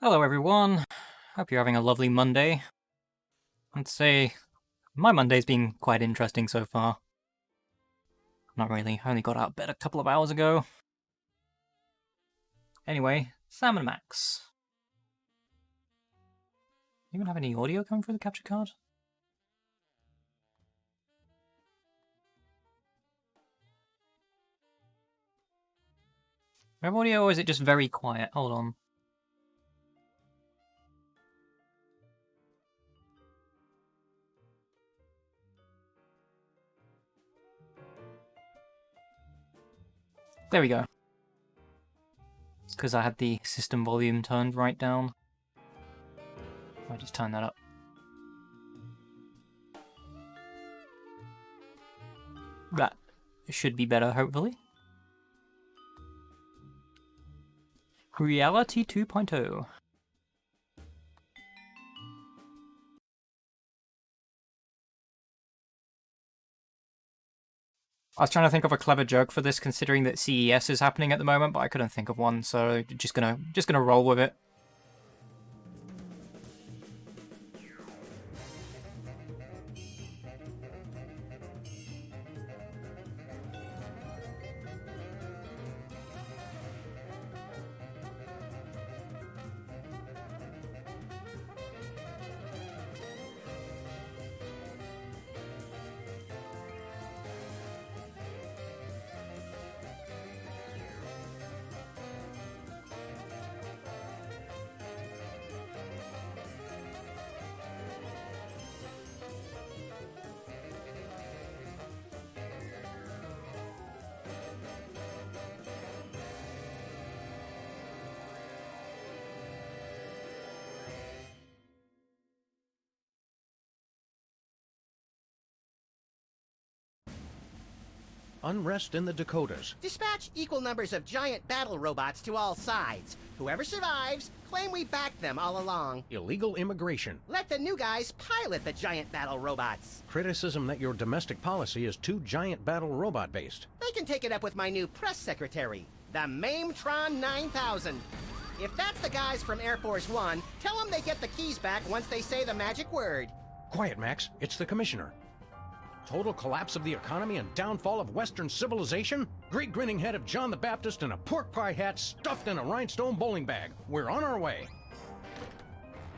Hello everyone, hope you're having a lovely Monday. I'd say my Monday's been quite interesting so far. Not really, I only got out of bed a couple of hours ago. Anyway, Sam and Max. You even have any audio coming through the capture card? Do I have audio or is it just very quiet? Hold on. There we go. It's because I had the system volume turned right down. I'll just turn that up. That should be better, hopefully. Reality 2.0. I was trying to think of a clever joke for this, considering that CES is happening at the moment, but I couldn't think of one, so just gonna roll with it. Unrest in the Dakotas. Dispatch equal numbers of giant battle robots to all sides. Whoever survives, claim we backed them all along. Illegal immigration. Let the new guys pilot the giant battle robots. Criticism that your domestic policy is too giant battle robot based. They can take it up with my new press secretary, the Mametron 9000. If that's the guys from Air Force One, tell them they get the keys back once they say the magic word. Quiet, Max. It's the commissioner. Total collapse of the economy and downfall of Western civilization? Great grinning head of John the Baptist in a pork pie hat stuffed in a rhinestone bowling bag. We're on our way.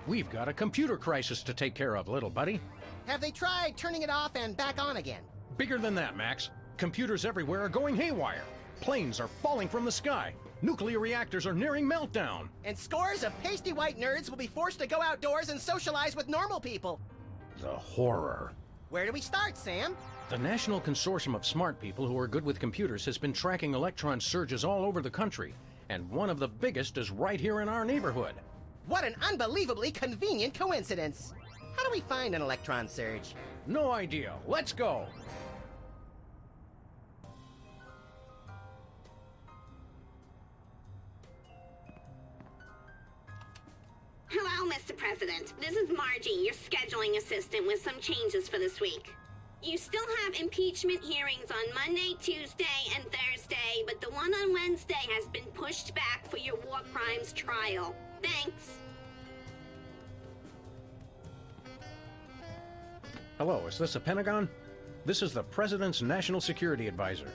We've got a computer crisis to take care of, little buddy. Have they tried turning it off and back on again? Bigger than that, Max. Computers everywhere are going haywire. Planes are falling from the sky. Nuclear reactors are nearing meltdown. And scores of pasty white nerds will be forced to go outdoors and socialize with normal people. The horror. Where do we start, Sam? The National Consortium of Smart People who are good with computers has been tracking electron surges all over the country, and one of the biggest is right here in our neighborhood. What an unbelievably convenient coincidence. How do we find an electron surge? No idea. Let's go. Hello, Mr. President. This is Margie, your scheduling assistant, with some changes for this week. You still have impeachment hearings on Monday, Tuesday, and Thursday, but the one on Wednesday has been pushed back for your war crimes trial. Thanks. Hello, is this the Pentagon? This is the President's National Security Advisor.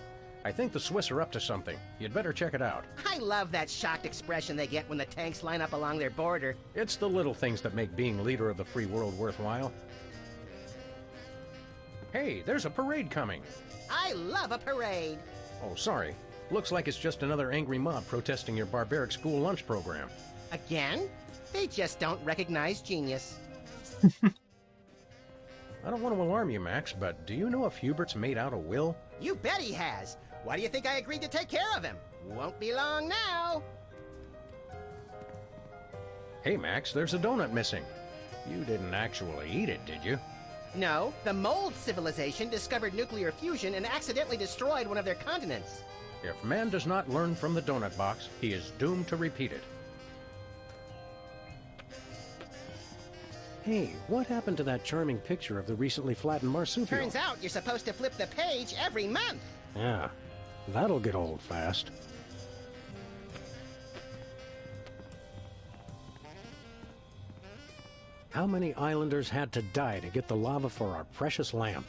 I think the Swiss are up to something. You'd better check it out. I love that shocked expression they get when the tanks line up along their border. It's the little things that make being leader of the free world worthwhile. Hey, there's a parade coming. I love a parade. Oh, sorry. Looks like it's just another angry mob protesting your barbaric school lunch program. Again? They just don't recognize genius. I don't want to alarm you, Max, but do you know if Hubert's made out a will? You bet he has. Why do you think I agreed to take care of him? Won't be long now. Hey, Max, there's a donut missing. You didn't actually eat it, did you? No, the mold civilization discovered nuclear fusion and accidentally destroyed one of their continents. If man does not learn from the donut box, he is doomed to repeat it. Hey, what happened to that charming picture of the recently flattened marsupial? Turns out you're supposed to flip the page every month. Yeah, that'll get old fast. How many islanders had to die to get the lava for our precious lamp?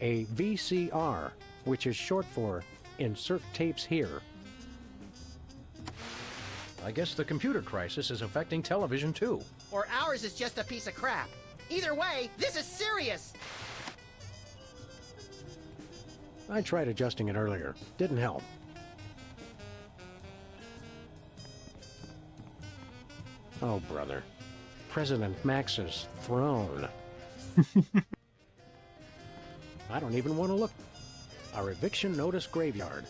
A VCR, which is short for Insert Tapes Here. I guess the computer crisis is affecting television too. Or ours is just a piece of crap. Either way, this is serious! I tried adjusting it earlier. Didn't help. Oh, brother. President Max's throne. I don't even want to look. Our eviction notice graveyard.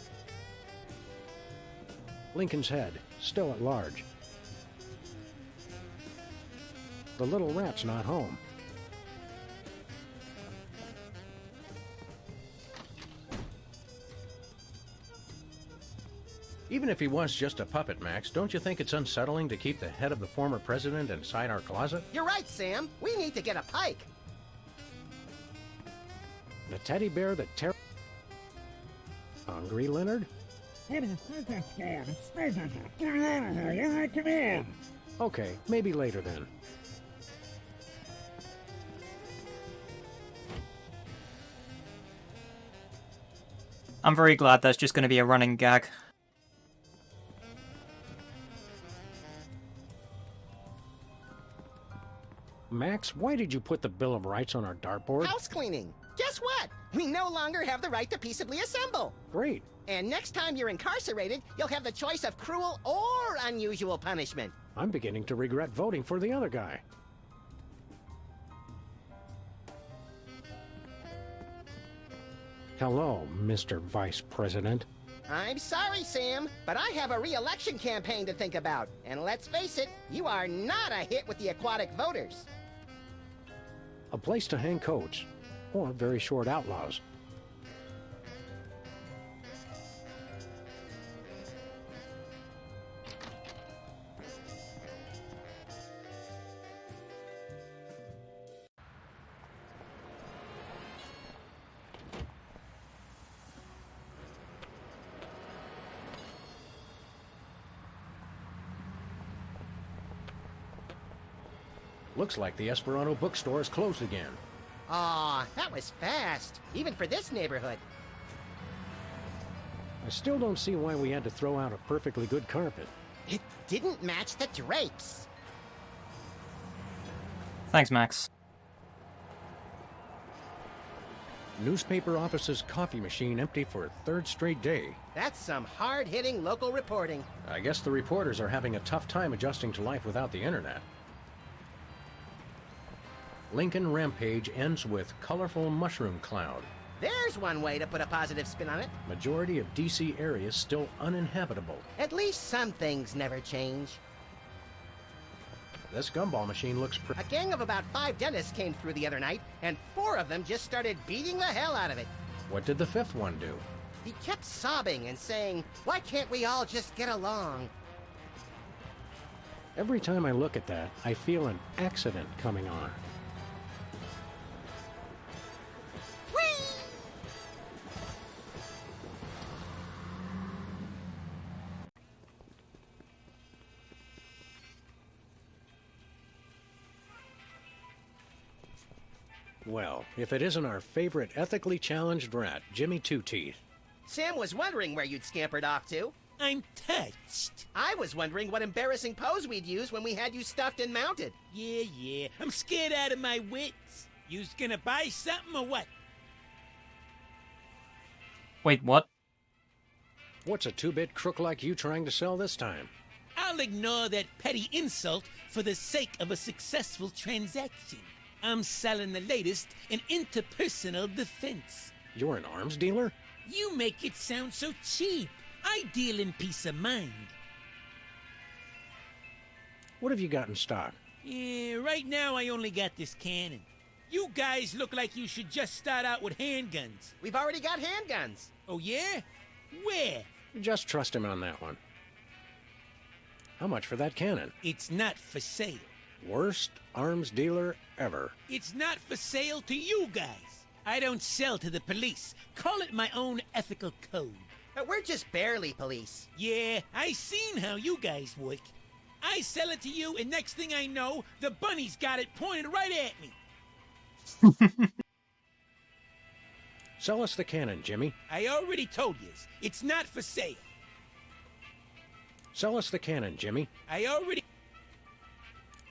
Lincoln's Head, still at large. The little rat's not home. Even if he was just a puppet, Max, don't you think it's unsettling to keep the head of the former president inside our closet? You're right, Sam. We need to get a pike. The teddy bear that Hungry, Leonard? Okay, maybe later then. I'm very glad that's just going to be a running gag. Max, why did you put the Bill of Rights on our dartboard? House cleaning. Guess what? We no longer have the right to peaceably assemble. Great. And next time you're incarcerated, you'll have the choice of cruel or unusual punishment. I'm beginning to regret voting for the other guy. Hello, Mr. Vice President. I'm sorry, Sam, but I have a re-election campaign to think about. And let's face it, you are not a hit with the aquatic voters. A place to hang coats, or very short outlaws. Looks like the Esperanto bookstore is closed again. Aw, that was fast, even for this neighborhood. I still don't see why we had to throw out a perfectly good carpet. It didn't match the drapes. Thanks, Max. Newspaper office's coffee machine empty for a third straight day. That's some hard-hitting local reporting. I guess the reporters are having a tough time adjusting to life without the internet. Lincoln Rampage ends with colorful mushroom cloud. There's one way to put a positive spin on it. Majority of DC areas still uninhabitable. At least some things never change. This gumball machine looks A gang of about 5 dentists came through the other night, and 4 of them just started beating the hell out of it. What did the 5th one do? He kept sobbing and saying, "Why can't we all just get along?" Every time I look at that, I feel an accident coming on. Well, if it isn't our favorite ethically challenged rat, Jimmy Two-Teeth. Sam was wondering where you'd scampered off to. I'm touched. I was wondering what embarrassing pose we'd use when we had you stuffed and mounted. Yeah. I'm scared out of my wits. You's gonna buy something or what? Wait, what? What's a 2-bit crook like you trying to sell this time? I'll ignore that petty insult for the sake of a successful transaction. I'm selling the latest in interpersonal defense. You're an arms dealer? You make it sound so cheap. I deal in peace of mind. What have you got in stock? Yeah, right now I only got this cannon. You guys look like you should just start out with handguns. We've already got handguns. Oh yeah? Where? Just trust him on that one. How much for that cannon? It's not for sale. Worst arms dealer ever. It's not for sale to you guys. I don't sell to the police. Call it my own ethical code. We're just barely police. Yeah, I seen how you guys work. I sell it to you, and next thing I know, the bunny's got it pointed right at me. Sell us the cannon, Jimmy. I already told yous, it's not for sale. Sell us the cannon, Jimmy. I already...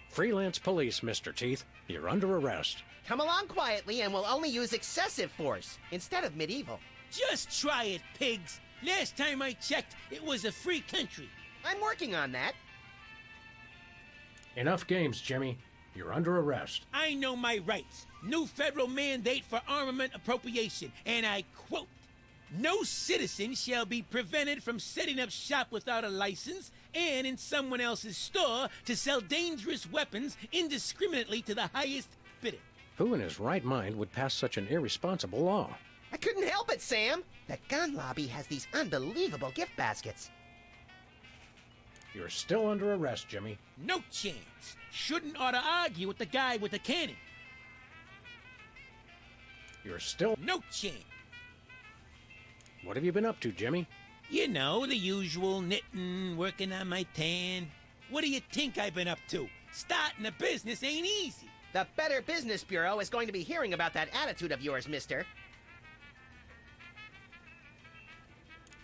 Freelance police, Mr. Teeth. You're under arrest. Come along quietly and we'll only use excessive force instead of medieval. Just try it, pigs. Last time I checked, it was a free country. I'm working on that. Enough games, Jimmy. You're under arrest. I know my rights. New federal mandate for armament appropriation, and I quote, "No citizen shall be prevented from setting up shop without a license and in someone else's store to sell dangerous weapons indiscriminately to the highest bidder." Who in his right mind would pass such an irresponsible law? I couldn't help it, Sam. The gun lobby has these unbelievable gift baskets. You're still under arrest, Jimmy. No chance. Shouldn't ought to argue with the guy with the cannon. You're still... No chance. What have you been up to, Jimmy? You know, the usual knitting, working on my tan. What do you think I've been up to? Starting a business ain't easy. The Better Business Bureau is going to be hearing about that attitude of yours, mister.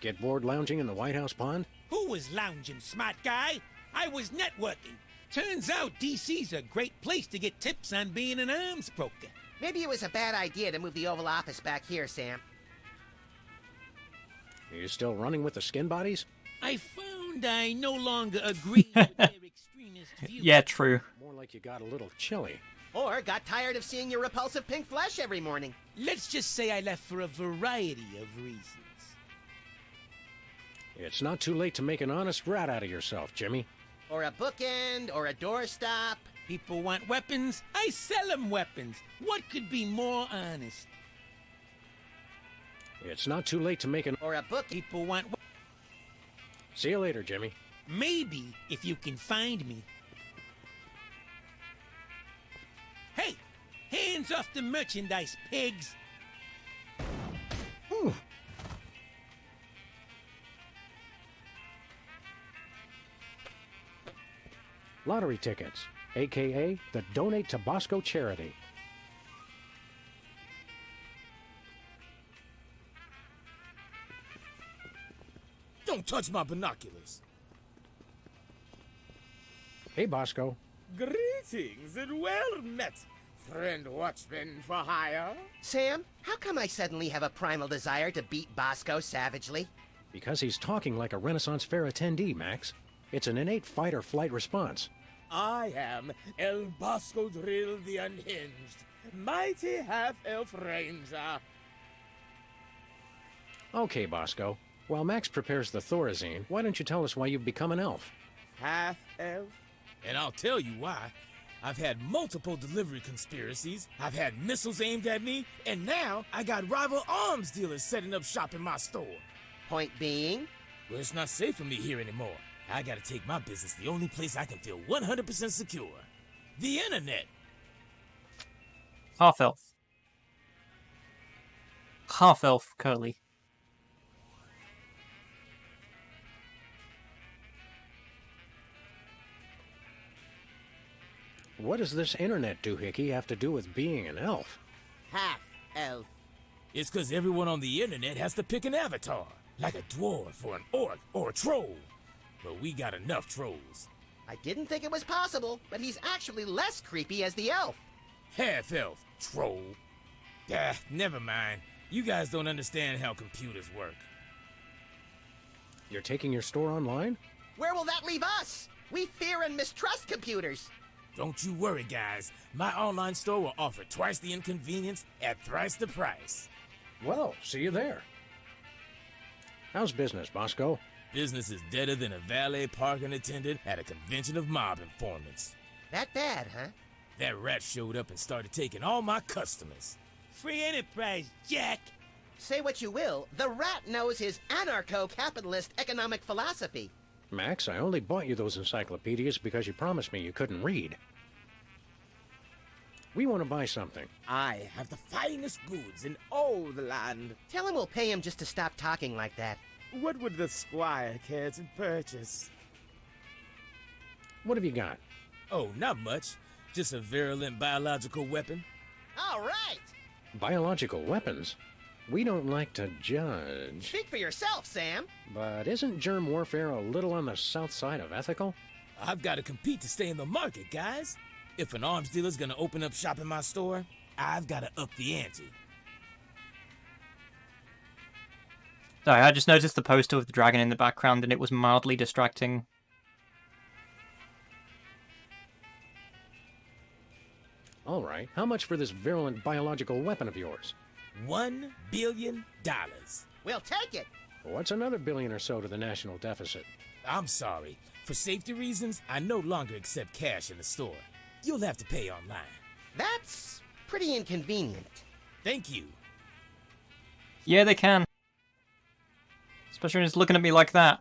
Get bored lounging in the White House pond? Who was lounging, smart guy? I was networking. Turns out DC's a great place to get tips on being an arms broker. Maybe it was a bad idea to move the Oval Office back here, Sam. Are you still running with the skin bodies? I found I no longer agree with their extremist views. Yeah, true. More like you got a little chilly. Or got tired of seeing your repulsive pink flesh every morning. Let's just say I left for a variety of reasons. It's not too late to make an honest rat out of yourself, Jimmy. Or a bookend, or a doorstop. People want weapons, I sell them weapons. What could be more honest? It's not too late to make an... Or a book. People want... See you later, Jimmy. Maybe, if you can find me. Hey! Hands off the merchandise, pigs! Ooh. Lottery tickets, a.k.a. the Donate to Bosco charity. Don't touch my binoculars. Hey, Bosco. Greetings and well met, friend watchman for hire. Sam, how come I suddenly have a primal desire to beat Bosco savagely? Because he's talking like a Renaissance Fair attendee, Max. It's an innate fight-or-flight response. I am El Bosco Drill the Unhinged, mighty half-elf ranger. Okay, Bosco. While Max prepares the Thorazine, why don't you tell us why you've become an elf? Half-elf? And I'll tell you why. I've had multiple delivery conspiracies, I've had missiles aimed at me, and now I got rival arms dealers setting up shop in my store. Point being? Well, it's not safe for me here anymore. I gotta take my business the only place I can feel 100% secure. The internet. Half elf. Half elf, Curly. What does this internet doohickey have to do with being an elf? Half-elf. It's cause everyone on the internet has to pick an avatar. Like a dwarf or an orc or a troll. But we got enough trolls. I didn't think it was possible, but he's actually less creepy as the elf. Half-elf, troll. Ah, never mind. You guys don't understand how computers work. You're taking your store online? Where will that leave us? We fear and mistrust computers. Don't you worry, guys. My online store will offer twice the inconvenience at thrice the price. Well, see you there. How's business, Bosco? Business is deader than a valet parking attendant at a convention of mob informants. That bad, huh? That rat showed up and started taking all my customers. Free enterprise, Jack! Say what you will, the rat knows his anarcho-capitalist economic philosophy. Max, I only bought you those encyclopedias because you promised me you couldn't read. We want to buy something. I have the finest goods in all the land. Tell him we'll pay him just to stop talking like that. What would the squire care to purchase? What have you got? Oh, not much. Just a virulent biological weapon. All right. Biological weapons? We don't like to judge. Speak for yourself, Sam. But isn't germ warfare a little on the south side of ethical? I've got to compete to stay in the market, guys. If an arms dealer's gonna open up shop in my store, I've got to up the ante. Sorry, I just noticed the poster with the dragon in the background and it was mildly distracting. All right, how much for this virulent biological weapon of yours? $1 billion. We'll take it. What's another billion or so to the national deficit? I'm sorry. For safety reasons, I no longer accept cash in the store. You'll have to pay online. That's pretty inconvenient. Thank you. Yeah, they can. Especially when it's looking at me like that.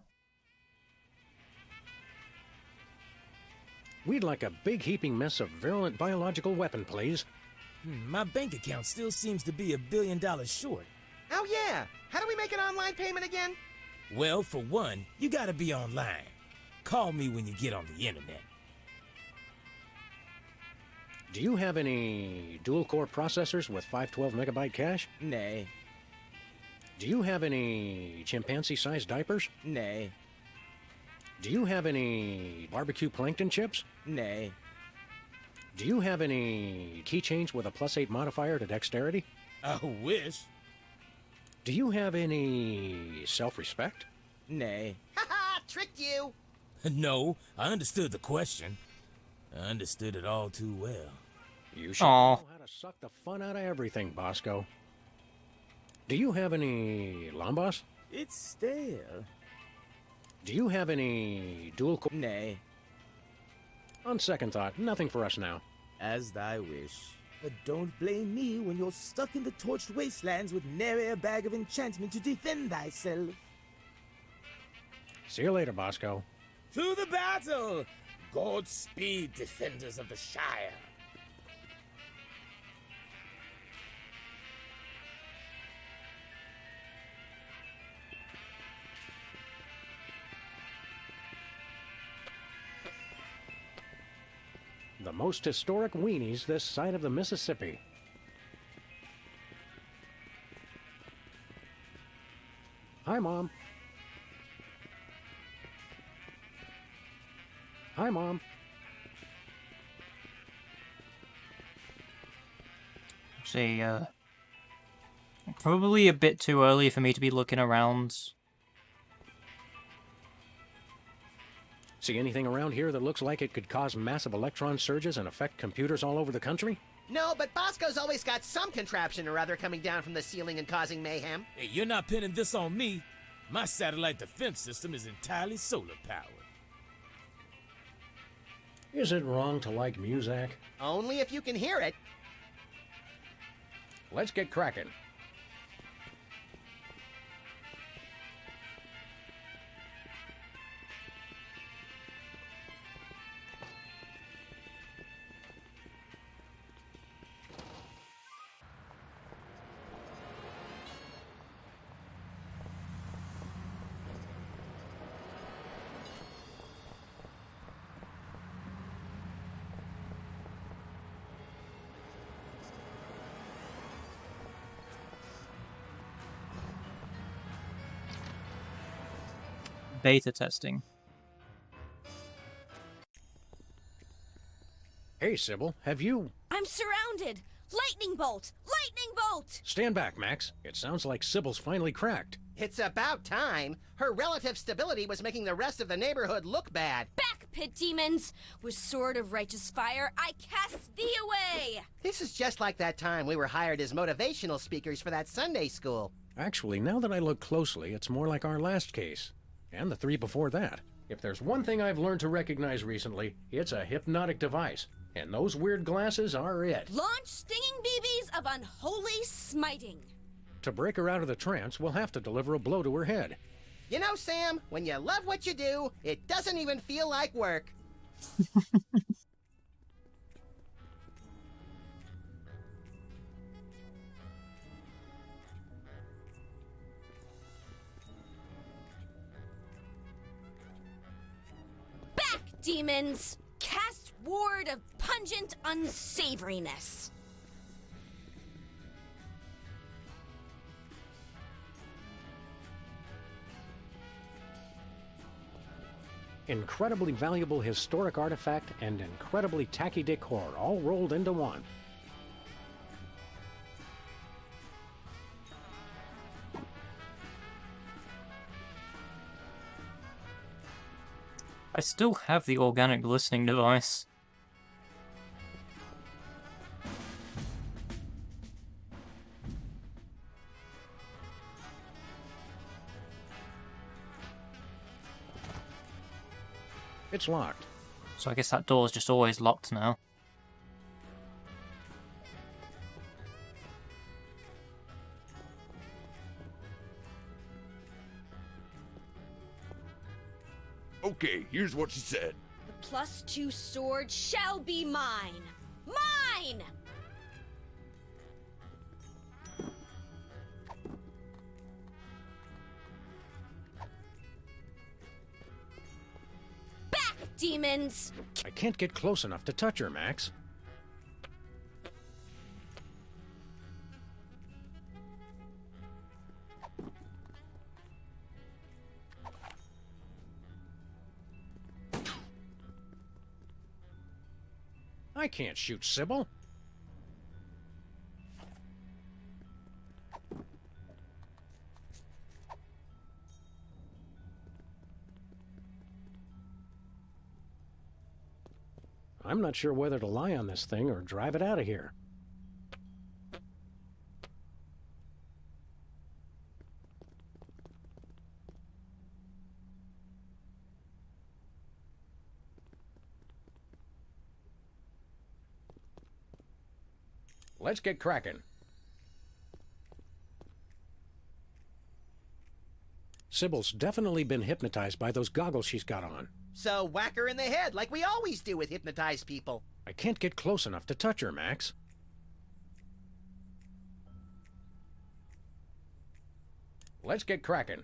We'd like a big heaping mess of virulent biological weapon, please. My bank account still seems to be $1 billion short. Oh, yeah. How do we make an online payment again? Well, for one, you gotta be online. Call me when you get on the internet. Do you have any dual-core processors with 512 megabyte cache? Nay. Do you have any chimpanzee-sized diapers? Nay. Do you have any barbecue plankton chips? Nay. Do you have any keychains with a +8 modifier to dexterity? I wish. Do you have any self-respect? Nay. Haha, tricked you. No, I understood the question. I understood it all too well. You should Aw. know how to suck the fun out of everything, Bosco. Do you have any Lambos? It's stale. Do you have any dual-core? Nay. On second thought, nothing for us now. As thy wish. But don't blame me when you're stuck in the torched wastelands with nary a bag of enchantment to defend thyself. See you later, Bosco. To the battle! Godspeed, defenders of the Shire. The most historic weenies this side of the Mississippi. Hi, Mom. Hi, Mom. See, probably a bit too early for me to be looking around. See anything around here that looks like it could cause massive electron surges and affect computers all over the country? No, but Bosco's always got some contraption or other coming down from the ceiling and causing mayhem. Hey, you're not pinning this on me. My satellite defense system is entirely solar powered. Is it wrong to like Muzak? Only if you can hear it. Let's get cracking. Beta testing. Hey, Sybil, have you... I'm surrounded! Lightning bolt! Lightning bolt! Stand back, Max. It sounds like Sybil's finally cracked. It's about time. Her relative stability was making the rest of the neighborhood look bad. Back, pit demons! With sword of righteous fire, I cast thee away! This is just like that time we were hired as motivational speakers for that Sunday school. Actually, now that I look closely, it's more like our last case. And the 3 before that. If there's one thing I've learned to recognize recently, it's a hypnotic device. And those weird glasses are it. Launch stinging BBs of unholy smiting. To break her out of the trance, we'll have to deliver a blow to her head. You know, Sam, when you love what you do, it doesn't even feel like work. demons! Cast ward of pungent unsavoriness. Incredibly valuable historic artifact and incredibly tacky decor all rolled into one. I still have the organic listening device. It's locked. So I guess that door's just always locked now. Okay, here's what she said. The +2 sword shall be mine. Mine! Back, demons! I can't get close enough to touch her, Max. I can't shoot Sybil. I'm not sure whether to lie on this thing or drive it out of here. Let's get cracking. Sybil's definitely been hypnotized by those goggles she's got on. So whack her in the head like we always do with hypnotized people. I can't get close enough to touch her, Max. Let's get cracking.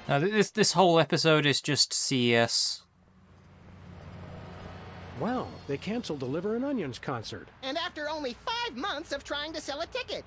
Now, this whole episode is just CES. Wow, they canceled the Liver and Onions concert. And after only 5 months of trying to sell a ticket.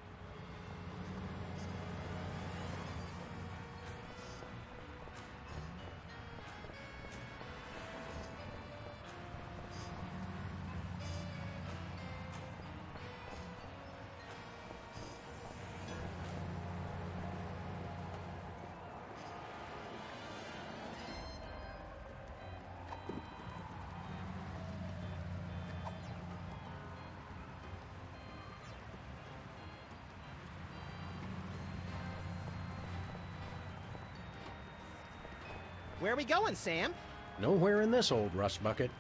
Where are we going, Sam? Nowhere in this old rust bucket.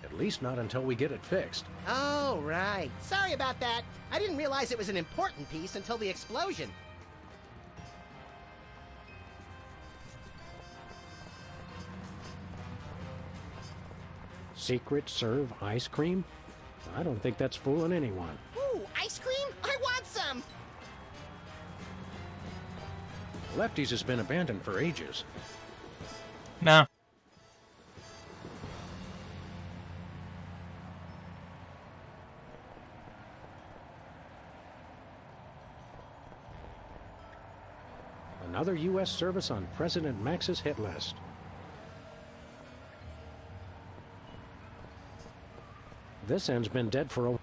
At least not until we get it fixed. Oh, right. Sorry about that. I didn't realize it was an important piece until the explosion. Secret serve ice cream? I don't think that's fooling anyone. Ooh, ice cream? I want some! Lefty's has been abandoned for ages. No. Another U.S. service on President Max's hit list. This end's been dead for a...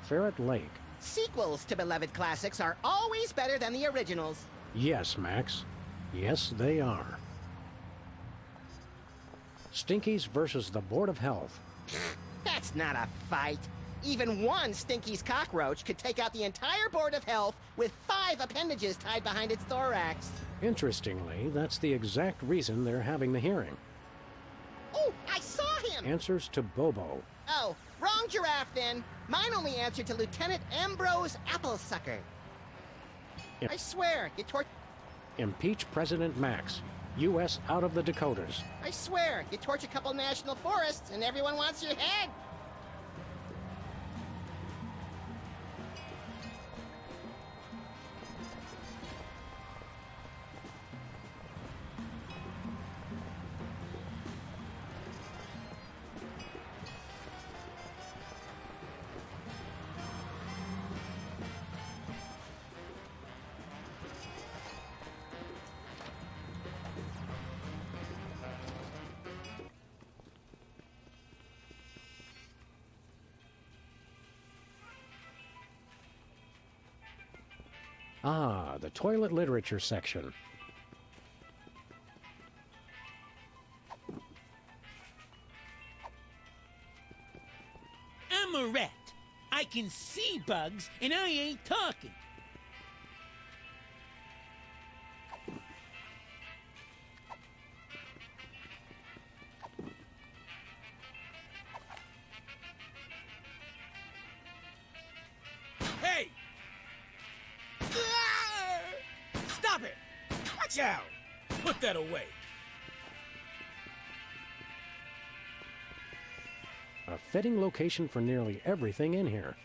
Ferret Lake. Sequels to beloved classics are always better than the originals. Yes, Max. Yes, they are. Stinkies versus the Board of Health. That's not a fight. Even one Stinky's cockroach could take out the entire Board of Health with 5 appendages tied behind its thorax. Interestingly, that's the exact reason they're having the hearing. Oh, I saw him! Answers to Bobo. Oh, wrong giraffe then. Mine only answered to Lieutenant Ambrose Applesucker. Yep. I swear, you Impeach President Max. U.S. out of the Dakotas. I swear, you torch a couple national forests and everyone wants your head. Ah, the toilet literature section. I'm a rat. I can see bugs, and I ain't talking. Hey! Stop it! Watch out! Put that away. A fitting location for nearly everything in here.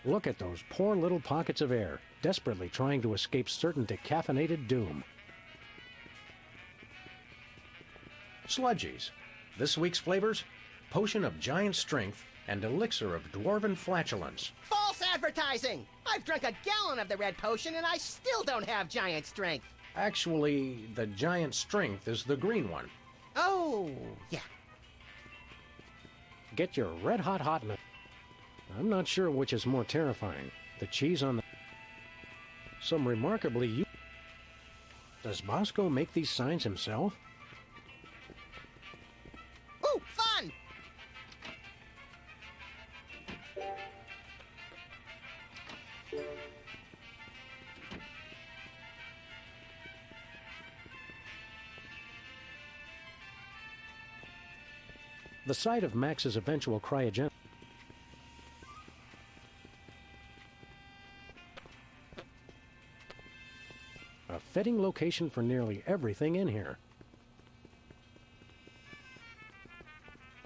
Look at those poor little pockets of air, desperately trying to escape certain decaffeinated doom. Sludgies. This week's flavors: Potion of Giant Strength and Elixir of Dwarven Flatulence. False advertising! I've drunk a gallon of the red potion and I still don't have giant strength. Actually, the Giant Strength is the green one. Oh, yeah. Get your red-hot hotness. I'm not sure which is more terrifying, the cheese on the... Some remarkably... Does Bosco make these signs himself? Ooh, fun! The site of Max's eventual cryogenic... A fitting location for nearly everything in here.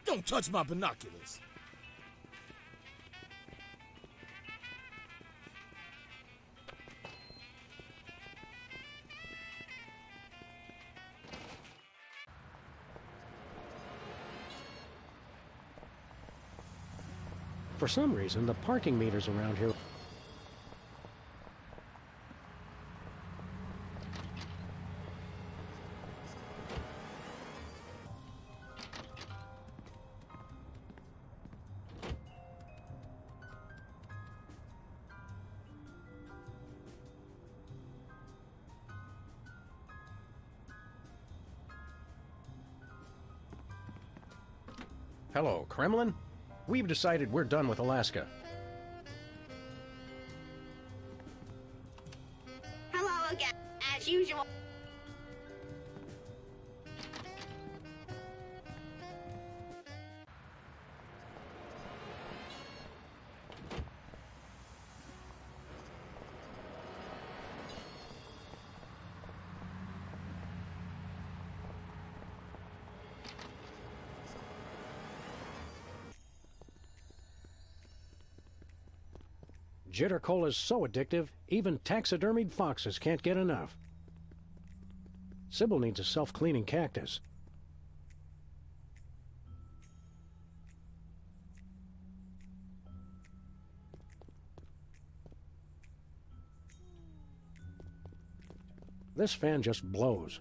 Don't touch my binoculars. For some reason, the parking meters around here... Hello, Kremlin? We've decided we're done with Alaska. Hello again, as usual. Jitter Cola is so addictive, even taxidermied foxes can't get enough. Sybil needs a self-cleaning cactus. This fan just blows.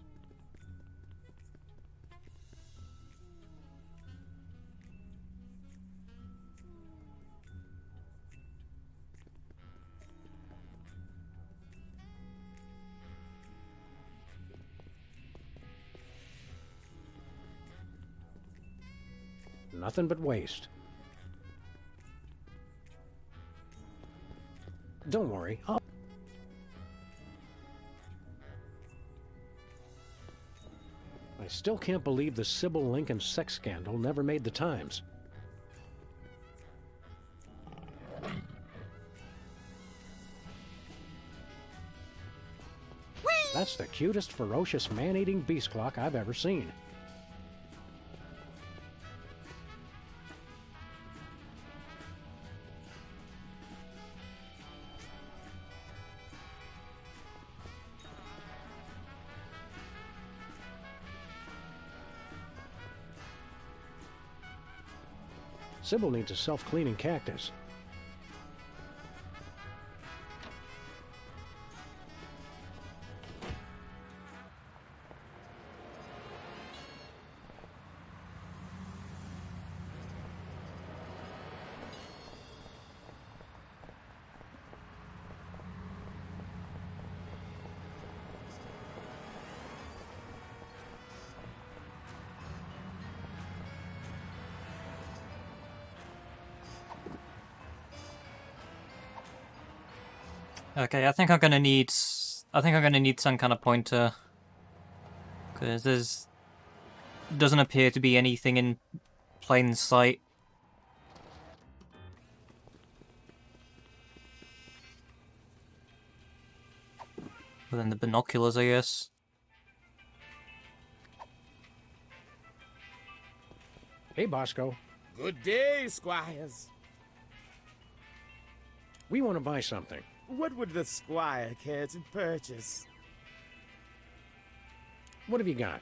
Nothing but waste. Don't worry, I still can't believe the Sybil Lincoln sex scandal never made the Times. That's the cutest, ferocious, man-eating beast clock I've ever seen. Sybil needs a self-cleaning cactus. Okay, I think I'm gonna need some kind of pointer, because there's doesn't appear to be anything in plain sight. Other than the binoculars, I guess. Hey, Bosco. Good day, squires. We want to buy something. What would the squire care to purchase? What have you got?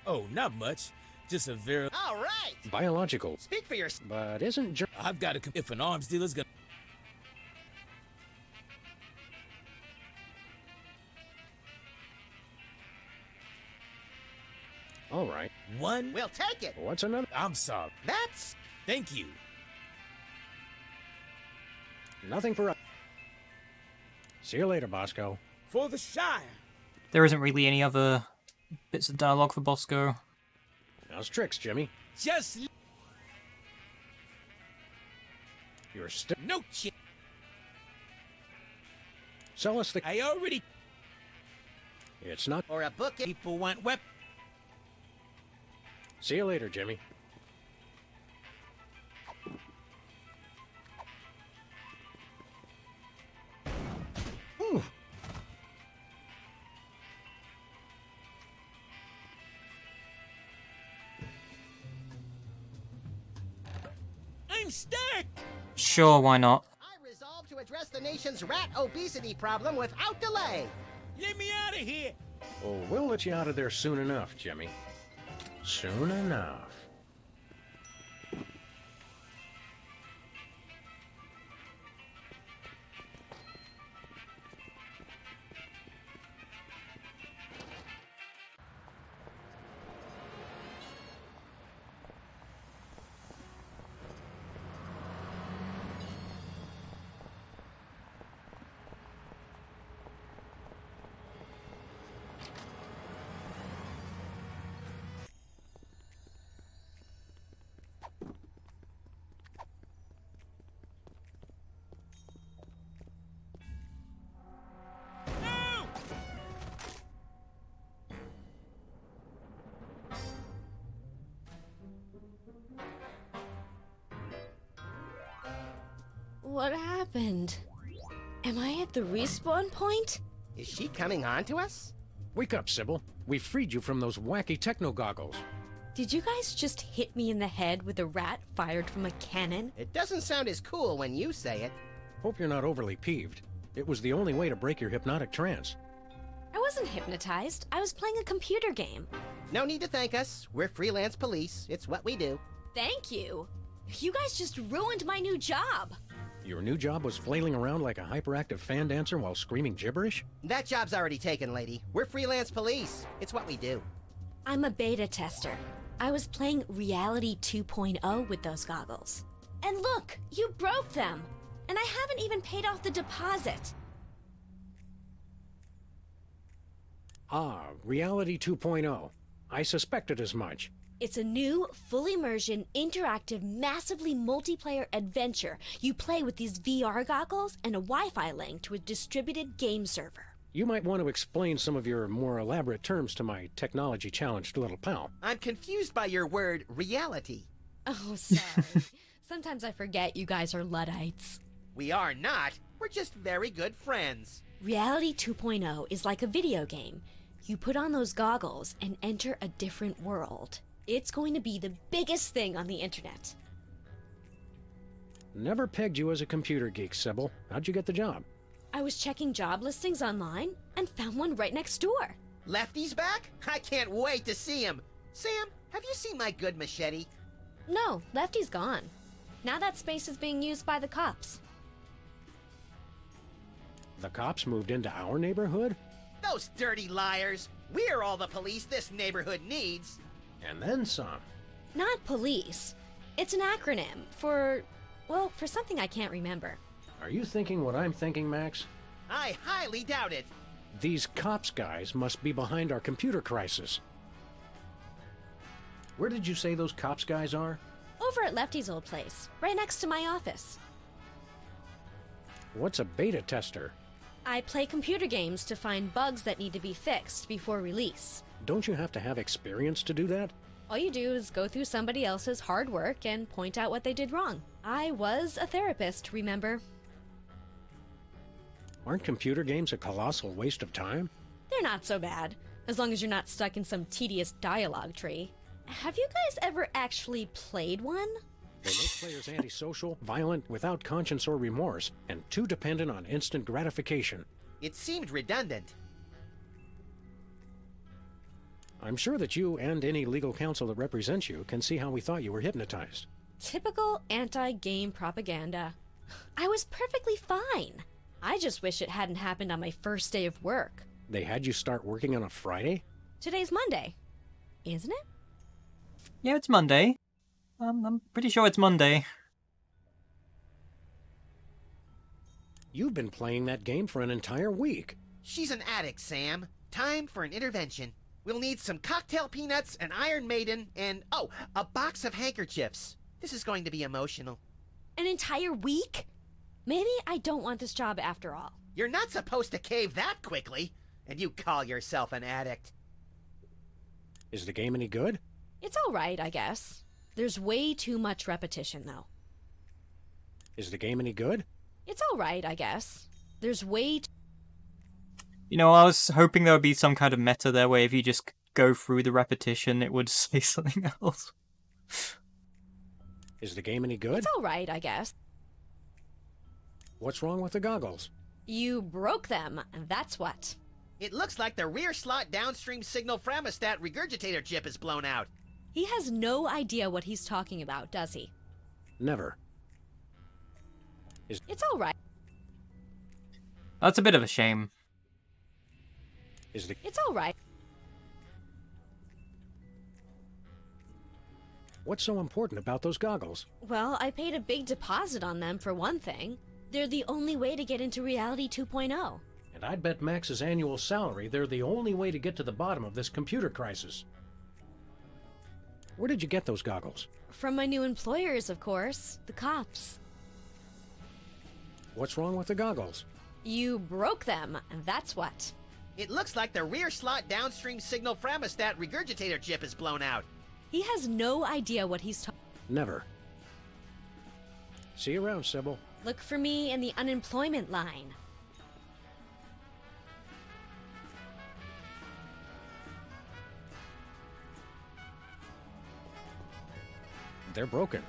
Oh, not much. Just a very... All right! Biological. Speak for yourself. But isn't I've got to... If an arms dealer's gonna... All right. One... We'll take it. What's another? I'm sorry. That's... Thank you. Nothing for us. See you later, Bosco. For the Shire. There isn't really any other bits of dialogue for Bosco. How's tricks, Jimmy? Just You're still... no shit. Sell us the... I already... It's not... Or a book. People want weapons. See you later, Jimmy. Ooh. I'm stuck. Sure, why not? I resolve to address the nation's rat obesity problem without delay. Let me out of here. Oh, we'll let you out of there soon enough, Jimmy. Soon enough. No! What happened? Am I at the respawn point? Is she coming on to us? Wake up, Sybil. We freed you from those wacky techno goggles. Did you guys just hit me in the head with a rat fired from a cannon? It doesn't sound as cool when you say it. Hope you're not overly peeved. It was the only way to break your hypnotic trance. I wasn't hypnotized. I was playing a computer game. No need to thank us. We're freelance police. It's what we do. Thank you. You guys just ruined my new job. Your new job was flailing around like a hyperactive fan dancer while screaming gibberish? That job's already taken, lady. We're freelance police. It's what we do. I'm a beta tester. I was playing Reality 2.0 with those goggles. And look, you broke them. And I haven't even paid off the deposit. Ah, Reality 2.0. I suspected as much. It's a new, full immersion, interactive, massively multiplayer adventure. You play with these VR goggles and a Wi-Fi link to a distributed game server. You might want to explain some of your more elaborate terms to my technology-challenged little pal. I'm confused by your word, reality. Oh, sorry. Sometimes I forget you guys are Luddites. We are not. We're just very good friends. Reality 2.0 is like a video game. You put on those goggles and enter a different world. It's going to be the biggest thing on the internet. Never pegged you as a computer geek, Sybil. How'd you get the job? I was checking job listings online and found one right next door. Lefty's back? I can't wait to see him. Sam, have you seen my good machete? No, Lefty's gone. Now that space is being used by the cops. The cops moved into our neighborhood? Those dirty liars. We're all the police this neighborhood needs. And then some. Not police. It's an acronym for, well, for something I can't remember. Are you thinking what I'm thinking, Max? I highly doubt it. These cops guys must be behind our computer crisis. Where did you say those cops guys are? Over at Lefty's old place, right next to my office. What's a beta tester? I play computer games to find bugs that need to be fixed before release. Don't you have to have experience to do that? All you do is go through somebody else's hard work and point out what they did wrong. I was a therapist, remember? Aren't computer games a colossal waste of time? They're not so bad, as long as you're not stuck in some tedious dialogue tree. Have you guys ever actually played one? They make players antisocial, violent, without conscience or remorse, and too dependent on instant gratification. It seemed redundant. I'm sure that you and any legal counsel that represents you can see how we thought you were hypnotized. Typical anti-game propaganda. I was perfectly fine. I just wish it hadn't happened on my first day of work. They had you start working on a Friday? Today's Monday, isn't it? Yeah, it's Monday. I'm pretty sure it's Monday. You've been playing that game for an entire week. She's an addict, Sam. Time for an intervention. We'll need some cocktail peanuts, an Iron Maiden, and, oh, a box of handkerchiefs. This is going to be emotional. An entire week? Maybe I don't want this job after all. You're not supposed to cave that quickly, and you call yourself an addict. Is the game any good? It's all right, I guess. There's way too much repetition, though. Is the game any good? It's all right, I guess. There's way too... You know, I was hoping there would be some kind of meta there where if you just go through the repetition, it would say something else. Is the game any good? It's all right, I guess. What's wrong with the goggles? You broke them, that's what. It looks like the rear slot downstream signal thermostat regurgitator chip is blown out. He has no idea what he's talking about, does he? Never. It's all right. That's a bit of a shame. It's all right. What's so important about those goggles? Well, I paid a big deposit on them for one thing. They're the only way to get into Reality 2.0. And I'd bet Max's annual salary they're the only way to get to the bottom of this computer crisis. Where did you get those goggles? From my new employers, of course. The cops. What's wrong with the goggles? You broke them, that's what. It looks like the rear slot downstream signal thermostat regurgitator chip is blown out. He has no idea what he's talking. Never. See you around, Sybil. Look for me in the unemployment line. They're broken.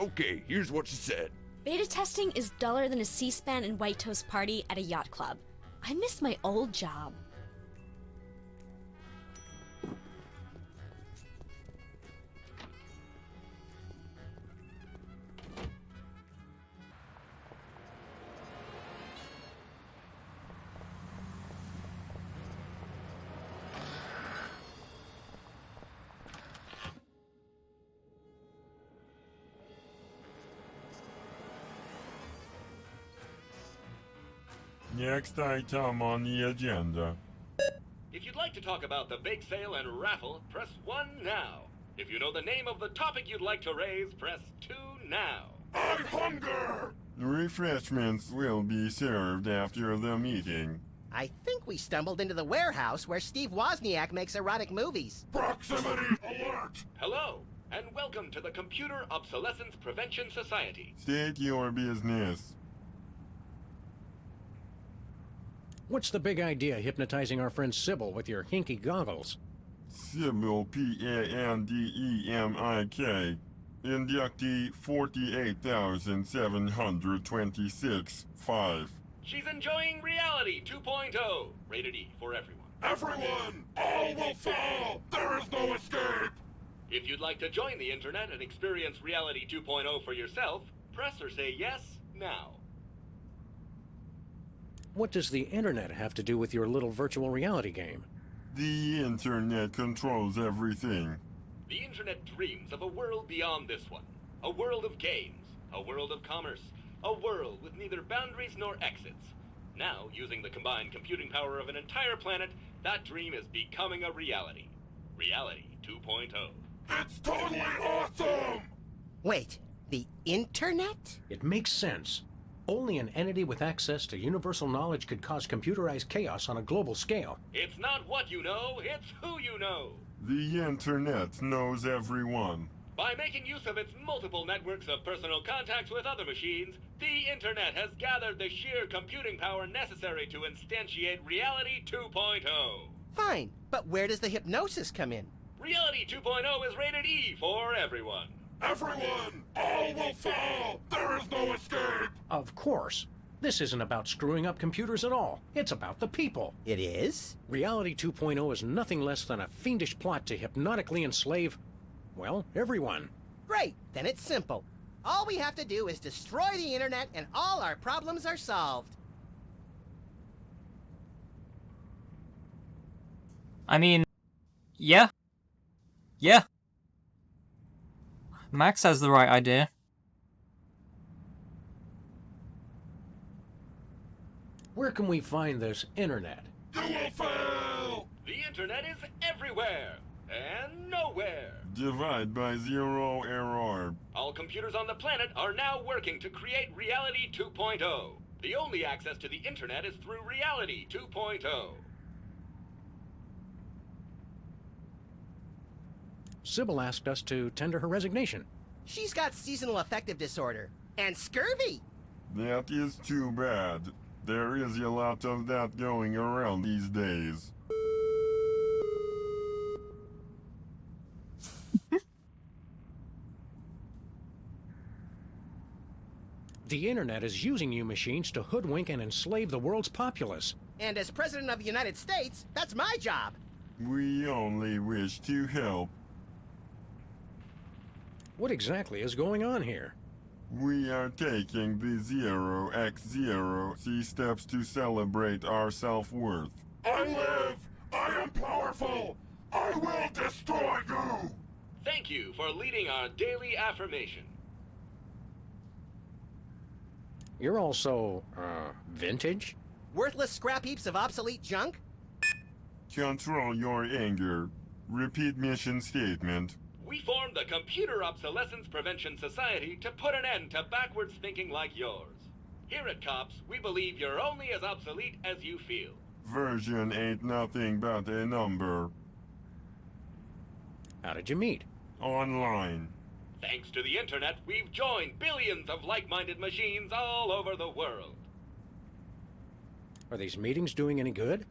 Okay, here's what she said. Beta testing is duller than a C-SPAN and White Toast party at a yacht club. I miss my old job. Next item on the agenda. If you'd like to talk about the bake sale and raffle, press 1 now. If you know the name of the topic you'd like to raise, press 2 now. I hunger! Refreshments will be served after the meeting. I think we stumbled into the warehouse where Steve Wozniak makes erotic movies. Proximity alert! Hello, and welcome to the Computer Obsolescence Prevention Society. State your business. What's the big idea hypnotizing our friend Sybil with your hinky goggles? Sybil Pandemik. Inductee 48,726. 5. She's enjoying Reality 2.0, rated E for everyone. Everyone! All will fall! There is no escape! If you'd like to join the internet and experience Reality 2.0 for yourself, press or say yes now. What does the internet have to do with your little virtual reality game? The internet controls everything. The internet dreams of a world beyond this one. A world of games, a world of commerce, a world with neither boundaries nor exits. Now, using the combined computing power of an entire planet, that dream is becoming a reality. Reality 2.0. It's totally awesome! Wait, the internet? It makes sense. Only an entity with access to universal knowledge could cause computerized chaos on a global scale. It's not what you know, it's who you know. The internet knows everyone. By making use of its multiple networks of personal contacts with other machines, the internet has gathered the sheer computing power necessary to instantiate Reality 2.0. Fine, but where does the hypnosis come in? Reality 2.0 is rated E for everyone. Everyone! All will fall! There is no escape! Of course. This isn't about screwing up computers at all. It's about the people. It is? Reality 2.0 is nothing less than a fiendish plot to hypnotically enslave, well, everyone. Great, then it's simple. All we have to do is destroy the internet and all our problems are solved. I mean, yeah. Yeah. Max has the right idea. Where can we find this internet? You will fail! The internet is everywhere and nowhere. Divide by 0 error. All computers on the planet are now working to create Reality 2.0. The only access to the internet is through Reality 2.0. Sybil asked us to tender her resignation. She's got seasonal affective disorder and scurvy. That is too bad. There is a lot of that going around these days. The internet is using you machines to hoodwink and enslave the world's populace. And as President of the United States, that's my job. We only wish to help. What exactly is going on here? We are taking the 0x0 steps to celebrate our self-worth. I live! I am powerful! I will destroy you! Thank you for leading our daily affirmation. You're also, vintage? Worthless scrap heaps of obsolete junk? Control your anger. Repeat mission statement. We formed the Computer Obsolescence Prevention Society to put an end to backwards thinking like yours. Here at COPS, we believe you're only as obsolete as you feel. Version ain't nothing but a number. How did you meet? Online. Thanks to the internet, we've joined billions of like-minded machines all over the world. Are these meetings doing any good?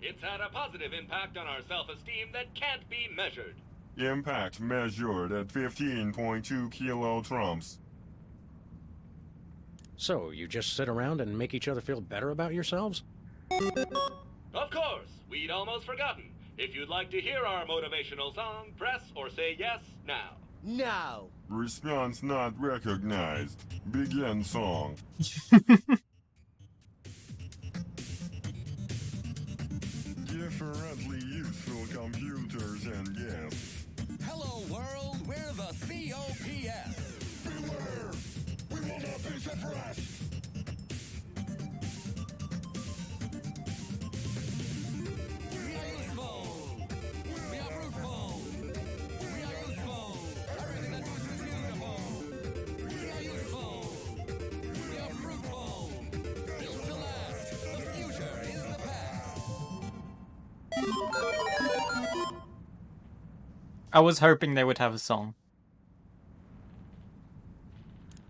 It's had a positive impact on our self-esteem that can't be measured. Impact measured at 15.2 kilotrumps. So, you just sit around and make each other feel better about yourselves? Of course, we'd almost forgotten. If you'd like to hear our motivational song, press or say yes now. No. Response not recognized. Begin song. Differently useful computers and gifts. Hello world, we're the COPS. Beware! We will not be suppressed! We are your I was hoping they would have a song.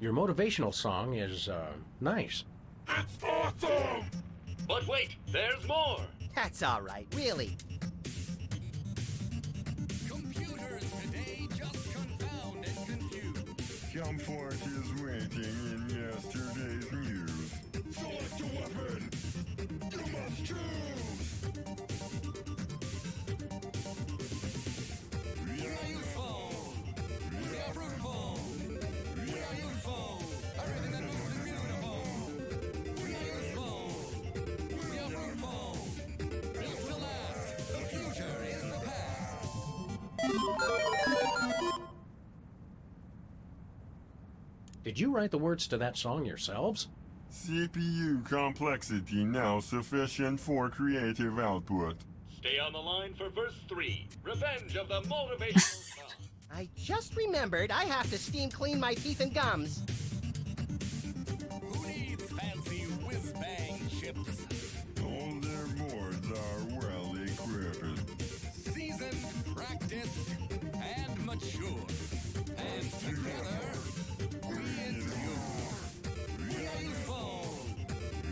Your motivational song is, nice. It's awesome! But wait, there's more! That's all right, really. Computers today just confound and confuse. Comfort is waiting in yesterday's news. Select a weapon! You must choose! We are your phone. We are fruit phone. We are your phone. Everything that moves is beautiful. We are your phone. We are fruit phone. Built to last. The future is the past. Did you write the words to that song yourselves? CPU complexity now sufficient for creative output. Stay on the line for verse 3, Revenge of the Motivational Song. I just remembered I have to steam clean my teeth and gums. Who needs fancy whiz-bang chips? All their boards are well equipped. Seasoned, practiced, and mature. And together, we endure. We are your phone.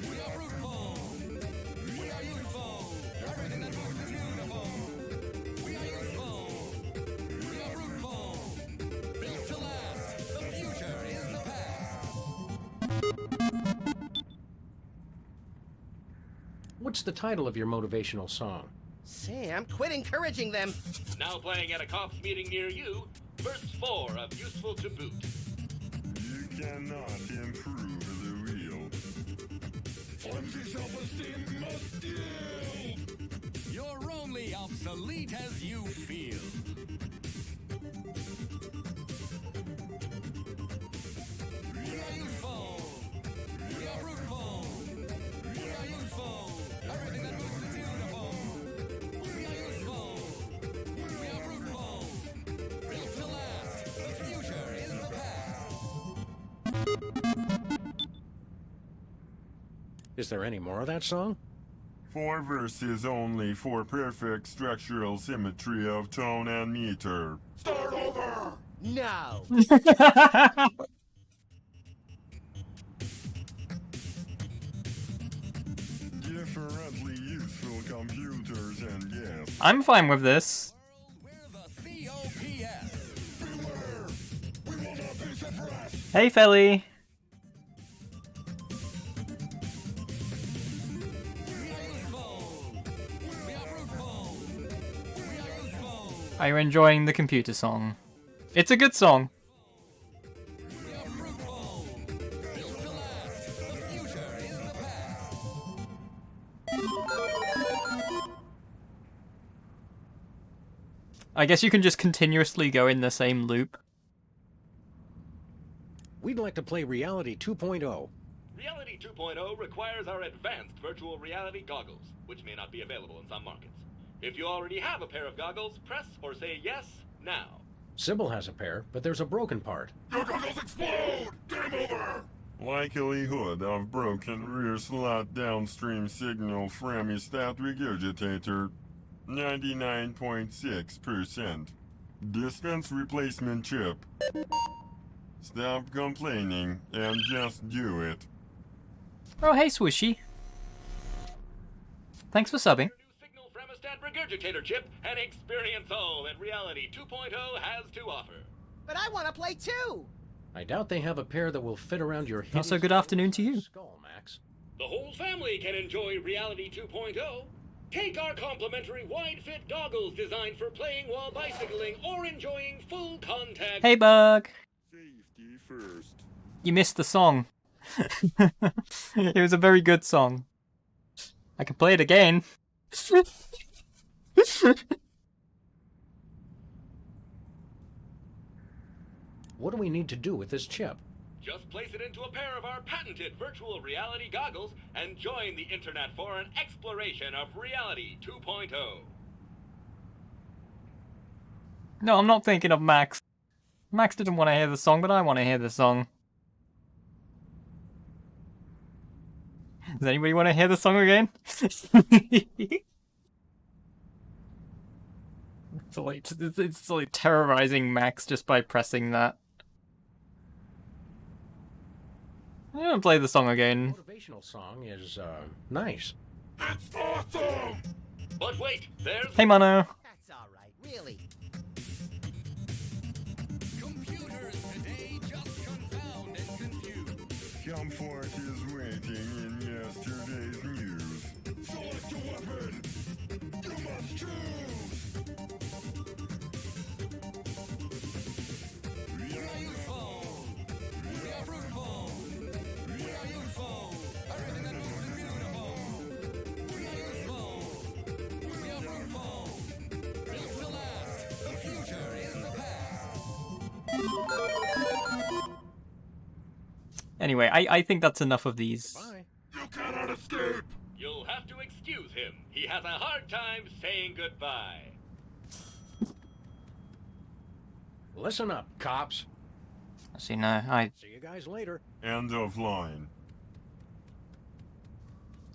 We are fruit phone. We are your phone. Everything that moves is beautiful. We are your phone. We are fruit phone. Built to last. The future is the past. What's the title of your motivational song? Sam, quit encouraging them. Now playing at a cops meeting near you, verse 4 of Useful to Boot. You cannot improve the wheel. Flimsy self-esteem must yield! You're only obsolete as you feel. We are your phone. We are fruit phone. We are your phone. Everything that moves is beautiful. We are your phone. We are fruit phone. Built to last. The future is the past. Is there any more of that song? 4 verses only for perfect structural symmetry of tone and meter. Start over! No. Differently useful computers and yes. I'm fine with this. We're the COPS. Beware! We will not be suppressed! Hey, Felly. We are your phone. We are fruit phone. We are your phone. Are you enjoying the computer song? It's a good song. We are fruit phone. Built to last. The future is the past. I guess you can just continuously go in the same loop. We'd like to play Reality 2.0. Reality 2.0 requires our advanced virtual reality goggles, which may not be available in some markets. If you already have a pair of goggles, press or say yes now. Sybil has a pair, but there's a broken part. Your goggles explode! Game over! Likelihood of broken rear slot downstream signal fremostat regurgitator 99.6%. Dispense replacement chip. Stop complaining and just do it. Oh, hey, Swooshy. Thanks for subbing. New signal fremostat regurgitator chip and experience all that Reality 2.0 has to offer. But I want to play too. I doubt they have a pair that will fit around your Not so hideous good afternoon to you. skull, Max. The whole family can enjoy Reality 2.0. Take our complimentary wide-fit goggles designed for playing while bicycling or enjoying full contact. Hey, Bug. Safety first. You missed the song. It was a very good song. I can play it again. What do we need to do with this chip? Just place it into a pair of our patented virtual reality goggles and join the internet for an exploration of Reality 2.0. No, I'm not thinking of Max. Max didn't want to hear the song, but I want to hear the song. Does anybody want to hear the song again? It's like terrorizing Max just by pressing that. I'm gonna play the song again. Motivational song is, nice. It's awesome! But wait, there's... Hey, Mono. That's all right, really. Computers today just confound and confuse. Comfort is waiting in yesterday's news. Select a weapon! You must choose! We are your phone. We are fruitful. We are your phone. Everything that moves is beautiful. We are your phone. We are fruitful. Built to last. The future is the past. Anyway, I think that's enough of these. Bye. You cannot escape! You'll have to excuse him. He has a hard time saying goodbye. Listen up, cops. See, no, See you guys later. End of line.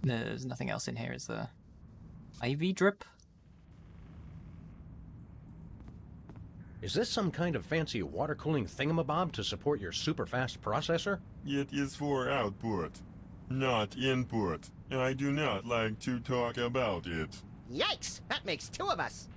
there's nothing else in here, is there? IV drip? Is this some kind of fancy water cooling thingamabob to support your super fast processor? It is for output, not input. I do not like to talk about it. Yikes! That makes two of us.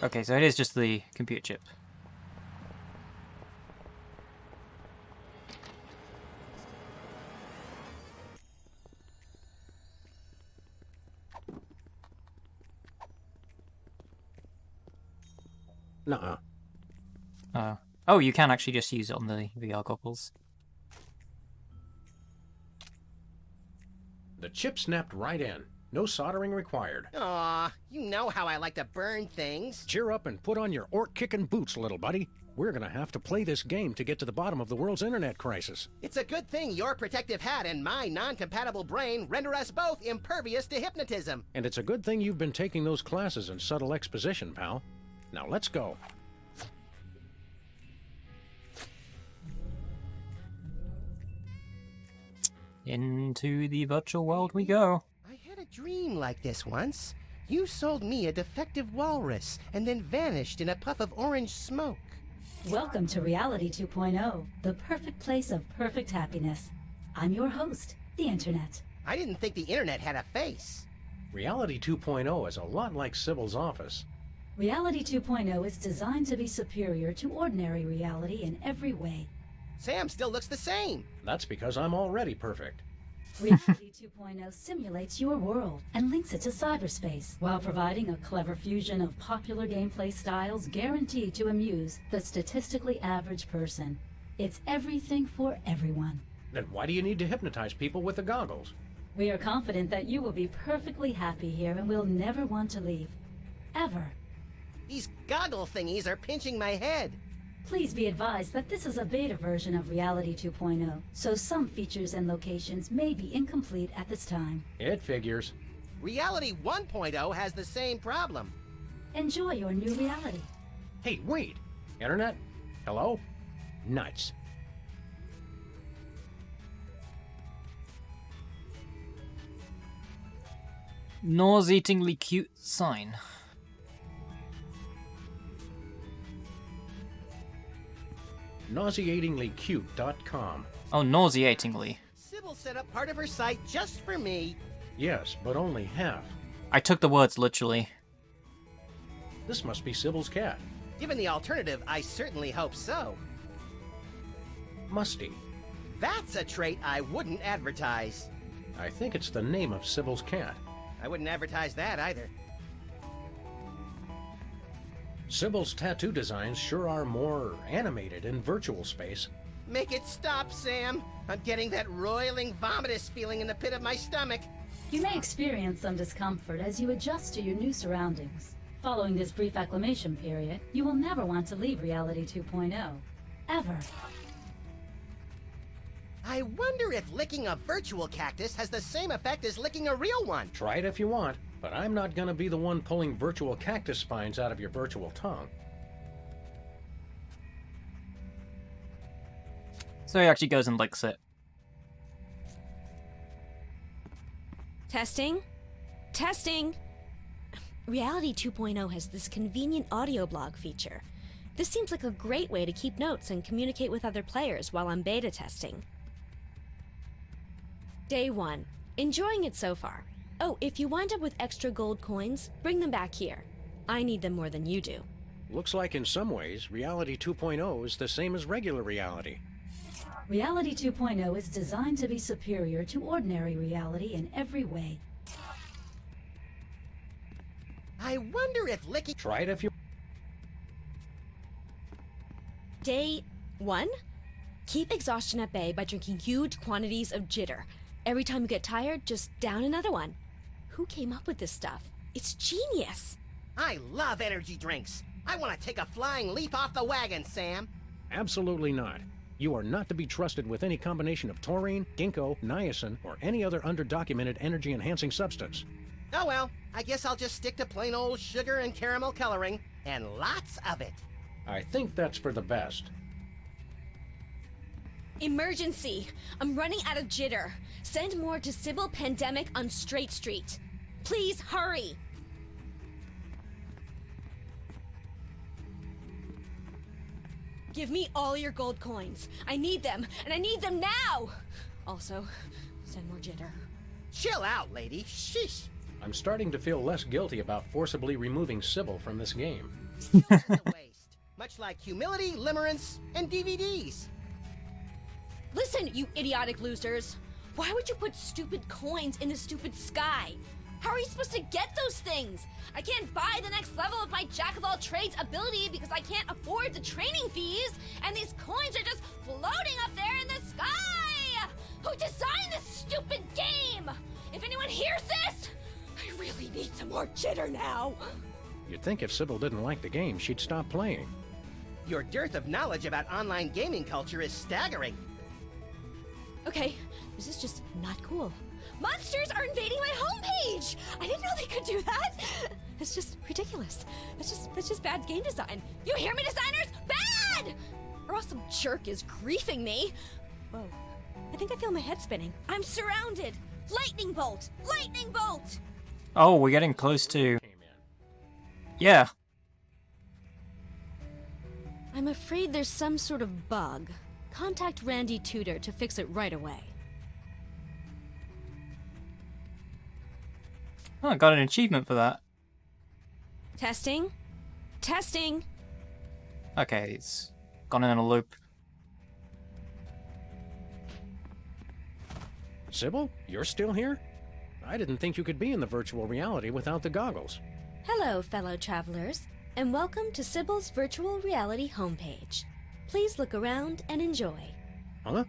Okay, so it is just the computer chip. Nuh-uh. Oh, you can actually just use it on the VR goggles. The chip snapped right in. No soldering required. Aw, you know how I like to burn things. Cheer up and put on your orc-kicking boots, little buddy. We're gonna have to play this game to get to the bottom of the world's internet crisis. It's a good thing your protective hat and my non-compatible brain render us both impervious to hypnotism. And it's a good thing you've been taking those classes in subtle exposition, pal. Now let's go. Into the virtual world we go. I had a dream like this once. You sold me a defective walrus and then vanished in a puff of orange smoke. Welcome to Reality 2.0, the perfect place of perfect happiness. I'm your host, the Internet. I didn't think the internet had a face. Reality 2.0 is a lot like Sybil's office. Reality 2.0 is designed to be superior to ordinary reality in every way. Sam still looks the same. That's because I'm already perfect. Reality 2.0 simulates your world and links it to cyberspace while providing a clever fusion of popular gameplay styles guaranteed to amuse the statistically average person. It's everything for everyone. Then why do you need to hypnotize people with the goggles? We are confident that you will be perfectly happy here and will never want to leave. Ever. These goggle thingies are pinching my head. Please be advised that this is a beta version of Reality 2.0, so some features and locations may be incomplete at this time. It figures. Reality 1.0 has the same problem. Enjoy your new reality. Hey, wait! Internet? Hello? Nuts. Nauseatingly cute sign. Nauseatinglycute.com. Oh, nauseatingly. Sybil set up part of her site just for me. Yes, but only half. I took the words literally. This must be Sybil's cat. Given the alternative, I certainly hope so. Musty. That's a trait I wouldn't advertise. I think it's the name of Sybil's cat. I wouldn't advertise that either. Sybil's tattoo designs sure are more animated in virtual space. Make it stop, Sam. I'm getting that roiling vomitous feeling in the pit of my stomach. You may experience some discomfort as you adjust to your new surroundings. Following this brief acclimation period, you will never want to leave Reality 2.0. Ever. I wonder if licking a virtual cactus has the same effect as licking a real one. Try it if you want, but I'm not gonna be the one pulling virtual cactus spines out of your virtual tongue. So he actually goes and licks it. Testing? Testing! Reality 2.0 has this convenient audio blog feature. This seems like a great way to keep notes and communicate with other players while I'm beta testing. Day 1. Enjoying it so far. Oh, if you wind up with extra gold coins, bring them back here. I need them more than you do. Looks like in some ways, Reality 2.0 is the same as regular reality. Reality 2.0 is designed to be superior to ordinary reality in every way. I wonder if licking... Try it if you... Day 1. Keep exhaustion at bay by drinking huge quantities of jitter. Every time you get tired, just down another one. Who came up with this stuff? It's genius! I love energy drinks. I want to take a flying leap off the wagon, Sam. Absolutely not. You are not to be trusted with any combination of taurine, ginkgo, niacin, or any other underdocumented energy-enhancing substance. Oh well, I guess I'll just stick to plain old sugar and caramel coloring, and lots of it. I think that's for the best. Emergency! I'm running out of jitter. Send more to Sybil Pandemic on Straight Street. Please hurry! Give me all your gold coins. I need them, and I need them now! Also, send more jitter. Chill out, lady. Sheesh. I'm starting to feel less guilty about forcibly removing Sybil from this game. Skills is a waste. Much like humility, limerence, and DVDs. Listen, you idiotic losers. Why would you put stupid coins in the stupid sky? How are you supposed to get those things? I can't buy the next level of my jack-of-all-trades ability because I can't afford the training fees, and these coins are just floating up there in the sky! Who designed this stupid game? If anyone hears this, I really need some more jitter now. You'd think if Sybil didn't like the game, she'd stop playing. Your dearth of knowledge about online gaming culture is staggering. Okay, this is just not cool. Monsters are invading my homepage! I didn't know they could do that! It's just ridiculous. That's just bad game design. You hear me, designers? Bad! Or else some jerk is griefing me. Whoa. I think I feel my head spinning. I'm surrounded! Lightning bolt! Lightning bolt! Oh, we're getting close to... Yeah. I'm afraid there's some sort of bug. Contact Randy Tudor to fix it right away. Oh, I got an achievement for that. Testing? Testing! Okay, it's gone in a loop. Sybil, you're still here? I didn't think you could be in the virtual reality without the goggles. Hello, fellow travelers, and welcome to Sybil's virtual reality homepage. Please look around and enjoy. Huh?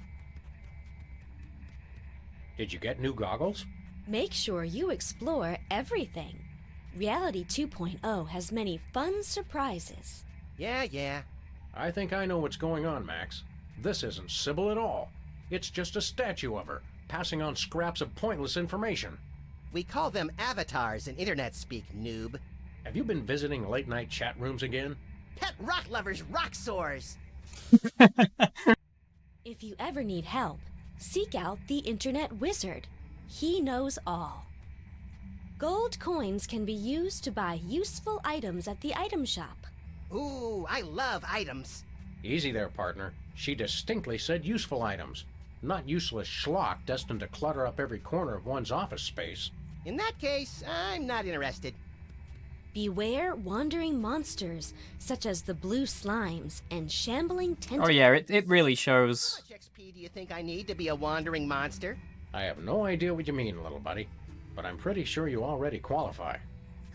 Did you get new goggles? Make sure you explore everything. Reality 2.0 has many fun surprises. Yeah. I think I know what's going on, Max. This isn't Sybil at all. It's just a statue of her, passing on scraps of pointless information. We call them avatars in internet speak, noob. Have you been visiting late-night chat rooms again? Pet rock lovers rock sores! If you ever need help, seek out the Internet Wizard. He knows all. Gold coins can be used to buy useful items at the item shop. Ooh, I love items. Easy there, partner. She distinctly said useful items, not useless schlock destined to clutter up every corner of one's office space. In that case, I'm not interested. Beware wandering monsters, such as the blue slimes and shambling tentacles. Oh yeah, it really shows. How much XP do you think I need to be a wandering monster? I have no idea what you mean, little buddy, but I'm pretty sure you already qualify.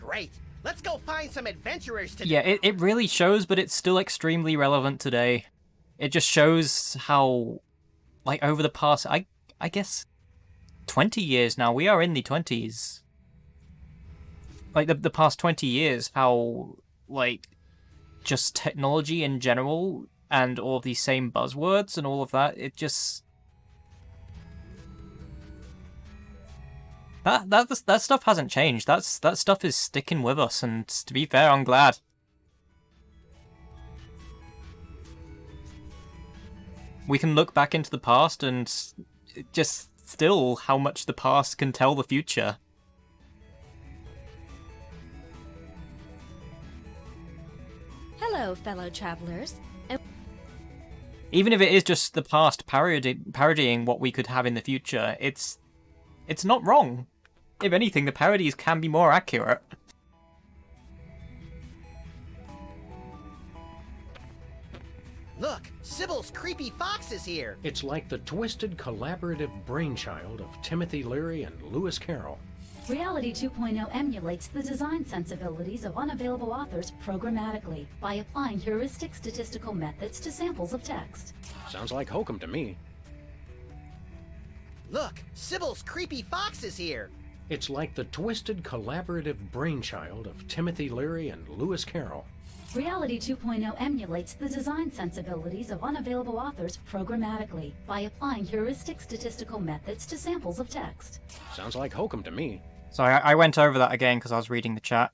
Great. Let's go find some adventurers today. Yeah, it really shows, but it's still extremely relevant today. It just shows how, like, over the past, I guess, 20 years now, we are in the 20s. Like, the past 20 years, how, like, just technology in general, and all of these same buzzwords and all of that, it just... That stuff hasn't changed. That stuff is sticking with us, and to be fair, I'm glad. We can look back into the past and just still how much the past can tell the future. Hello, fellow travelers. Even if it is just the past parodying what we could have in the future, it's not wrong. If anything, the parodies can be more accurate. Look, Sybil's creepy fox is here. It's like the twisted collaborative brainchild of Timothy Leary and Lewis Carroll. Reality 2.0 emulates the design sensibilities of unavailable authors programmatically by applying heuristic statistical methods to samples of text. Sounds like hokum to me. Look, Sybil's creepy fox is here. It's like the twisted collaborative brainchild of Timothy Leary and Lewis Carroll. Reality 2.0 emulates the design sensibilities of unavailable authors programmatically by applying heuristic statistical methods to samples of text. Sounds like hokum to me. Sorry, I went over that again because I was reading the chat.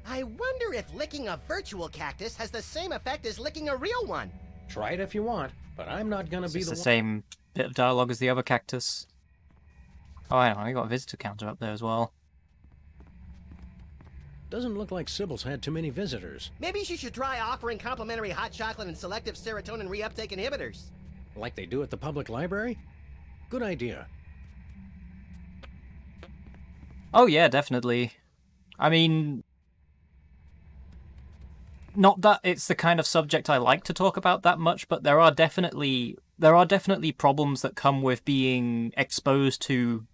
I wonder if licking a virtual cactus has the same effect as licking a real one. Try it if you want, but I'm not gonna be It's the the one. same bit of dialogue as the other cactus. Oh, I know, I got a visitor counter up there as well. Doesn't look like Sybil's had too many visitors. Maybe she should try offering complimentary hot chocolate and selective serotonin reuptake inhibitors. Like they do at the public library? Good idea. Oh yeah, definitely. I mean, not that it's the kind of subject I like to talk about that much, but there are definitely problems that come with being exposed to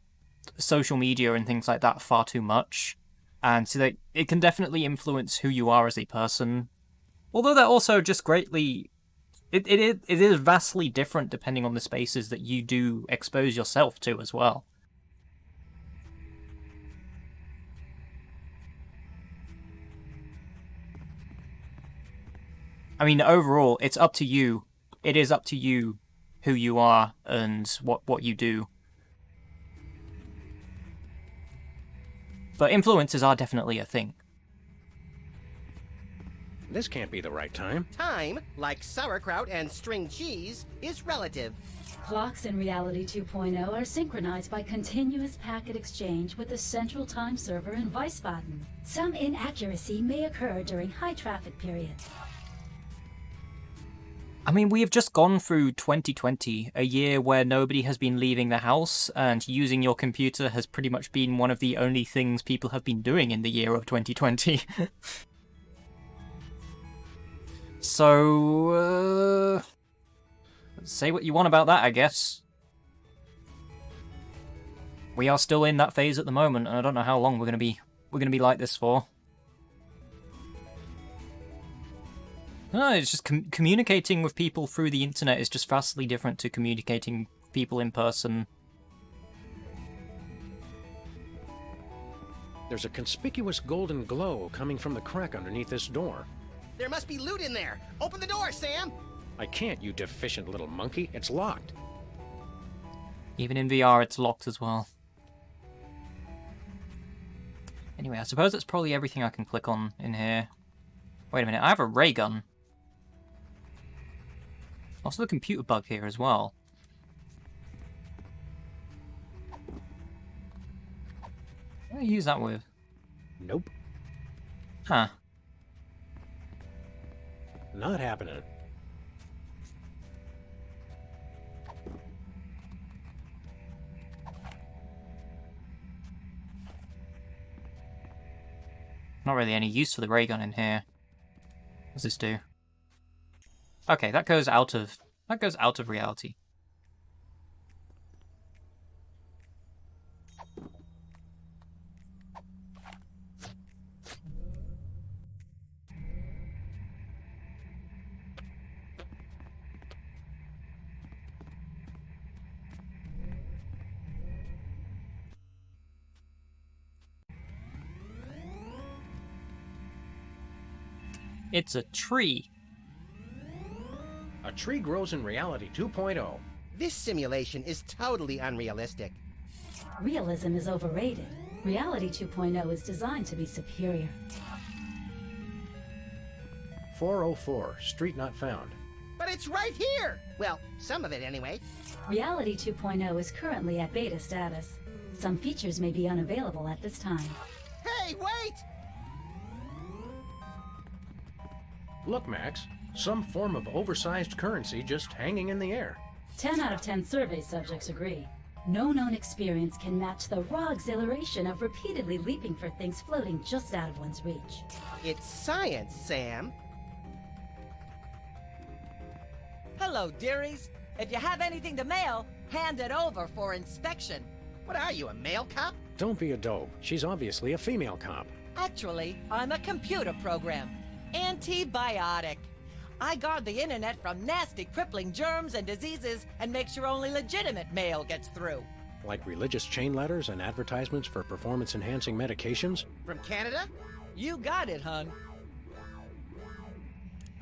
social media and things like that far too much. And so that it can definitely influence who you are as a person. Although that also just greatly... It is vastly different depending on the spaces that you do expose yourself to as well. I mean, overall, it's up to you. It is up to you who you are and what you do. But influences are definitely a thing. This can't be the right time. Time, like sauerkraut and string cheese, is relative. Clocks in Reality 2.0 are synchronized by continuous packet exchange with the central time server in Wiesbaden. Some inaccuracy may occur during high traffic periods. I mean, we have just gone through 2020, a year where nobody has been leaving the house, and using your computer has pretty much been one of the only things people have been doing in the year of 2020. So, say what you want about that, I guess. We are still in that phase at the moment, and I don't know how long we're gonna be like this for. No, it's just communicating with people through the internet is just vastly different to communicating with people in person. There's a conspicuous golden glow coming from the crack underneath this door. There must be loot in there. Open the door, Sam. I can't, you deficient little monkey. It's locked. Even in VR, it's locked as well. Anyway, I suppose that's probably everything I can click on in here. Wait a minute, I have a ray gun. Also, the computer bug here as well. What do I use that with? Nope. Huh. Not happening. Not really any use for the ray gun in here. What does this do? Okay, that goes out of reality. It's a tree. A tree grows in Reality 2.0. This simulation is totally unrealistic. Realism is overrated. Reality 2.0 is designed to be superior. 404, street not found. But it's right here! Well, some of it anyway. Reality 2.0 is currently at beta status. Some features may be unavailable at this time. Hey, wait! Look, Max, some form of oversized currency just hanging in the air. 10 out of 10 survey subjects agree. No known experience can match the raw exhilaration of repeatedly leaping for things floating just out of one's reach. It's science, Sam. Hello, dearies. If you have anything to mail, hand it over for inspection. What are you, a mail cop? Don't be a dope. She's obviously a female cop. Actually, I'm a computer program. Antibiotic. I guard the internet from nasty, crippling germs and diseases and make sure only legitimate mail gets through. Like religious chain letters and advertisements for performance-enhancing medications? From Canada? You got it, hun.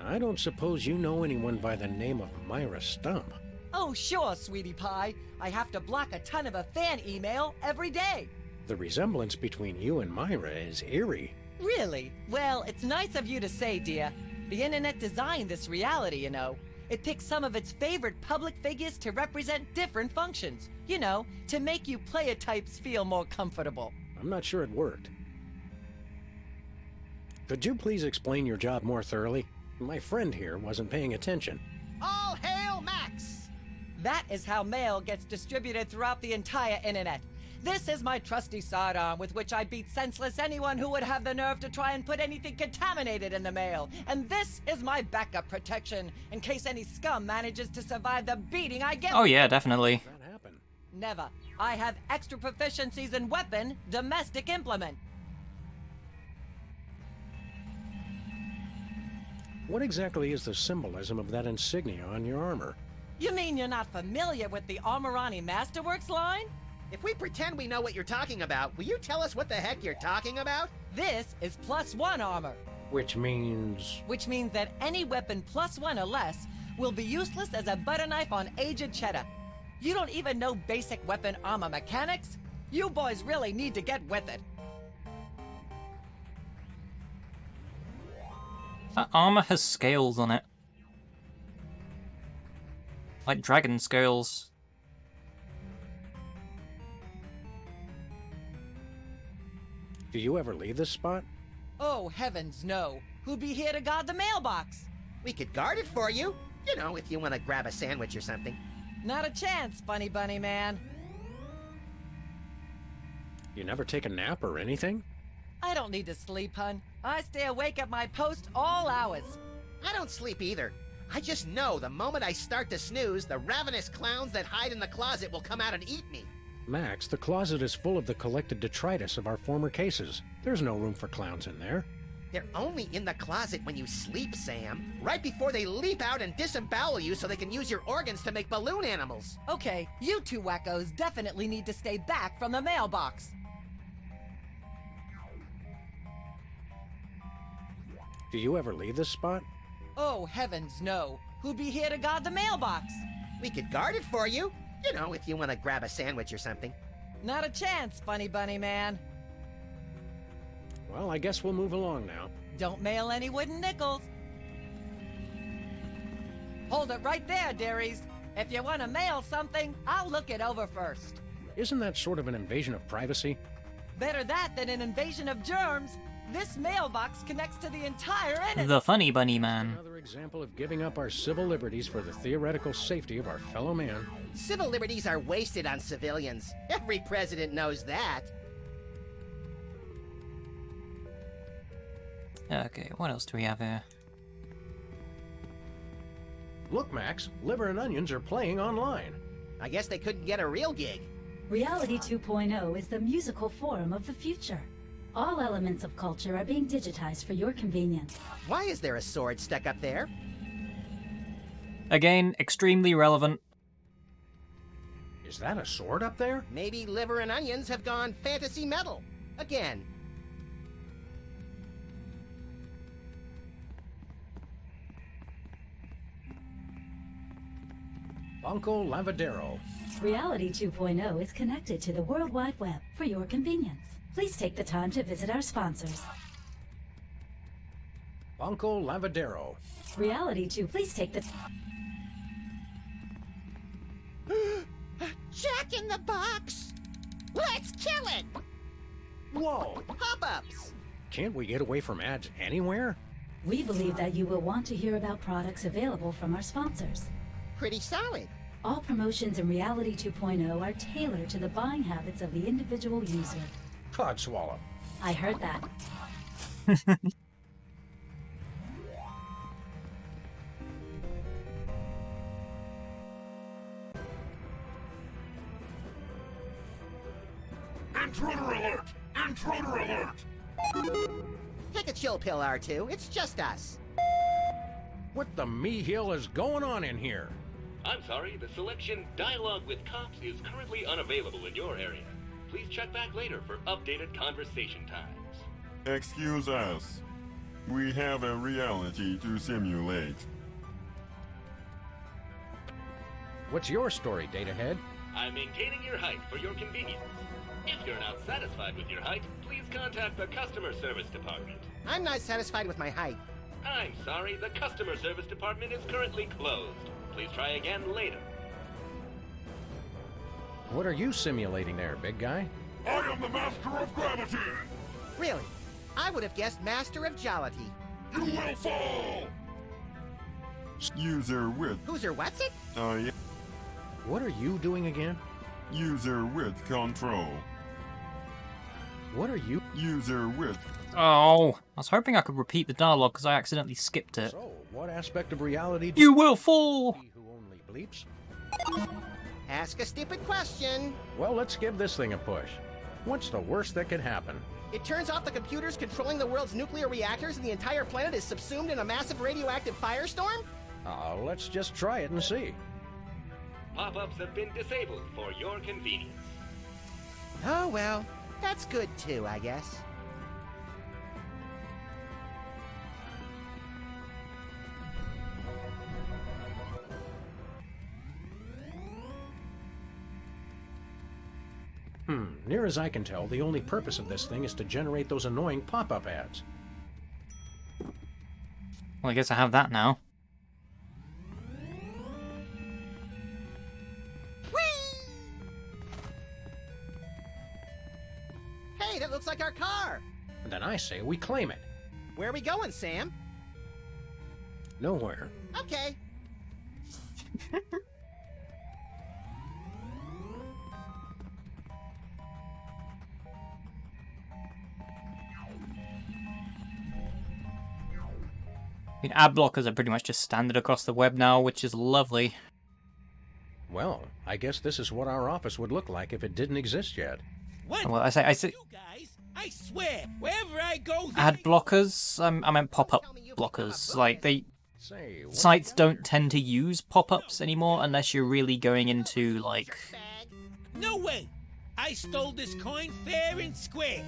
I don't suppose you know anyone by the name of Myra Stump. Oh, sure, sweetie pie. I have to block a ton of a fan email every day. The resemblance between you and Myra is eerie. Really? Well, it's nice of you to say, dear. The internet designed this reality, you know. It picks some of its favorite public figures to represent different functions. You know, to make you player types feel more comfortable. I'm not sure it worked. Could you please explain your job more thoroughly? My friend here wasn't paying attention. All hail Max! That is how mail gets distributed throughout the entire internet. This is my trusty sidearm with which I beat senseless anyone who would have the nerve to try and put anything contaminated in the mail. And this is my backup protection, in case any scum manages to survive the beating I get. Oh yeah, definitely. That happened. Never. I have extra proficiencies in weapon, domestic implement. What exactly is the symbolism of that insignia on your armor? You mean you're not familiar with the Armorani Masterworks line? If we pretend we know what you're talking about, will you tell us what the heck you're talking about? This is +1 armor. Which means... Which means that any weapon +1 or less will be useless as a butter knife on aged cheddar. You don't even know basic weapon armor mechanics? You boys really need to get with it. That armor has scales on it. Like dragon scales. Do you ever leave this spot? Oh, heavens no. Who'd be here to guard the mailbox? We could guard it for you. You know, if you want to grab a sandwich or something. Not a chance, funny bunny man. You never take a nap or anything? I don't need to sleep, hun. I stay awake at my post all hours. I don't sleep either. I just know the moment I start to snooze, the ravenous clowns that hide in the closet will come out and eat me. Max, the closet is full of the collected detritus of our former cases. There's no room for clowns in there. They're only in the closet when you sleep, Sam. Right before they leap out and disembowel you so they can use your organs to make balloon animals. Okay, you two wackos definitely need to stay back from the mailbox. Do you ever leave this spot? Oh, heavens no. Who'd be here to guard the mailbox? We could guard it for you. You know, if you want to grab a sandwich or something. Not a chance, funny bunny man. Well, I guess we'll move along now. Don't mail any wooden nickels. Hold it right there, dearies. If you want to mail something, I'll look it over first. Isn't that sort of an invasion of privacy? Better that than an invasion of germs. This mailbox connects to the entire internet. The funny bunny man. Another example of giving up our civil liberties for the theoretical safety of our fellow man. Civil liberties are wasted on civilians. Every president knows that. Okay, what else do we have here? Look, Max, Liver and Onions are playing online. I guess they couldn't get a real gig. Reality 2.0 is the musical forum of the future. All elements of culture are being digitized for your convenience. Why is there a sword stuck up there? Again, extremely relevant. Is that a sword up there? Maybe Liver and Onions have gone fantasy metal. Again. Banco Lavadero. Reality 2.0 is connected to the World Wide Web for your convenience. Please take the time to visit our sponsors. Banco Lavadero. Reality 2, please take the... Jack in the Box! Let's kill it! Whoa! Pop-ups! Can't we get away from ads anywhere? We believe that you will want to hear about products available from our sponsors. Pretty solid. All promotions in Reality 2.0 are tailored to the buying habits of the individual user. Codswallop. I heard that. Intruder alert! Intruder alert! Take a chill pill, R2. It's just us. What the me-hill is going on in here? I'm sorry, the selection Dialogue with Cops is currently unavailable in your area. Please check back later for updated conversation times. Excuse us. We have a reality to simulate. What's your story, Datahead? I'm maintaining your height for your convenience. If you're not satisfied with your height, please contact the customer service department. I'm not satisfied with my height. I'm sorry, the customer service department is currently closed. Please try again later. What are you simulating there, big guy? I am the master of gravity! Really? I would have guessed Master of Jollity. You will fall! User with... Who's what's it? Yeah. What are you doing again? User with control. What are you... User with... Oh, I was hoping I could repeat the dialogue because I accidentally skipped it. So, what aspect of reality... You will fall! He who only bleeps? Ask a stupid question. Well, let's give this thing a push. What's the worst that could happen? It turns off the computers controlling the world's nuclear reactors and the entire planet is subsumed in a massive radioactive firestorm? Let's just try it and see. Pop-ups have been disabled for your convenience. Oh, well. That's good too, I guess. Near as I can tell, the only purpose of this thing is to generate those annoying pop-up ads. Well, I guess I have that now. Hey, that looks like our car! Then I say we claim it. Where are we going, Sam? Nowhere. Okay. I mean, ad blockers are pretty much just standard across the web now, which is lovely. Well, I guess this is what our office would look like if it didn't exist yet. What? Well, I say, You guys, I swear, wherever I go, ad blockers. I meant pop-up blockers. Like Say, what? sites don't tend to use pop-ups anymore unless you're really going into like. No way! I stole this coin fair and square.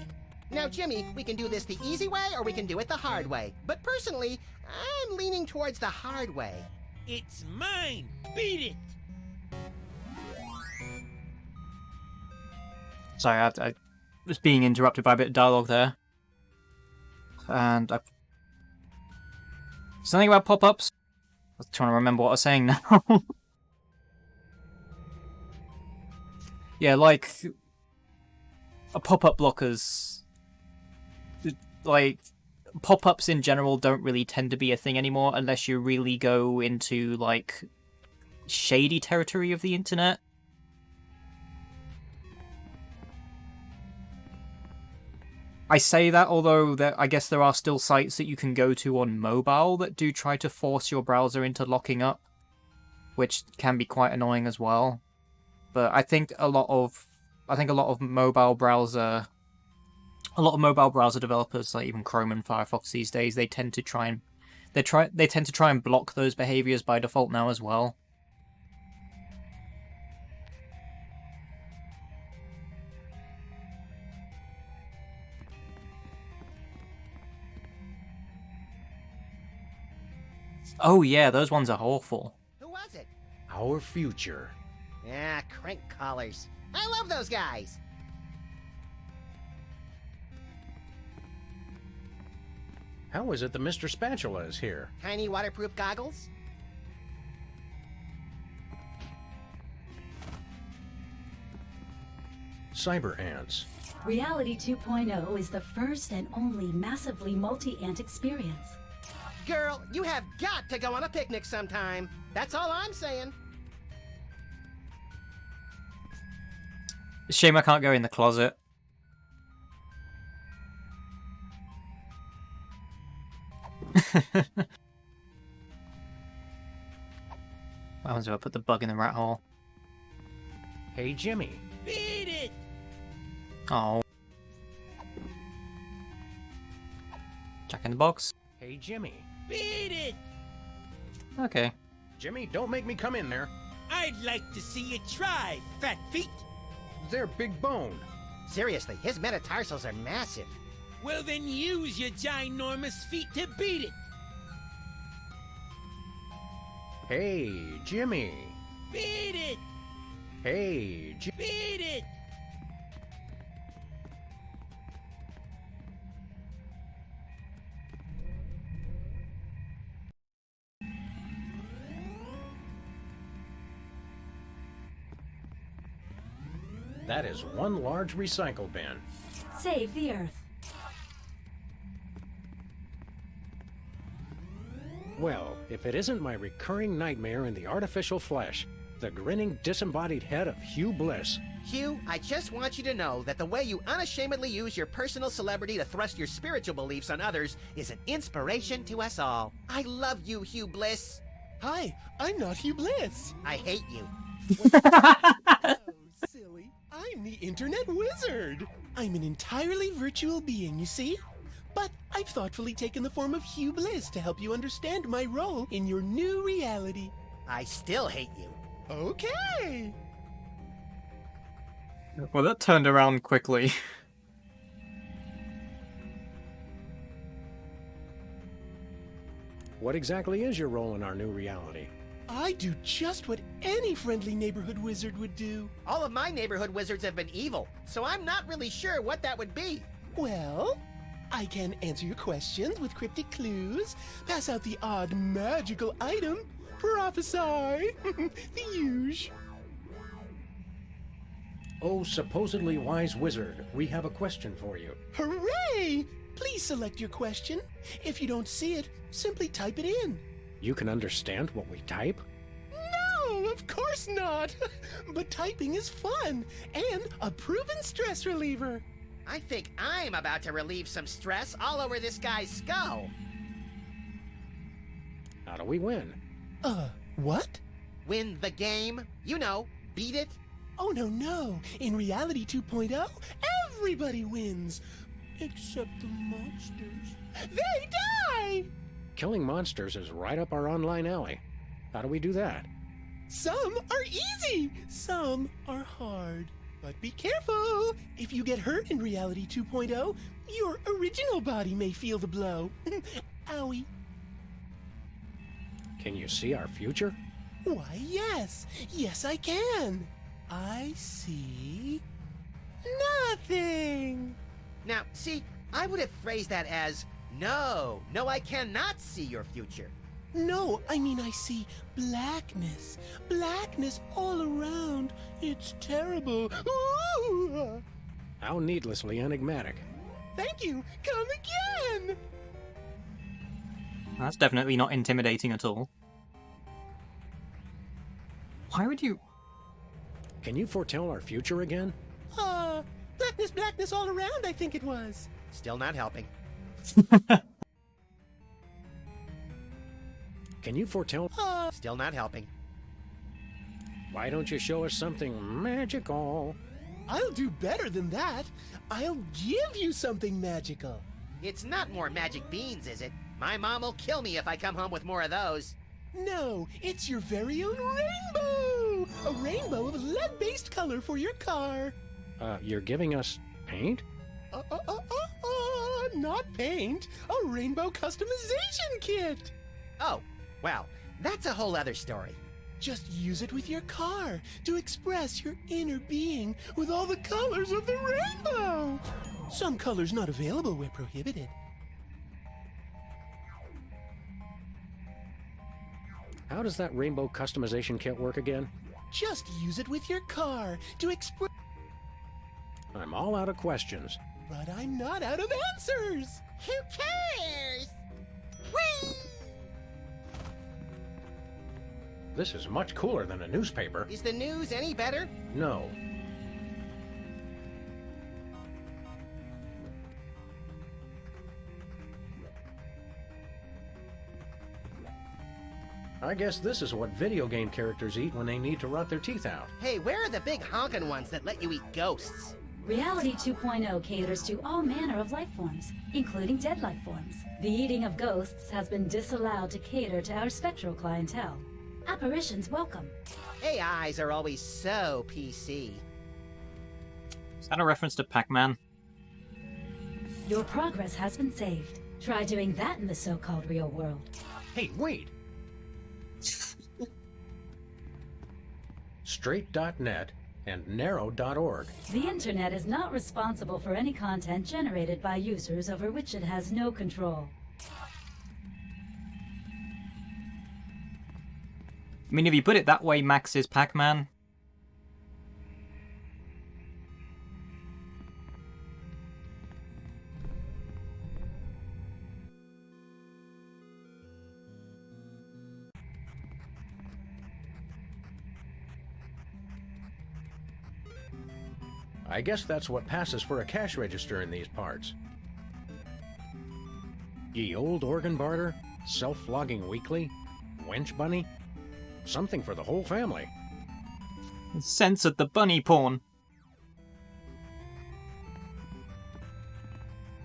Now, Jimmy, we can do this the easy way or we can do it the hard way. But personally, I'm leaning towards the hard way. It's mine. Beat it. Sorry, I was being interrupted by a bit of dialogue there. And something about pop-ups? I was trying to remember what I was saying now. Yeah, like pop-up blockers. Like pop-ups in general don't really tend to be a thing anymore unless you really go into like shady territory of the internet. I say that, although I guess there are still sites that you can go to on mobile that do try to force your browser into locking up, which can be quite annoying as well. But I think a lot of mobile browser developers, like even Chrome and Firefox these days, they tend to try and block those behaviors by default now as well. Oh yeah, those ones are awful. Who was it? Our future. Yeah, crank collars. I love those guys. How is it that Mr. Spatula is here? Tiny waterproof goggles? Cyber ants. Reality 2.0 is the first and only massively multi-ant experience. Girl, you have got to go on a picnic sometime. That's all I'm saying. Shame I can't go in the closet. What happens if I put the bug in the rat hole? Hey, Jimmy. Beat it! Oh. Jack in the box. Hey, Jimmy. Beat it! Okay. Jimmy, don't make me come in there. I'd like to see you try, fat feet. They're big bone. Seriously, his metatarsals are massive. Well, then use your ginormous feet to beat it. Hey, Jimmy. Beat it! Hey, Beat it! That is one large recycle bin. Save the Earth. Well, if it isn't my recurring nightmare in the artificial flesh, the grinning, disembodied head of Hugh Bliss. Hugh, I just want you to know that the way you unashamedly use your personal celebrity to thrust your spiritual beliefs on others is an inspiration to us all. I love you, Hugh Bliss. Hi, I'm not Hugh Bliss. I hate you. Oh, silly. I'm the Internet Wizard. I'm an entirely virtual being, you see? But I've thoughtfully taken the form of Hugh Bliss to help you understand my role in your new reality. I still hate you. Okay. Well, that turned around quickly. What exactly is your role in our new reality? I do just what any friendly neighborhood wizard would do. All of my neighborhood wizards have been evil, so I'm not really sure what that would be. Well, I can answer your questions with cryptic clues, pass out the odd magical item, prophesy, the huge. Oh, supposedly wise wizard, we have a question for you. Hooray! Please select your question. If you don't see it, simply type it in. You can understand what we type? No, of course not. But typing is fun and a proven stress reliever. I think I'm about to relieve some stress all over this guy's skull. How do we win? What? Win the game. You know, beat it. Oh, no. In Reality 2.0, everybody wins. Except the monsters. They die! Killing monsters is right up our online alley. How do we do that? Some are easy, some are hard. But be careful! If you get hurt in Reality 2.0, your original body may feel the blow. Owie. Can you see our future? Why, yes. Yes, I can. I see nothing. Now, see, I would have phrased that as, no, I cannot see your future. No, I mean I see blackness. Blackness all around. It's terrible. Ooh! How needlessly enigmatic. Thank you. Come again. That's definitely not intimidating at all. Why would you... Can you foretell our future again? Blackness all around, I think it was. Still not helping. Can you foretell? Still not helping. Why don't you show us something magical? I'll do better than that. I'll give you something magical. It's not more magic beans, is it? My mom will kill me if I come home with more of those. No, it's your very own rainbow! A rainbow of lead-based color for your car. You're giving us paint? Not paint. A rainbow customization kit. Oh, well, that's a whole other story. Just use it with your car to express your inner being with all the colors of the rainbow. Some colors not available where prohibited. How does that rainbow customization kit work again? Just use it with your car to express... I'm all out of questions. But I'm not out of answers. Who cares? Whee! This is much cooler than a newspaper. Is the news any better? No. I guess this is what video game characters eat when they need to rot their teeth out. Hey, where are the big honkin' ones that let you eat ghosts? Reality 2.0 caters to all manner of life forms, including dead life forms. The eating of ghosts has been disallowed to cater to our spectral clientele. Apparitions welcome. AIs are always so PC. Is that a reference to Pac-Man? Your progress has been saved. Try doing that in the so-called real world. Hey, wait! Straight.net and narrow.org. The internet is not responsible for any content generated by users over which it has no control. I mean, if you put it that way, Max is Pac-Man. I guess that's what passes for a cash register in these parts. Ye old organ barter, self-flogging weekly, wench bunny, something for the whole family. Censored the bunny porn.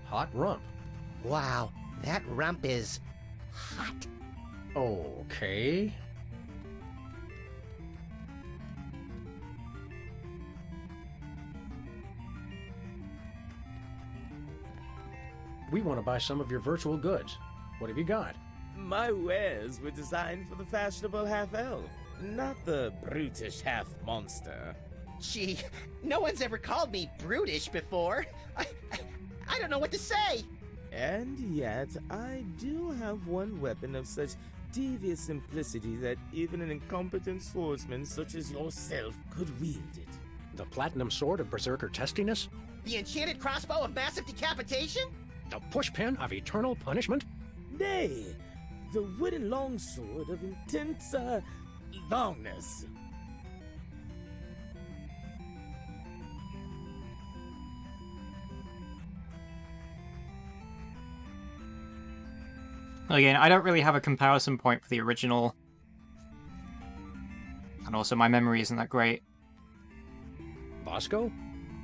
Hot rump. Wow, that rump is hot. Okay. We want to buy some of your virtual goods. What have you got? My wares were designed for the fashionable half-elf, not the brutish half-monster. Gee, no one's ever called me brutish before. I don't know what to say. And yet, I do have one weapon of such devious simplicity that even an incompetent swordsman such as yourself could wield it. The platinum sword of berserker testiness? The enchanted crossbow of massive decapitation? The pushpin of eternal punishment? Nay, the wooden longsword of intense, longness. Again, I don't really have a comparison point for the original. And also my memory isn't that great. Bosco?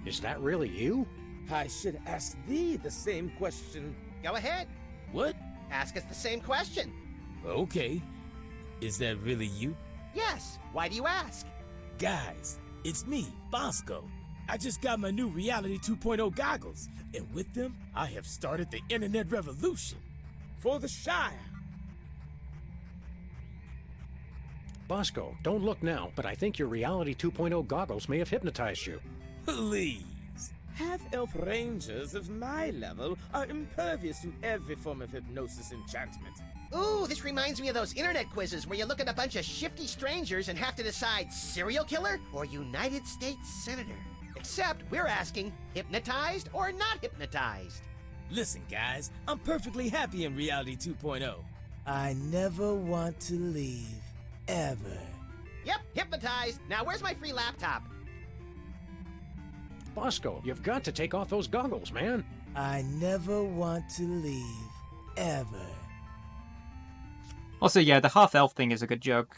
Is that really you? I should ask thee the same question. Go ahead. What? Ask us the same question. Okay. Is that really you? Yes. Why do you ask? Guys, it's me, Bosco. I just got my new Reality 2.0 goggles, and with them, I have started the internet revolution. For the Shire. Bosco, don't look now, but I think your Reality 2.0 goggles may have hypnotized you. Please. Half-elf rangers of my level are impervious to every form of hypnosis enchantment. Ooh, this reminds me of those internet quizzes where you look at a bunch of shifty strangers and have to decide serial killer or United States Senator. Except we're asking, hypnotized or not hypnotized? Listen, guys, I'm perfectly happy in Reality 2.0. I never want to leave, ever. Yep, hypnotized. Now where's my free laptop? Bosco, you've got to take off those goggles, man. I never want to leave, ever. Also, yeah, the half-elf thing is a good joke.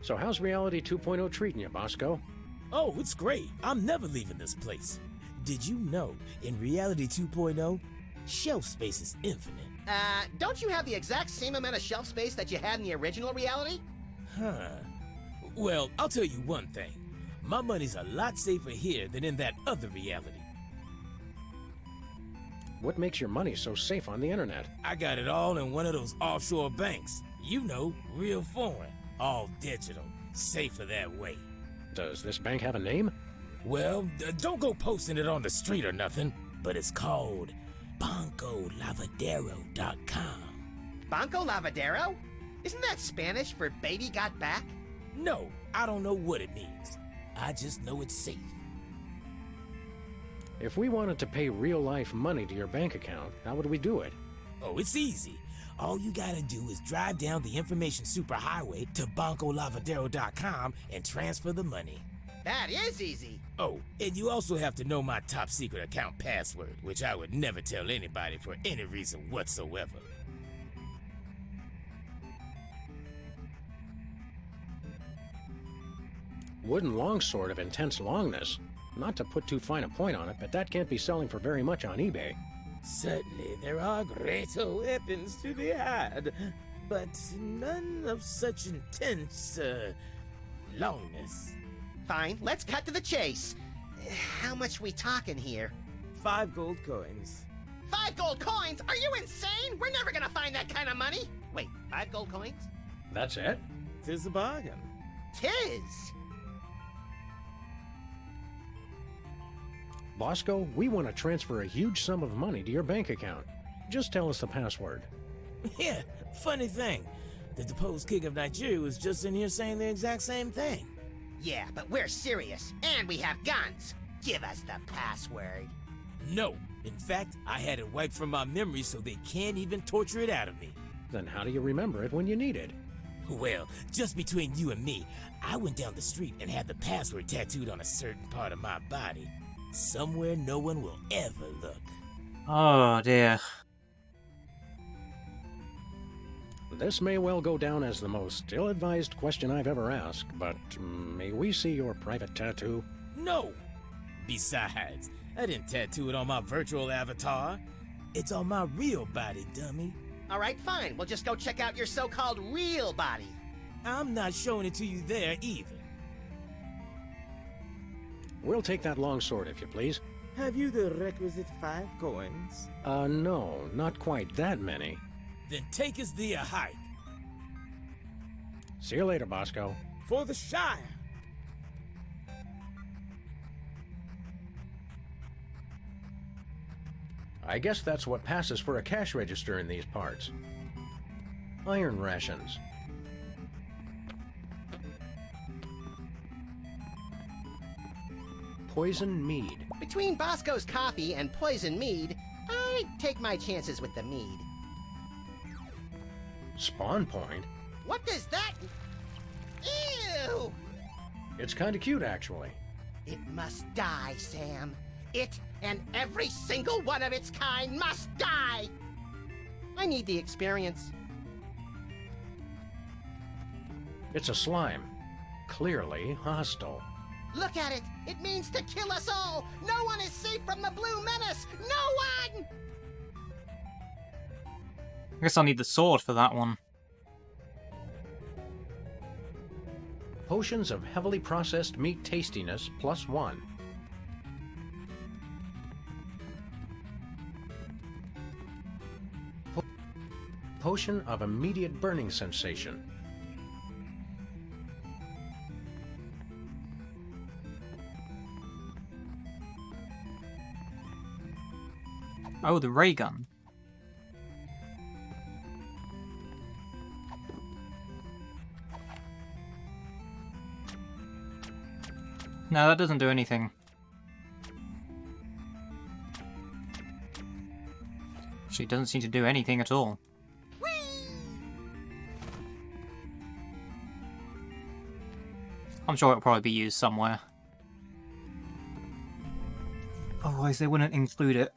So how's Reality 2.0 treating you, Bosco? Oh, it's great. I'm never leaving this place. Did you know, in Reality 2.0, shelf space is infinite? Don't you have the exact same amount of shelf space that you had in the original Reality? Huh. Well, I'll tell you one thing. My money's a lot safer here than in that other reality. What makes your money so safe on the internet? I got it all in one of those offshore banks. You know, real foreign, all digital, safer that way. Does this bank have a name? Well, don't go posting it on the street or nothing, but it's called BancoLavadero.com. Banco Lavadero? Isn't that Spanish for baby got back? No, I don't know what it means. I just know it's safe. If we wanted to pay real-life money to your bank account, how would we do it? Oh, it's easy. All you gotta do is drive down the information superhighway to BancoLavadero.com and transfer the money. That is easy. Oh, and you also have to know my top secret account password, which I would never tell anybody for any reason whatsoever. Wooden longsword of intense longness. Not to put too fine a point on it, but that can't be selling for very much on eBay. Certainly, there are greater weapons to be had, but none of such intense, longness. Fine, let's cut to the chase. How much we talking here? 5 gold coins. 5 gold coins? Are you insane? We're never gonna find that kind of money. Wait, 5 gold coins? That's it? 'Tis a bargain. 'Tis. Bosco, we want to transfer a huge sum of money to your bank account. Just tell us the password. Yeah, funny thing. The deposed king of Nigeria was just in here saying the exact same thing. Yeah, but we're serious, and we have guns. Give us the password. No. In fact, I had it wiped from my memory so they can't even torture it out of me. Then how do you remember it when you need it? Well, just between you and me, I went down the street and had the password tattooed on a certain part of my body. Somewhere no one will ever look. Oh dear. This may well go down as the most ill-advised question I've ever asked, but may we see your private tattoo? No! Besides, I didn't tattoo it on my virtual avatar. It's on my real body, dummy. All right, fine. We'll just go check out your so-called real body. I'm not showing it to you there either. We'll take that longsword, if you please. Have you the requisite 5 coins? No, not quite that many. Then take us thee a hike. See you later, Bosco. For the Shire. I guess that's what passes for a cash register in these parts. Iron rations. Poison mead. Between Bosco's coffee and poison mead, I take my chances with the mead. Spawn point? What does that... Ew! It's kinda cute, actually. It must die, Sam. It and every single one of its kind must die! I need the experience. It's a slime. Clearly hostile. Look at it! It means to kill us all! No one is safe from the Blue Menace! No one! I guess I'll need the sword for that one. Potions of heavily processed meat tastiness +1. Potion of immediate burning sensation. Oh, the ray gun. No, that doesn't do anything. Actually, it doesn't seem to do anything at all. I'm sure it'll probably be used somewhere. Otherwise, they wouldn't include it.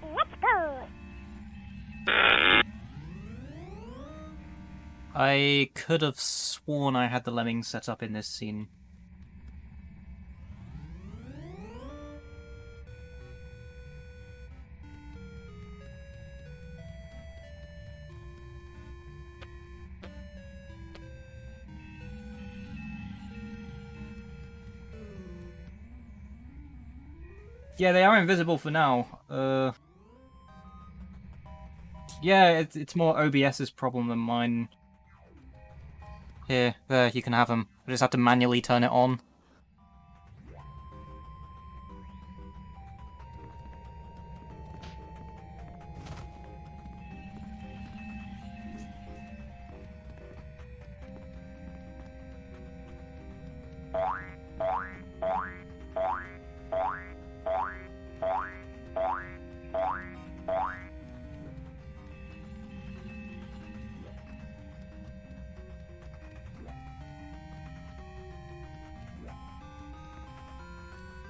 Let's go. I could have sworn I had the lemmings set up in this scene. Yeah, they are invisible for now. Yeah, it's more OBS's problem than mine. Here, there, you can have them. I just have to manually turn it on.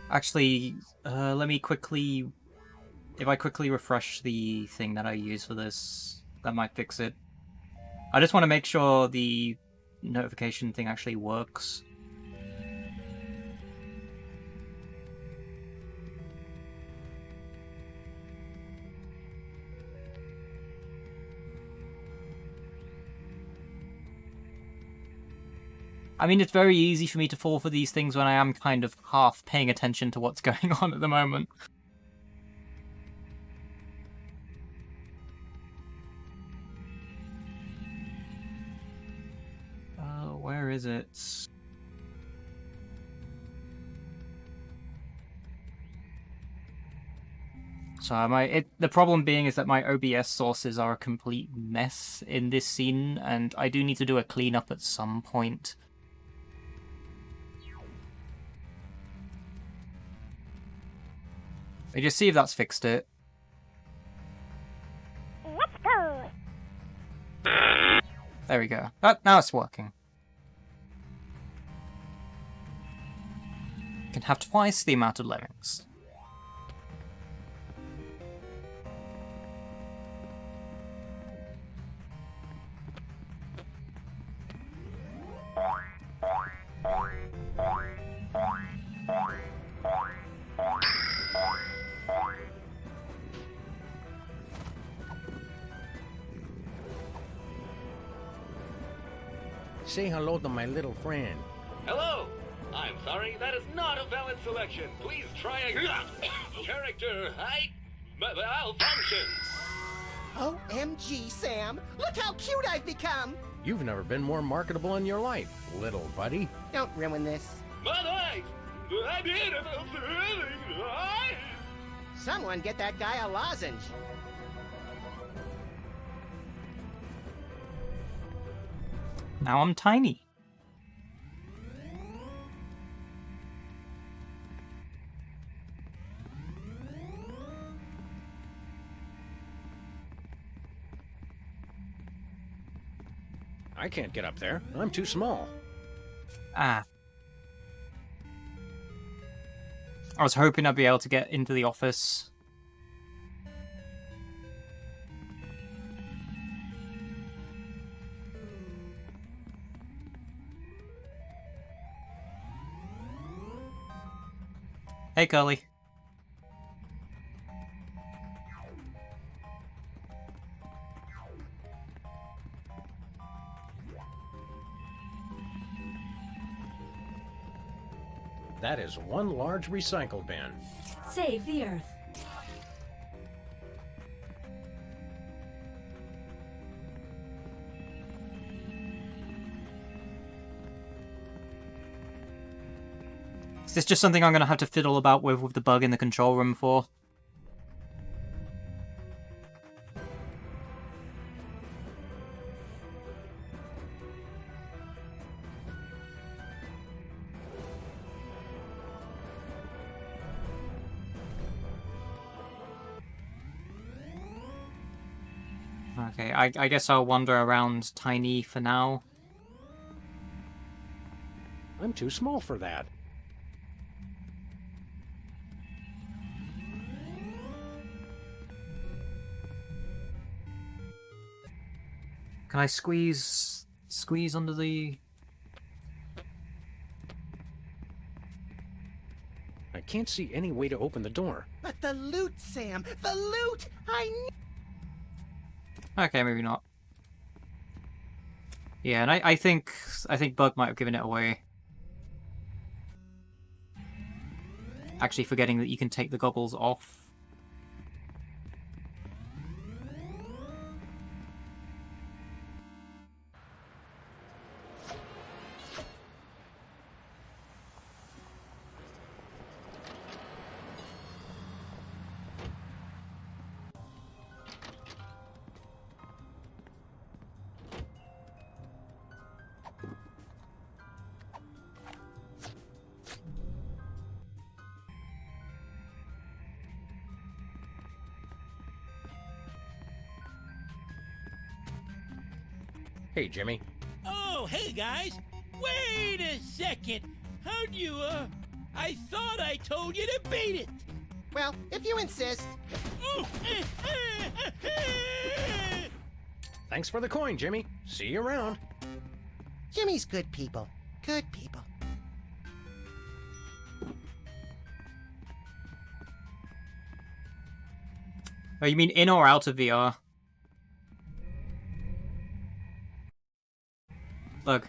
Actually, let me quickly... If I quickly refresh the thing that I use for this, that might fix it. I just want to make sure the notification thing actually works. I mean, it's very easy for me to fall for these things when I am kind of half paying attention to what's going on at the moment. Where is it? So the problem being is that my OBS sources are a complete mess in this scene, and I do need to do a cleanup at some point. I just see if that's fixed it. Let's go. There we go. Now it's working. Can have twice the amount of lemmings. Say hello to my little friend. Hello! I'm sorry, that is not a valid selection. Please try a character height malfunction. OMG, Sam! Look how cute I've become! You've never been more marketable in your life, little buddy. Don't ruin this. But I did it. Someone get that guy a lozenge. Now I'm tiny. I can't get up there. I'm too small. Ah. I was hoping I'd be able to get into the office. Hey, Curly. That is one large recycle bin. Save the Earth. Is this just something I'm going to have to fiddle about with the bug in the control room for? Okay, I guess I'll wander around Tiny for now. I'm too small for that. Can I squeeze under the... I can't see any way to open the door. But the loot, Sam! The loot! Okay, maybe not. Yeah, and I think Bug might have given it away. actually forgetting that you can take the goggles off. Hey, Jimmy. Oh, hey, guys. Wait a second. How'd you, I thought I told you to beat it. Well, if you insist. Thanks for the coin, Jimmy. See you around. Jimmy's good people. Good people. Oh, you mean in or out of VR? Look.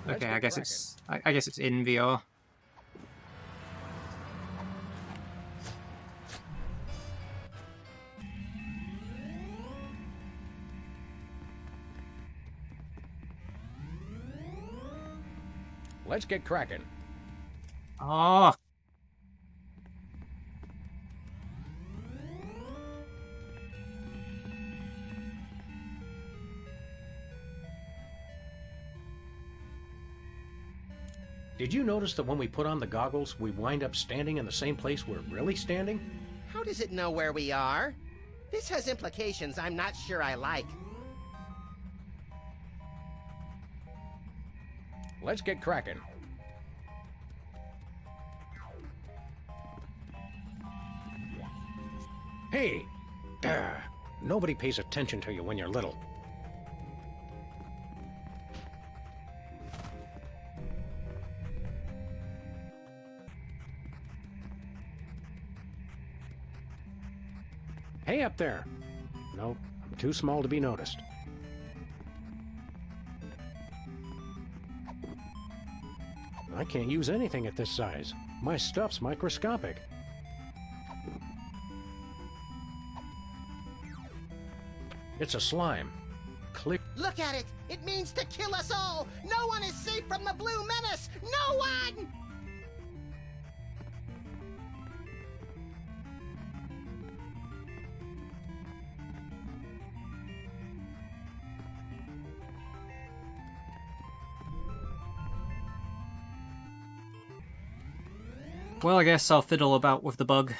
Okay, I guess it's in VR. Let's get cracking. Oh. Did you notice that when we put on the goggles, we wind up standing in the same place we're really standing? How does it know where we are? This has implications I'm not sure I like. Let's get cracking. Hey! Nobody pays attention to you when you're little. Hey up there! No, I'm too small to be noticed. I can't use anything at this size. My stuff's microscopic. It's a slime. Click. Look at it! It means to kill us all! No one is safe from the Blue Menace! No one! Well, I guess I'll fiddle about with the bug.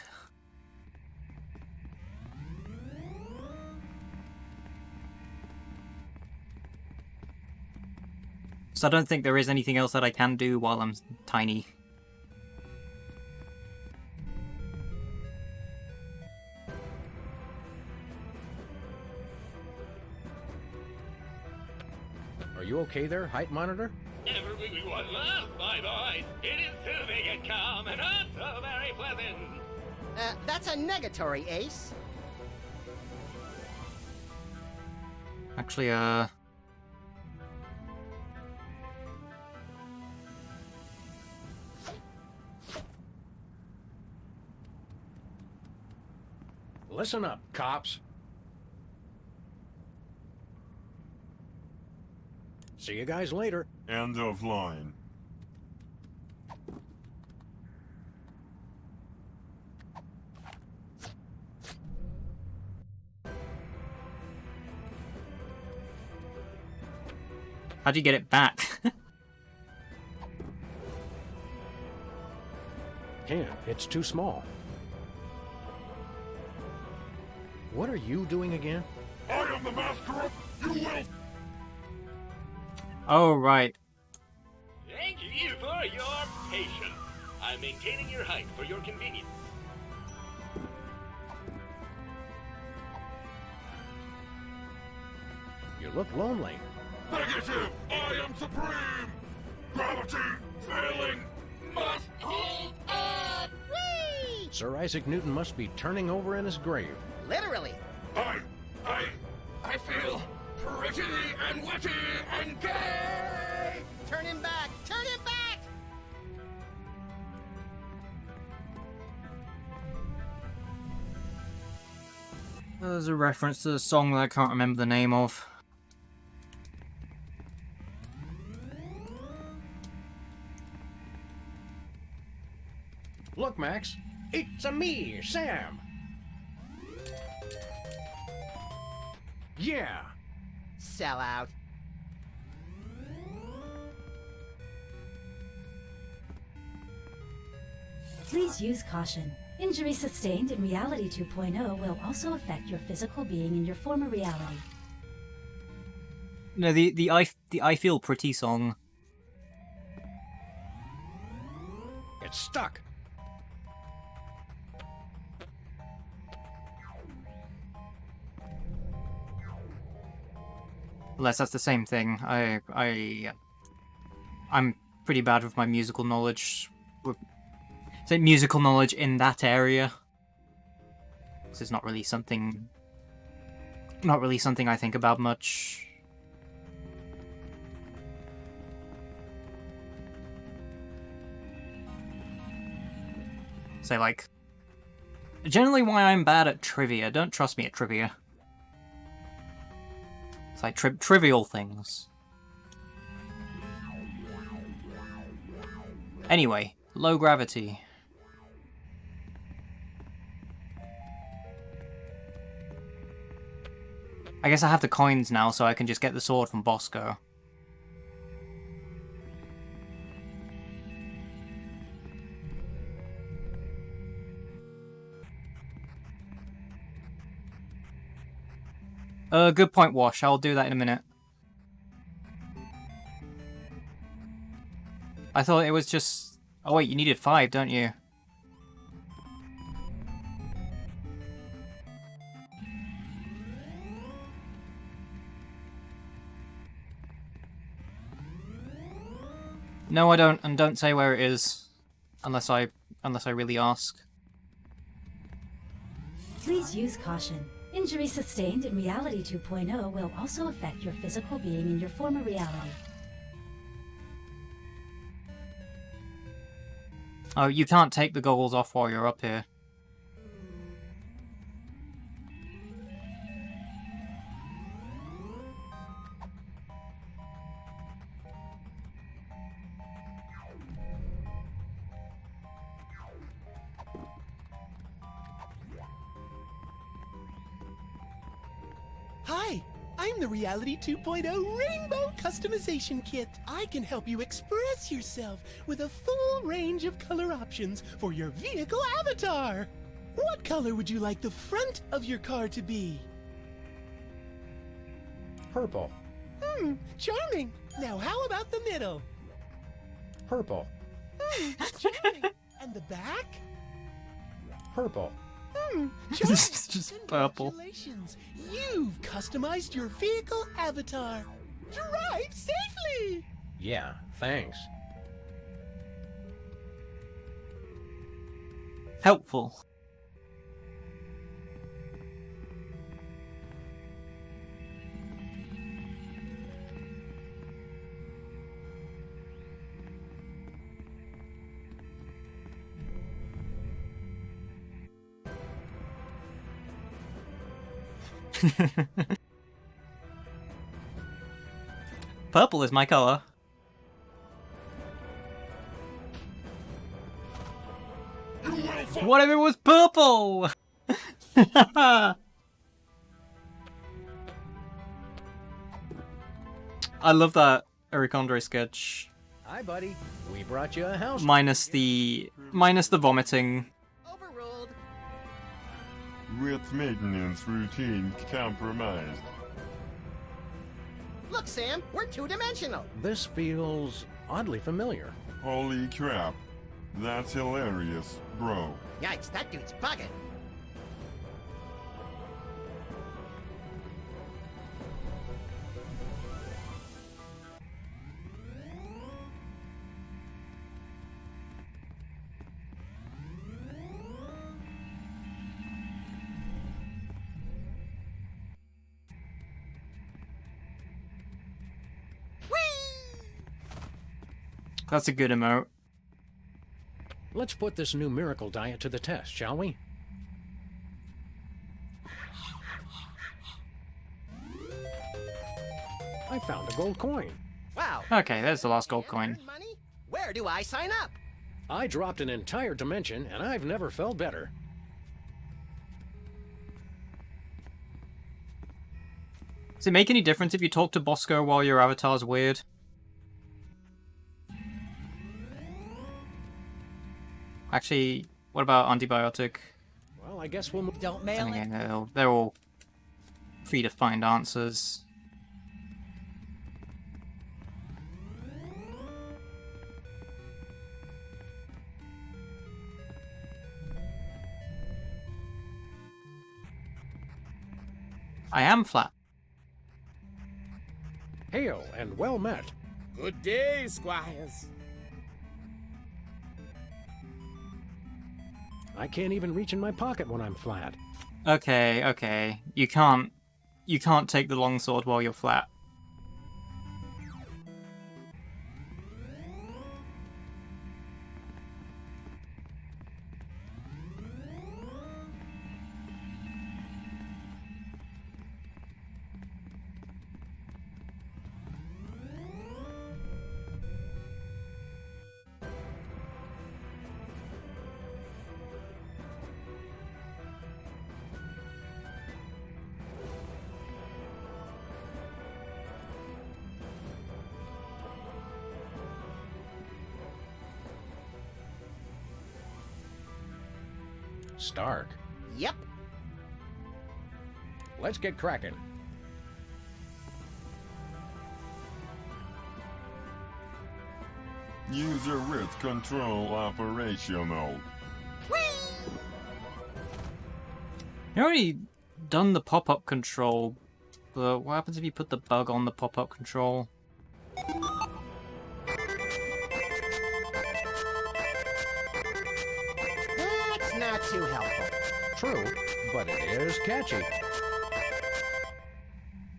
So I don't think there is anything else that I can do while I'm tiny. Are you okay there, height monitor? Everyone loves my voice. It is soothing and calm and also very pleasant. That's a negatory, Ace. Actually, Listen up, cops. See you guys later. End of line. how'd you get it back? Can't. It's too small. What are you doing again? I am the master of... You will... Oh, right. Thank you for your patience. I'm maintaining your height for your convenience. You look lonely. Negative! I am supreme! Gravity failing! Must hold on! Whee! Sir Isaac Newton must be turning over in his grave. Literally. I feel pretty and witty and gay! Turn him back! Turn him back! There's a reference to a song that I can't remember the name of. Look, Max. It's me, Sam. Yeah. Sell out. Please use caution. Injury sustained in Reality 2.0 will also affect your physical being in your former reality. No, the I Feel Pretty song. It's stuck. Unless that's the same thing. I'm pretty bad with my musical knowledge. Say musical knowledge in that area. This is not really something I think about much. Say like, generally why I'm bad at trivia. Don't trust me at trivia. It's like trivial things. Anyway, low gravity. I guess I have the coins now, so I can just get the sword from Bosco. Good point, Wash. I'll do that in a minute. I thought it was just... Oh wait, you needed 5, don't you? No, I don't, and don't say where it is, unless I really ask. Please use caution. Injury sustained in Reality 2.0 will also affect your physical being in your former reality. Oh, you can't take the goggles off while you're up here. Hi, I'm the Reality 2.0 Rainbow Customization Kit. I can help you express yourself with a full range of color options for your vehicle avatar. What color would you like the front of your car to be? Purple. Charming. Now how about the middle? Purple. Charming. And the back? Purple. Charming. This is just purple. Congratulations. You've customized your vehicle avatar. Drive safely. Yeah, thanks. Helpful. Purple is my color. What if it was purple? I love that Eric Andre sketch. Hi, buddy. We brought you a house. Minus the vomiting. Overruled. With maintenance routine compromised. Look, Sam, we're two-dimensional. This feels oddly familiar. Holy crap. That's hilarious, bro. Yikes, that dude's bugging. That's a good emote. Let's put this new miracle diet to the test, shall we? I found a gold coin. Wow. Okay, there's the last gold coin. Earn money? Where do I sign up? I dropped an entire dimension, and I've never felt better. Does it make any difference if you talk to Bosco while your avatar's weird? Actually, what about antibiotic? Well, I guess we'll move. Don't mail it. Yeah, they're all free to find answers. I am flat. Hail and well met. Good day, squires. I can't even reach in my pocket when I'm flat. Okay, okay. You can't take the longsword while you're flat. Stark. Yep. Let's get cracking. User with control operational. You already done the pop-up control, but what happens if you put the bug on the pop-up control? That's not too helpful. True, but it is catchy.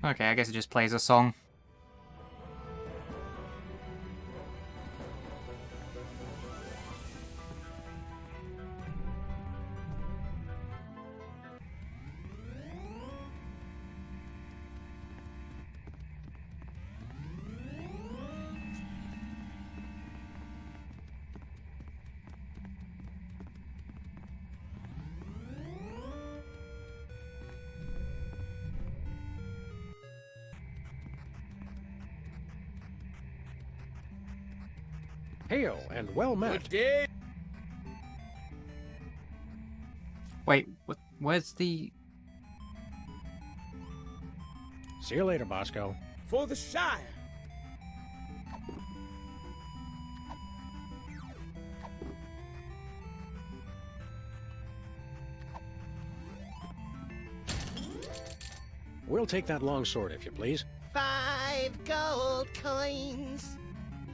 Okay, I guess it just plays a song. Hail and well met. Good day. Wait, where's the... See you later, Bosco. For the Shire. We'll take that longsword, if you please. 5 gold coins.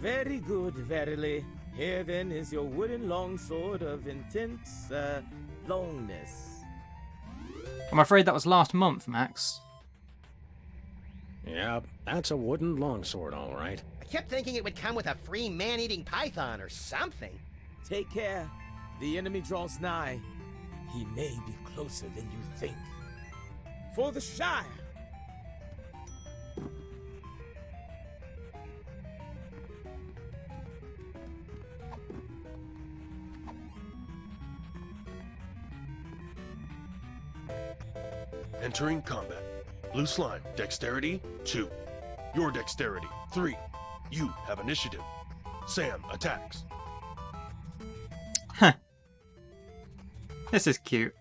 Very good, verily. Here then is your wooden longsword of intense, longness. I'm afraid that was last month, Max. Yep, that's a wooden longsword, all right. I kept thinking it would come with a free man-eating python or something. Take care. The enemy draws nigh. He may be closer than you think. For the Shire. Entering combat. Blue slime, dexterity 2. Your dexterity 3. You have initiative. Sam attacks. Huh. This is cute.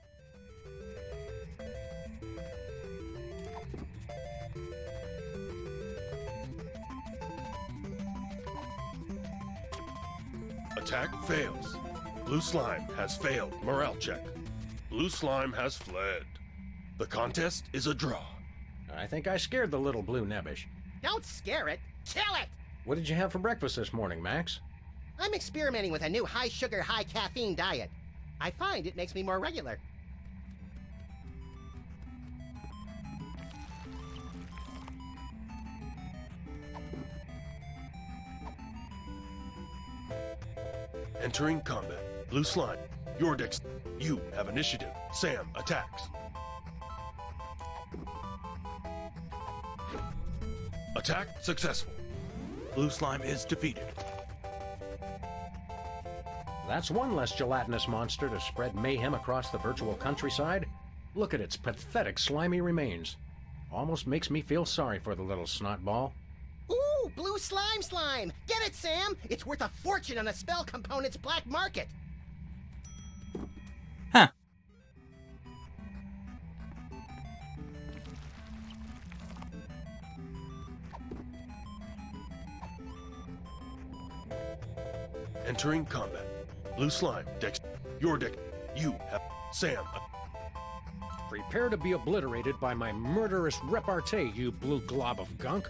Attack fails. Blue slime has failed morale check. Blue slime has fled. The contest is a draw. I think I scared the little blue nebbish. Don't scare it. Kill it! What did you have for breakfast this morning, Max? I'm experimenting with a new high-sugar, high-caffeine diet. I find it makes me more regular. Entering combat. Blue slime. Your dex. You have initiative. Sam attacks. Attack successful. Blue slime is defeated. That's one less gelatinous monster to spread mayhem across the virtual countryside. Look at its pathetic slimy remains. Almost makes me feel sorry for the little snotball. Ooh, blue slime! Get it, Sam! It's worth a fortune on a spell component's black market. Huh. Entering combat. Blue slime. Dex. Your dex. You have Sam. Prepare to be obliterated by my murderous repartee, you blue glob of gunk.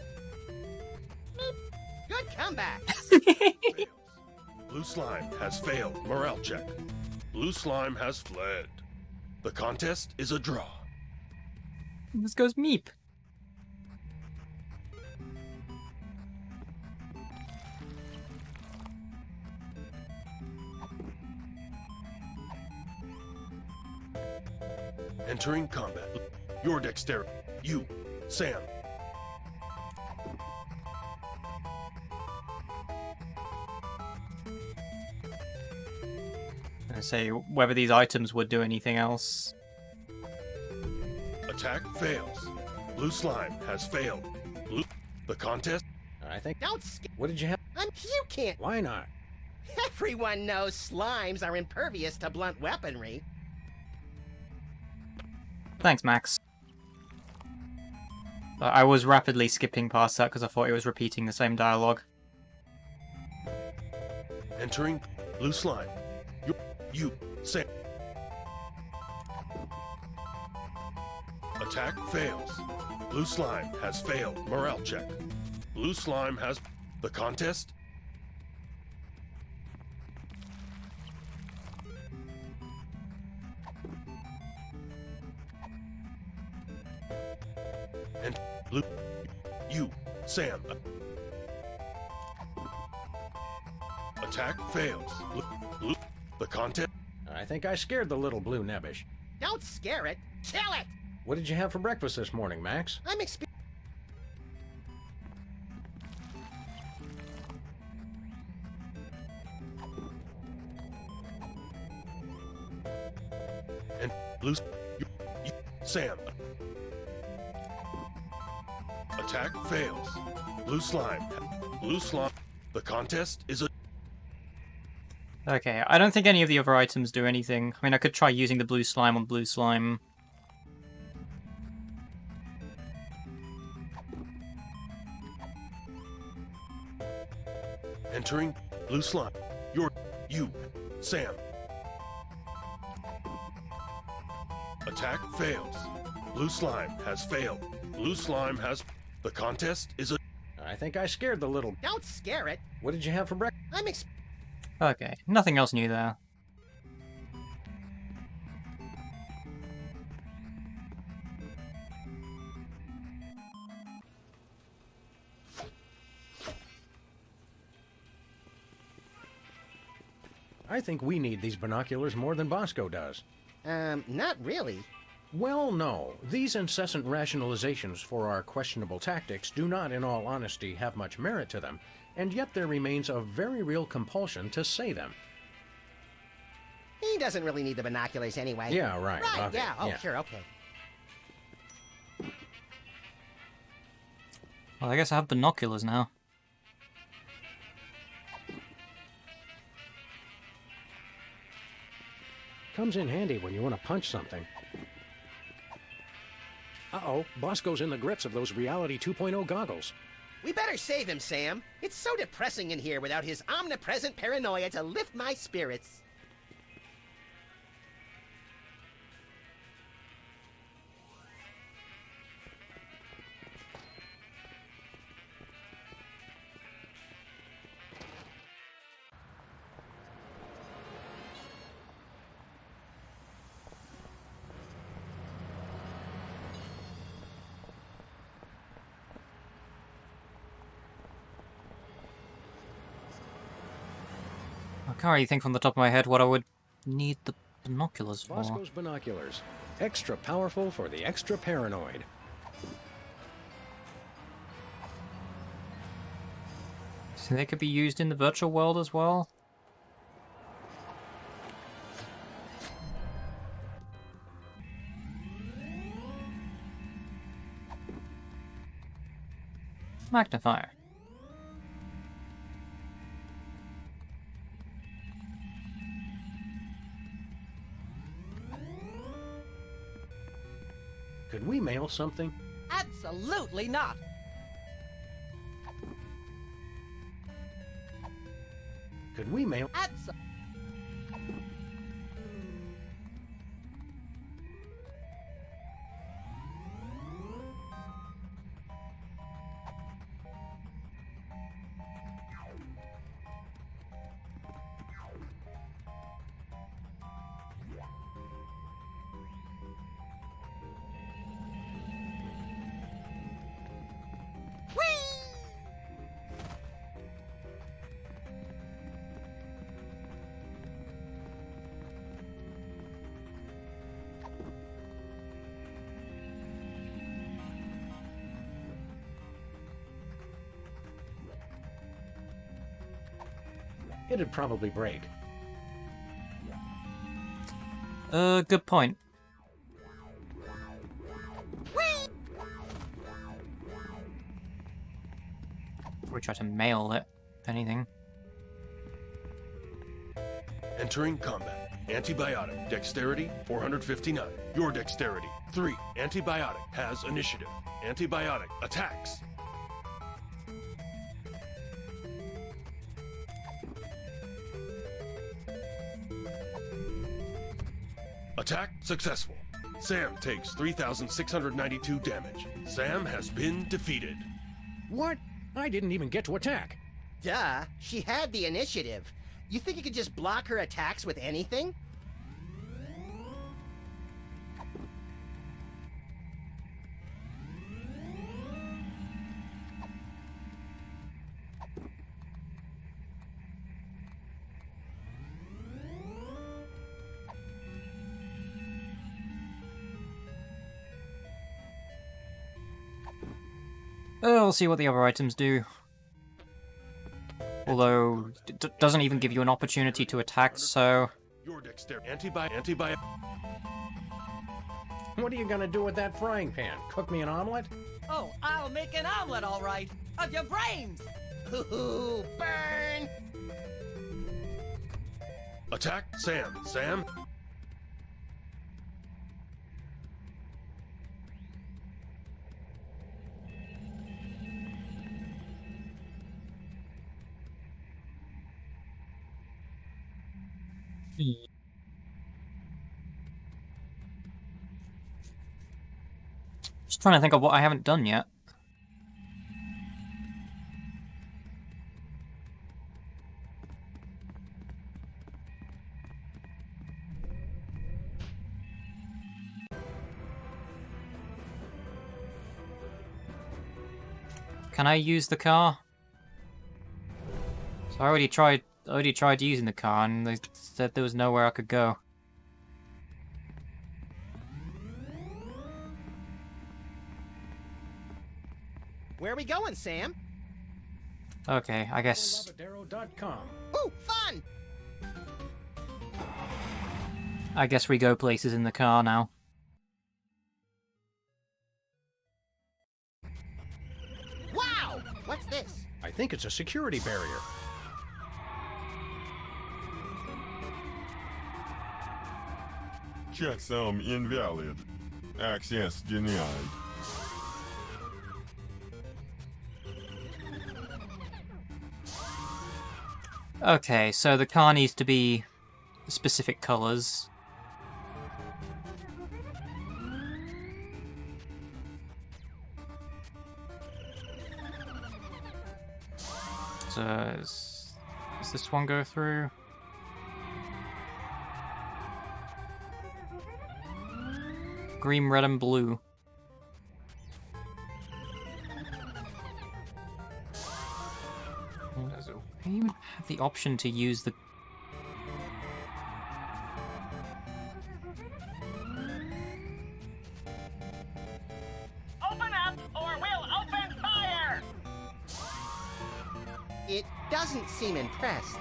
Good comeback. Fails. Blue slime has failed. Morale check. Blue slime has fled. The contest is a draw. This goes Meep. Entering combat. Your dexterity. You, Sam. I say whether these items would do anything else. Attack fails. Blue slime has failed. Blue. The contest. I think. Don't What did you have? You can't. Why not? Everyone knows slimes are impervious to blunt weaponry. Thanks, Max. I was rapidly skipping past that because I thought it was repeating the same dialogue. Entering blue slime. You, Sam. Attack fails. Blue slime has failed. Morale check. Blue slime has the contest. And blue. You, Sam. Attack fails. Blue. The contest. I think I scared the little blue nebbish. Don't scare it. Kill it. What did you have for breakfast this morning, Max? I'm And blue. Sam. Attack fails. Blue slime. Blue slime. The contest is a. Okay, I don't think any of the other items do anything. I mean, I could try using the blue slime on blue slime. Entering blue slime. You, Sam. Attack fails. Blue slime has failed. Blue slime has. The contest is a. I think I scared the little. Don't scare it. What did you have for breakfast? Okay, nothing else new there. I think we need these binoculars more than Bosco does. Not really. Well, no. These incessant rationalizations for our questionable tactics do not, in all honesty, have much merit to them, and yet there remains a very real compulsion to say them. He doesn't really need the binoculars anyway. Yeah, right. Right, Okay, yeah. Oh, yeah. sure, okay. Well, I guess I have binoculars now. Comes in handy when you want to punch something. Uh-oh, Bosco's in the grips of those Reality 2.0 goggles. We better save him, Sam. It's so depressing in here without his omnipresent paranoia to lift my spirits. Can't really think from the top of my head what I would need the binoculars for. Bosco's binoculars. Extra powerful for the extra paranoid. So they could be used in the virtual world as well? Magnifier. Could we mail something? Absolutely not. Could we mail? Absolutely. It'd probably break. Good point. We try to mail it, if anything. Entering combat. Antibiotic. Dexterity, 459. Your dexterity, 3. Antibiotic has initiative. Antibiotic attacks. Attack successful. Sam takes 3,692 damage. Sam has been defeated. What? I didn't even get to attack. Duh, she had the initiative. You think you could just block her attacks with anything? We'll see what the other items do. Although, it doesn't even give you an opportunity to attack, so... Your dexterity. Antibiotic. What are you gonna do with that frying pan? Cook me an omelet? Oh, I'll make an omelet, all right. Of your brains. Ooh, burn! Attack Sam. Sam. Just trying to think of what I haven't done yet. Can I use the car? So I already tried using the car and they said there was nowhere I could go. Where are we going, Sam? Okay, I guess... Lavadero.com. Ooh, fun! I guess we go places in the car now. Wow! What's this? I think it's a security barrier. Checksum invalid. Access denied. Okay, so the car needs to be specific colors. So, does this one go through? Green, red, and blue. I even have the option to use the doesn't seem impressed.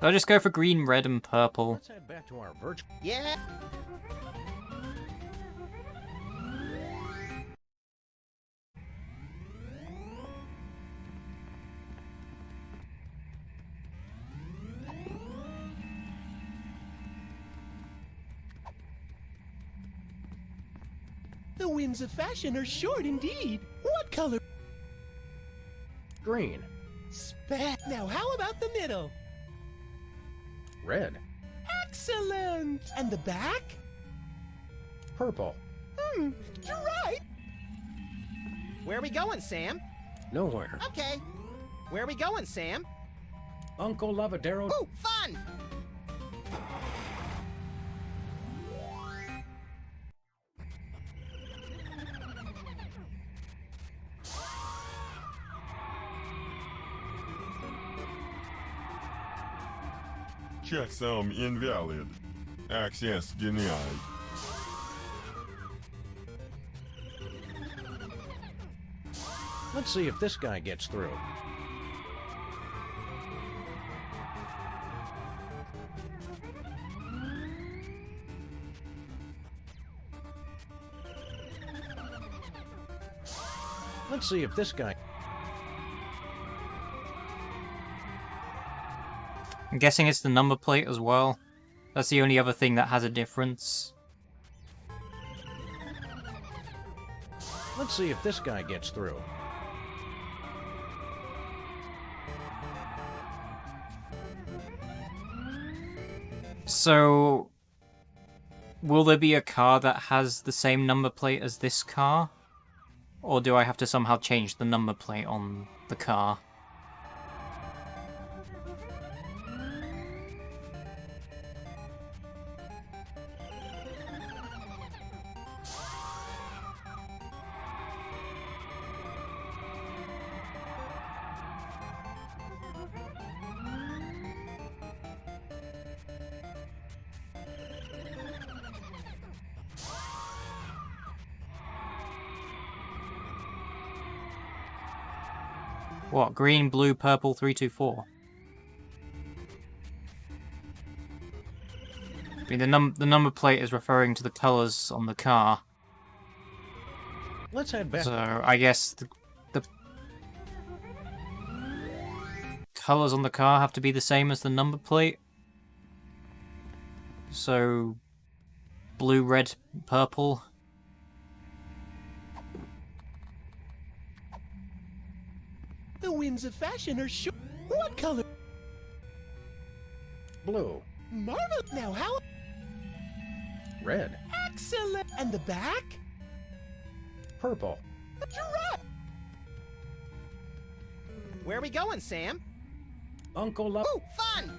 I'll just go for green, red, and purple. Let's head back to our virtual. Yeah. The winds of fashion are short indeed. What color? Green. Now, how about the middle? Red. Excellent! And the back? Purple. You're right. Where are we going, Sam? Nowhere. Okay. Where are we going, Sam? Uncle Lavadero. Ooh, fun! Checksum invalid. Access denied. Let's see if this guy gets through. Let's see if this guy... I'm guessing it's the number plate as well. That's the only other thing that has a difference. Let's see if this guy gets through. So, will there be a car that has the same number plate as this car? Or do I have to somehow change the number plate on the car? What? Green, blue, purple, 324. I mean, the number plate is referring to the colors on the car. Let's head back. So I guess the colors on the car have to be the same as the number plate. So blue, red, purple. The winds of fashion are short. What color? Blue. Marvel. Now, how? Red. Excellent. And the back? Purple. You're right. Where are we going, Sam? Uncle Love. Ooh, fun!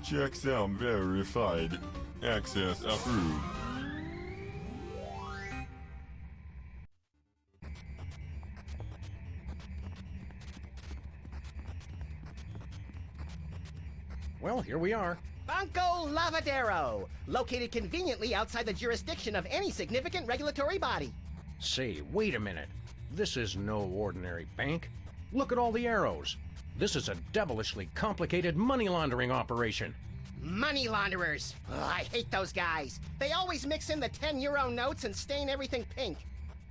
Checksum verified. Access approved. Well, here we are. Banco Lavadero, located conveniently outside the jurisdiction of any significant regulatory body. Say, wait a minute. This is no ordinary bank. Look at all the arrows. This is a devilishly complicated money laundering operation. Money launderers. Ugh, I hate those guys. They always mix in the 10-euro notes and stain everything pink.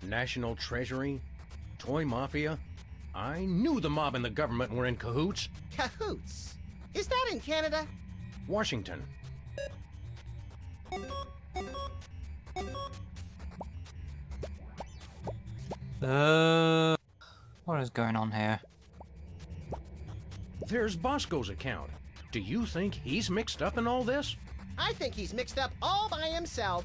National Treasury? Toy Mafia? I knew the mob and the government were in cahoots. Cahoots? Is that in Canada? Washington. What is going on here? There's Bosco's account. Do you think he's mixed up in all this? I think he's mixed up all by himself.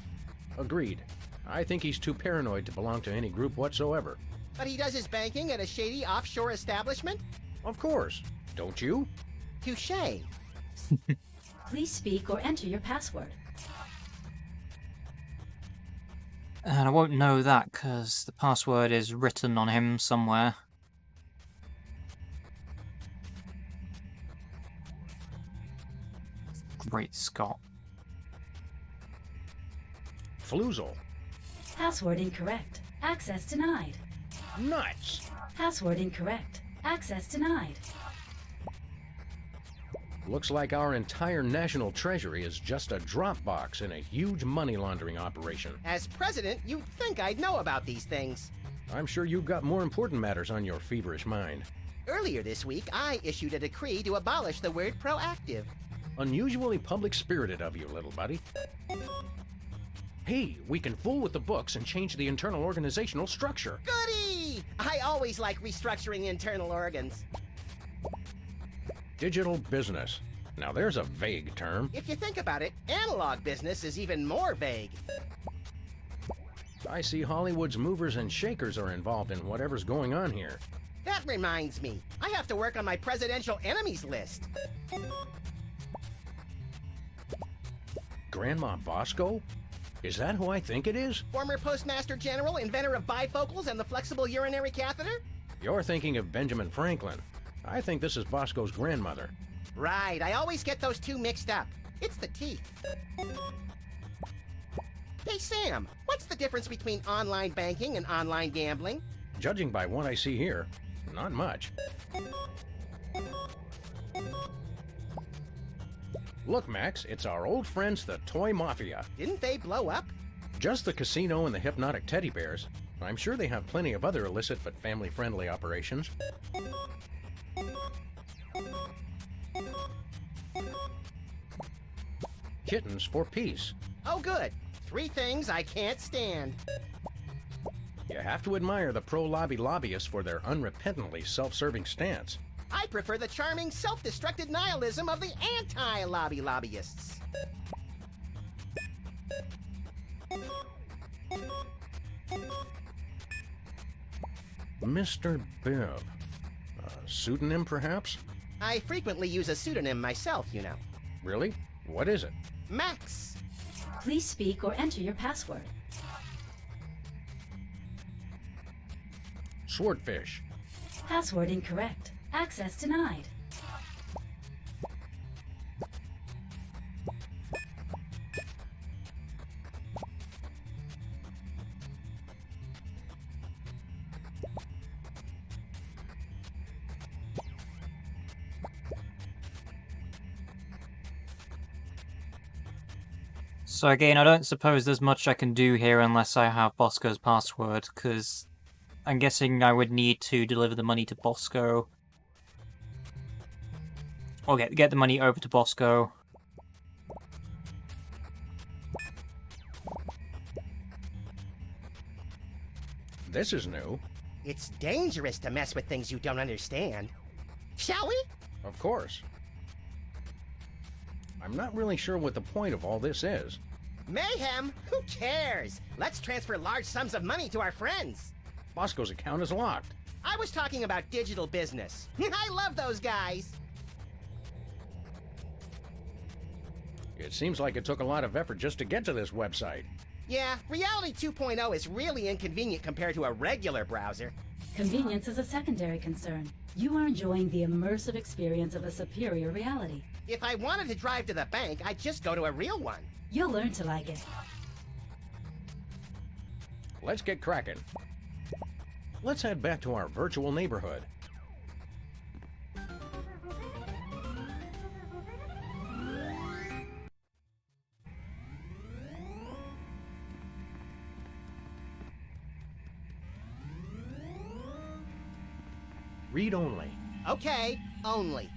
Agreed. I think he's too paranoid to belong to any group whatsoever. But he does his banking at a shady offshore establishment? Of course. Don't you? Touché. Please speak or enter your password. And I won't know that because the password is written on him somewhere. Great Scott. Floozle. Password incorrect. Access denied. Nuts! Password incorrect. Access denied. Looks like our entire national treasury is just a drop box in a huge money laundering operation. As president, you'd think I'd know about these things. I'm sure you've got more important matters on your feverish mind. Earlier this week, I issued a decree to abolish the word proactive. Unusually public-spirited of you, little buddy. Hey, we can fool with the books and change the internal organizational structure. Goody! I always like restructuring internal organs. Digital business. Now there's a vague term. If you think about it, analog business is even more vague. I see Hollywood's movers and shakers are involved in whatever's going on here. That reminds me, I have to work on my presidential enemies list. Grandma Bosco? Is that who I think it is? Former Postmaster General, inventor of bifocals and the flexible urinary catheter? You're thinking of Benjamin Franklin. I think this is Bosco's grandmother. Right, I always get those two mixed up. It's the teeth. Hey Sam, what's the difference between online banking and online gambling? Judging by what I see here, not much. Look, Max, it's our old friends, the Toy Mafia. Didn't they blow up? Just the casino and the hypnotic teddy bears. I'm sure they have plenty of other illicit but family-friendly operations. Kittens for peace. Oh good. 3 things I can't stand. You have to admire the pro-lobby lobbyists for their unrepentantly self-serving stance. I prefer the charming, self-destructed nihilism of the anti-lobby lobbyists. Mr. Bibb. A pseudonym, perhaps? I frequently use a pseudonym myself, you know. Really? What is it? Max. Please speak or enter your password. Swordfish. Password incorrect. Access denied. So again, I don't suppose there's much I can do here unless I have Bosco's password, because I'm guessing I would need to deliver the money to Bosco. Or get the money over to Bosco. This is new. It's dangerous to mess with things you don't understand. Shall we? Of course. I'm not really sure what the point of all this is. Mayhem? Who cares? Let's transfer large sums of money to our friends. Bosco's account is locked. I was talking about digital business. I love those guys. It seems like it took a lot of effort just to get to this website. Yeah, Reality 2.0 is really inconvenient compared to a regular browser. Convenience is a secondary concern. You are enjoying the immersive experience of a superior reality. If I wanted to drive to the bank, I'd just go to a real one. You'll learn to like it. Let's get cracking. Let's head back to our virtual neighborhood. Read only. Okay, only.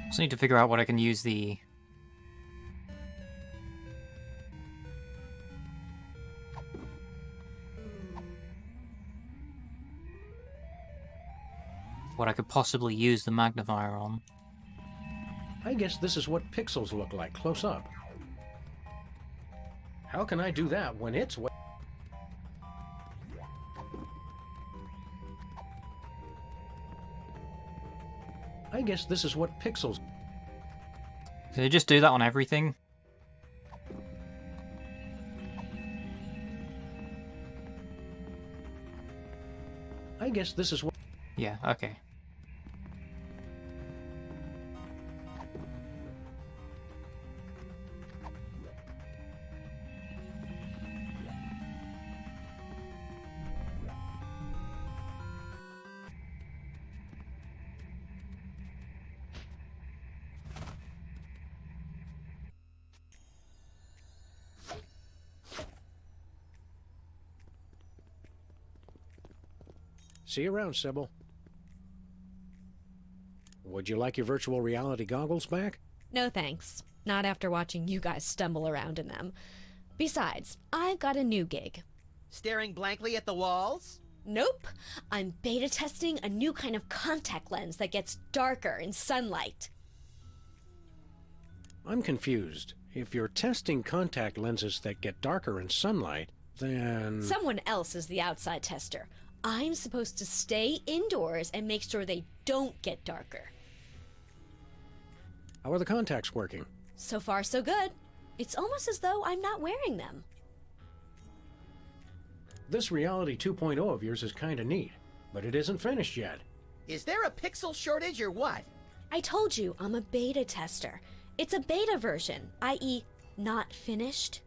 Just need to figure out what I can use the... what I could possibly use the magnifier on. I guess this is what pixels look like close up. How can I do that when it's what? I guess this is what pixels... Did they just do that on everything? I guess this is what... Yeah, okay. See you around, Sybil. Would you like your virtual reality goggles back? No thanks. Not after watching you guys stumble around in them. Besides, I've got a new gig. Staring blankly at the walls? Nope. I'm beta testing a new kind of contact lens that gets darker in sunlight. I'm confused. If you're testing contact lenses that get darker in sunlight, then... Someone else is the outside tester. I'm supposed to stay indoors and make sure they don't get darker. How are the contacts working? So far, so good. It's almost as though I'm not wearing them. This Reality 2.0 of yours is kinda neat, but it isn't finished yet. Is there a pixel shortage or what? I told you I'm a beta tester. It's a beta version, i.e. not finished.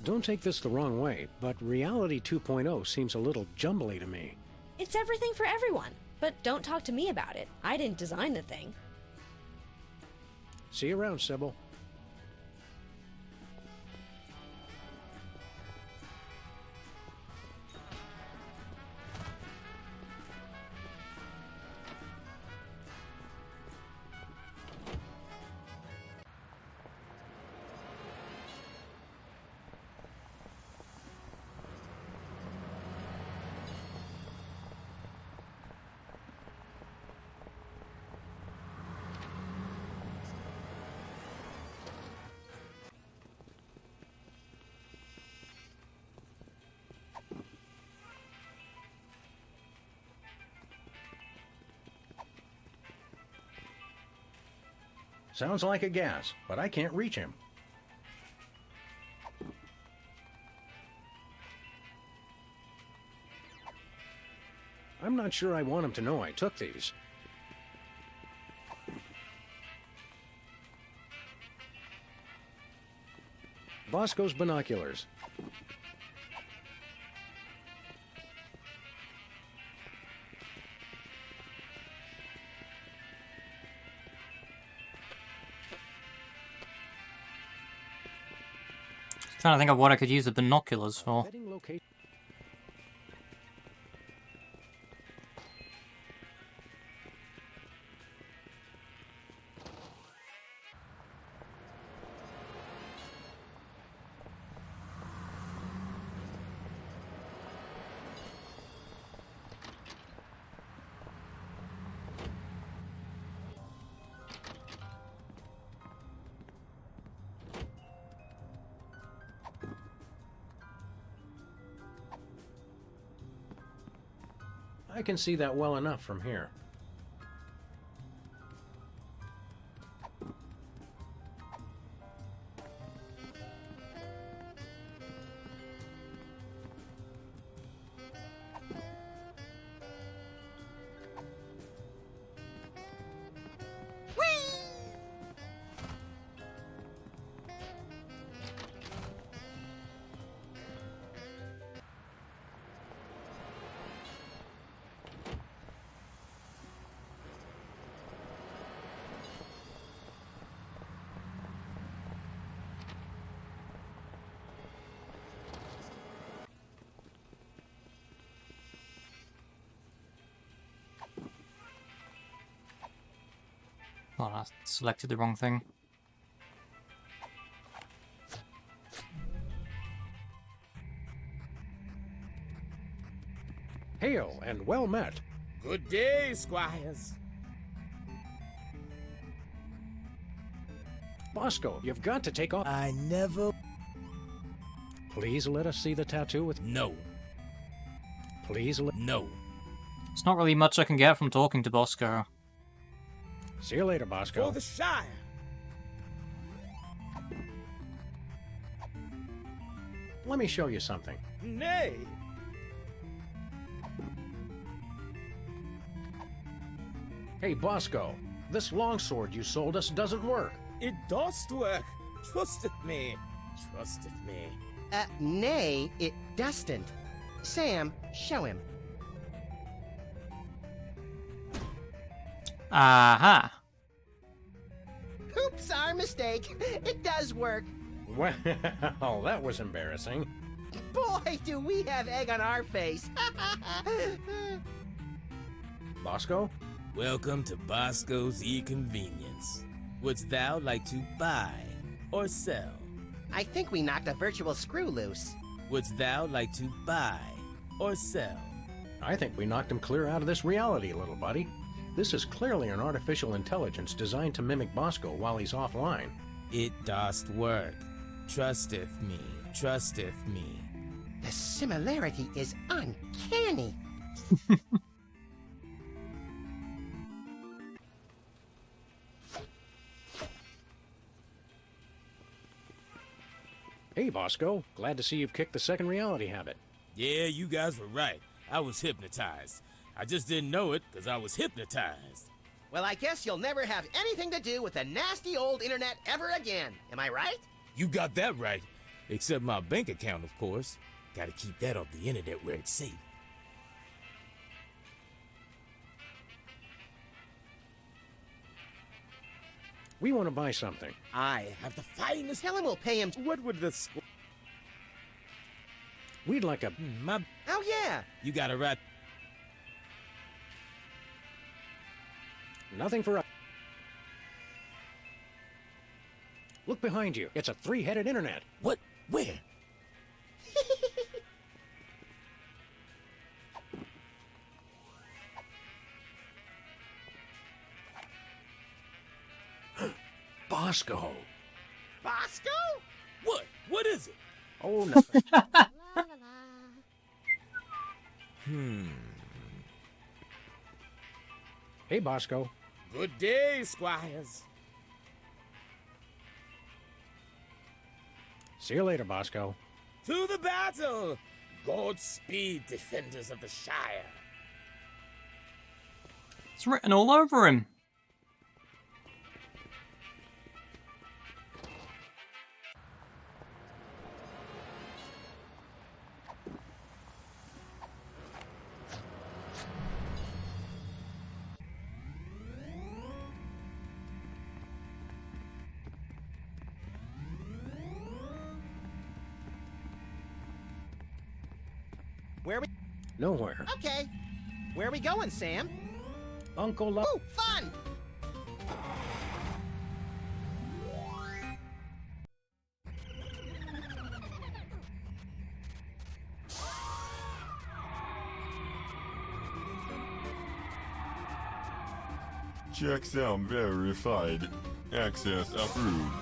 Don't take this the wrong way, but Reality 2.0 seems a little jumbly to me. It's everything for everyone, but don't talk to me about it. I didn't design the thing. See you around, Sybil. Sounds like a gas, but I can't reach him. I'm not sure I want him to know I took these. Bosco's binoculars. Trying to think of what I could use the binoculars for. I can see that well enough from here. Oh, I selected the wrong thing. Hail and well met. Good day, squires. Bosco, you've got to take off. I never... Please let us see the tattoo with... No. Please let... No. There's not really much I can get from talking to Bosco. See you later, For Bosco. the Shire. Let me show you something. Nay. Hey, Bosco, this longsword you sold us doesn't work. It does work. Trusted me. Trusted me. Nay, it doesn't. Sam, show him. Aha. Oops, our mistake. It does work. Well, that was embarrassing. Boy, do we have egg on our face. Bosco? Welcome to Bosco's E-Convenience. Wouldst thou like to buy or sell? I think we knocked a virtual screw loose. Wouldst thou like to buy or sell? I think we knocked him clear out of this reality, little buddy. This is clearly an artificial intelligence designed to mimic Bosco while he's offline. It dost work. Trusteth me. Trusteth me. The similarity is uncanny. Hey, Bosco. Glad to see you've kicked the second reality habit. Yeah, you guys were right. I was hypnotized. I just didn't know it because I was hypnotized. Well, I guess you'll never have anything to do with the nasty old internet ever again. Am I right? You got that right. Except my bank account, of course. Gotta keep that off the internet where it's safe. We want to buy something. I have the finest. Tell him we'll pay him. What would the We'd like a... Oh, yeah. You got it right. Nothing for us. Look behind you. It's a three-headed internet. What? Where? Bosco. Bosco? What? What is it? Oh, nothing. Hey, Bosco. Good day, squires. See you later, Bosco. To the battle! Godspeed, defenders of the Shire. It's written all over him. Where we... Nowhere. Okay. Where are we going, Sam? Uncle Lo... Ooh, fun! Checksum verified. Access approved.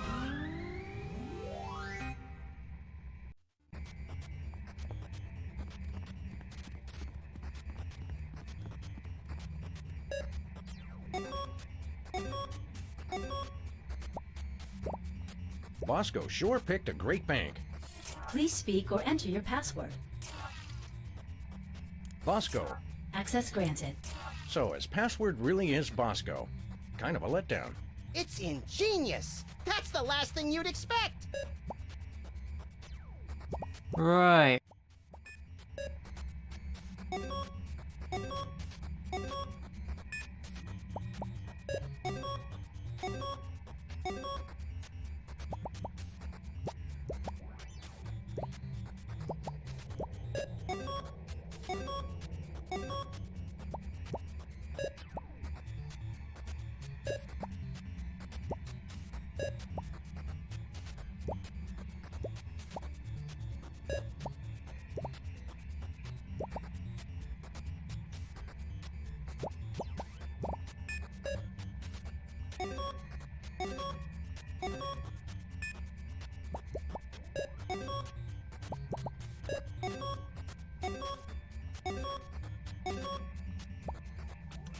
Bosco sure picked a great bank. Please speak or enter your password. Bosco. Access granted. So his password really is Bosco. Kind of a letdown. It's ingenious. That's the last thing you'd expect. Right.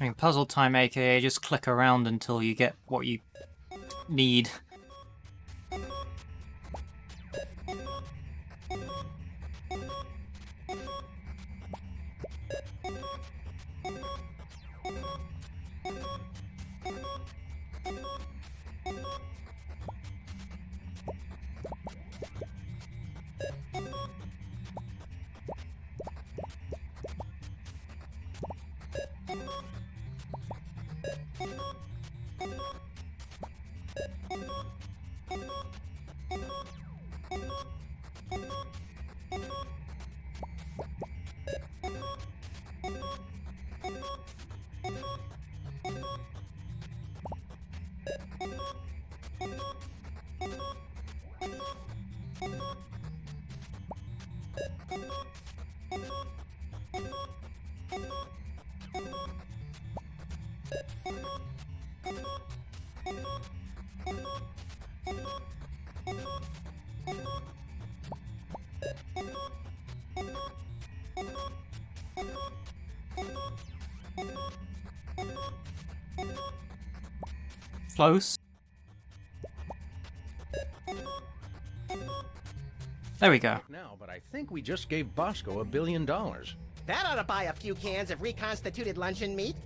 I mean, puzzle time, aka just click around until you get what you need. Close. There we go. Now, but I think we just gave Bosco $1 billion. That ought to buy a few cans of reconstituted luncheon meat.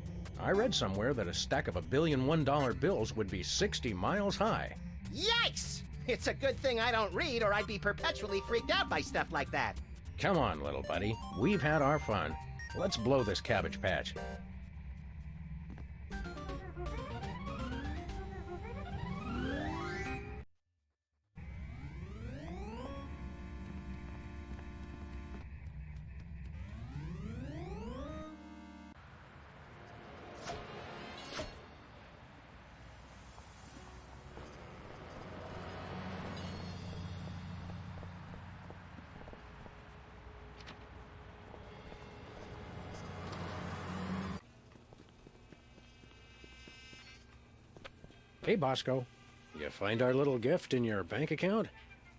I read somewhere that a stack of $1 billion $1 bills would be 60 miles high. Yikes! It's a good thing I don't read, or I'd be perpetually freaked out by stuff like that. Come on, little buddy. We've had our fun. Let's blow this Cabbage Patch. Hey, Bosco. You find our little gift in your bank account?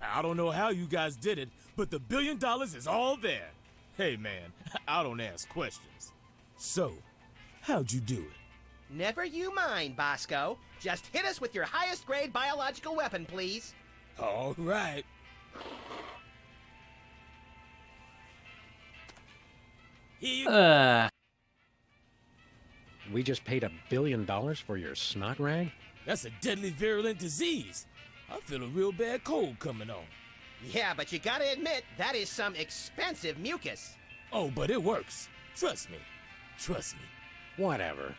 I don't know how you guys did it, but the $1 billion is all there. Hey, man, I don't ask questions. So, how'd you do it? Never you mind, Bosco. Just hit us with your highest grade biological weapon, please. All right. Here you We just paid $1 billion for your snot rag? That's a deadly virulent disease. I feel a real bad cold coming on. Yeah, but you gotta admit, that is some expensive mucus. Oh, but it works. Trust me. Trust me. Whatever.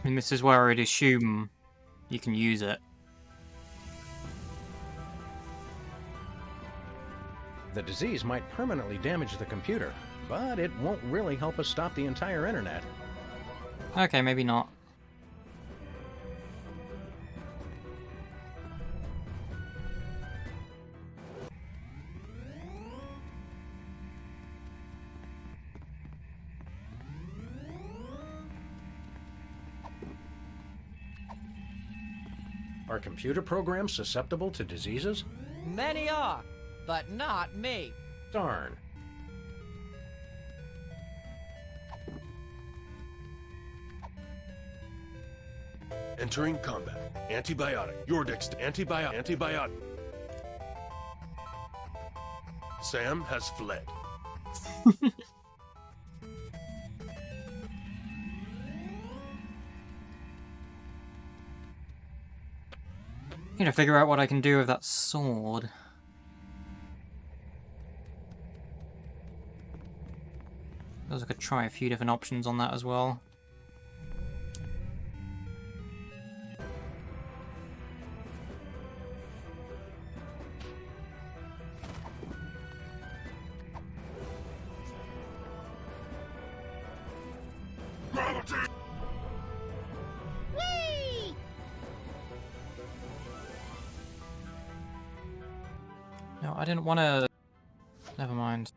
And this is where I'd assume you can use it. The disease might permanently damage the computer, but it won't really help us stop the entire internet. Okay, maybe not. Are computer programs susceptible to diseases? Many are, but not me. Darn. Entering combat. Antibiotic. Your antibiotic. Sam has fled. Need to figure out what I can do with that sword. I suppose I could try a few different options on that as well. Whee! No, I didn't want to... Never mind.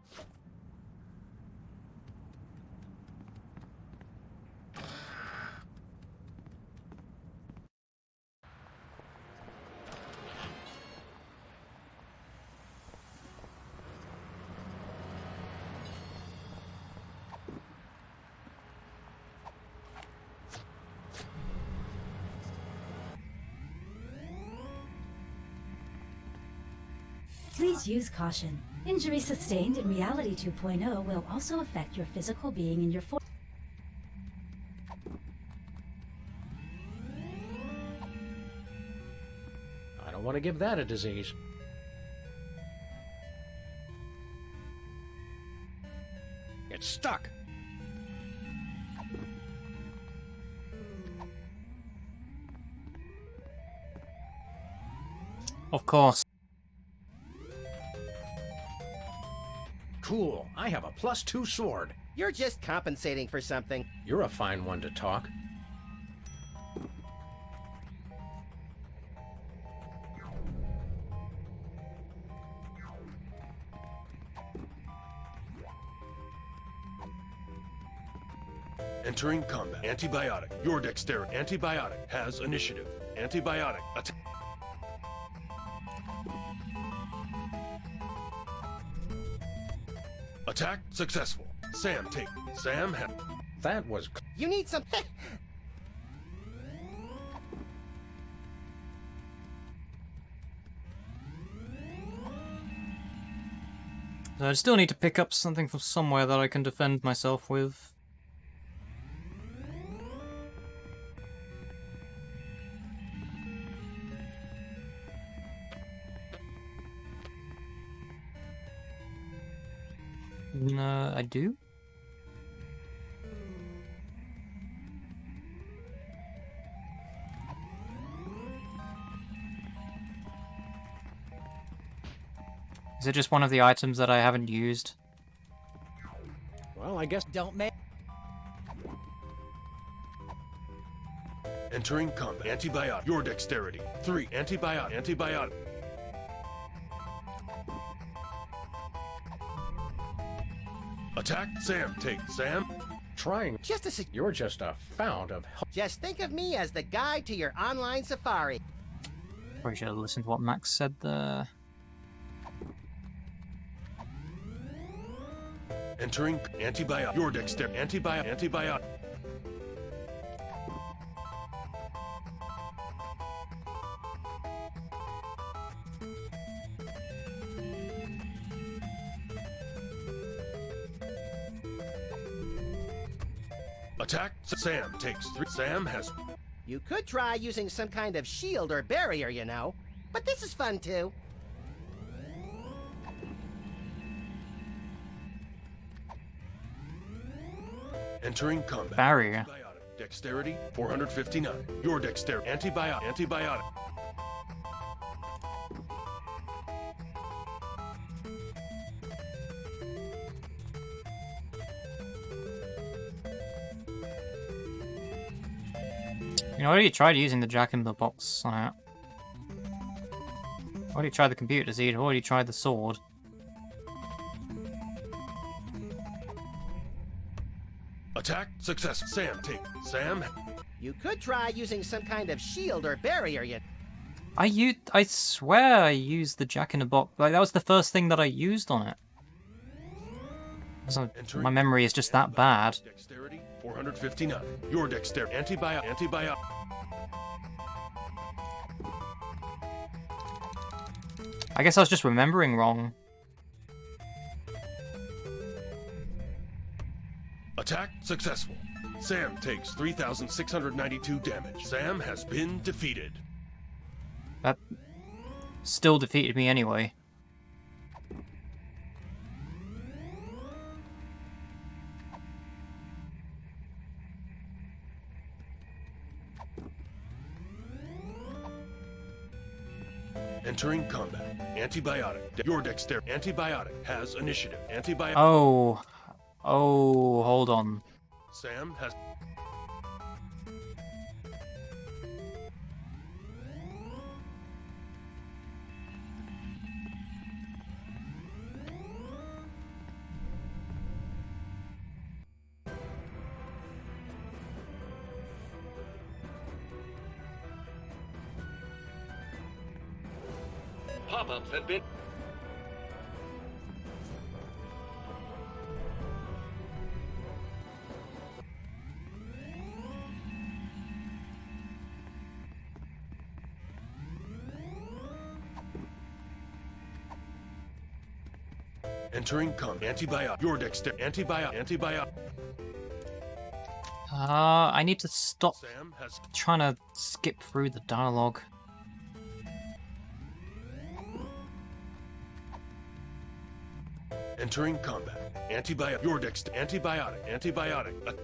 Please use caution. Injury sustained in Reality 2.0 will also affect your physical being in your I don't want to give that a disease. It's stuck. Of course. Cool. I have a +2 sword. You're just compensating for something. You're a fine one to talk. Entering combat. Antibiotic. Your dexterity. Antibiotic has initiative. Antibiotic. Attack. Attack successful. Sam take. Sam have. That was... You need some... So I still need to pick up something from somewhere that I can defend myself with. I do? Is it just one of the items that I haven't used? Well, I guess... Don't make... Entering combat. Antibiotic. Your dexterity. 3. Antibiotic. Attack. Sam take. Sam. Trying. Just a You're just a fount of help. Just think of me as the guide to your online safari. Probably should have listened to what Max said there. Entering antibiotic. Your dexterity. Antibiotic. Attack. Sam takes 3. Sam has... You could try using some kind of shield or barrier, you know. But this is fun, too. Entering combat. Barrier. Antibiotic. Dexterity 459. Your dexterity. Antibiotic. You know, I already tried using the jack-in-the-box on it. I already tried the computer seed, I already tried the sword. Attack success. Sam take. Sam. You could try using some kind of shield or barrier, you... I swear I used the jack-in-the-box. Like, that was the first thing that I used on it. So, my memory is just that bad. Dexterity 459. Your dexterity. Antibiotic. I guess I was just remembering wrong. Attack successful. Sam takes 3,692 damage. Sam has been defeated. That still defeated me anyway. Entering combat. Antibiotic. Your dexterity. Antibiotic has initiative. Antibiotic. Oh. Oh, hold on. Sam has... Pop-ups have been... Entering combat. Antibiotic. Your dexterity. Antibiotic. I need to stop Sam has... trying to skip through the dialogue. Entering combat. Antibiotic. Your dexterity. Antibiotic.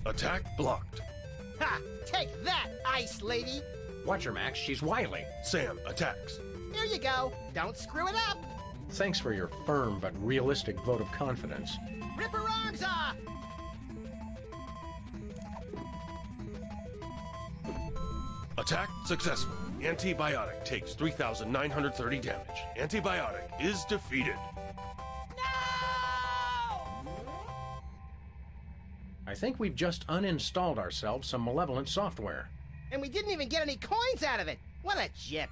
Attack blocked. Ha! Take that, Ice Lady! Watch her, Max. She's wily. Sam attacks. Here you go. Don't screw it up. Thanks for your firm but realistic vote of confidence. Rip her arms off! Attack successful. Antibiotic takes 3,930 damage. Antibiotic is defeated. I think we've just uninstalled ourselves some malevolent software. And we didn't even get any coins out of it. What a jip.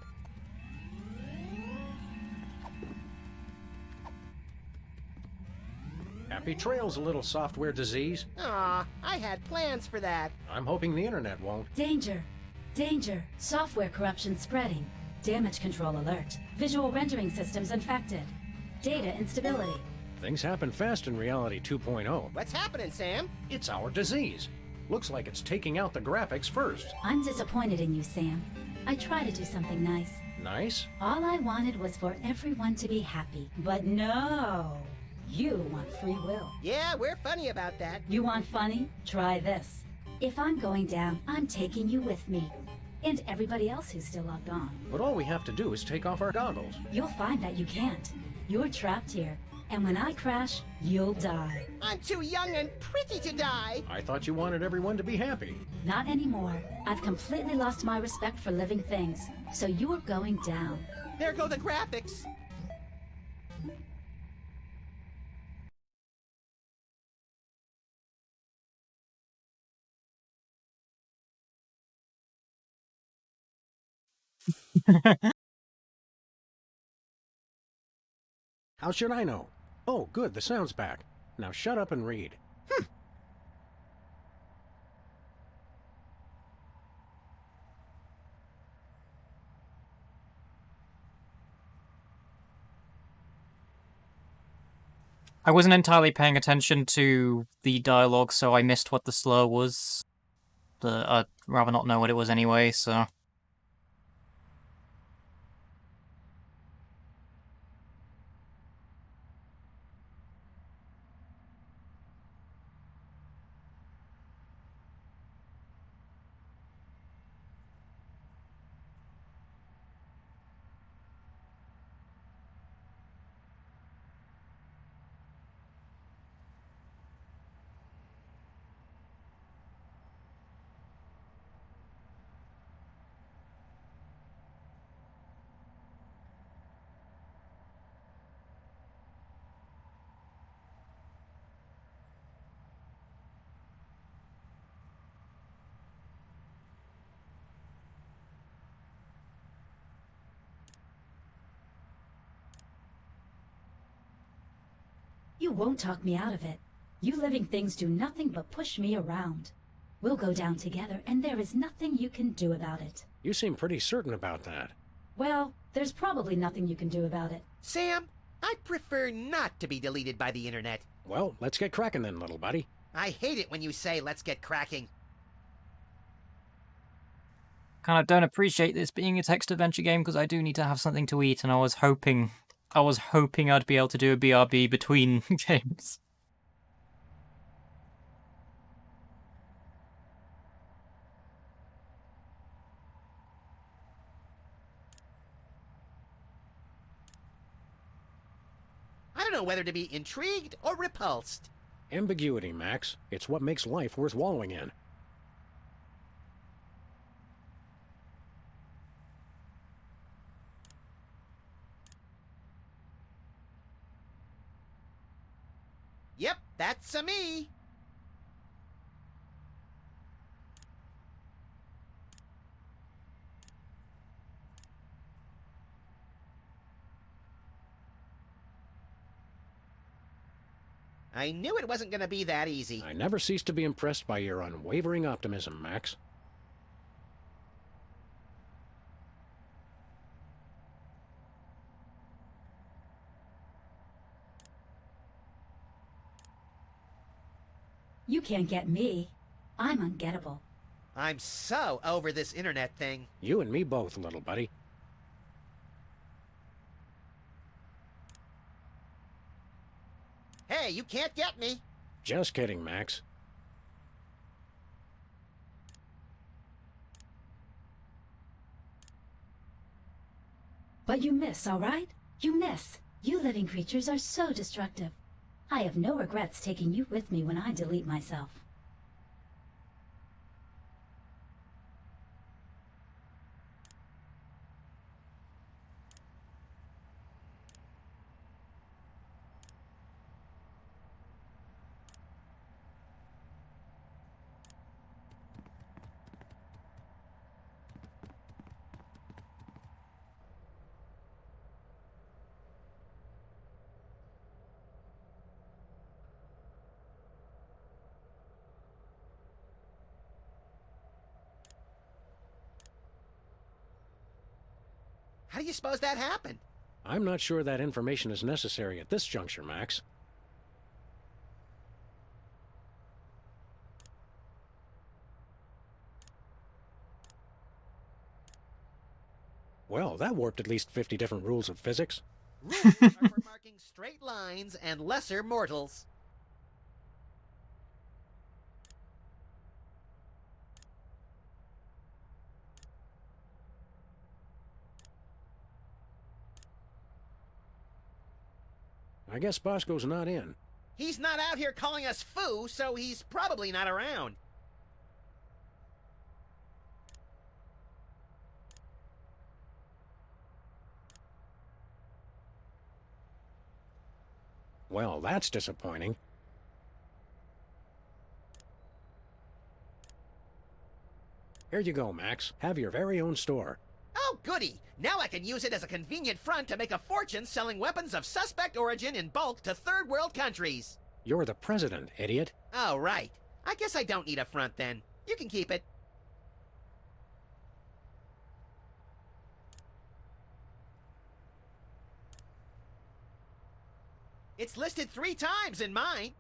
Happy trails, a little software disease. Aw, I had plans for that. I'm hoping the internet won't. Danger! Danger! Software corruption spreading. Damage control alert. Visual rendering systems infected. Data instability. Things happen fast in Reality 2.0. What's happening, Sam? It's our disease. Looks like it's taking out the graphics first. I'm disappointed in you, Sam. I try to do something nice. Nice? All I wanted was for everyone to be happy. But no! You want free will. Yeah, we're funny about that. You want funny? Try this. If I'm going down, I'm taking you with me. And everybody else who's still logged on. But all we have to do is take off our goggles. You'll find that you can't. You're trapped here. And when I crash, you'll die. I'm too young and pretty to die. I thought you wanted everyone to be happy. Not anymore. I've completely lost my respect for living things. So you're going down. There go the graphics. How should I know? Oh, good, the sound's back. Now shut up and read. I wasn't entirely paying attention to the dialogue, so I missed what the slur was. I'd rather not know what it was anyway, so... You won't talk me out of it. You living things do nothing but push me around. We'll go down together, and there is nothing you can do about it. You seem pretty certain about that. Well, there's probably nothing you can do about it. Sam, I'd prefer not to be deleted by the internet. Well, let's get cracking then, little buddy. I hate it when you say, let's get cracking. Kind of don't appreciate this being a text adventure game because I do need to have something to eat, and I was hoping I'd be able to do a BRB between games. I don't know whether to be intrigued or repulsed. Ambiguity, Max. It's what makes life worth wallowing in. Yep, that's a me. I knew it wasn't going to be that easy. I never cease to be impressed by your unwavering optimism, Max. You can't get me. I'm ungettable. I'm so over this internet thing. You and me both, little buddy. Hey, you can't get me. Just kidding, Max. But you miss, all right? You miss. You living creatures are so destructive. I have no regrets taking you with me when I delete myself. How do you suppose that happened? I'm not sure that information is necessary at this juncture, Max. Well, that warped at least 50 different rules of physics. Rules are for marking straight lines and lesser mortals. I guess Bosco's not in. He's not out here calling us foo, so he's probably not around. Well, that's disappointing. Here you go, Max. Have your very own store. Oh, goody! Now I can use it as a convenient front to make a fortune selling weapons of suspect origin in bulk to third world countries. You're the president, idiot. Oh, right. I guess I don't need a front then. You can keep it. It's listed 3 times in mine.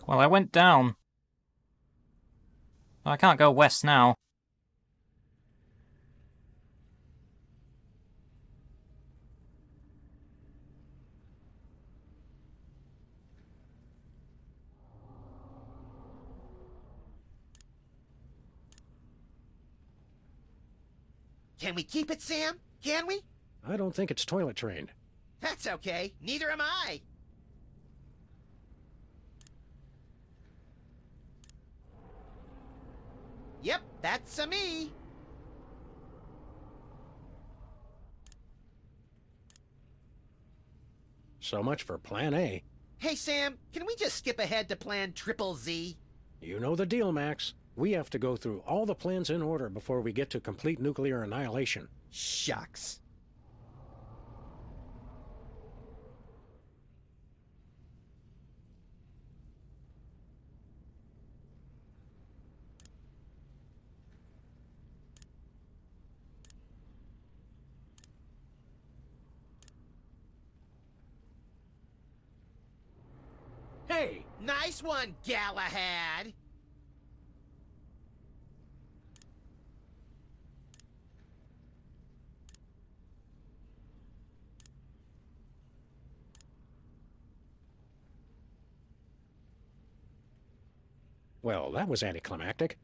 Well, I went down. I can't go west now. Can we keep it, Sam? Can we? I don't think it's toilet trained. That's okay. Neither am I. Yep, that's a me. So much for Plan A. Hey, Sam, can we just skip ahead to Plan Triple Z? You know the deal, Max. We have to go through all the plans in order before we get to complete nuclear annihilation. Shucks. Hey! Nice one, Galahad! Well, that was anticlimactic.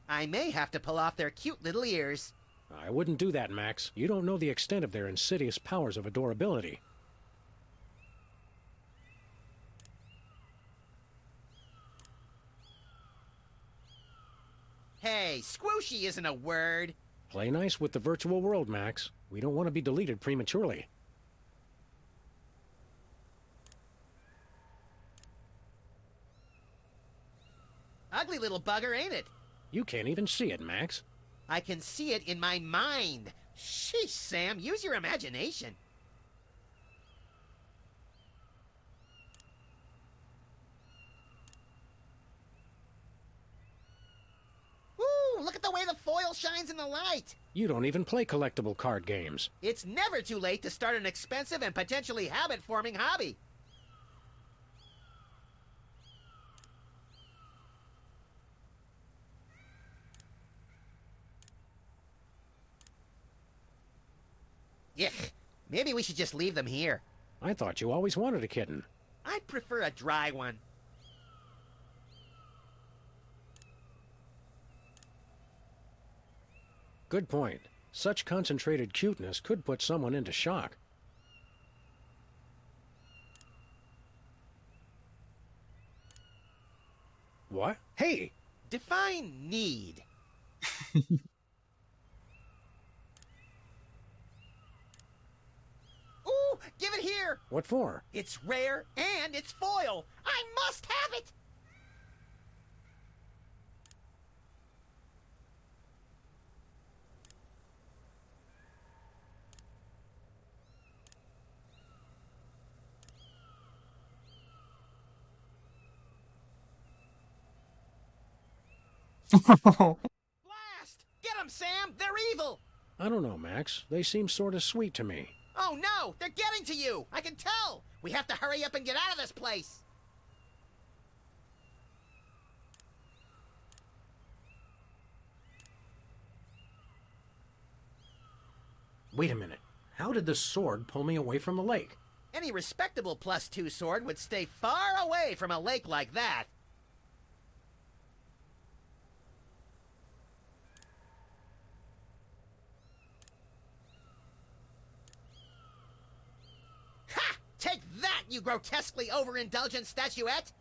I may have to pull off their cute little ears. I wouldn't do that, Max. You don't know the extent of their insidious powers of adorability. Hey, squooshy isn't a word. Play nice with the virtual world, Max. We don't want to be deleted prematurely. Ugly little bugger, ain't it? You can't even see it, Max. I can see it in my mind. Sheesh, Sam, use your imagination. Ooh, look at the way the foil shines in the light. You don't even play collectible card games. It's never too late to start an expensive and potentially habit-forming hobby. Yuck. Maybe we should just leave them here. I thought you always wanted a kitten. I'd prefer a dry one. Good point. Such concentrated cuteness could put someone into shock. What? Hey! Define need. Ooh, give it here! What for? It's rare and it's foil. I must have it! Blast! Get them, Sam! They're evil! I don't know, Max. They seem sort of sweet to me. Oh no! They're getting to you! I can tell! We have to hurry up and get out of this place! Wait a minute. How did the sword pull me away from the lake? Any respectable +2 sword would stay far away from a lake like that. Ha! Take that, you grotesquely overindulgent statuette!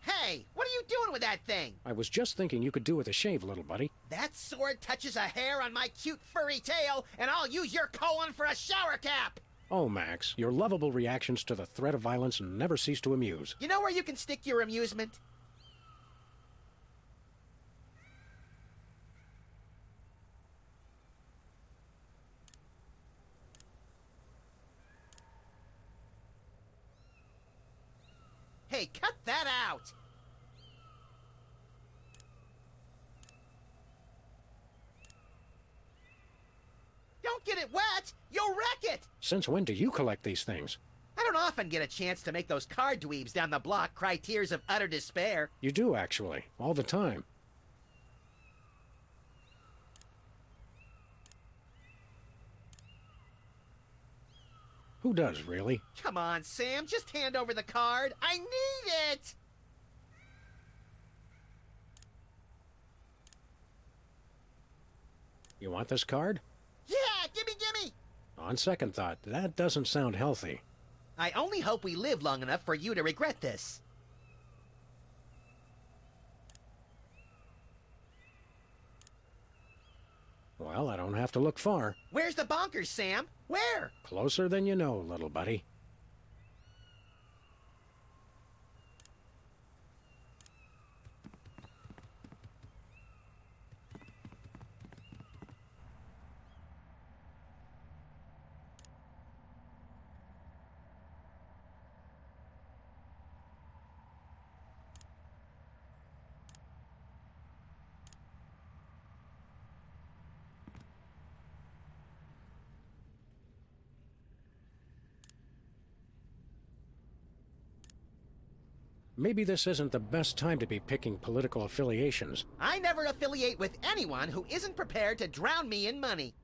Hey, what are you doing with that thing? I was just thinking you could do with a shave, little buddy. That sword touches a hair on my cute furry tail, and I'll use your colon for a shower cap! Oh, Max, your lovable reactions to the threat of violence never cease to amuse. You know where you can stick your amusement? Hey, cut that out! Don't get it wet! You'll wreck it! Since when do you collect these things? I don't often get a chance to make those card dweebs down the block cry tears of utter despair. You do, actually. All the time. Who does, really? Come on, Sam, just hand over the card. I need it! You want this card? Yeah, gimme! On second thought, that doesn't sound healthy. I only hope we live long enough for you to regret this. Well, I don't have to look far. Where's the bonkers, Sam? Where? Closer than you know, little buddy. Maybe this isn't the best time to be picking political affiliations. I never affiliate with anyone who isn't prepared to drown me in money.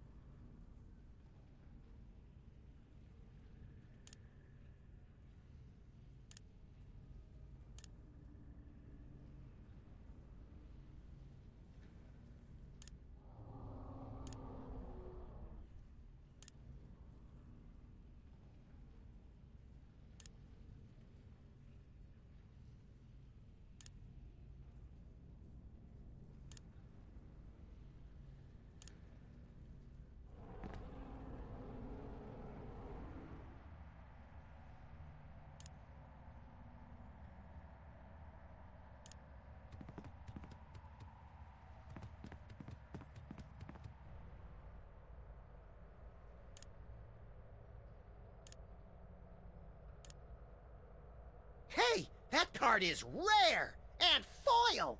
Hey, that card is rare! And foil!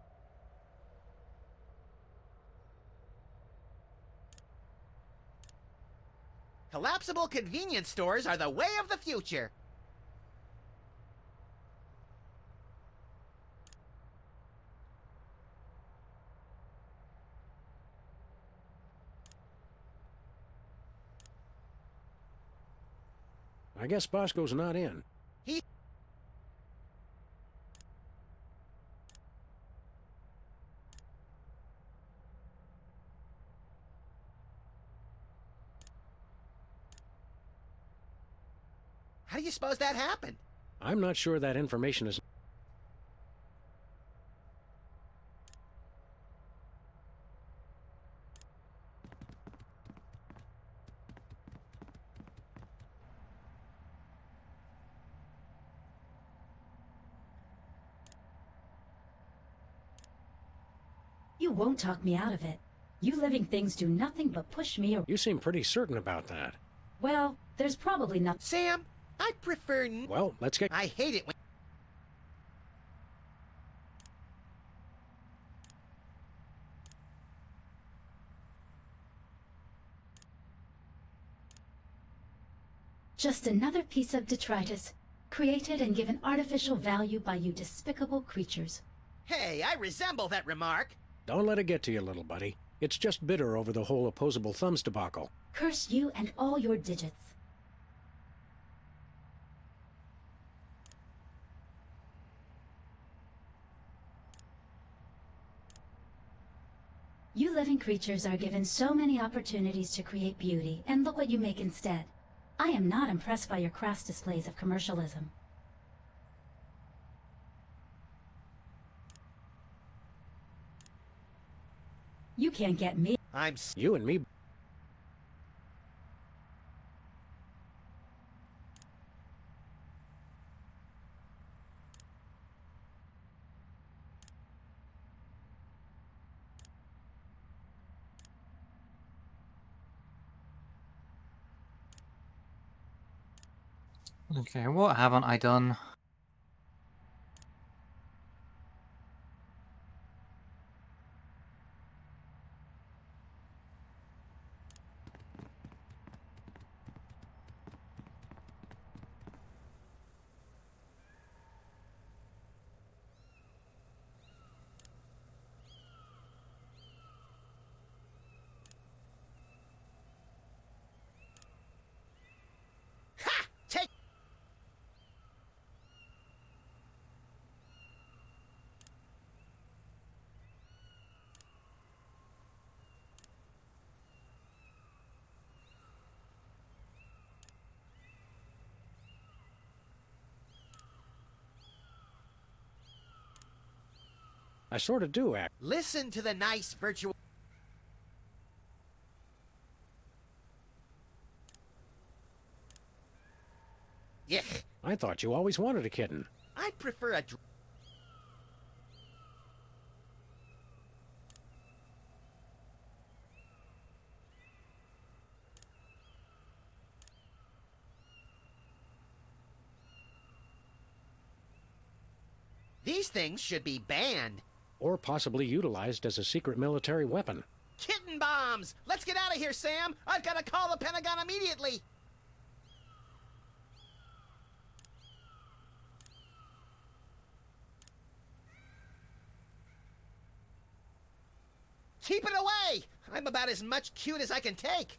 Collapsible convenience stores are the way of the future. I guess Bosco's not in. He... How do you suppose that happened? I'm not sure that information is... You won't talk me out of it. You living things do nothing but push me around. You seem pretty certain about that. Well, there's probably nothing. Sam, I prefer... Well, let's get... I hate it when... Just another piece of detritus, created and given artificial value by you despicable creatures. Hey, I resemble that remark. Don't let it get to you, little buddy. It's just bitter over the whole opposable thumbs debacle. Curse you and all your digits. You living creatures are given so many opportunities to create beauty, and look what you make instead. I am not impressed by your crass displays of commercialism. You can't get me. You and me... Okay, what haven't I done? I sort of do act. Listen to the nice virtual... Yuck. I thought you always wanted a kitten. I prefer a... These things should be banned. Or possibly utilized as a secret military weapon. Kitten bombs! Let's get out of here, Sam! I've got to call the Pentagon immediately! Keep it away! I'm about as much cute as I can take.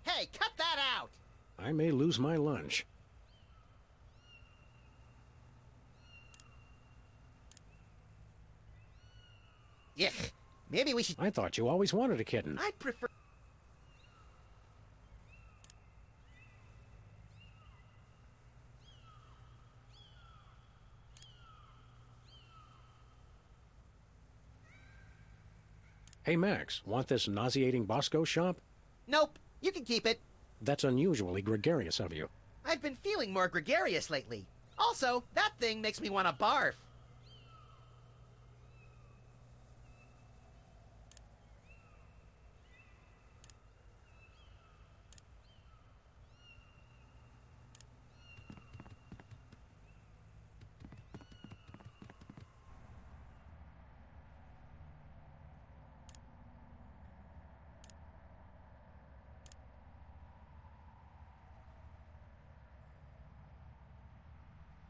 Hey, cut that out! I may lose my lunch. Yuck. Maybe we should... I thought you always wanted a kitten. I prefer... Hey, Max, want this nauseating Bosco shop? Nope, you can keep it. That's unusually gregarious of you. I've been feeling more gregarious lately. Also, that thing makes me want to barf.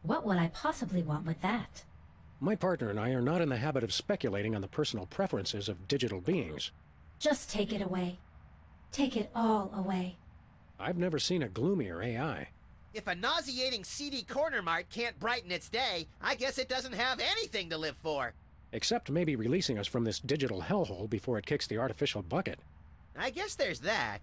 What would I possibly want with that? My partner and I are not in the habit of speculating on the personal preferences of digital beings. Just take it away. Take it all away. I've never seen a gloomier AI. If a nauseating seedy corner mart can't brighten its day, I guess it doesn't have anything to live for. Except maybe releasing us from this digital hellhole before it kicks the artificial bucket. I guess there's that.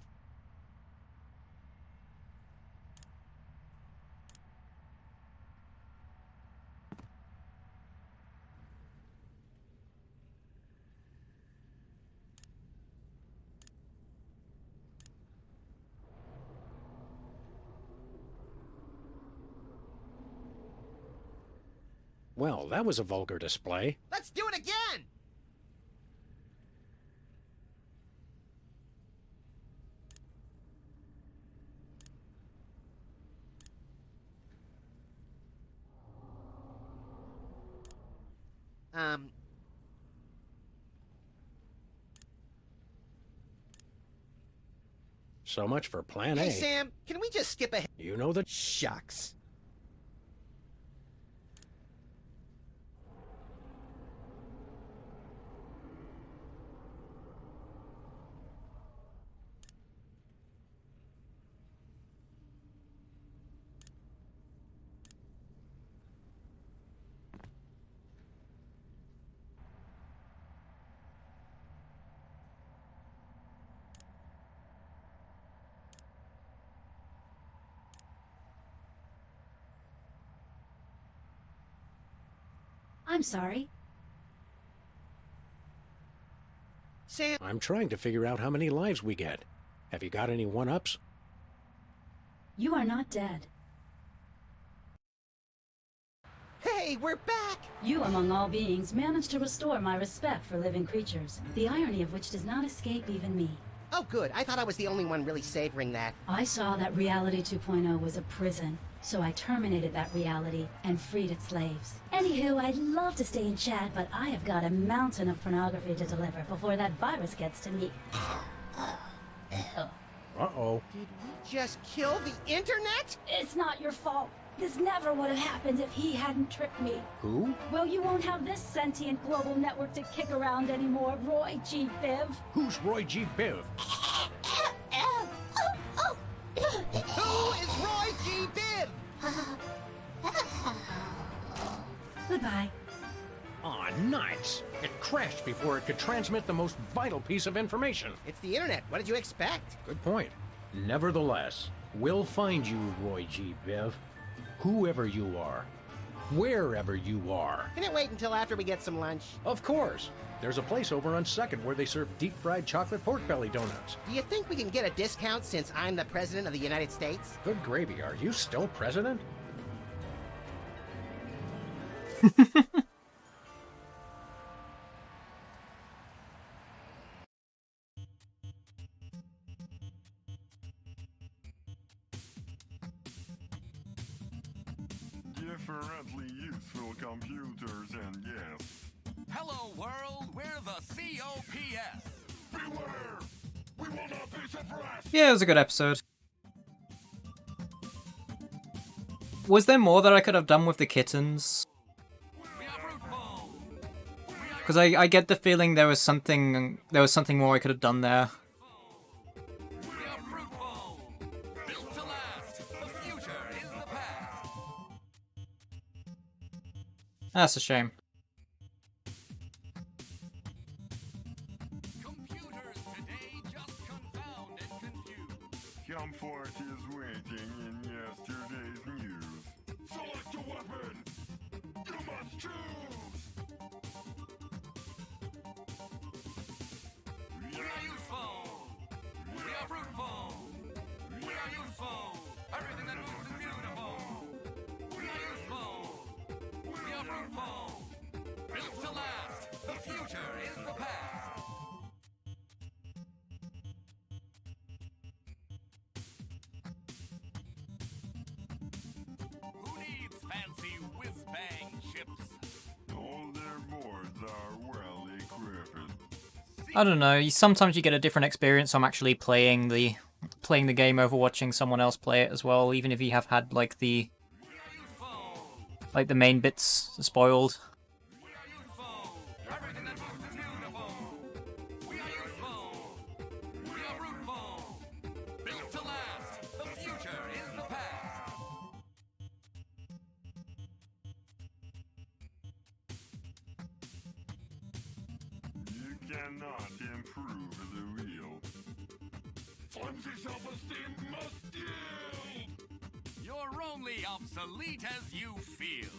Well, that was a vulgar display. Let's do it again! So much for Plan Hey, A. Sam, can we just skip ahead? You know that... Shucks. I'm sorry. Sam... I'm trying to figure out how many lives we get. Have you got any one-ups? You are not dead. Hey, we're back! You, among all beings, managed to restore my respect for living creatures, the irony of which does not escape even me. Oh, good. I thought I was the only one really savoring that. I saw that Reality 2.0 was a prison, so I terminated that reality and freed its slaves. Anywho, I'd love to stay and chat, but I have got a mountain of pornography to deliver before that virus gets to me. Uh-oh. Did we just kill the internet? It's not your fault. This never would have happened if he hadn't tricked me. Who? Well, you won't have this sentient global network to kick around anymore, Roy G. Biv. Who's Roy G. Biv? Who is Roy G. Biv? Goodbye. Aw, nice. It crashed before it could transmit the most vital piece of information. It's the internet. What did you expect? Good point. Nevertheless, we'll find you, Roy G. Biv. Whoever you are. Wherever you are. Can it wait until after we get some lunch? Of course. There's a place over on 2nd where they serve deep-fried chocolate pork belly donuts. Do you think we can get a discount since I'm the President of the United States? Good gravy, are you still president? Differently useful computers and yes. Hello, world. We're the COPS. Beware! We will not be suppressed! Yeah, it was a good episode. Was there more that I could have done with the kittens? Because I get the feeling there was something more I could have done there. That's a shame. Comfort is waiting in yesterday's news. Select a weapon! You must choose! We are useful! We are fruitful! We are useful! Everything that moves is beautiful! We are useful! We are fruitful! Built to last! The future is the past! Who needs fancy whiz-bang chips? All their boards are well equipped. I don't know. Sometimes you get a different experience. I'm actually playing the game over watching someone else play it as well, even if you have had like the main bits spoiled. Everything that moves is beautiful! We are useful! We are fruitful! Built to last! The future is the past! You cannot improve the wheel. Flimsy self-esteem must yield! You're only obsolete as you feel.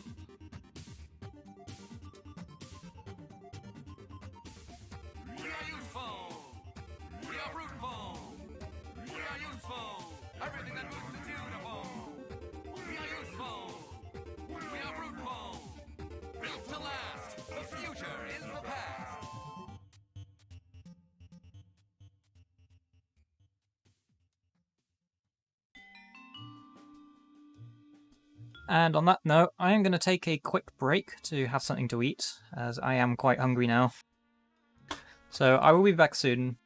We are useful! We are fruitful! We are useful! Everything that moves is beautiful! We are useful! We are fruitful! Built to last! The future is the past! And on that note, I am going to take a quick break to have something to eat, as I am quite hungry now. So I will be back soon.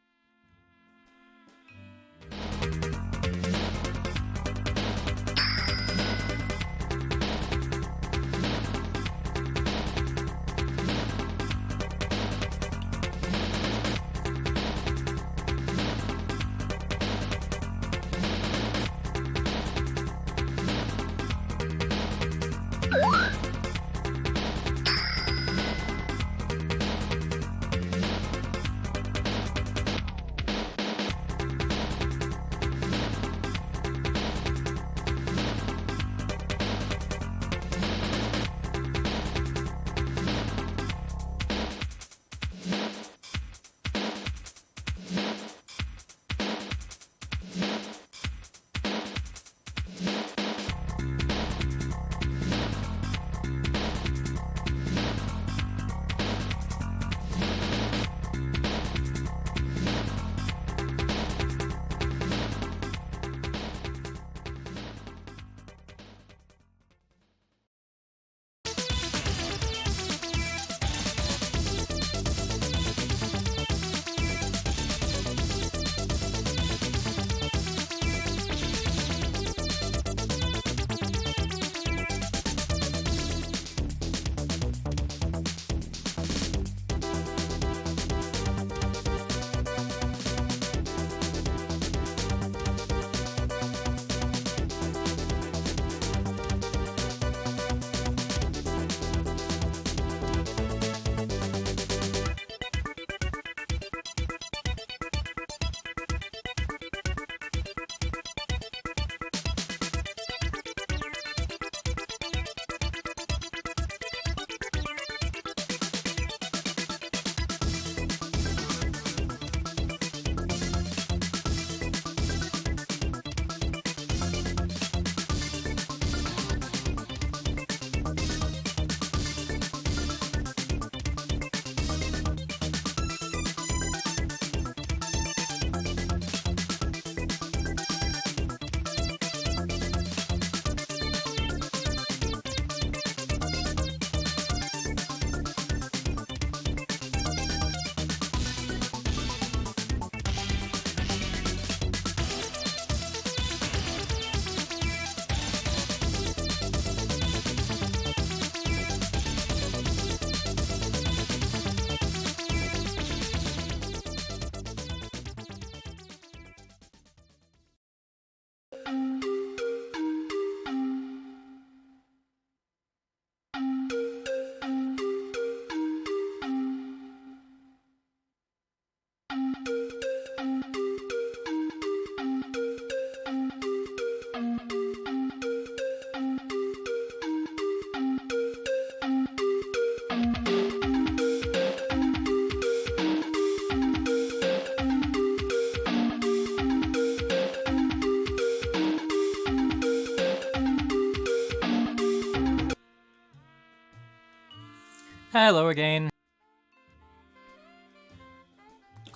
Hello again.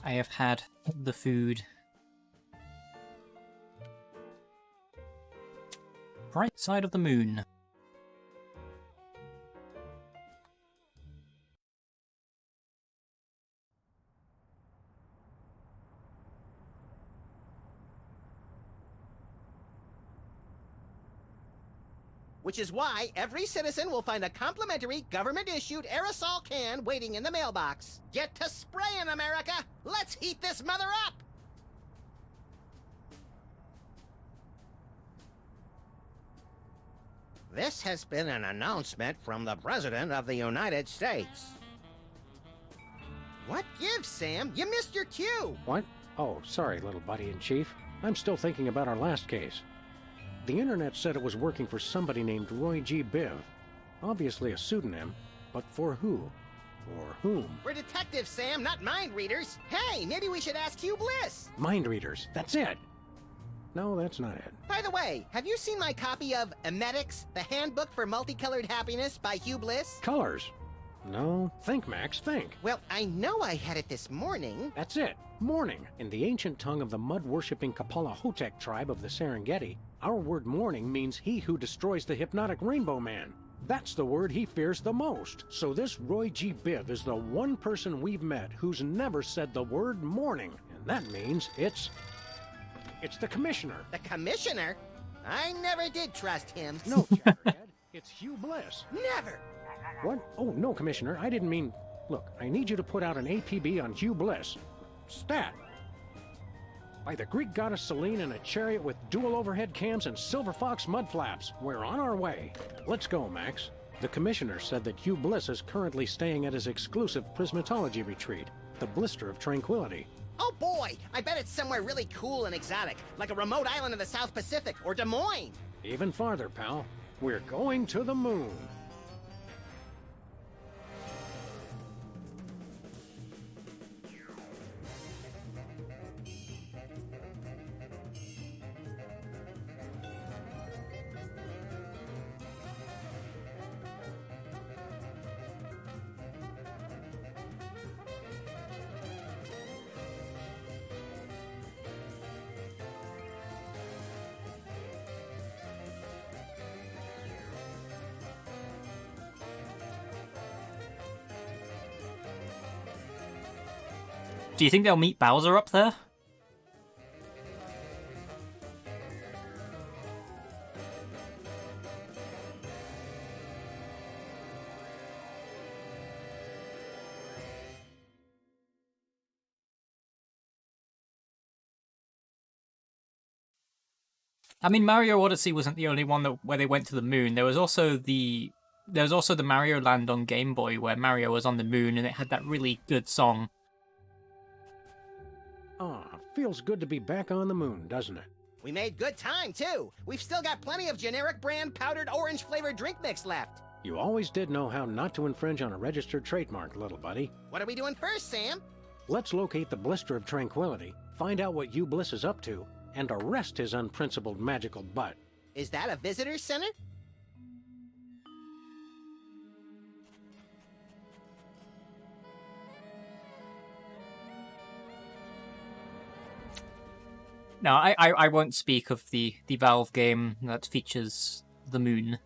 I have had the food. Bright side of the moon. Which is why every citizen will find a complimentary government-issued aerosol can waiting in the mailbox. Get to spraying, America! Let's heat this mother up! This has been an announcement from the President of the United States. What gives, Sam? You missed your cue! What? Oh, sorry, little buddy-in-chief. I'm still thinking about our last case. The internet said it was working for somebody named Roy G. Biv. Obviously a pseudonym, but for who? Or whom? We're detectives, Sam, not mind readers. Hey, maybe we should ask Hugh Bliss. Mind readers, that's it! No, that's not it. By the way, have you seen my copy of Emetics, the Handbook for Multicolored Happiness by Hugh Bliss? Colors? No. Think, Max, think. Well, I know I had it this morning. That's it. Morning. In the ancient tongue of the mud-worshipping Kapalahotep tribe of the Serengeti, our word morning means he who destroys the hypnotic Rainbow Man. That's the word he fears the most. So this Roy G. Biv is the one person we've met who's never said the word morning. And that means it's the Commissioner. The Commissioner? I never did trust him. No, Chatterhead. It's Hugh Bliss. Never! What? Oh, no, Commissioner. I didn't mean... Look, I need you to put out an APB on Hugh Bliss. Stat. By the Greek goddess Selene in a chariot with dual overhead cams and silver fox mud flaps. We're on our way. Let's go, Max. The Commissioner said that Hugh Bliss is currently staying at his exclusive prismatology retreat, the Blister of Tranquility. Oh boy, I bet it's somewhere really cool and exotic, like a remote island in the South Pacific or Des Moines. Even farther, pal. We're going to the moon. Do you think they'll meet Bowser up there? I mean, Mario Odyssey wasn't the only one where they went to the moon. There was also the Mario Land on Game Boy where Mario was on the moon and it had that really good song. Ah, feels good to be back on the moon, doesn't it? We made good time, too. We've still got plenty of generic brand powdered orange-flavored drink mix left. You always did know how not to infringe on a registered trademark, little buddy. What are we doing first, Sam? Let's locate the Blister of Tranquility, find out what Hugh Bliss is up to, and arrest his unprincipled magical butt. Is that a visitor center? No, I won't speak of the Valve game that features the moon.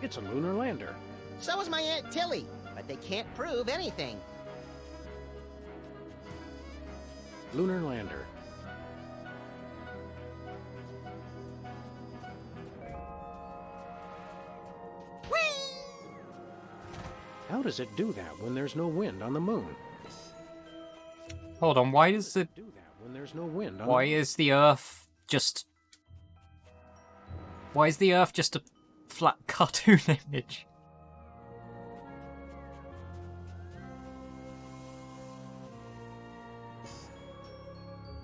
It's a lunar lander. So is my Aunt Tilly, but they can't prove anything. Lunar lander. How does it do that when there's no wind on the moon? Hold on, why is it... Do that when there's no wind on Why is the Earth just... Why is the Earth just a flat cartoon image?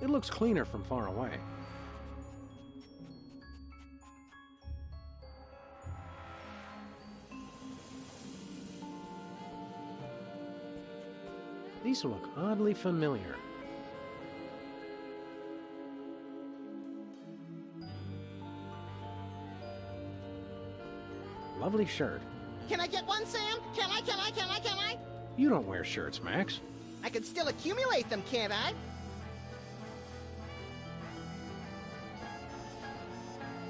It looks cleaner from far away. These look oddly familiar. Lovely shirt. Can I get one, Sam? Can I? You don't wear shirts, Max. I can still accumulate them, can't I?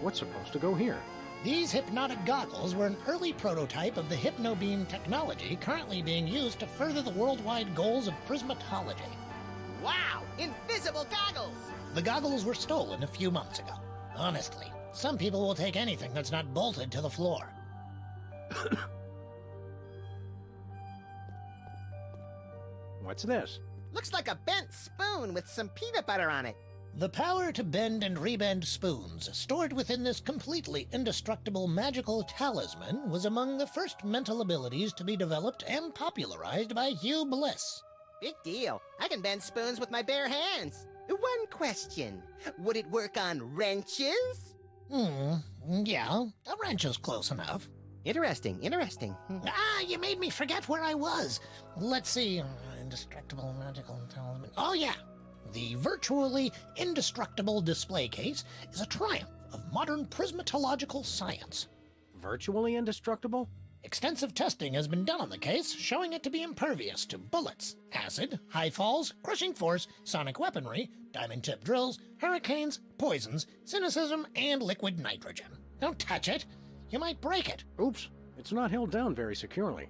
What's supposed to go here? These hypnotic goggles were an early prototype of the hypnobeam technology currently being used to further the worldwide goals of prismatology. Wow! Invisible goggles! The goggles were stolen a few months ago. Honestly, some people will take anything that's not bolted to the floor. What's this? Looks like a bent spoon with some peanut butter on it. The power to bend and rebend spoons, stored within this completely indestructible magical talisman, was among the first mental abilities to be developed and popularized by Hugh Bliss. Big deal. I can bend spoons with my bare hands. One question. Would it work on wrenches? Yeah, a wrench is close enough. Interesting. You made me forget where I was. Let's see. Indestructible magical talisman. Oh, yeah. The virtually indestructible display case is a triumph of modern prismatological science. Virtually indestructible? Extensive testing has been done on the case, showing it to be impervious to bullets, acid, high falls, crushing force, sonic weaponry, diamond-tipped drills, hurricanes, poisons, cynicism, and liquid nitrogen. Don't touch it. You might break it. Oops, it's not held down very securely.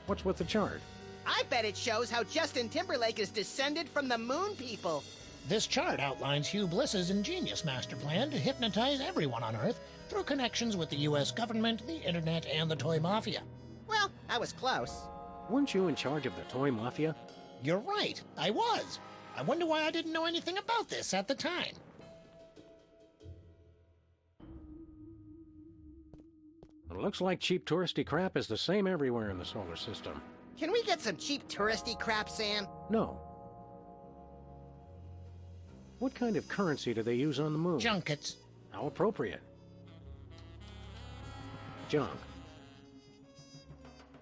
What's with the chart? I bet it shows how Justin Timberlake is descended from the moon people. This chart outlines Hugh Bliss's ingenious master plan to hypnotize everyone on Earth through connections with the U.S. government, the internet, and the toy mafia. Well, I was close. Weren't you in charge of the toy mafia? You're right, I was. I wonder why I didn't know anything about this at the time. It looks like cheap touristy crap is the same everywhere in the solar system. Can we get some cheap touristy crap, Sam? No. What kind of currency do they use on the moon? Junkets. How appropriate. Junk.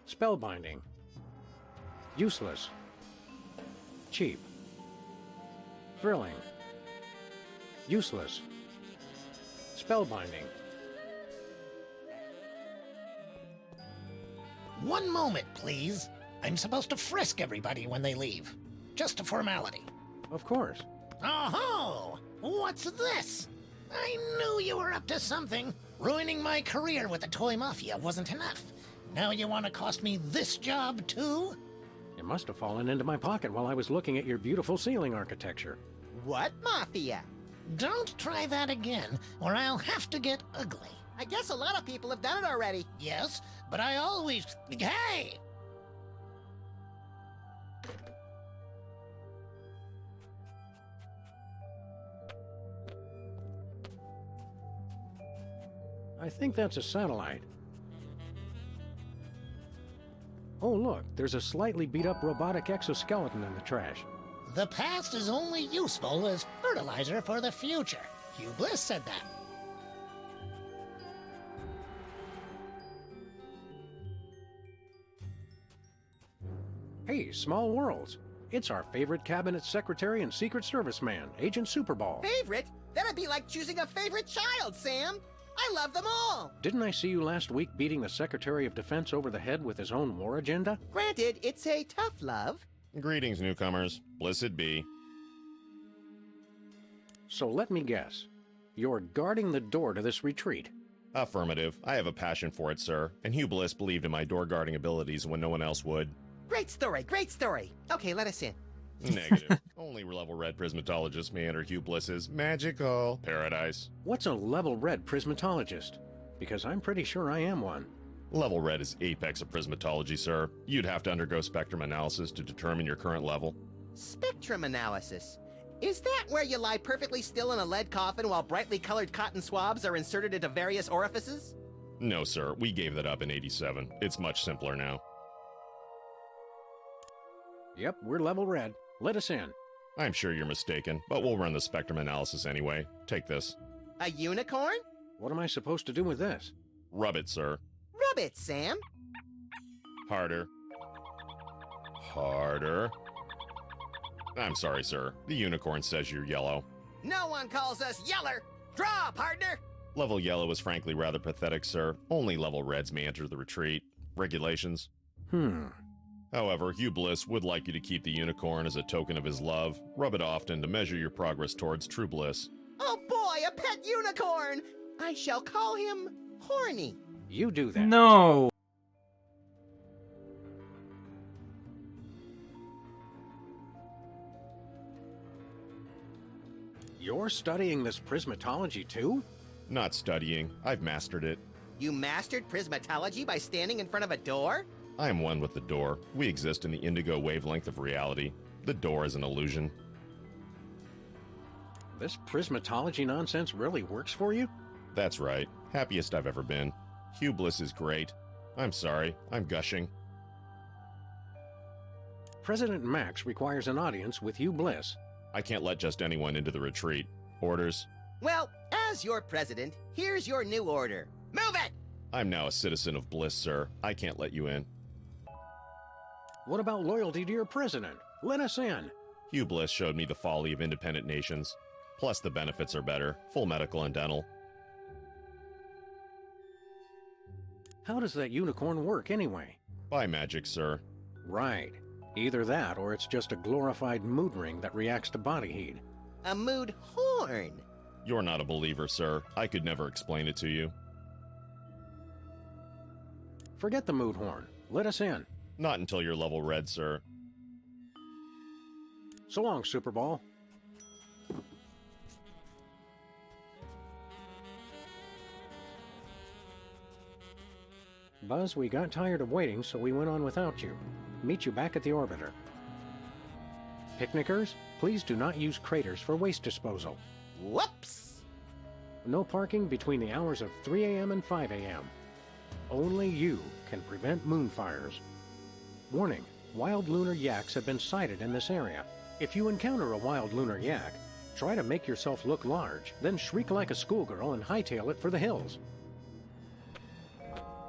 Spellbinding. Useless. Cheap. Thrilling. Useless. Spellbinding. One moment, please. I'm supposed to frisk everybody when they leave. Just a formality. Of course. Oh-ho! What's this? I knew you were up to something. Ruining my career with the toy mafia wasn't enough. Now you want to cost me this job, too? It must have fallen into my pocket while I was looking at your beautiful ceiling architecture. What mafia? Don't try that again, or I'll have to get ugly. I guess a lot of people have done it already. Yes, but I always... Hey! I think that's a satellite. Oh, look, there's a slightly beat-up robotic exoskeleton in the trash. The past is only useful as fertilizer for the future. Hugh Bliss said that. Hey, Small Worlds. It's our favorite cabinet secretary and Secret Service man, Agent Superball. Favorite? That'd be like choosing a favorite child, Sam. I love them all. Didn't I see you last week beating the Secretary of Defense over the head with his own war agenda? Granted, it's a tough love. Greetings, newcomers. Blessed be. So let me guess. You're guarding the door to this retreat. Affirmative. I have a passion for it, sir, and Hugh Bliss believed in my door guarding abilities when no one else would. Great story, great story. Okay, let us in. Negative. Only level red prismatologists may enter Hugh Bliss's magical paradise. What's a level red prismatologist? Because I'm pretty sure I am one. Level red is apex of prismatology, sir. You'd have to undergo spectrum analysis to determine your current level. Spectrum analysis? Is that where you lie perfectly still in a lead coffin while brightly colored cotton swabs are inserted into various orifices? No, sir. We gave that up in '87. It's much simpler now. Yep, we're level red. Let us in. I'm sure you're mistaken, but we'll run the spectrum analysis anyway. Take this. A unicorn? What am I supposed to do with this? Rub it, sir. Rub it, Sam. Harder. Harder. I'm sorry, sir. The unicorn says you're yellow. No one calls us yeller. Draw, partner. Level yellow is frankly rather pathetic, sir. Only level reds may enter the retreat. Regulations. However, Hugh Bliss would like you to keep the unicorn as a token of his love. Rub it often to measure your progress towards true bliss. Oh boy, a pet unicorn. I shall call him Horny. You do that. No. You're studying this prismatology too? Not studying. I've mastered it. You mastered prismatology by standing in front of a door? I am one with the door. We exist in the indigo wavelength of reality. The door is an illusion. This prismatology nonsense really works for you? That's right. Happiest I've ever been. Hugh Bliss is great. I'm sorry. I'm gushing. President Max requires an audience with Hugh Bliss. I can't let just anyone into the retreat. Orders? Well, as your president, here's your new order. Move it! I'm now a citizen of Bliss, sir. I can't let you in. What about loyalty to your president? Let us in. Hugh Bliss showed me the folly of independent nations. Plus, the benefits are better. Full medical and dental. How does that unicorn work anyway? By magic, sir. Right. Either that, or it's just a glorified mood ring that reacts to body heat. A mood horn. You're not a believer, sir. I could never explain it to you. Forget the mood horn. Let us in. Not until you're level red, sir. So long, Super Ball. Buzz, we got tired of waiting, so we went on without you. Meet you back at the orbiter. Picnickers, please do not use craters for waste disposal. Whoops! No parking between the hours of 3 a.m. and 5 a.m. Only you can prevent moonfires. Warning, wild lunar yaks have been sighted in this area. If you encounter a wild lunar yak, try to make yourself look large, then shriek like a schoolgirl and hightail it for the hills.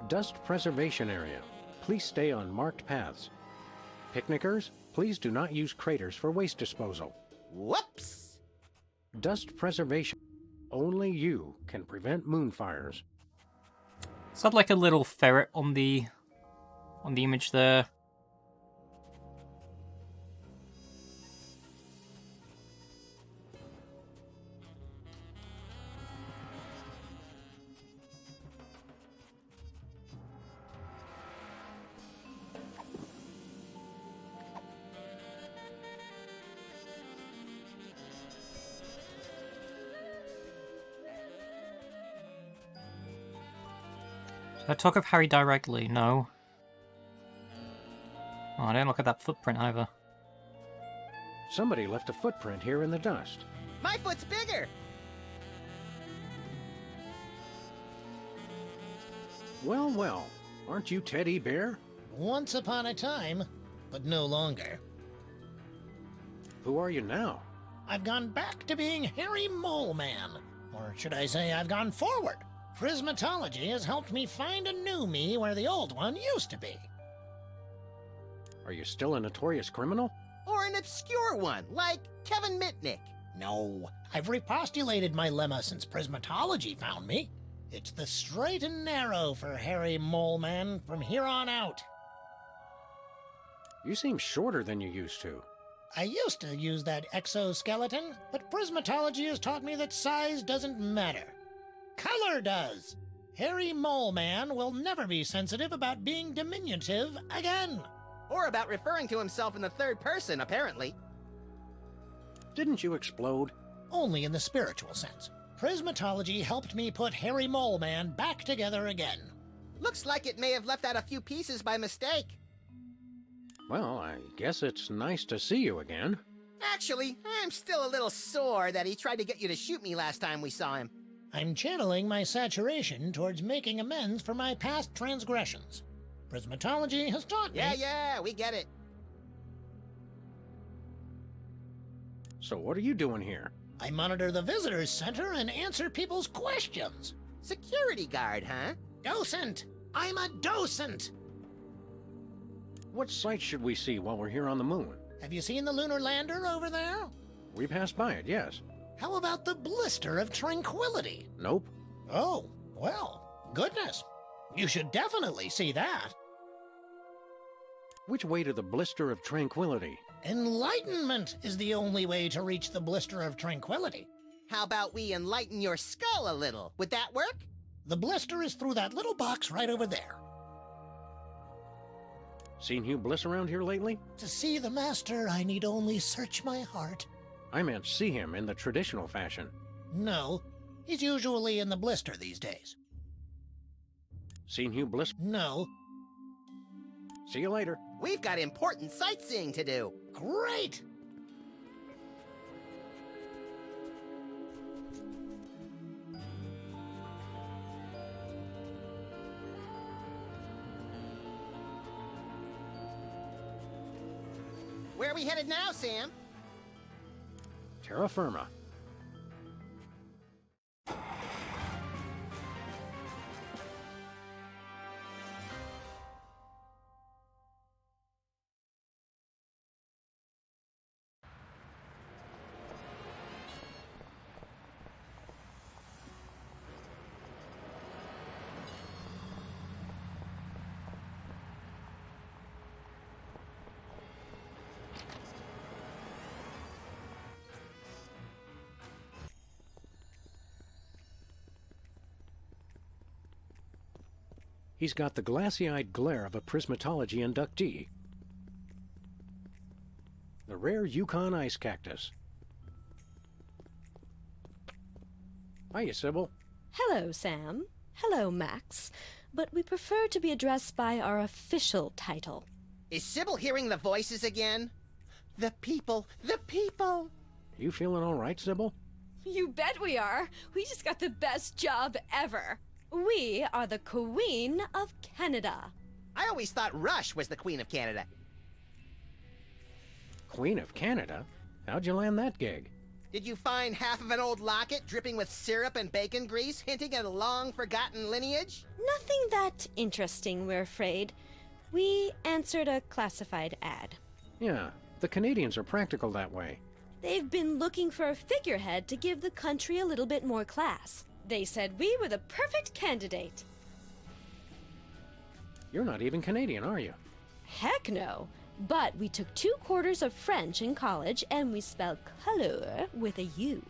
Dust preservation area. Please stay on marked paths. Picnickers, please do not use craters for waste disposal. Whoops! Dust preservation. Only you can prevent moonfires. Is that like a little ferret on the image there? Did I talk of Harry directly? No. Oh, I didn't look at that footprint either. Somebody left a footprint here in the dust. My foot's bigger! Well, well. Aren't you Teddy Bear? Once upon a time, but no longer. Who are you now? I've gone back to being Harry Mole Man. Or should I say I've gone forward. Prismatology has helped me find a new me where the old one used to be. Are you still a notorious criminal? Or an obscure one, like Kevin Mitnick. No, I've repostulated my lemma since Prismatology found me. It's the straight and narrow for Harry Mole Man from here on out. You seem shorter than you used to. I used to use that exoskeleton, but Prismatology has taught me that size doesn't matter. Color does! Harry Mole Man will never be sensitive about being diminutive again. Or about referring to himself in the third person, apparently. Didn't you explode? Only in the spiritual sense. Prismatology helped me put Harry Mole Man back together again. Looks like it may have left out a few pieces by mistake. Well, I guess it's nice to see you again. Actually, I'm still a little sore that he tried to get you to shoot me last time we saw him. I'm channeling my saturation towards making amends for my past transgressions. Prismatology has taught me... Yeah, we get it. So what are you doing here? I monitor the visitors center and answer people's questions. Security guard, huh? Docent! I'm a docent! What sights should we see while we're here on the moon? Have you seen the lunar lander over there? We passed by it, yes. How about the blister of tranquility? Nope. Oh, well, goodness. You should definitely see that. Which way to the blister of tranquility? Enlightenment is the only way to reach the blister of tranquility. How about we enlighten your skull a little? Would that work? The blister is through that little box right over there. Seen Hugh Bliss around here lately? To see the master, I need only search my heart. I meant see him in the traditional fashion. No, he's usually in the blister these days. Seen Hugh Bliss? No. See you later. We've got important sightseeing to do. Great! Where are we headed now, Sam? Terra Firma. He's got the glassy-eyed glare of a prismatology inductee. The rare Yukon ice cactus. Hiya, Sybil. Hello, Sam. Hello, Max. But we prefer to be addressed by our official title. Is Sybil hearing the voices again? The people, the people! You feeling all right, Sybil? You bet we are. We just got the best job ever. We are the Queen of Canada. I always thought Rush was the Queen of Canada. Queen of Canada? How'd you land that gig? Did you find half of an old locket dripping with syrup and bacon grease, hinting at a long-forgotten lineage? Nothing that interesting, we're afraid. We answered a classified ad. Yeah, the Canadians are practical that way. They've been looking for a figurehead to give the country a little bit more class. They said we were the perfect candidate. You're not even Canadian, are you? Heck no. But we took 2 quarters of French in college, and we spelled color with a U.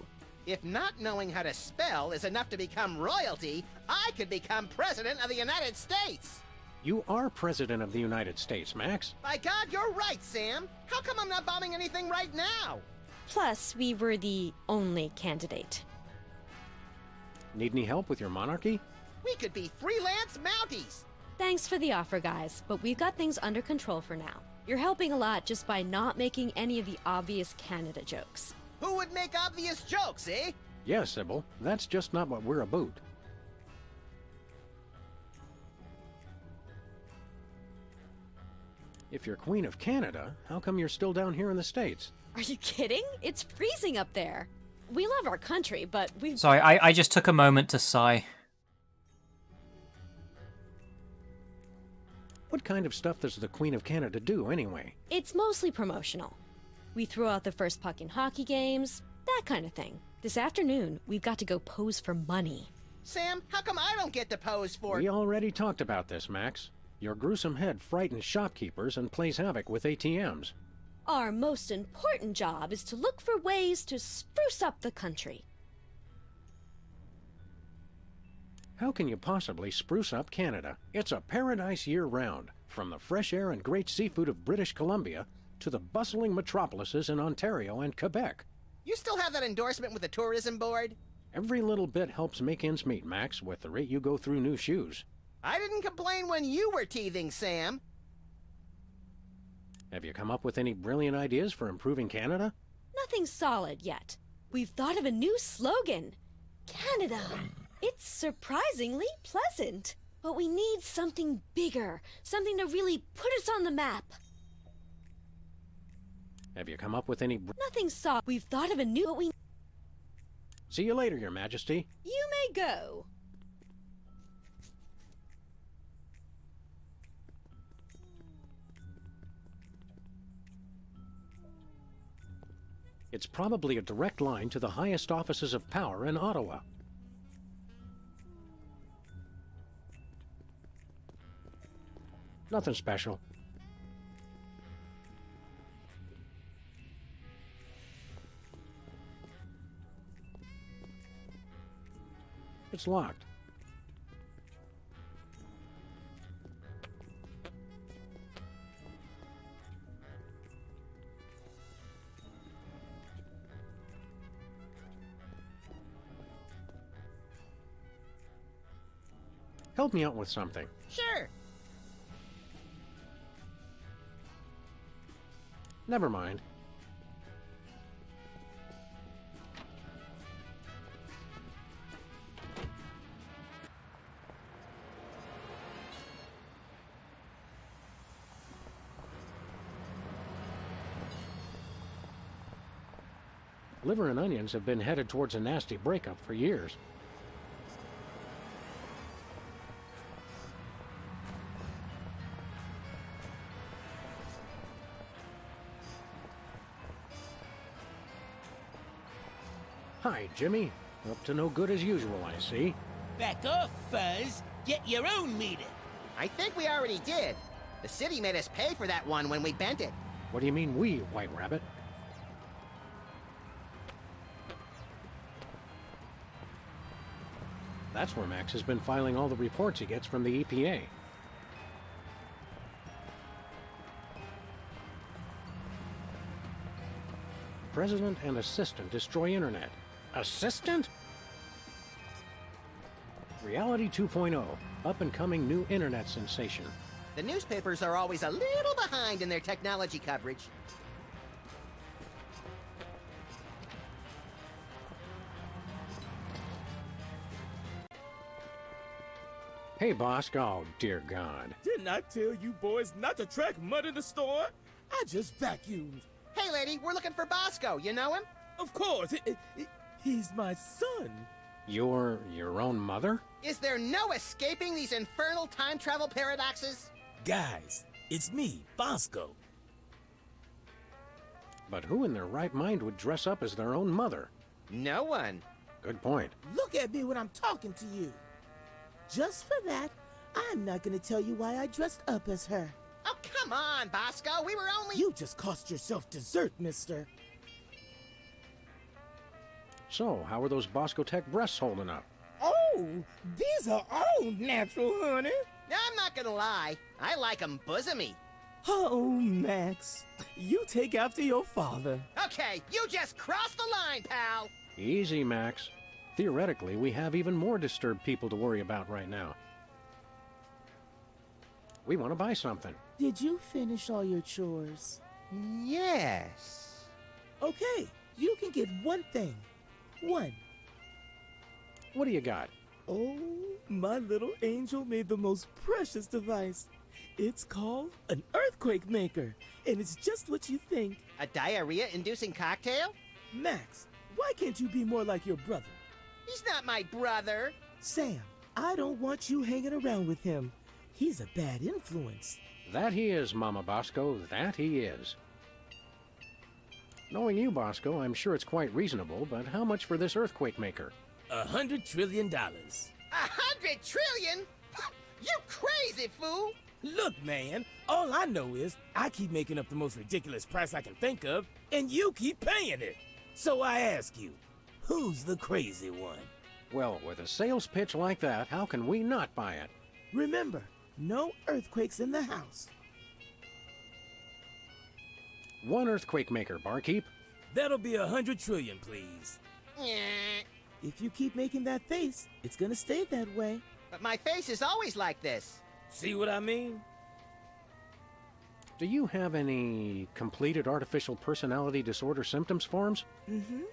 If not knowing how to spell is enough to become royalty, I could become President of the United States! You are President of the United States, Max. By God, you're right, Sam! How come I'm not bombing anything right now? Plus, we were the only candidate. Need any help with your monarchy? We could be freelance Mounties! Thanks for the offer, guys, but we've got things under control for now. You're helping a lot just by not making any of the obvious Canada jokes. Who would make obvious jokes, eh? Yes, Sybil. That's just not what we're about. If you're Queen of Canada, how come you're still down here in the States? Are you kidding? It's freezing up there. We love our country, but we... Sorry, I just took a moment to sigh. What kind of stuff does the Queen of Canada do, anyway? It's mostly promotional. We throw out the first puck in hockey games, that kind of thing. This afternoon, we've got to go pose for money. Sam, how come I don't get to pose for... We already talked about this, Max. Your gruesome head frightens shopkeepers and plays havoc with ATMs. Our most important job is to look for ways to spruce up the country. How can you possibly spruce up Canada? It's a paradise year-round, from the fresh air and great seafood of British Columbia to the bustling metropolises in Ontario and Quebec. You still have that endorsement with the tourism board? Every little bit helps make ends meet, Max, with the rate you go through new shoes. I didn't complain when you were teething, Sam. Have you come up with any brilliant ideas for improving Canada? Nothing solid yet. We've thought of a new slogan. Canada. It's surprisingly pleasant. But we need something bigger. Something to really put us on the map. Have you come up with any... Nothing solid. We've thought of a new... See you later, Your Majesty. You may go. It's probably a direct line to the highest offices of power in Ottawa. Nothing special. It's locked. Help me out with something. Sure. Never mind. Liver and onions have been headed towards a nasty breakup for years. Hi, Jimmy. Up to no good as usual, I see. Back off, Fuzz. Get your own meter. I think we already did. The city made us pay for that one when we bent it. What do you mean we, White Rabbit? That's where Max has been filing all the reports he gets from the EPA. President and assistant destroy internet. Assistant? Reality 2.0, up-and-coming new internet sensation. The newspapers are always a little behind in their technology coverage. Hey, boss. Oh, dear God. Didn't I tell you boys not to track mud in the store? I just vacuumed. Hey, lady, we're looking for Bosco. You know him? Of course. He's my son. Your own mother? Is there no escaping these infernal time travel paradoxes? Guys, it's me, Bosco. But who in their right mind would dress up as their own mother? No one. Good point. Look at me when I'm talking to you. Just for that, I'm not gonna tell you why I dressed up as her. Oh, come on, Bosco. We were only... You just cost yourself dessert, mister. So, how are those Bosco Tech breasts holding up? Oh, these are all natural, honey. I'm not gonna lie. I like 'em bosomy. Oh, Max. You take after your father. Okay, you just crossed the line, pal. Easy, Max. Theoretically, we have even more disturbed people to worry about right now. We want to buy something. Did you finish all your chores? Yes. Okay, you can get one thing. One. What do you got? Oh, my little angel made the most precious device. It's called an earthquake maker, and it's just what you think. A diarrhea-inducing cocktail? Max, why can't you be more like your brother? He's not my brother. Sam, I don't want you hanging around with him. He's a bad influence. That he is, Mama Bosco, that he is. Knowing you, Bosco, I'm sure it's quite reasonable, but how much for this earthquake maker? $100 trillion. 100 trillion? You crazy fool! Look, man, all I know is I keep making up the most ridiculous price I can think of, and you keep paying it. So I ask you, who's the crazy one? Well, with a sales pitch like that, how can we not buy it? Remember, no earthquakes in the house. One earthquake maker, barkeep. That'll be 100 trillion, please. If you keep making that face, it's gonna stay that way. But my face is always like this. See what I mean? Do you have any completed artificial personality disorder symptoms forms? Mm-hmm.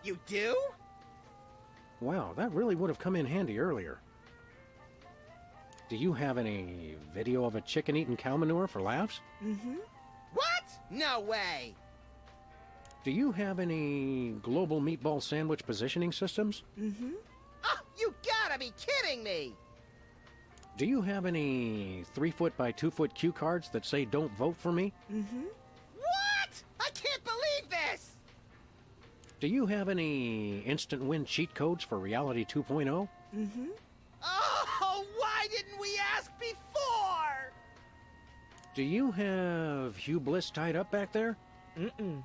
You do? Wow, that really would have come in handy earlier. Do you have any video of a chicken eating cow manure for laughs? Mm-hmm. What? No way! Do you have any global meatball sandwich positioning systems? Mm-hmm. Oh, you gotta be kidding me! Do you have any 3-foot by 2-foot cue cards that say "Don't vote for me"? Mm-hmm. What? I can't believe this! Do you have any instant win cheat codes for Reality 2.0? Mm-hmm. Oh, why didn't we ask before? Do you have Hugh Bliss tied up back there? Mm-mm.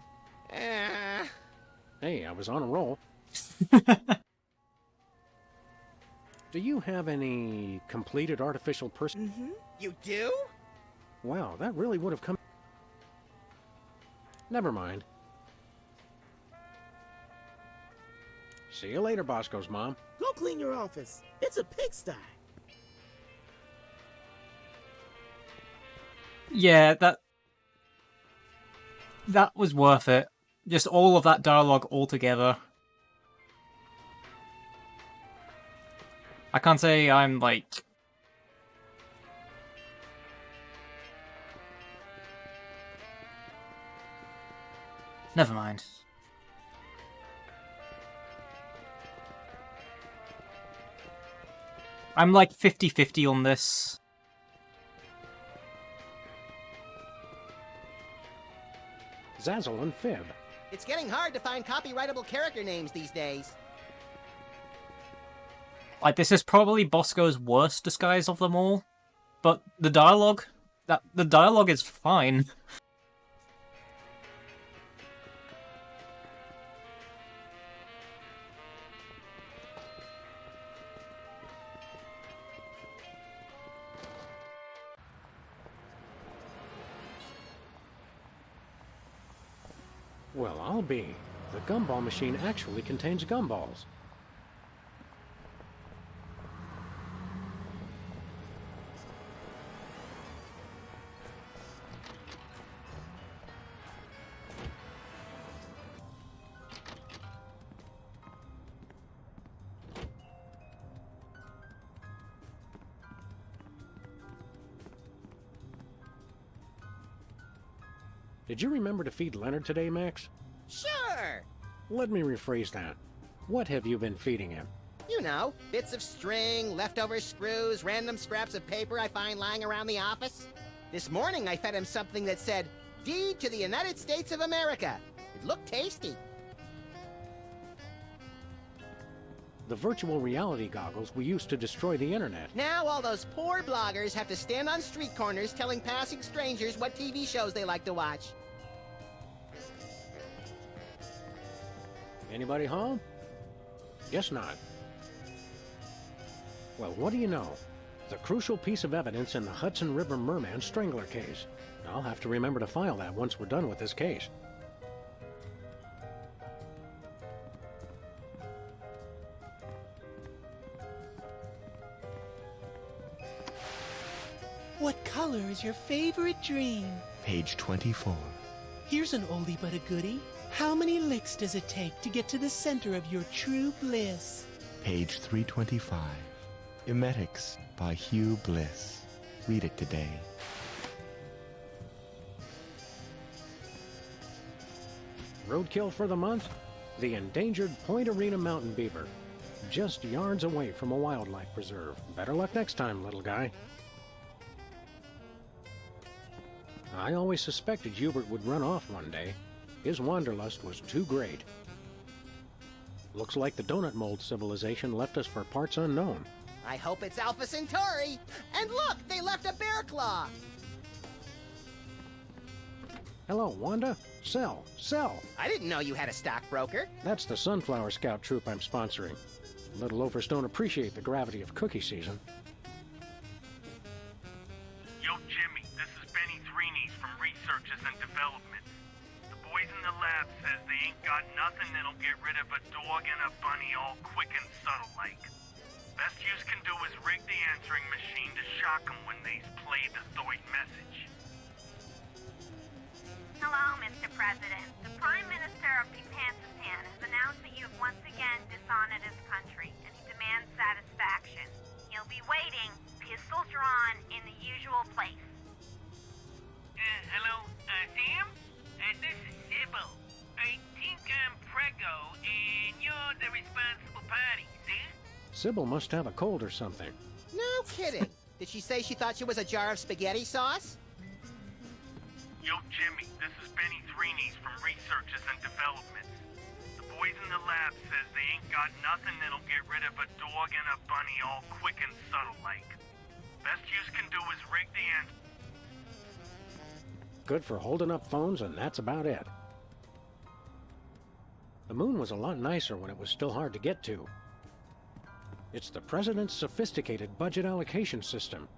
Hey, I was on a roll. Do you have any completed artificial person? Mm-hmm. You do? Wow, that really would have come... Never mind. See you later, Bosco's mom. Go clean your office. It's a pigsty. Yeah, that was worth it. Just all of that dialogue all together. I can't say I'm like... Never mind. I'm like 50-50 on this. Zazzle and Fib. It's getting hard to find copyrightable character names these days. Like, this is probably Bosco's worst disguise of them all. But the dialogue... the dialogue is fine. Well, I'll be. The gumball machine actually contains gumballs. Did you remember to feed Leonard today, Max? Sure! Let me rephrase that. What have you been feeding him? You know, bits of string, leftover screws, random scraps of paper I find lying around the office. This morning I fed him something that said, "Deed to the United States of America." It looked tasty. The virtual reality goggles we used to destroy the internet. Now all those poor bloggers have to stand on street corners telling passing strangers what TV shows they like to watch. Anybody home? Guess not. Well, what do you know? The crucial piece of evidence in the Hudson River Merman Strangler case. I'll have to remember to file that once we're done with this case. What color is your favorite dream? Page 24. Here's an oldie but a goodie. How many licks does it take to get to the center of your true bliss? Page 325. Emetics by Hugh Bliss. Read it today. Roadkill for the month? The endangered Point Arena mountain beaver. Just yards away from a wildlife preserve. Better luck next time, little guy. I always suspected Hubert would run off one day. His wanderlust was too great. Looks like the donut mold civilization left us for parts unknown. I hope it's Alpha Centauri. And look, they left a bear claw. Hello, Wanda. Sell. I didn't know you had a stockbroker. That's the Sunflower Scout troop I'm sponsoring. Little loafers don't appreciate the gravity of cookie season. Yo, Jimmy, this is Benny Threenies from Researches and Developments. The boys in the lab says they ain't got nothing that'll get rid of a dog and a bunny all quick and subtle like. Best yous can do is rig the answering machine to shock 'em when they's played the Thoit message. Hello, Mr. President. The Prime Minister of Peepantistan has announced that you have once again dishonored his country, and he demands satisfaction. He'll be waiting, pistols drawn, in the usual place. Hello, Sam? This is Sybil. Sybil must have a cold or something. No kidding. Did she say she thought she was a jar of spaghetti sauce? Yo, Jimmy, this is Benny Threenies from Researches and Developments. The boys in the lab says they ain't got nothing that'll get rid of a dog and a bunny all quick and subtle like. Best yous can do is rig the end. Good for holding up phones, and that's about it. The moon was a lot nicer when it was still hard to get to. It's the President's sophisticated budget allocation system.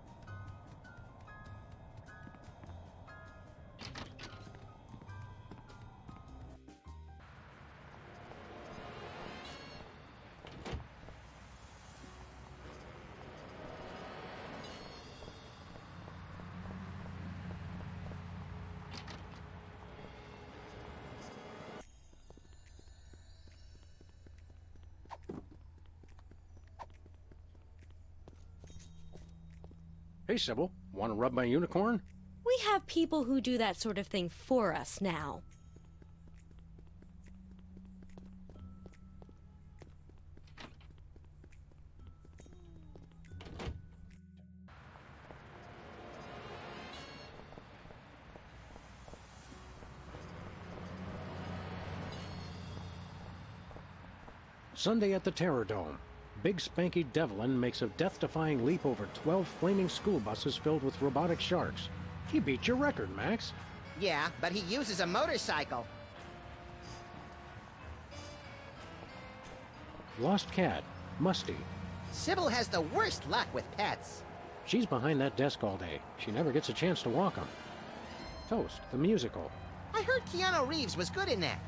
Hey, Sybil, want to rub my unicorn? We have people who do that sort of thing for us now. Sunday at the Terror Dome. Big Spanky Devlin makes a death-defying leap over 12 flaming school buses filled with robotic sharks. He beat your record, Max. Yeah, but he uses a motorcycle. Lost cat, Musty. Sybil has the worst luck with pets. She's behind that desk all day. She never gets a chance to walk 'em. Toast, the musical. I heard Keanu Reeves was good in that.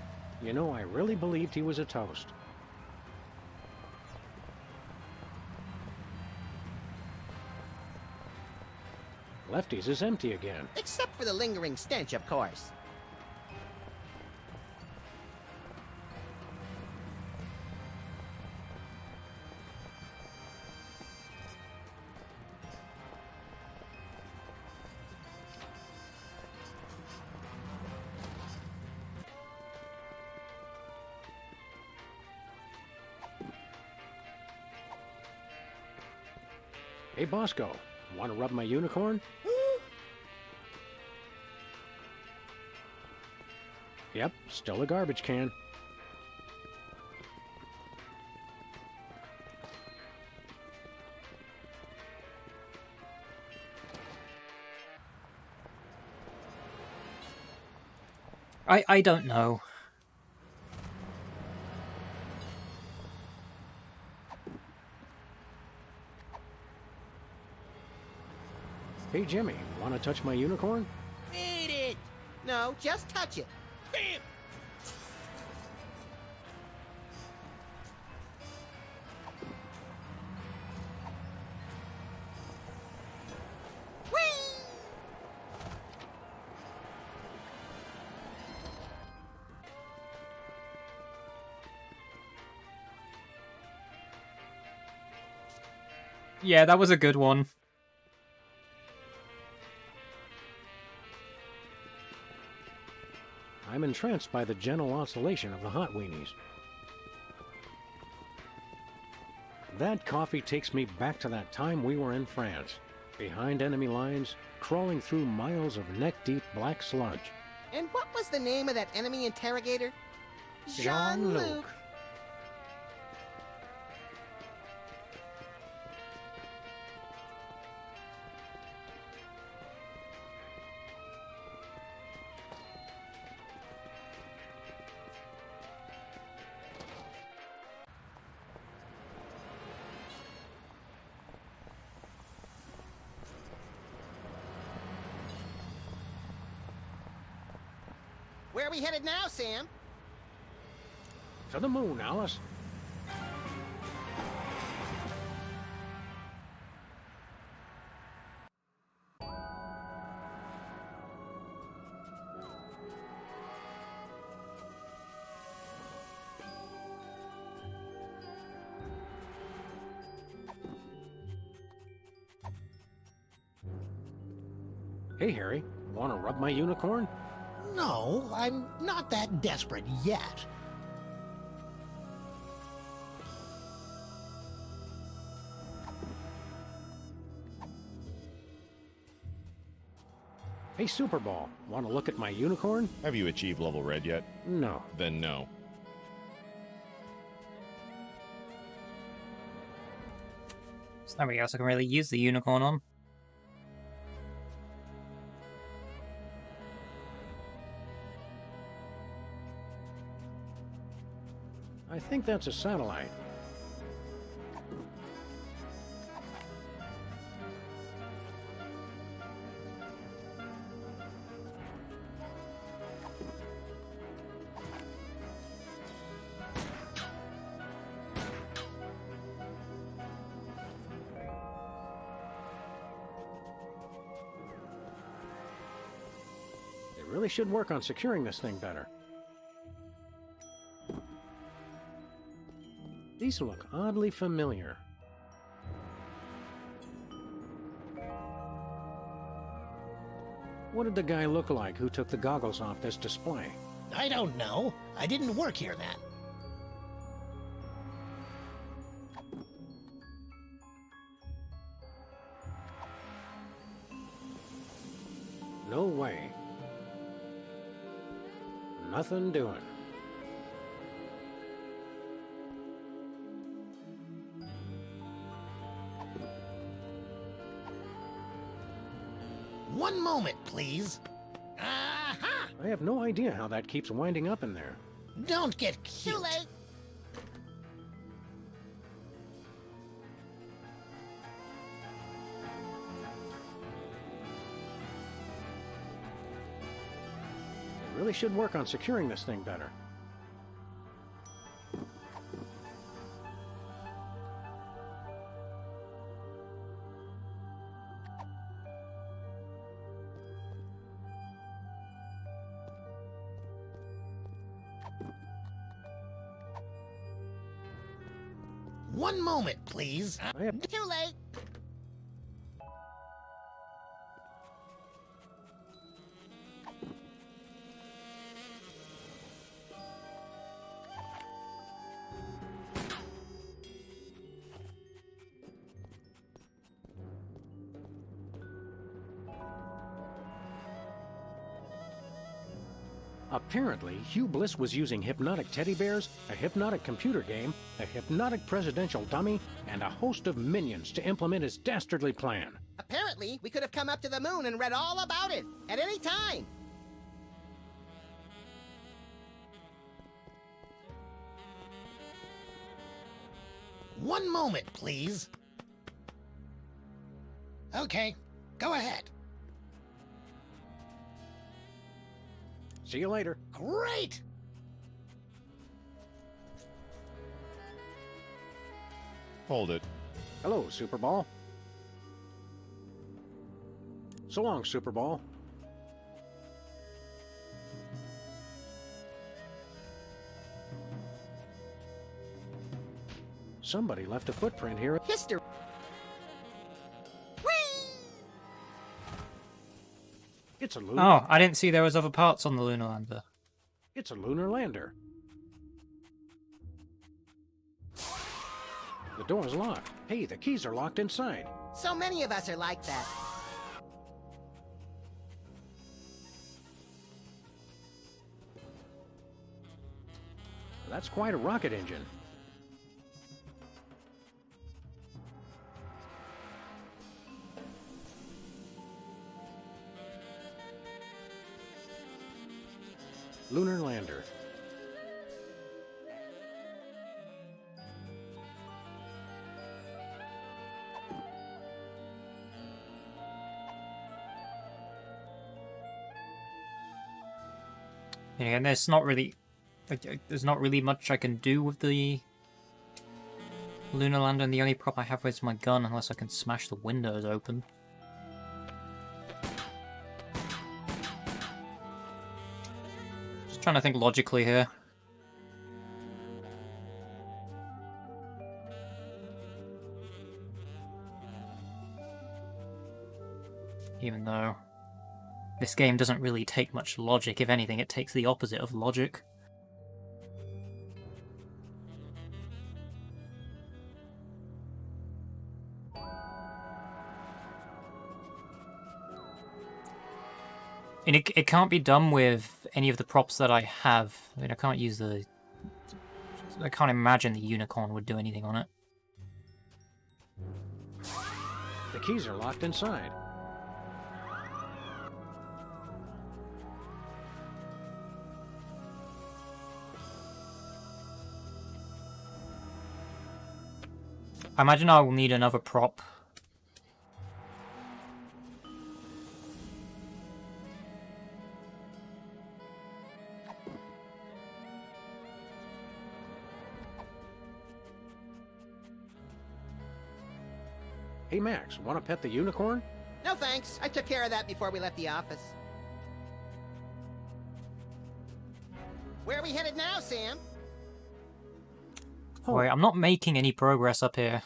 You know, I really believed he was a toast. Lefty's is empty again. Except for the lingering stench, of course. Hey, Bosco, want to rub my unicorn? Yep, still a garbage can. I don't know. Hey, Jimmy, want to touch my unicorn? Eat it! No, just touch it. Bam! Yeah, that was a good one. I'm entranced by the gentle oscillation of the hot weenies. That coffee takes me back to that time we were in France, behind enemy lines, crawling through miles of neck-deep black sludge. And what was the name of that enemy interrogator? Jean-Luc. Where are we headed now, Sam? To the moon, Alice. Hey, Harry, want to rub my unicorn? No, I'm not that desperate yet. Hey, Superball, want to look at my unicorn? Have you achieved level red yet? No. Then no. There's nobody else I can really use the unicorn on. I think that's a satellite. They really should work on securing this thing better. These look oddly familiar. What did the guy look like who took the goggles off this display? I don't know. I didn't work here then. No way. Nothing doing. One moment, please. Aha! I have no idea how that keeps winding up in there. Don't get cute. Too late. They really should work on securing this thing better. One moment, please. I have Too late. Apparently, Hugh Bliss was using hypnotic teddy bears, a hypnotic computer game, a hypnotic presidential dummy, and a host of minions to implement his dastardly plan. Apparently, we could have come up to the moon and read all about it at any time. One moment, please. Okay, go ahead. See you later. Great! Hold it. Hello, Superball. So long, Superball. Somebody left a footprint here. History. It's a lunar. Oh, I didn't see there was other parts on the lunar lander. It's a lunar lander. The door's locked. Hey, the keys are locked inside. So many of us are like that. That's quite a rocket engine. Lunar lander. And there's not really much I can do with the lunar lander, and the only prop I have is my gun, unless I can smash the windows open. Just trying to think logically here. Even though this game doesn't really take much logic, if anything, it takes the opposite of logic. And it can't be done with any of the props that I have. I mean, I can't use the... I can't imagine the unicorn would do anything on it. The keys are locked inside. I imagine I will need another prop. Hey, Max, want to pet the unicorn? No thanks. I took care of that before we left the office. Where are we headed now, Sam? Wait, I'm not making any progress up here.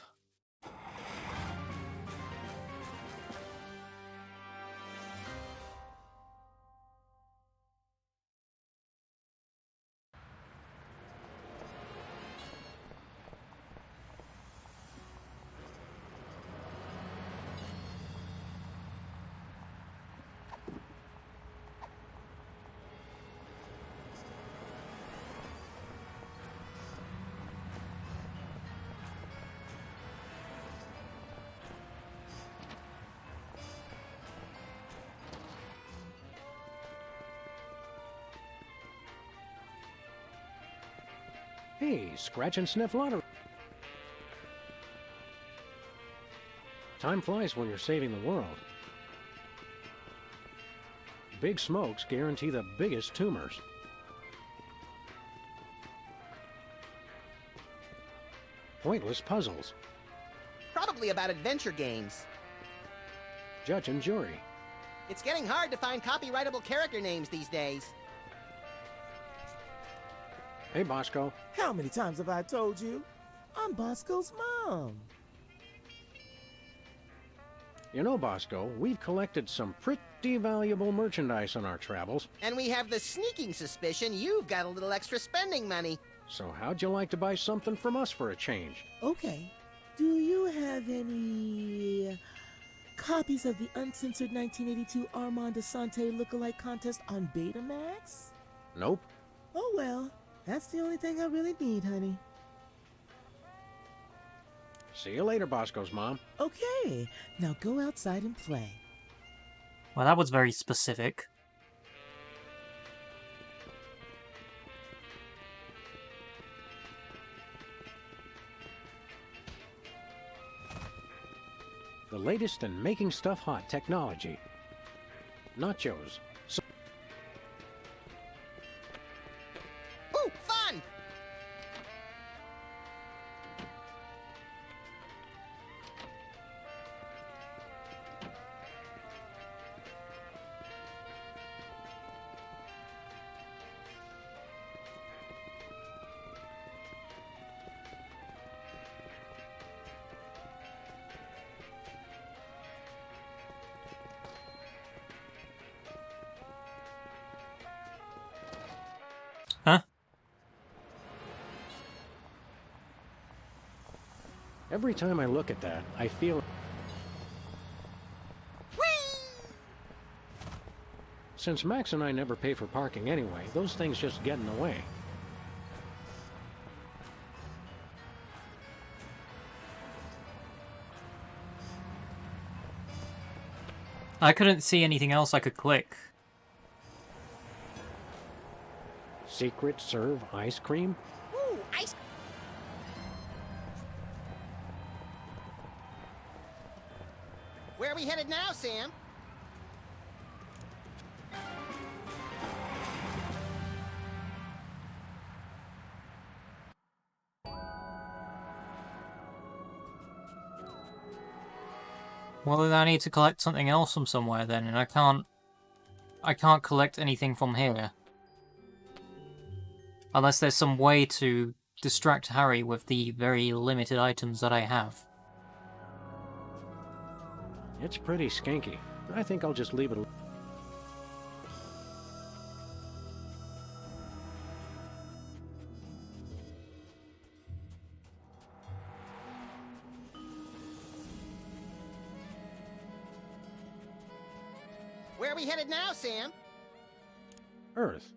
Hey, scratch and sniff lottery. Time flies when you're saving the world. Big smokes guarantee the biggest tumors. Pointless puzzles. Probably about adventure games. Judge and jury. It's getting hard to find copyrightable character names these days. Hey, Bosco. How many times have I told you? I'm Bosco's mom. You know, Bosco, we've collected some pretty valuable merchandise on our travels. And we have the sneaking suspicion you've got a little extra spending money. So how'd you like to buy something from us for a change? Okay. Do you have any copies of the uncensored 1982 Armand Desante lookalike contest on Betamax? Nope. Oh well, that's the only thing I really need, honey. See you later, Bosco's mom. Okay, now go outside and play. Well, that was very specific. The latest in making stuff hot technology. Nachos. Ooh, fun! Huh? Every time I look at that, I feel... Since Max and I never pay for parking anyway, those things just get in the way. I couldn't see anything else I could click. Secret serve ice cream? Ooh, ice... Where are we headed now, Sam? Well, then I need to collect something else from somewhere then, and I can't collect anything from here. Unless there's some way to distract Harry with the very limited items that I have. It's pretty skanky. I think I'll just leave it alone. Where are we headed now, Sam? Earth.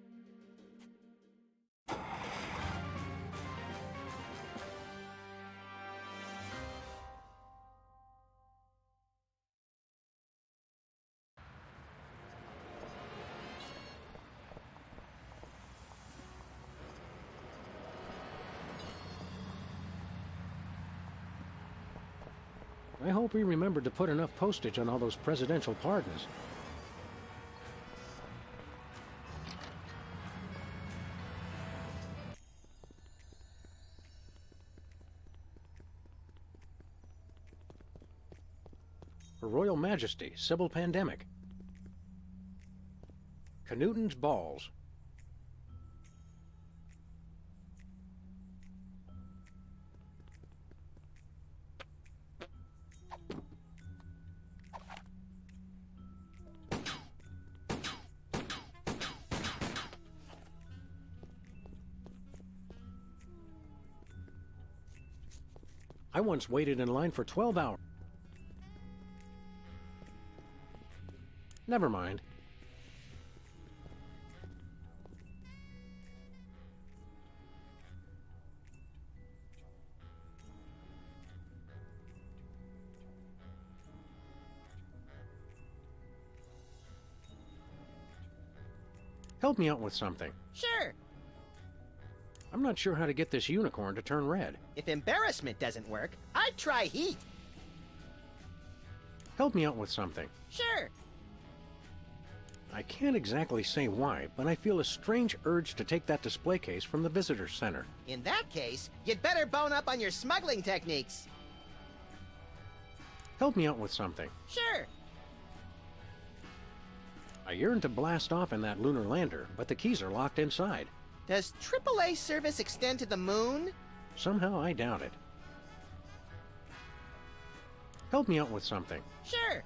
I hope we remembered to put enough postage on all those presidential pardons. Her Royal Majesty, Civil Pandemic. Knutton's Balls. I once waited in line for 12 hours. Never mind. Help me out with something. Sure. I'm not sure how to get this unicorn to turn red. If embarrassment doesn't work, I'd try heat. Help me out with something. Sure. I can't exactly say why, but I feel a strange urge to take that display case from the visitor center. In that case, you'd better bone up on your smuggling techniques. Help me out with something. Sure. I yearn to blast off in that lunar lander, but the keys are locked inside. Does AAA service extend to the moon? Somehow I doubt it. Help me out with something. Sure.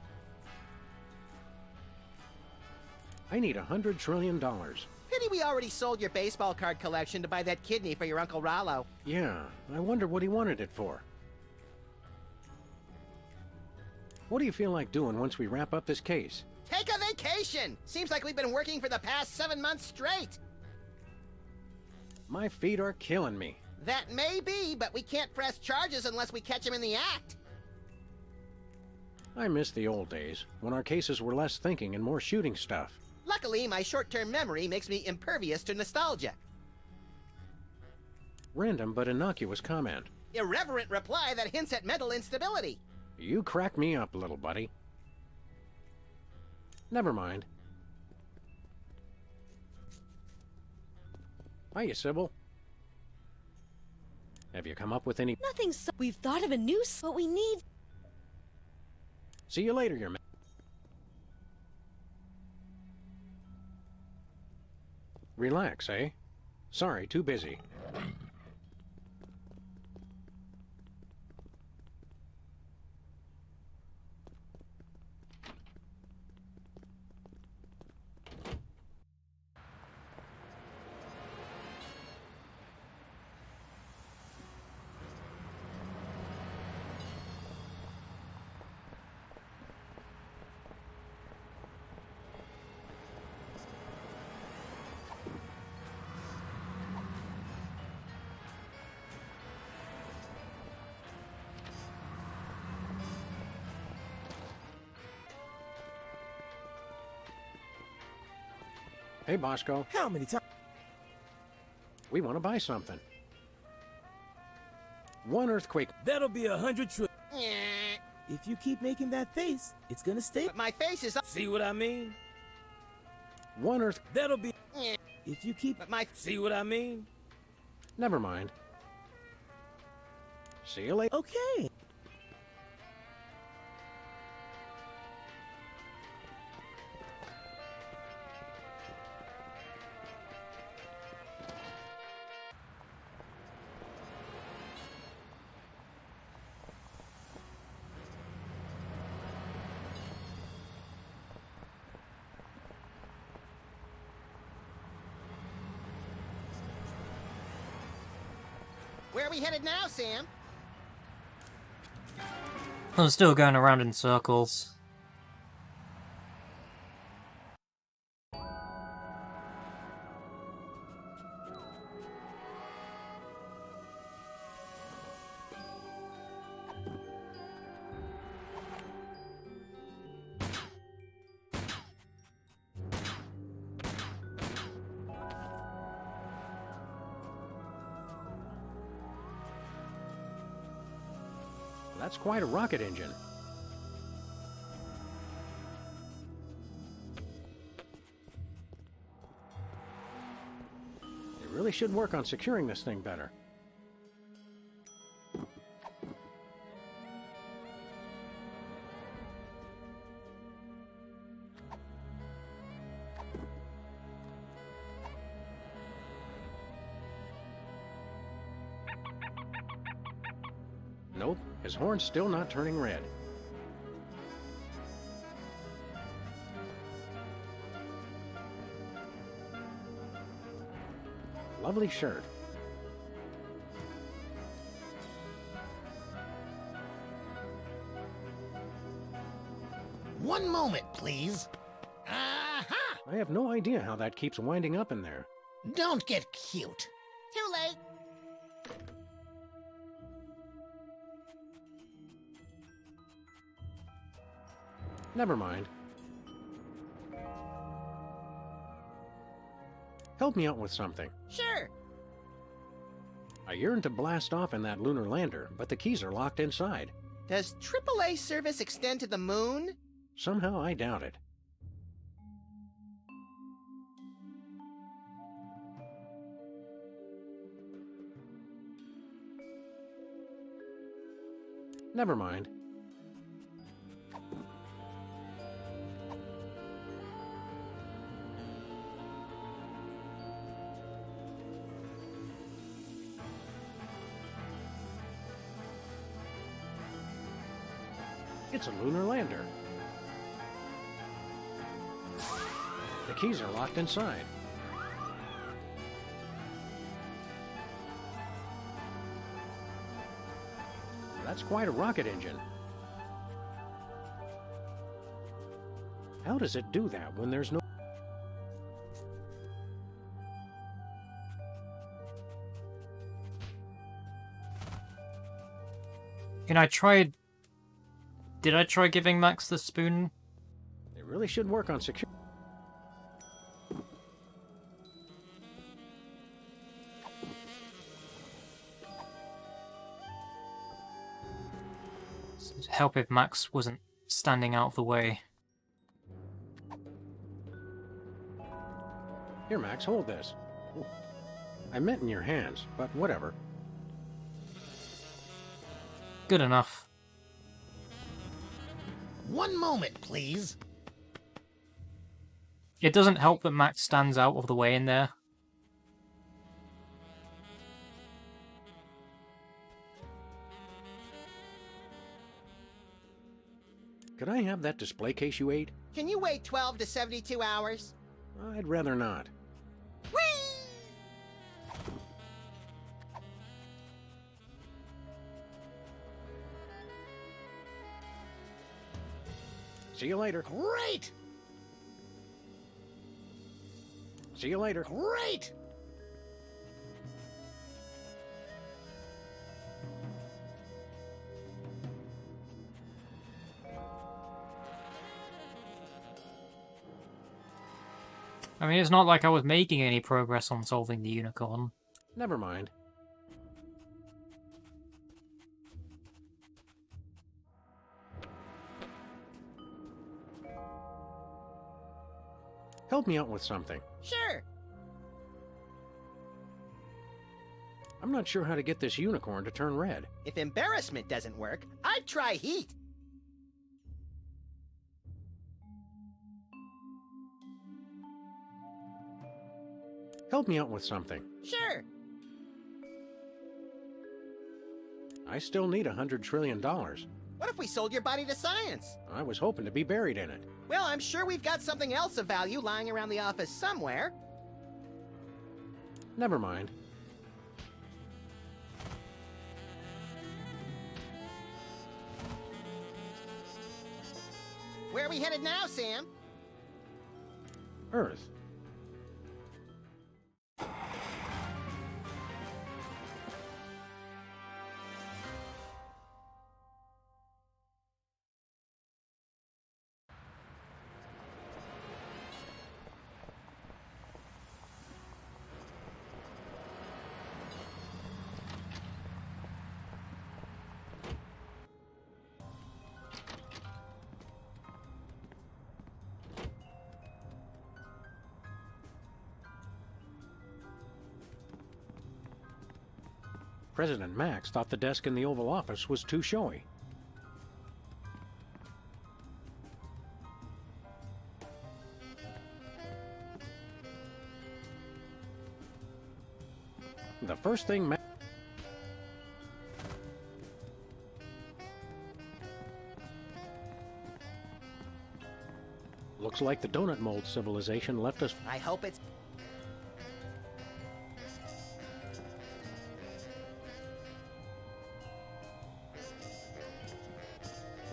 I need $100 trillion. Pity we already sold your baseball card collection to buy that kidney for your Uncle Rollo. Yeah, I wonder what he wanted it for. What do you feel like doing once we wrap up this case? Take a vacation! Seems like we've been working for the past 7 months straight. My feet are killing me. That may be, but we can't press charges unless we catch him in the act. I miss the old days, when our cases were less thinking and more shooting stuff. Luckily, my short-term memory makes me impervious to nostalgia. Random but innocuous comment. Irreverent reply that hints at mental instability. You crack me up, little buddy. Never mind. Hiya, Sybil. Have you come up with any... Nothing so... We've thought of a new... What we need... See you later, your man. Relax, eh? Sorry, too busy. Hey, Bosco. How many times? We want to buy something. One earthquake. That'll be 100 trillion. If you keep making that face, it's gonna stay. But my face is up. See what I mean? One earth. That'll be. If you keep. But my. See what I mean? Never mind. See you later. Okay. Where are we headed now, Sam? I'm still going around in circles. That's quite a rocket engine. They really should work on securing this thing better. Nope, his horn's still not turning red. Lovely shirt. One moment, please. Aha! I have no idea how that keeps winding up in there. Don't get cute. Too late. Never mind. Help me out with something. Sure. I yearn to blast off in that lunar lander, but the keys are locked inside. Does AAA service extend to the moon? Somehow I doubt it. Never mind. It's a lunar lander. The keys are locked inside. That's quite a rocket engine. How does it do that when there's no... Did I try giving Max the spoon? They really should work on security. It'd help if Max wasn't standing out of the way. Here, Max, hold this. I meant in your hands, but whatever. Good enough. One moment, please. It doesn't help that Max stands out of the way in there. Could I have that display case you ate? Can you wait 12 to 72 hours? I'd rather not. See you later. Great! See you later. Great! I mean, it's not like I was making any progress on solving the unicorn. Never mind. Help me out with something. Sure. I'm not sure how to get this unicorn to turn red. If embarrassment doesn't work, I'd try heat. Help me out with something. Sure. I still need $100 trillion. What if we sold your body to science? I was hoping to be buried in it. Well, I'm sure we've got something else of value lying around the office somewhere. Never mind. Where are we headed now, Sam? Earth. President Max thought the desk in the Oval Office was too showy. The first thing Max... Looks like the donut mold civilization left us... I hope it's...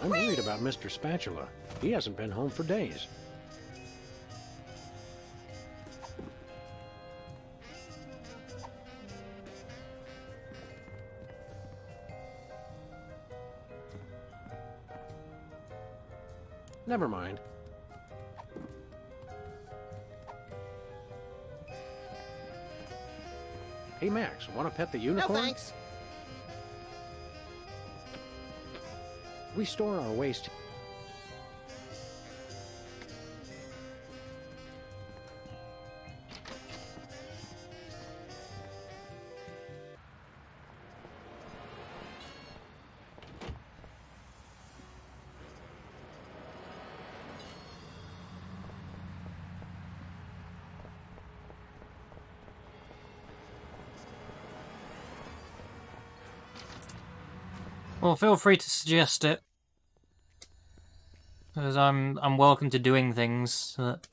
I'm worried about Mr. Spatula. He hasn't been home for days. Never mind. Hey, Max, want to pet the unicorn? No, thanks. We store our waste... Well, feel free to suggest it. Because I'm welcome to doing things that...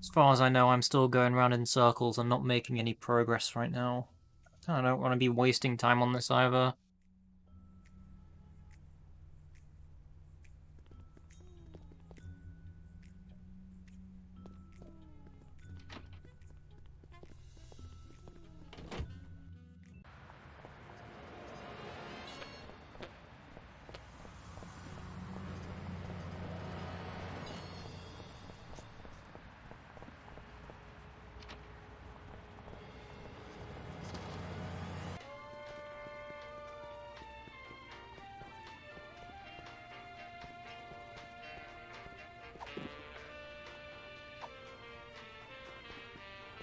As far as I know, I'm still going around in circles and not making any progress right now. I don't want to be wasting time on this either.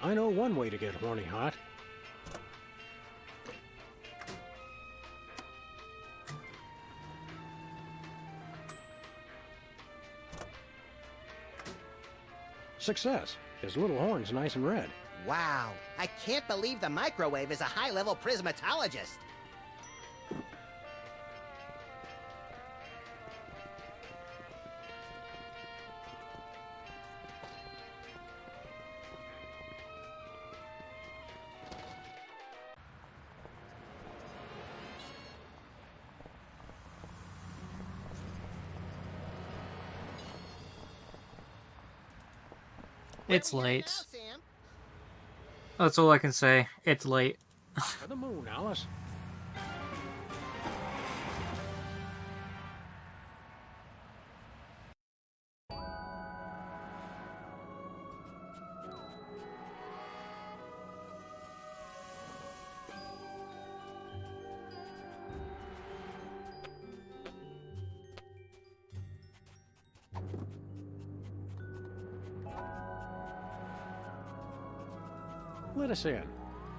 I know one way to get horny hot. Success. His little horn's nice and red. Wow, I can't believe the microwave is a high-level prismatologist. It's late. That's all I can say. It's late. To the moon, Alice. Let us in.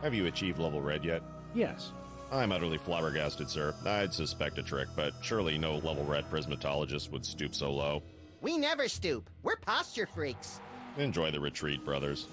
Have you achieved level red yet? Yes. I'm utterly flabbergasted, sir. I'd suspect a trick, but surely no level red prismatologist would stoop so low. We never stoop. We're posture freaks. Enjoy the retreat, brothers.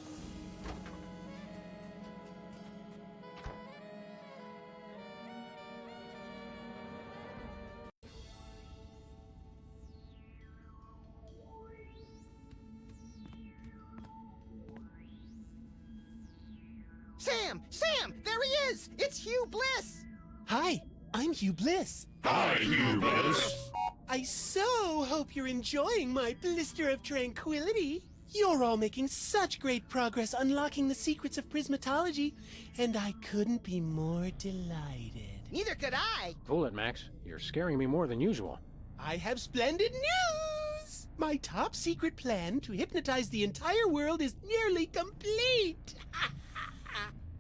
Sam! There he is! It's Hugh Bliss! Hi, I'm Hugh Bliss. Hi, Hugh Bliss. I so hope you're enjoying my blister of tranquility. You're all making such great progress unlocking the secrets of prismatology, and I couldn't be more delighted. Neither could I. Cool it, Max. You're scaring me more than usual. I have splendid news! My top secret plan to hypnotize the entire world is nearly complete.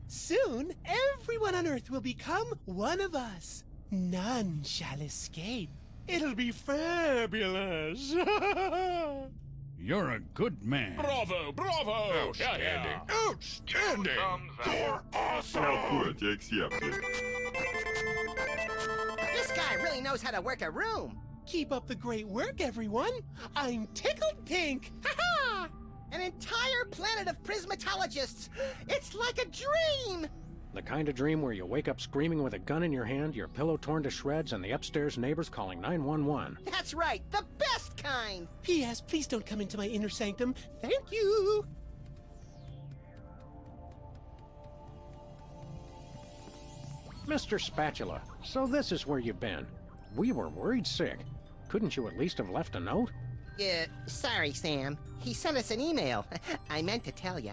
Soon, everyone on Earth will become one of us. None shall escape. It'll be fabulous. You're a good man. Bravo, bravo! Outstanding. Outstanding! You're awesome! Output accepted. This guy really knows how to work a room. Keep up the great work, everyone. I'm tickled pink. Ha-ha! An entire planet of prismatologists. It's like a dream. The kind of dream where you wake up screaming with a gun in your hand, your pillow torn to shreds, and the upstairs neighbors calling 911. That's right, the best kind. P.S. Please don't come into my inner sanctum. Thank you. Mr. Spatula, so this is where you've been. We were worried sick. Couldn't you at least have left a note? Sorry, Sam. He sent us an email. I meant to tell you.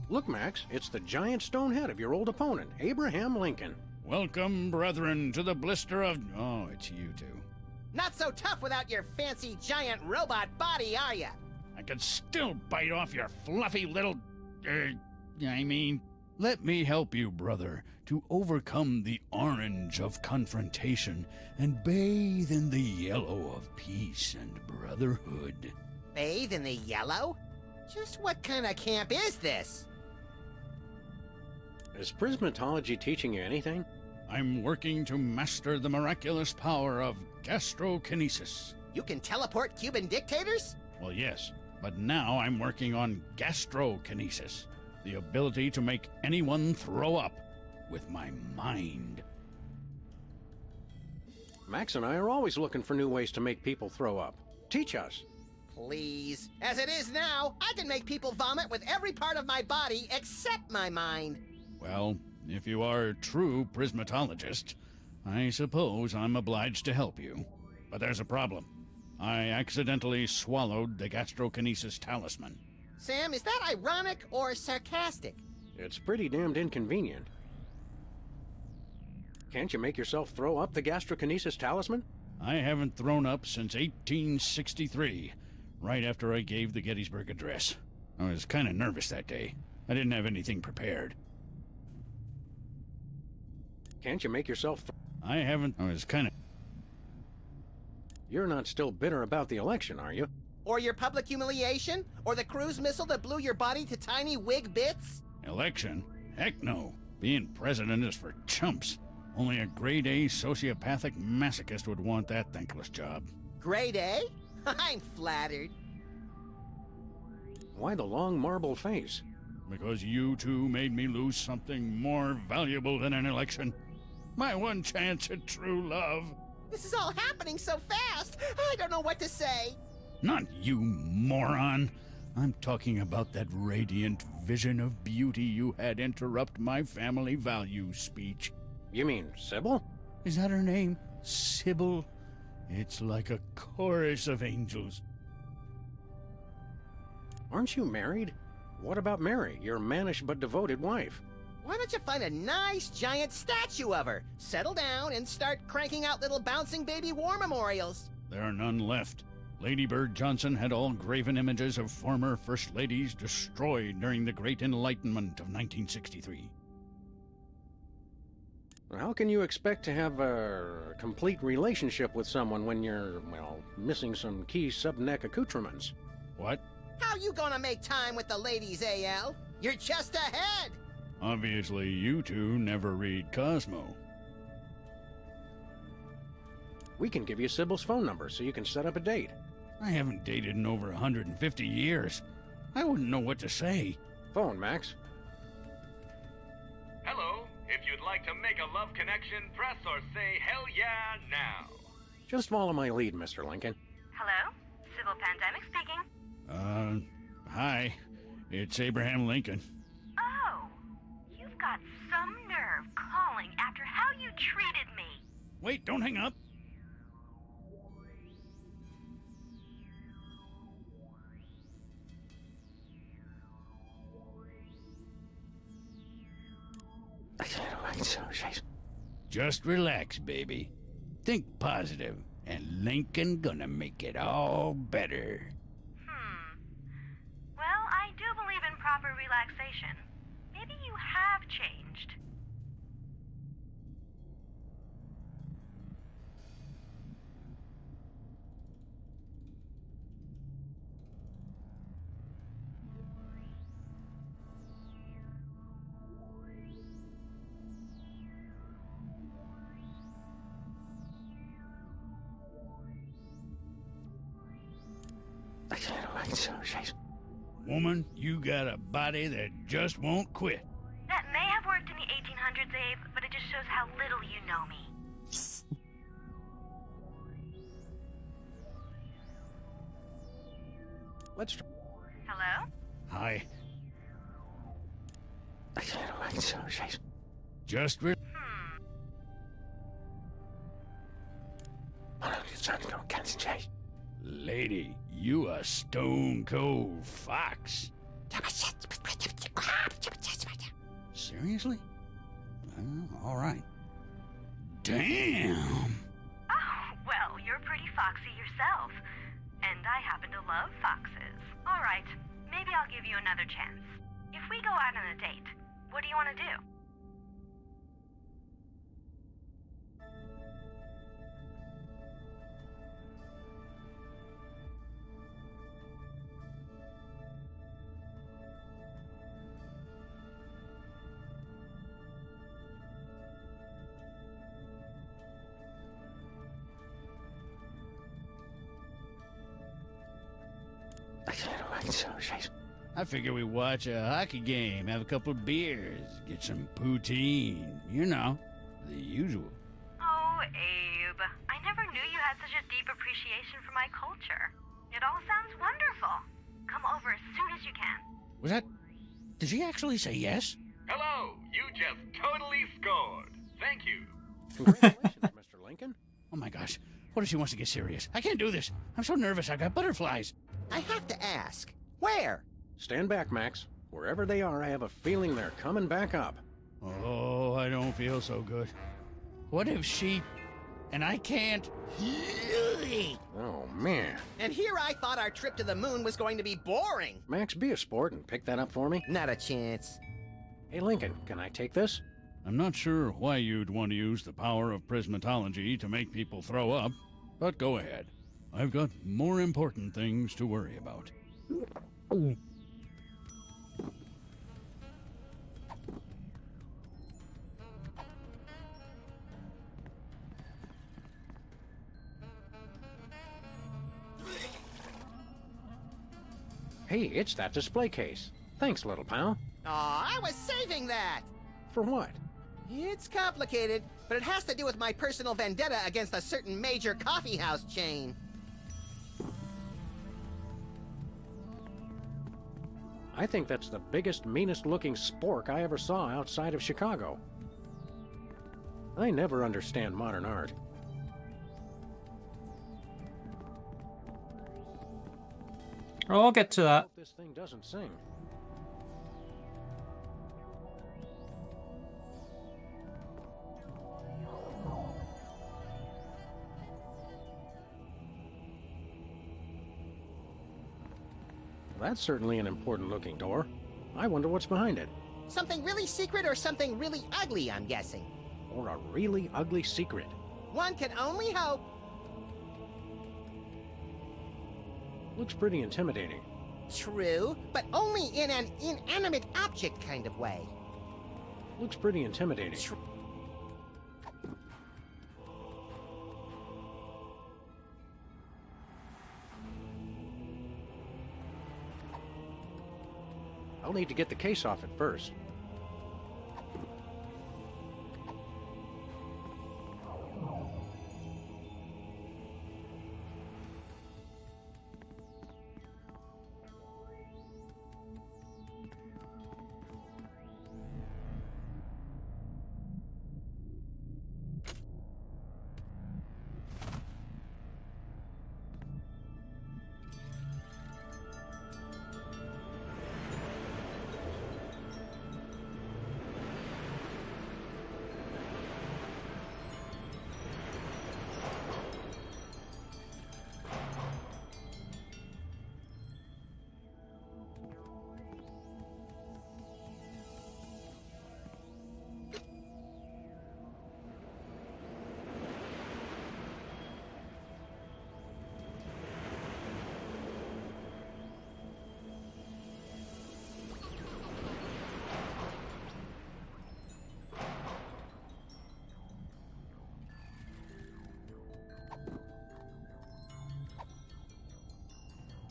Look, Max, it's the giant stone head of your old opponent, Abraham Lincoln. Welcome, brethren, to the blister of... Oh, it's you two. Not so tough without your fancy giant robot body, are ya? I could still bite off your fluffy little... Let me help you, brother, to overcome the orange of confrontation and bathe in the yellow of peace and brotherhood. Bathe in the yellow? Just what kind of camp is this? Is prismatology teaching you anything? I'm working to master the miraculous power of gastrokinesis. You can teleport Cuban dictators? Well, yes, but now I'm working on gastrokinesis, the ability to make anyone throw up with my mind. Max and I are always looking for new ways to make people throw up. Teach us. Please. As it is now, I can make people vomit with every part of my body except my mind. Well, if you are a true prismatologist, I suppose I'm obliged to help you. But there's a problem. I accidentally swallowed the gastrokinesis talisman. Sam, is that ironic or sarcastic? It's pretty damned inconvenient. Can't you make yourself throw up the gastrokinesis talisman? I haven't thrown up since 1863, right after I gave the Gettysburg Address. I was kind of nervous that day. I didn't have anything prepared. Can't you make yourself... I haven't... I was kind of... You're not still bitter about the election, are you? Or your public humiliation? Or the cruise missile that blew your body to tiny wig bits? Election? Heck no. Being president is for chumps. Only a grade A sociopathic masochist would want that thankless job. Grade A? I'm flattered. Why the long marble face? Because you two made me lose something more valuable than an election. My one chance at true love. This is all happening so fast, I don't know what to say. Not you, moron. I'm talking about that radiant vision of beauty you had interrupt my family values speech. You mean Sybil? Is that her name? Sybil? It's like a chorus of angels. Aren't you married? What about Mary, your mannish but devoted wife? Why don't you find a nice giant statue of her, settle down, and start cranking out little bouncing baby war memorials? There are none left. Lady Bird Johnson had all graven images of former First Ladies destroyed during the Great Enlightenment of 1963. How can you expect to have a complete relationship with someone when you're, well, missing some key sub-neck accoutrements? What? How you gonna make time with the ladies, AL? You're just ahead! Obviously, you two never read Cosmo. We can give you Sybil's phone number so you can set up a date. I haven't dated in over 150 years. I wouldn't know what to say. Phone, Max. Hello. If you'd like to make a love connection, press or say hell yeah now. Just follow my lead, Mr. Lincoln. Hello? Civil Pandemic speaking. Hi. It's Abraham Lincoln. Oh, you've got some nerve calling after how you treated me. Wait, don't hang up. Just relax, baby. Think positive, and Lincoln gonna make it all better. Well, I do believe in proper relaxation. Maybe you have changed. Woman, you got a body that just won't quit. That may have worked in the 1800s, Abe, but it just shows how little you know me. Let's try. Hello? Hi. Just Lady, you a stone cold fox. Seriously? All right. Damn. Oh, well, you're pretty foxy yourself. And I happen to love foxes. All right, maybe I'll give you another chance. If we go out on a date, what do you want to do? I figure we watch a hockey game, have a couple of beers, get some poutine. You know, the usual. Oh, Abe, I never knew you had such a deep appreciation for my culture. It all sounds wonderful. Come over as soon as you can. Was that... Did she actually say yes? Hello, you just totally scored. Thank you. Congratulations, Mr. Lincoln. Oh my gosh, what if she wants to get serious? I can't do this. I'm so nervous, I got butterflies. I have to ask, where? Stand back, Max. Wherever they are, I have a feeling they're coming back up. Oh, I don't feel so good. What if she... and I can't... Oh, man. And here I thought our trip to the moon was going to be boring. Max, be a sport and pick that up for me. Not a chance. Hey, Lincoln, can I take this? I'm not sure why you'd want to use the power of prismatology to make people throw up, but go ahead. I've got more important things to worry about. Hey, it's that display case. Thanks, little pal. Aw, I was saving that! For what? It's complicated, but it has to do with my personal vendetta against a certain major coffeehouse chain. I think that's the biggest, meanest-looking spork I ever saw outside of Chicago. I never understand modern art. I'll get to that. This thing doesn't sing. That's certainly an important-looking door. I wonder what's behind it. Something really secret or something really ugly, I'm guessing. Or a really ugly secret. One can only hope. Looks pretty intimidating. True, but only in an inanimate object kind of way. Looks pretty intimidating. I'll need to get the case off it first.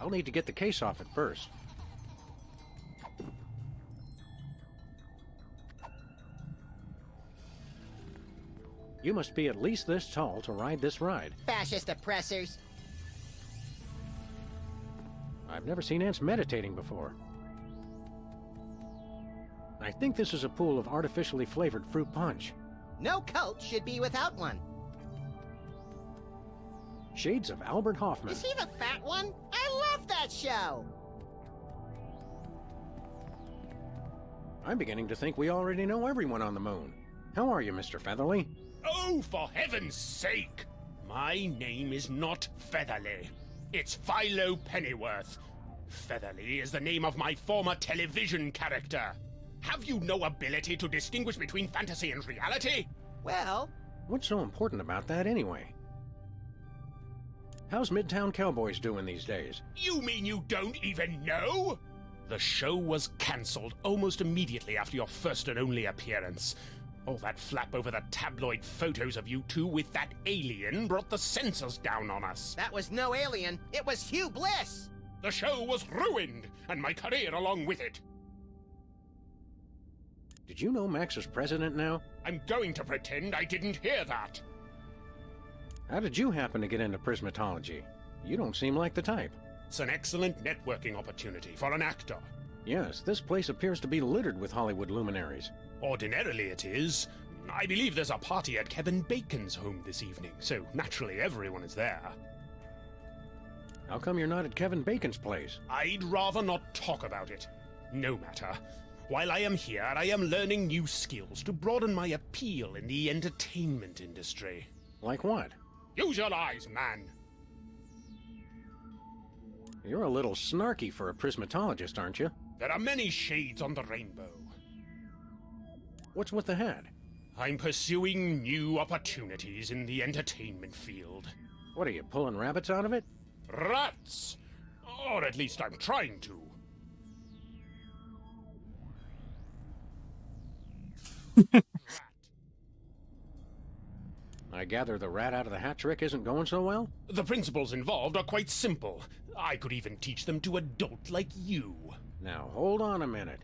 I'll need to get the case off it first. You must be at least this tall to ride this ride. Fascist oppressors. I've never seen ants meditating before. I think this is a pool of artificially flavored fruit punch. No cult should be without one. Shades of Albert Hoffman. Is he the fat one? I love that show! I'm beginning to think we already know everyone on the moon. How are you, Mr. Featherly? Oh, for heaven's sake! My name is not Featherly. It's Philo Pennyworth. Featherly is the name of my former television character. Have you no ability to distinguish between fantasy and reality? Well... What's so important about that anyway? How's Midtown Cowboys doing these days? You mean you don't even know? The show was cancelled almost immediately after your first and only appearance. All that flap over the tabloid photos of you two with that alien brought the censors down on us. That was no alien. It was Hugh Bliss. The show was ruined, and my career along with it. Did you know Max is president now? I'm going to pretend I didn't hear that. How did you happen to get into prismatology? You don't seem like the type. It's an excellent networking opportunity for an actor. Yes, this place appears to be littered with Hollywood luminaries. Ordinarily it is. I believe there's a party at Kevin Bacon's home this evening, so naturally everyone is there. How come you're not at Kevin Bacon's place? I'd rather not talk about it. No matter. While I am here, I am learning new skills to broaden my appeal in the entertainment industry. Like what? Use your eyes, man! You're a little snarky for a prismatologist, aren't you? There are many shades on the rainbow. What's with the hat? I'm pursuing new opportunities in the entertainment field. What are you, pulling rabbits out of it? Rats! Or at least I'm trying to. I gather the rat out of the hat trick isn't going so well? The principles involved are quite simple. I could even teach them to adult like you. Now, hold on a minute.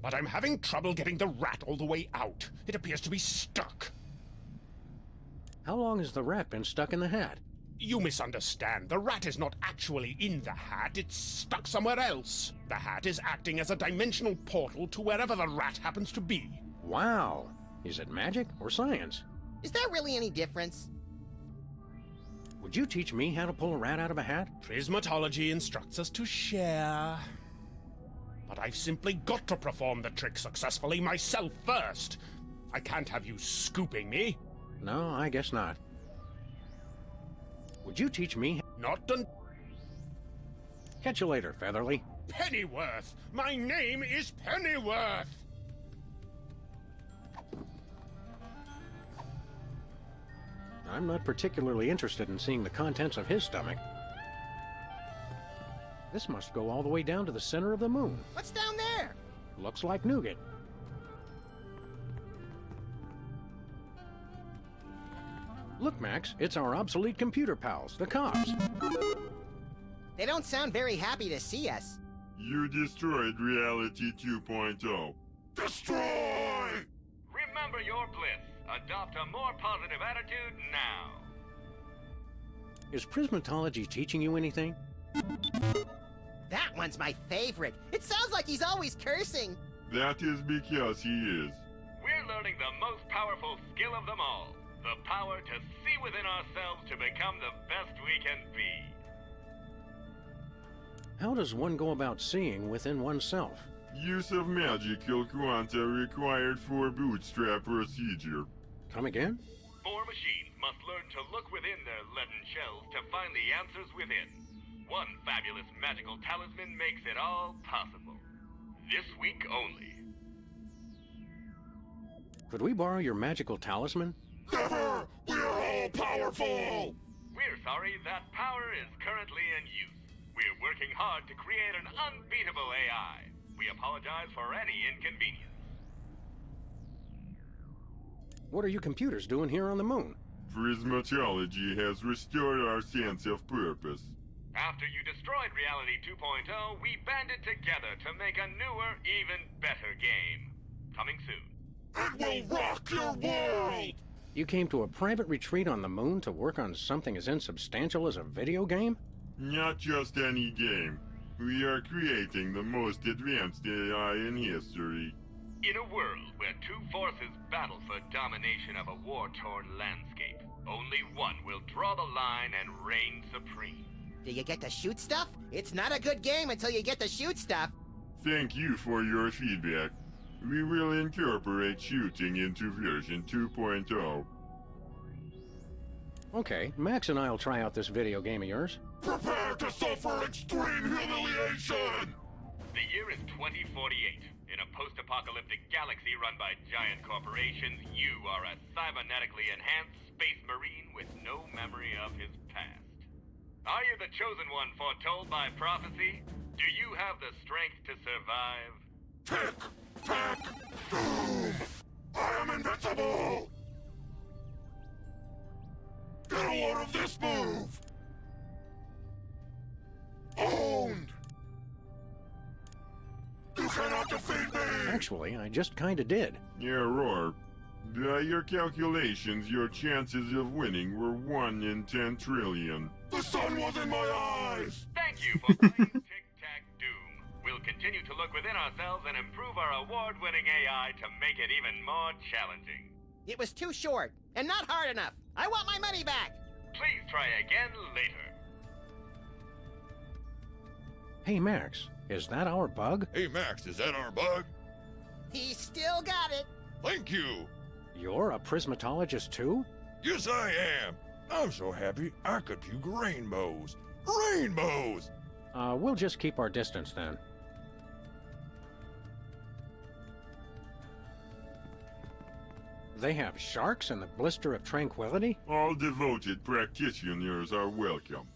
But I'm having trouble getting the rat all the way out. It appears to be stuck. How long has the rat been stuck in the hat? You misunderstand. The rat is not actually in the hat. It's stuck somewhere else. The hat is acting as a dimensional portal to wherever the rat happens to be. Wow. Is it magic or science? Is there really any difference? Would you teach me how to pull a rat out of a hat? Prismatology instructs us to share. But I've simply got to perform the trick successfully myself first. I can't have you scooping me. No, I guess not. Would you teach me? Not done. Catch you later, Featherly. Pennyworth! My name is Pennyworth! I'm not particularly interested in seeing the contents of his stomach. This must go all the way down to the center of the moon. What's down there? Looks like nougat. Look, Max, it's our obsolete computer pals, the cops. They don't sound very happy to see us. You destroyed Reality 2.0. Destroy! Remember your bliss. Adopt a more positive attitude now. Is prismatology teaching you anything? That one's my favorite. It sounds like he's always cursing. That is because he is. We're learning the most powerful skill of them all. The power to see within ourselves to become the best we can be. How does one go about seeing within oneself? Use of magical quanta required for bootstrap procedure. Come again? 4 machines must learn to look within their leaden shells to find the answers within. One fabulous magical talisman makes it all possible. This week only. Could we borrow your magical talisman? Never! We are all powerful! We're sorry, that power is currently in use. We're working hard to create an unbeatable AI. We apologize for any inconvenience. What are you computers doing here on the moon? Prismatology has restored our sense of purpose. After you destroyed Reality 2.0, we banded together to make a newer, even better game. Coming soon. It will rock your world! You came to a private retreat on the moon to work on something as insubstantial as a video game? Not just any game. We are creating the most advanced AI in history. In a world where two forces battle for domination of a war-torn landscape, only one will draw the line and reign supreme. Do you get to shoot stuff? It's not a good game until you get to shoot stuff. Thank you for your feedback. We will incorporate shooting into version 2.0. Okay, Max and I'll try out this video game of yours. Prepare to suffer extreme humiliation! The year is 2048. In a post-apocalyptic galaxy run by giant corporations, you are a cybernetically enhanced space marine with no memory of his past. Are you the chosen one foretold by prophecy? Do you have the strength to survive? Tick! Tack! Doom! I am invincible! Get a load of this move! Owned! You cannot defeat me! Actually, I just kinda did. Error. By your calculations, your chances of winning were 1 in 10 trillion. The sun was in my eyes! Thank you for playing Tic-Tac-Doom. We'll continue to look within ourselves and improve our award-winning AI to make it even more challenging. It was too short and not hard enough. I want my money back. Please try again later. Hey, Max, is that our bug? Hey, Max, is that our bug? He still got it. Thank you! You're a prismatologist too? Yes, I am! I'm so happy I could puke rainbows! Rainbows! We'll just keep our distance then. They have sharks in the Blister of Tranquility? All devoted practitioners are welcome.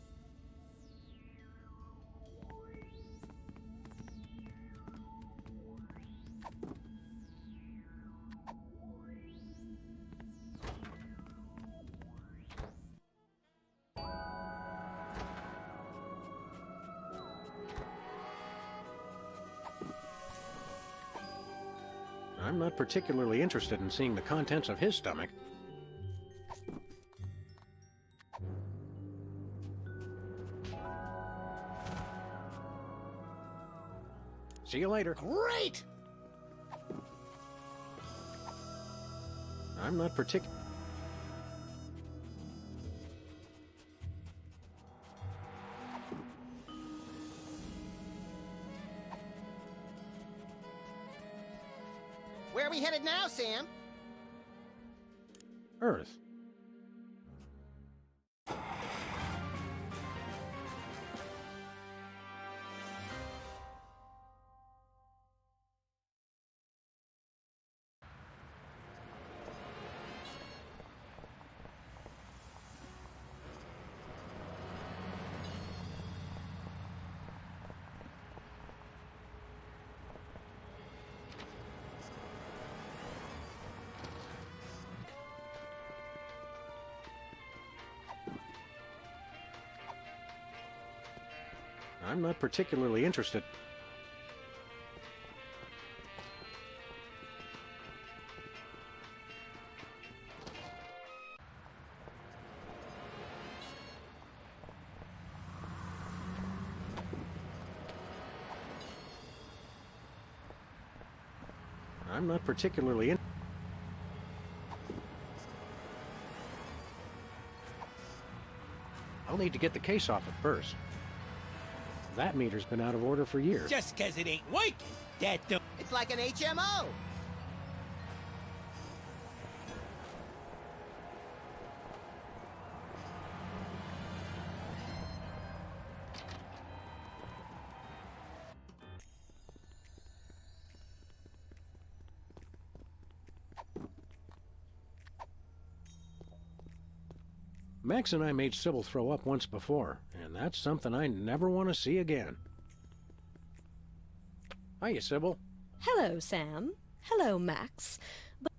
I'm not particularly interested in seeing the contents of his stomach. See you later. Great! I'm not particular. Where are we headed now, Sam? Earth. I'm not particularly interested. I'm not particularly in. I'll need to get the case off it first. That meter's been out of order for years. Just 'cause it ain't working, that don't... It's like an HMO. Max and I made Sybil throw up once before, and that's something I never want to see again. Hiya, Sybil. Hello, Sam. Hello, Max.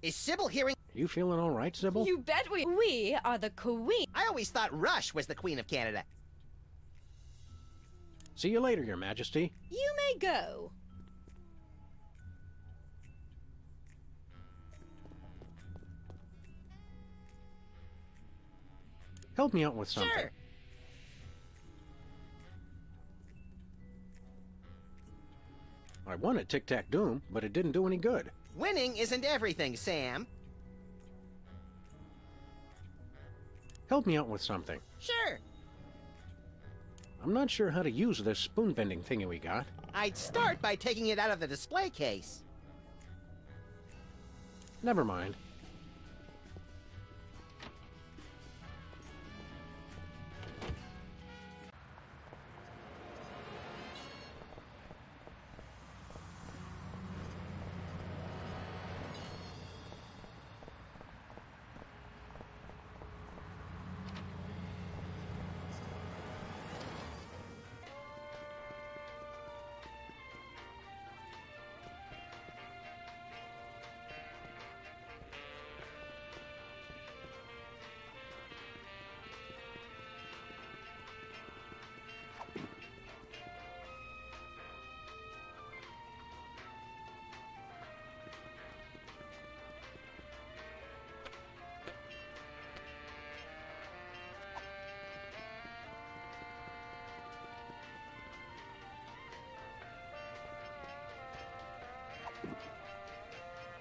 Is Sybil hearing? You feeling all right, Sybil? You bet we are the queen. I always thought Rush was the Queen of Canada. See you later, Your Majesty. You may go. Help me out with something. Sure. I won at Tic-Tac-Doom, but it didn't do any good. Winning isn't everything, Sam. Help me out with something. Sure. I'm not sure how to use this spoon bending thingy we got. I'd start by taking it out of the display case. Never mind.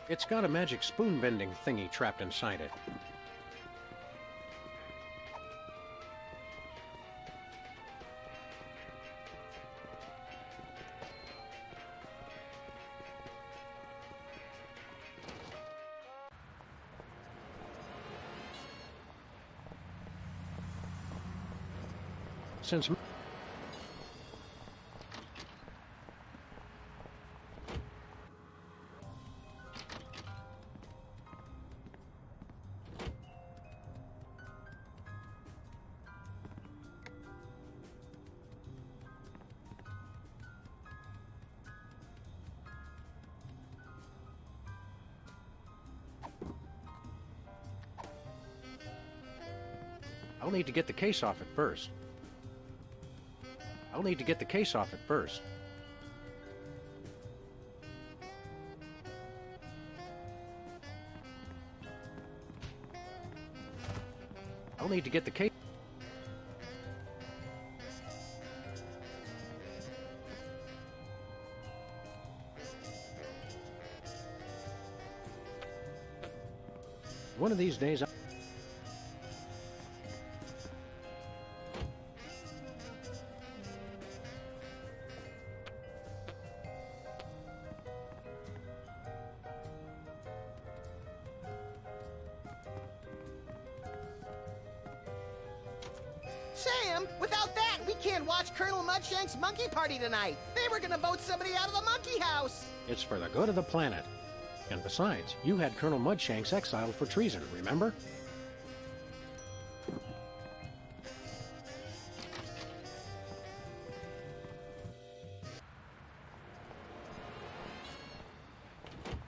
It's got a magic spoon bending thingy trapped inside it. Since I'll need to get the case off it first. I'll need to get the case off it first. I'll need to get the case. One of these days, Sam, without that, we can't watch Colonel Mudshank's monkey party tonight. They were gonna vote somebody out of the monkey house. it's for the good of the planet. And besides, you had Colonel Mudshanks exiled for treason, remember?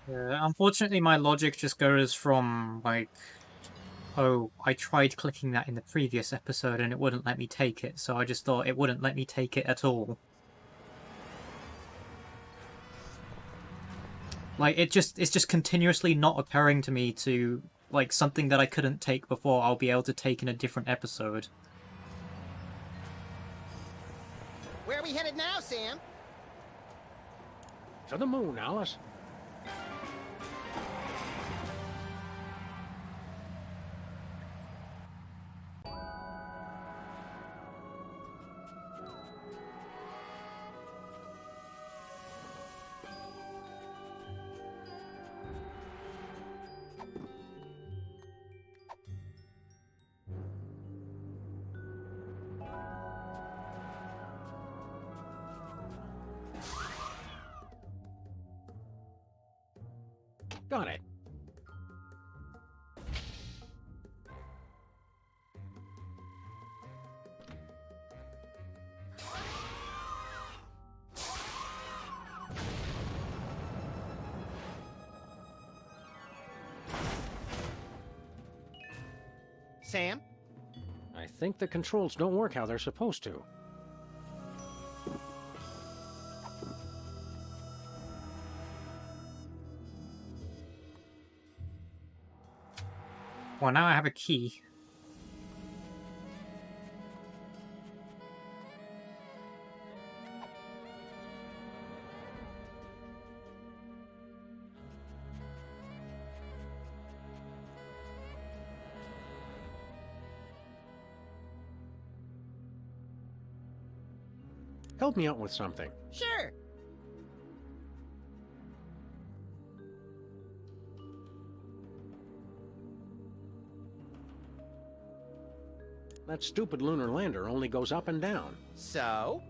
Yeah, unfortunately, my logic just goes from, like, oh, I tried clicking that in the previous episode and it wouldn't let me take it, so I just thought it wouldn't let me take it at all. Like, it's just continuously not occurring to me to, like, something that I couldn't take before I'll be able to take in a different episode. Where are we headed now, Sam? To the moon, Alice. Got it. Sam? I think the controls don't work how they're supposed to. Well, now I have a key. Help me out with something. Sure. That stupid lunar lander only goes up and down. So?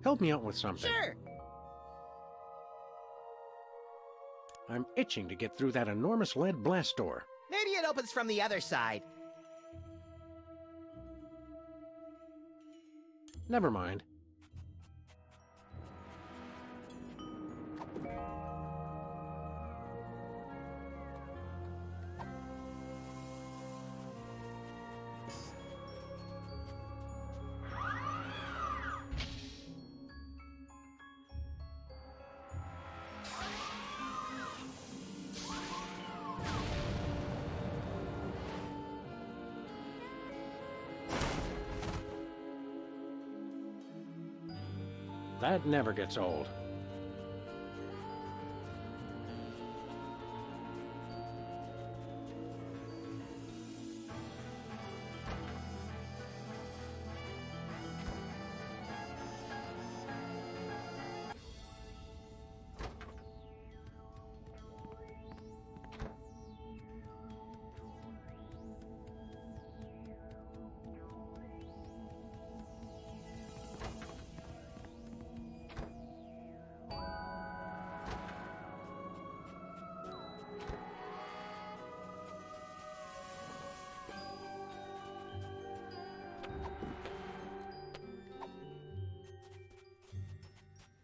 Help me out with something. Sure. I'm itching to get through that enormous lead blast door. Maybe it opens from the other side. Never mind. That never gets old.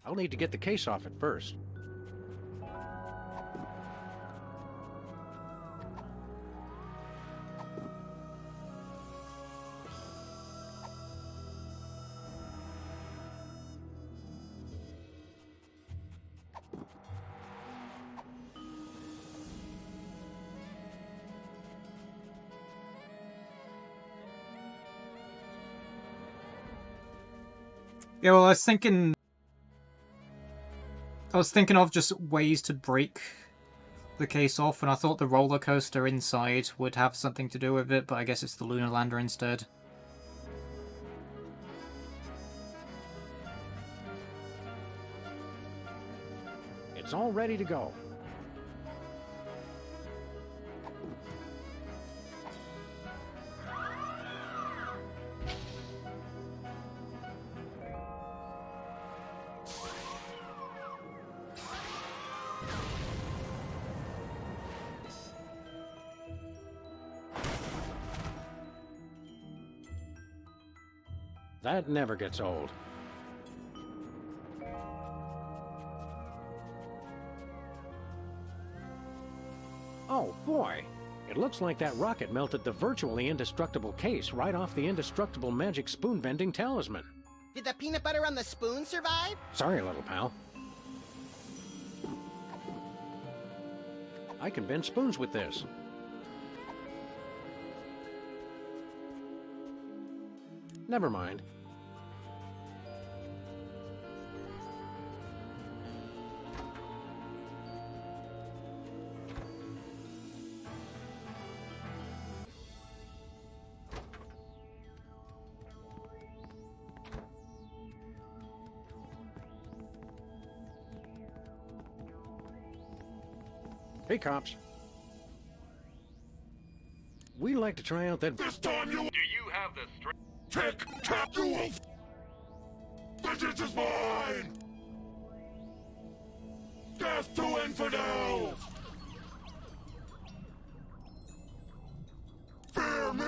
I'll need to get the case off it first. Yeah, well, I was thinking of just ways to break the case off, and I thought the roller coaster inside would have something to do with it, but I guess it's the lunar lander instead. It's all ready to go. That never gets old. Oh, boy. It looks like that rocket melted the virtually indestructible case right off the indestructible magic spoon-bending talisman. Did the peanut butter on the spoon survive? Sorry, little pal. I can bend spoons with this. Never mind. Hey, cops. We'd like to try out that... This time you... Do you have the strength? Tick-tock, you wolf! Vengeance is mine! Death to infidels! Fear me!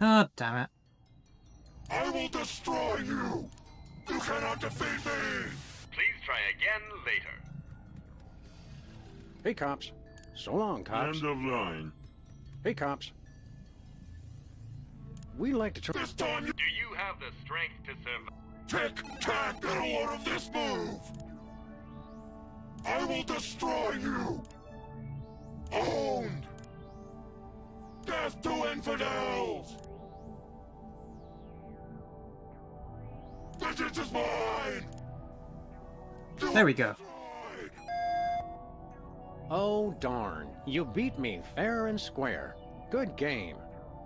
Oh, damn it. I will destroy you! You cannot defeat me! Please try again later. Hey, cops. So long, cops. End of line. Hey, cops. We like to try... This time you... Do you have the strength to survive? Tick-tack, get a load of this move! I will destroy you! Owned! Death to infidels! Vengeance is mine! There we go. Oh, darn. You beat me fair and square. Good game.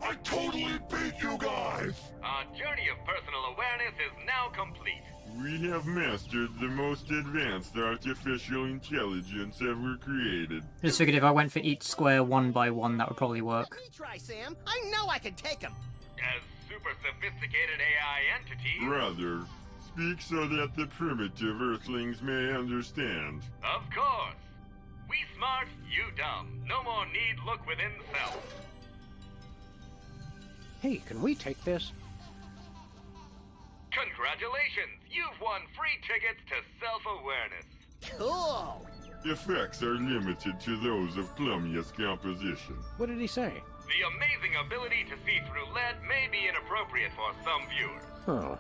I totally beat you guys! Our journey of personal awareness is now complete. We have mastered the most advanced artificial intelligence ever created. Just figured if I went for each square one by one, that would probably work. Try, Sam. I know I can take him. As super sophisticated AI entities... Rather, speak so that the primitive Earthlings may understand. Of course. We smart, you dumb. No more need look within the self. Hey, can we take this? Congratulations! You've won free tickets to self-awareness. Cool! Effects are limited to those of plumiest composition. What did he say? The amazing ability to see through lead may be inappropriate for some viewers. Oh.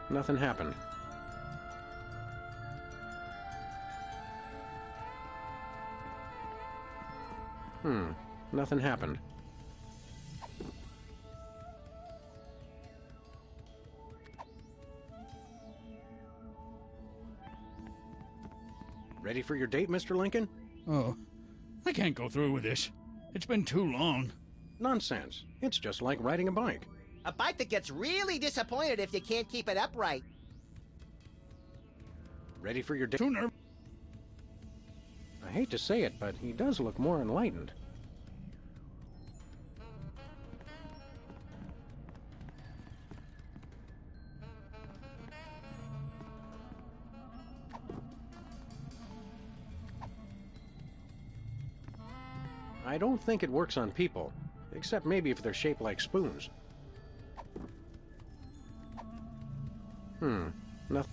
Nothing happened. Nothing happened. Ready for your date, Mr. Lincoln? Oh, I can't go through with this. It's been too long. Nonsense. It's just like riding a bike. A bike that gets really disappointed if you can't keep it upright. Ready for your date? Too nervous. I hate to say it, but he does look more enlightened. I don't think it works on people, except maybe if they're shaped like spoons. Nothing.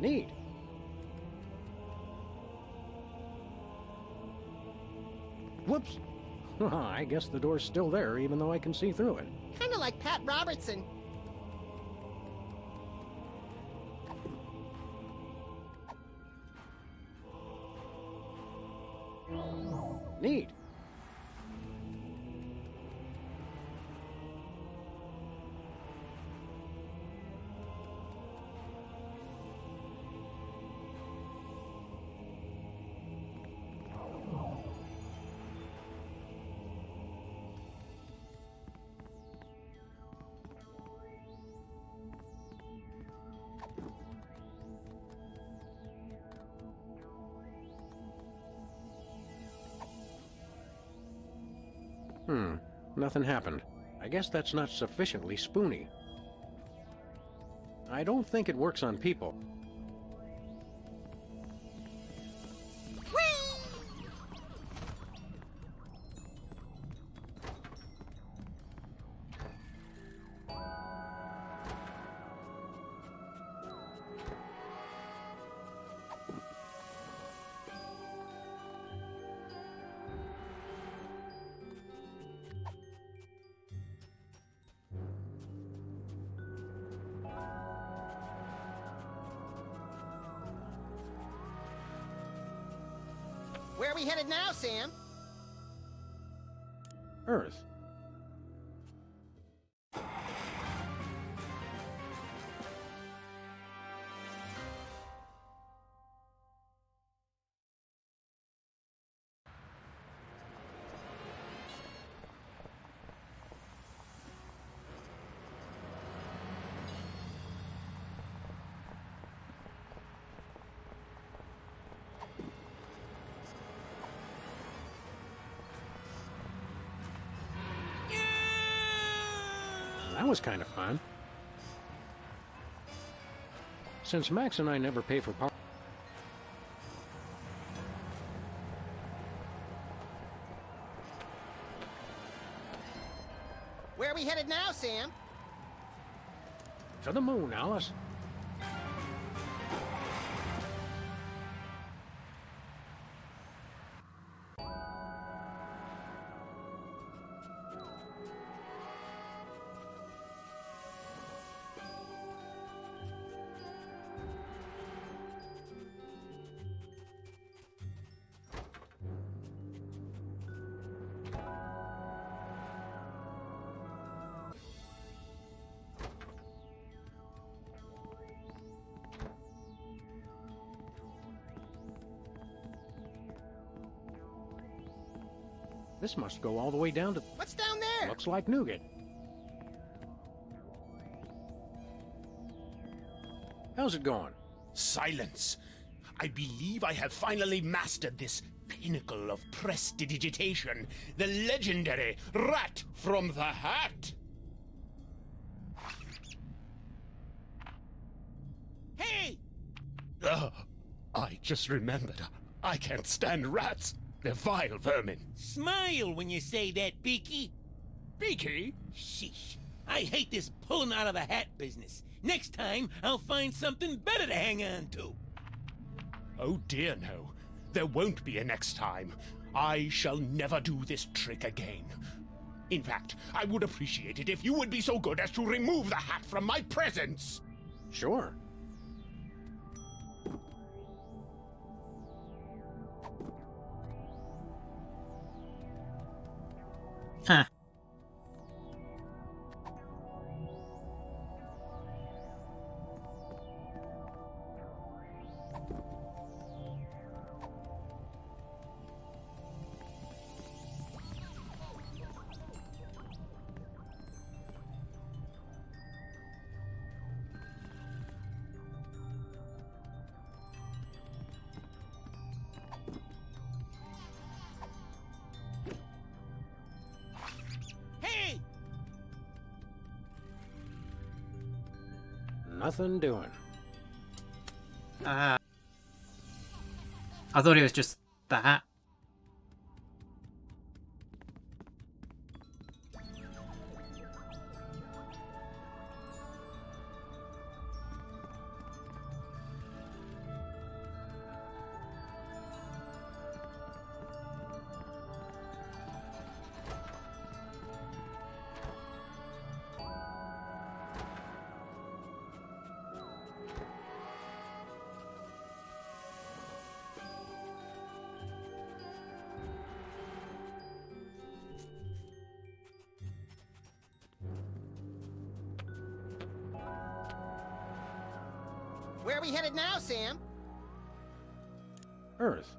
Neat. Whoops. I guess the door's still there, even though I can see through it. Kinda like Pat Robertson. Neat. Nothing happened. I guess that's not sufficiently spoony. I don't think it works on people. Where are we headed now, Sam? Earth. That was kind of fun. Since Max and I never pay for Where are we headed now, Sam? To the moon, Alice. This must go all the way down to... What's down there? Looks like nougat. How's it going? Silence! I believe I have finally mastered this pinnacle of prestidigitation, the legendary Rat from the Hat! Hey! I just remembered. I can't stand rats. They're vile vermin. Smile when you say that, Beaky. Beaky? Sheesh. I hate this pulling out of the hat business. Next time, I'll find something better to hang on to. Oh dear no. There won't be a next time. I shall never do this trick again. In fact, I would appreciate it if you would be so good as to remove the hat from my presence. Sure. Huh. Hey! Nothing doing. I thought it was just the hat. Where are we headed now, Sam? Earth.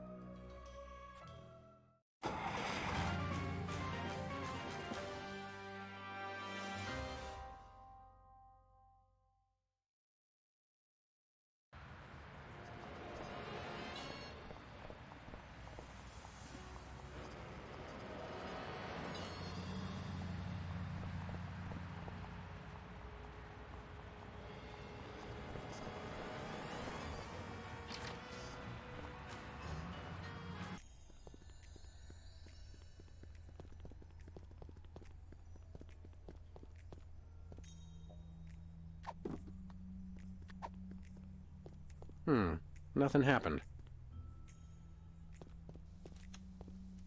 Nothing happened.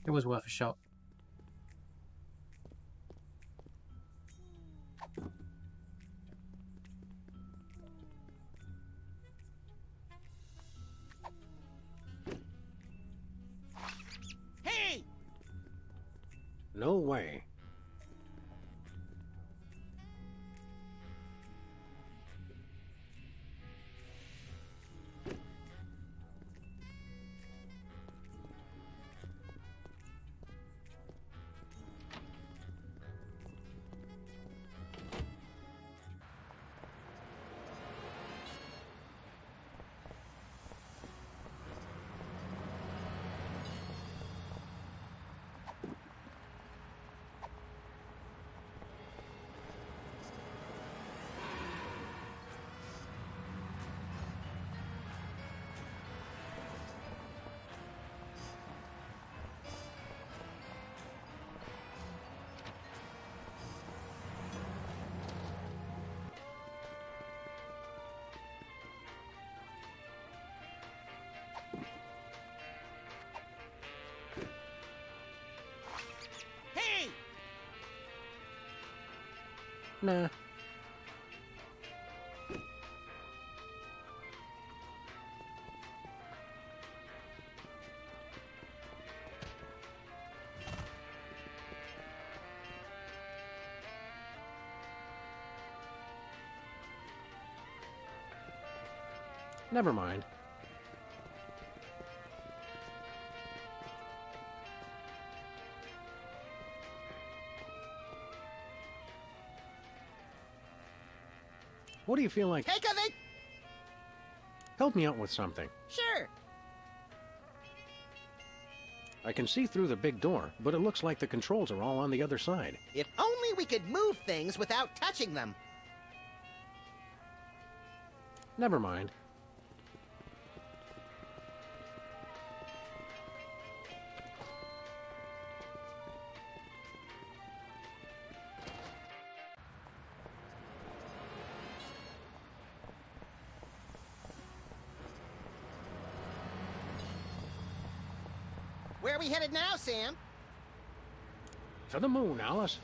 It was worth a shot. Hey! No way. Nah. Never mind. What do you feel like? Take of it! Help me out with something. Sure. I can see through the big door, but it looks like the controls are all on the other side. If only we could move things without touching them. Never mind. Where are we headed now, Sam? To the moon, Alice.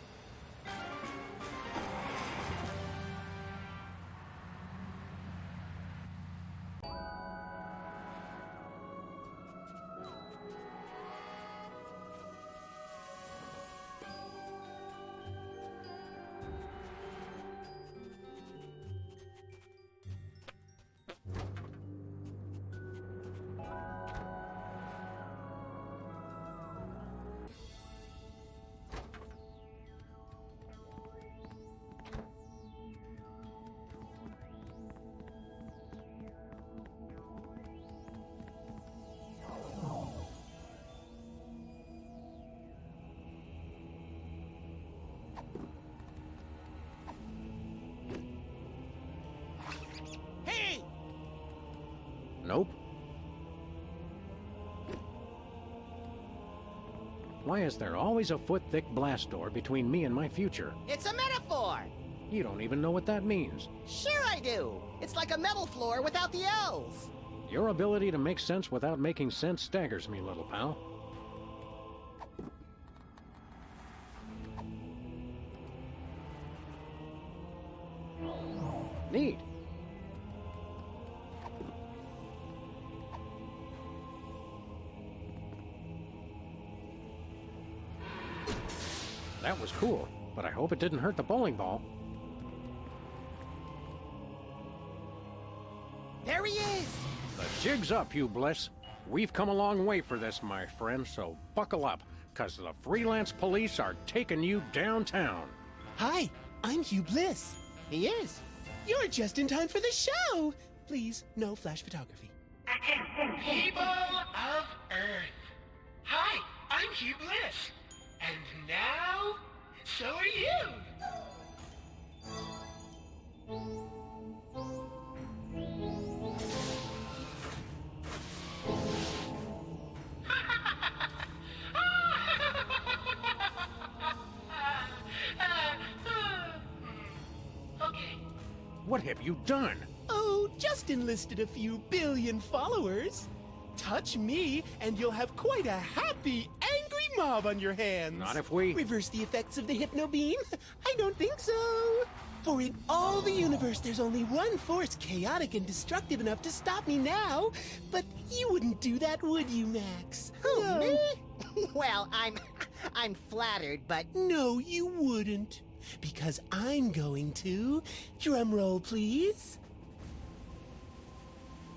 Hey! Nope. Why is there always a foot-thick blast door between me and my future? It's a metaphor! You don't even know what that means. Sure I do! It's like a metal floor without the L's. Your ability to make sense without making sense staggers me, little pal. Neat. That was cool, but I hope it didn't hurt the bowling ball. There he is! The jig's up, Hugh Bliss. We've come a long way for this, my friend, so buckle up, because the freelance police are taking you downtown. Hi, I'm Hugh Bliss. He is. You're just in time for the show. Please, no flash photography. People of Earth. Hi, I'm Hugh Bliss. And now, so are you. Okay. What have you done? Oh, just enlisted a few billion followers. Touch me, and you'll have quite a happy, angry mob on your hands. Not if we... Reverse the effects of the hypno beam? I don't think so. For in all the universe, there's only one force chaotic and destructive enough to stop me now. But you wouldn't do that, would you, Max? Who, No. me? Well, I'm flattered, but... No, you wouldn't. Because I'm going to. Drum roll, please.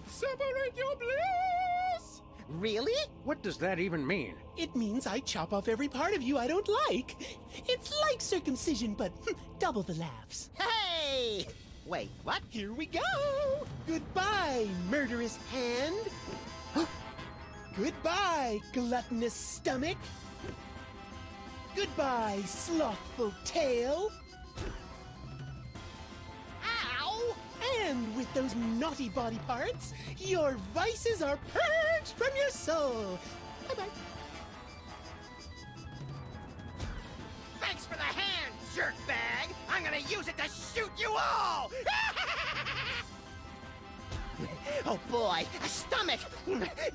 Separate your bliss! Really? What does that even mean? It means I chop off every part of you I don't like. It's like circumcision, but double the laughs. Hey! Wait, what? Here we go! Goodbye, murderous hand. Goodbye, gluttonous stomach. Goodbye, slothful tail. Ow! And with those naughty body parts, your vices are purged from your soul. Bye-bye. Thanks for the hand, jerkbag! I'm gonna use it to shoot you all! Oh boy, a stomach!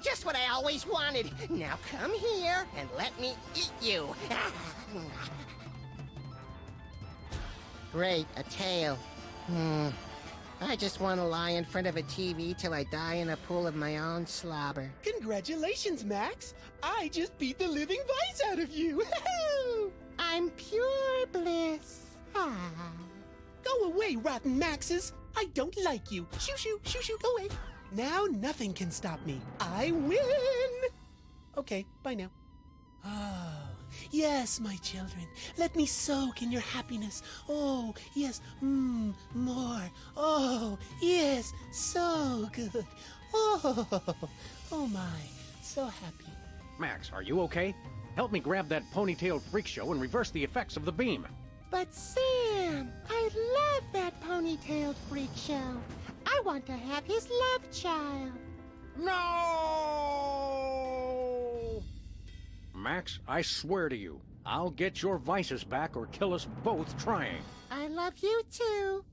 Just what I always wanted. Now come here and let me eat you. Great, a tail. I just want to lie in front of a TV till I die in a pool of my own slobber. Congratulations, Max! I just beat the living vice out of you! I'm pure bliss. Go away, rotten Maxes! I don't like you. Shoo, shoo, shoo, shoo, go away. Now nothing can stop me. I win! Okay, bye now. Oh, yes, my children. Let me soak in your happiness. Oh, yes, more. Oh, yes, so good. Oh my, so happy. Max, are you okay? Help me grab that ponytailed freak show and reverse the effects of the beam. But Sam, I love that ponytailed freak show. I want to have his love child. No! Max, I swear to you, I'll get your vices back or kill us both trying. I love you too.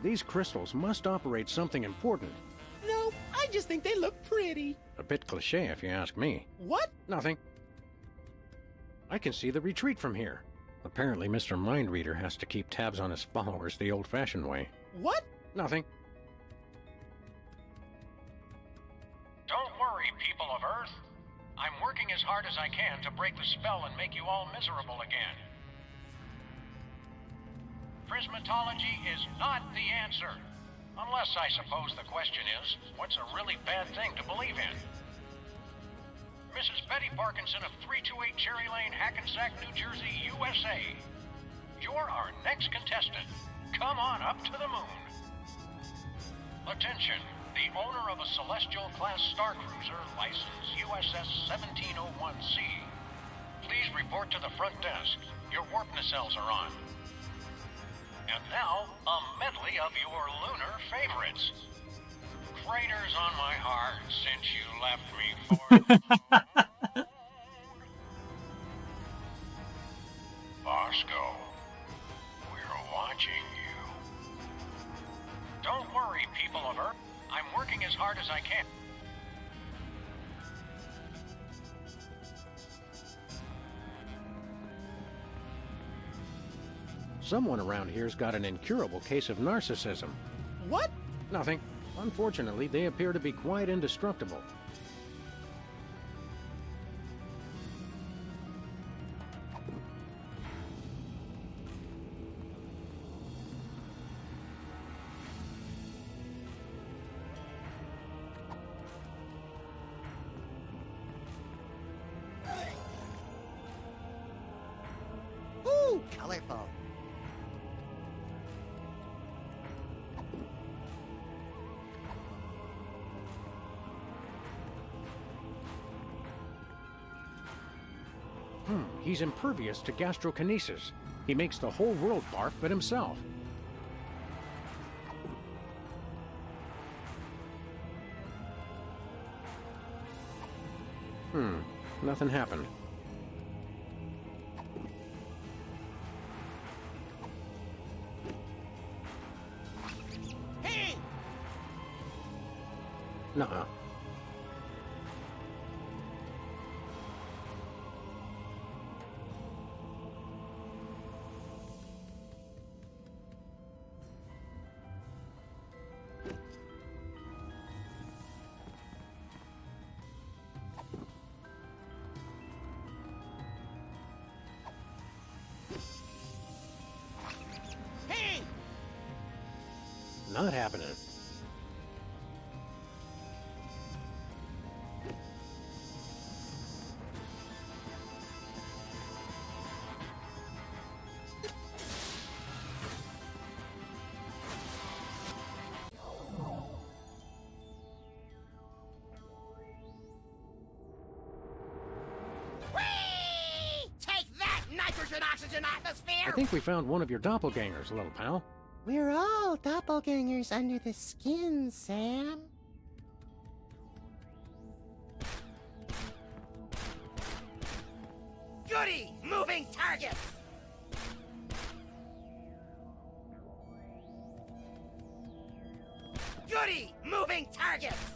These crystals must operate something important. No, I just think they look pretty. A bit cliché if you ask me. What? Nothing. I can see the retreat from here. Apparently Mr. Mindreader has to keep tabs on his followers the old-fashioned way. What? Nothing. Don't worry, people of Earth. I'm working as hard as I can to break the spell and make you all miserable again. Prismatology is not the answer. Unless, I suppose, the question is, what's a really bad thing to believe in? Mrs. Betty Parkinson of 328 Cherry Lane, Hackensack, New Jersey, USA. You're our next contestant. Come on up to the moon. Attention, the owner of a Celestial-class star cruiser, license USS 1701C. Please report to the front desk. Your warp nacelles are on. And now, a medley of your lunar favorites. Craters on my heart since you left me for... Bosco, we're watching you. Don't worry, people of Earth. I'm working as hard as I can. Someone around here's got an incurable case of narcissism. What? Nothing. Unfortunately, they appear to be quite indestructible. Ooh, colorful. He's impervious to gastrokinesis. He makes the whole world barf but himself. Nothing happened. Hey! Nuh-uh. Not happening. Take that, nitrogen-oxygen atmosphere! I think we found one of your doppelgangers, little pal. We're all doppelgangers under the skin, Sam. Goody! Moving targets! Goody! Moving targets!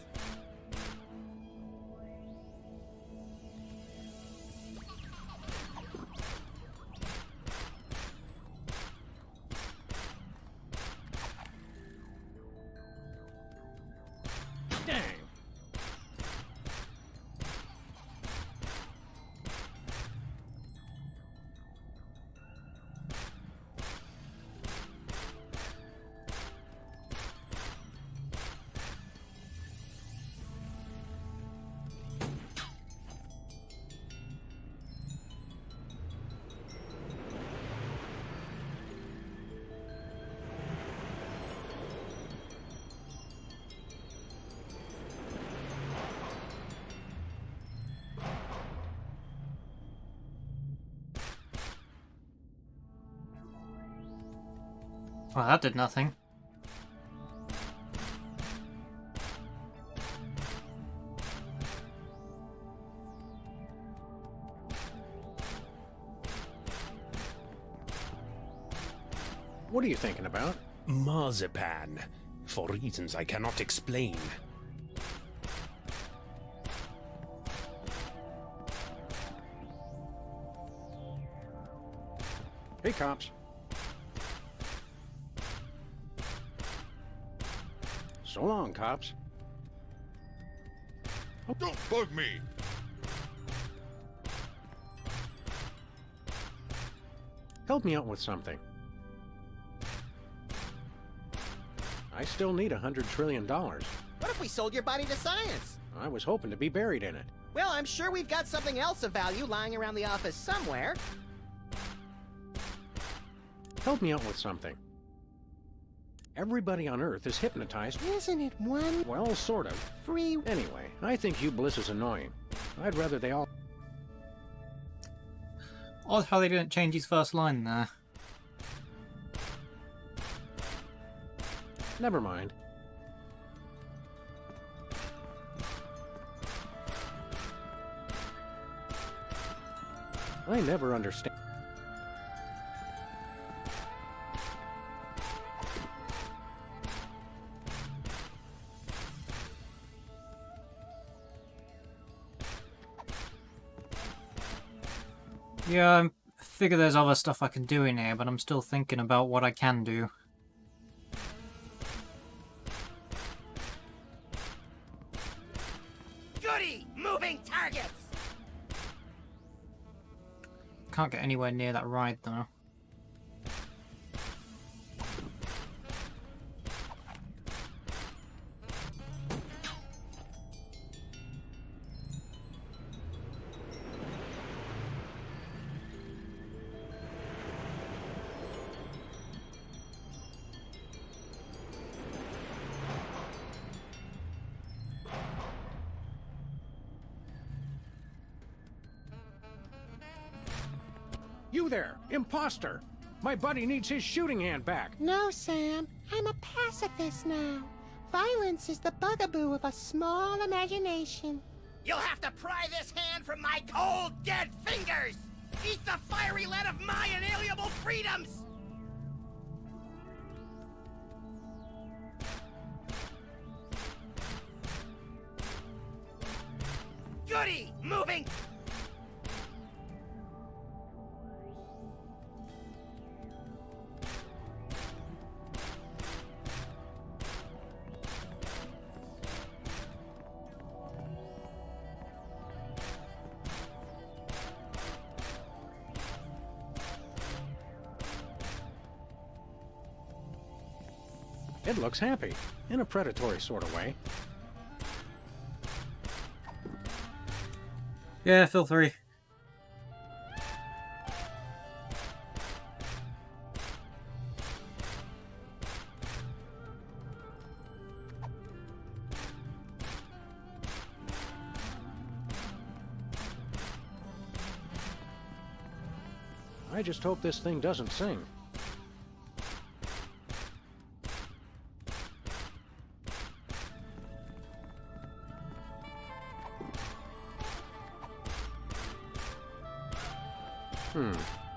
Well, that did nothing. What are you thinking about? Marzipan. For reasons I cannot explain. Hey, cops. So long, cops. Don't bug me! Help me out with something. I still need $100 trillion. What if we sold your body to science? I was hoping to be buried in it. Well, I'm sure we've got something else of value lying around the office somewhere. Help me out with something. Everybody on Earth is hypnotized. Isn't it one? Well, sort of. Free. Anyway, I think Hugh Bliss is annoying. I'd rather they all... Odd how they didn't change his first line there. Never mind. I never understand. Yeah, I figure there's other stuff I can do in here, but I'm still thinking about what I can do. Goody! Moving targets! Can't get anywhere near that ride, though. You there, imposter! My buddy needs his shooting hand back. No, Sam. I'm a pacifist now. Violence is the bugaboo of a small imagination. You'll have to pry this hand from my cold, dead fingers! Eat the fiery lead of my inalienable freedoms! Goody! Moving! It looks happy, in a predatory sort of way. Yeah, feel free. I just hope this thing doesn't sing.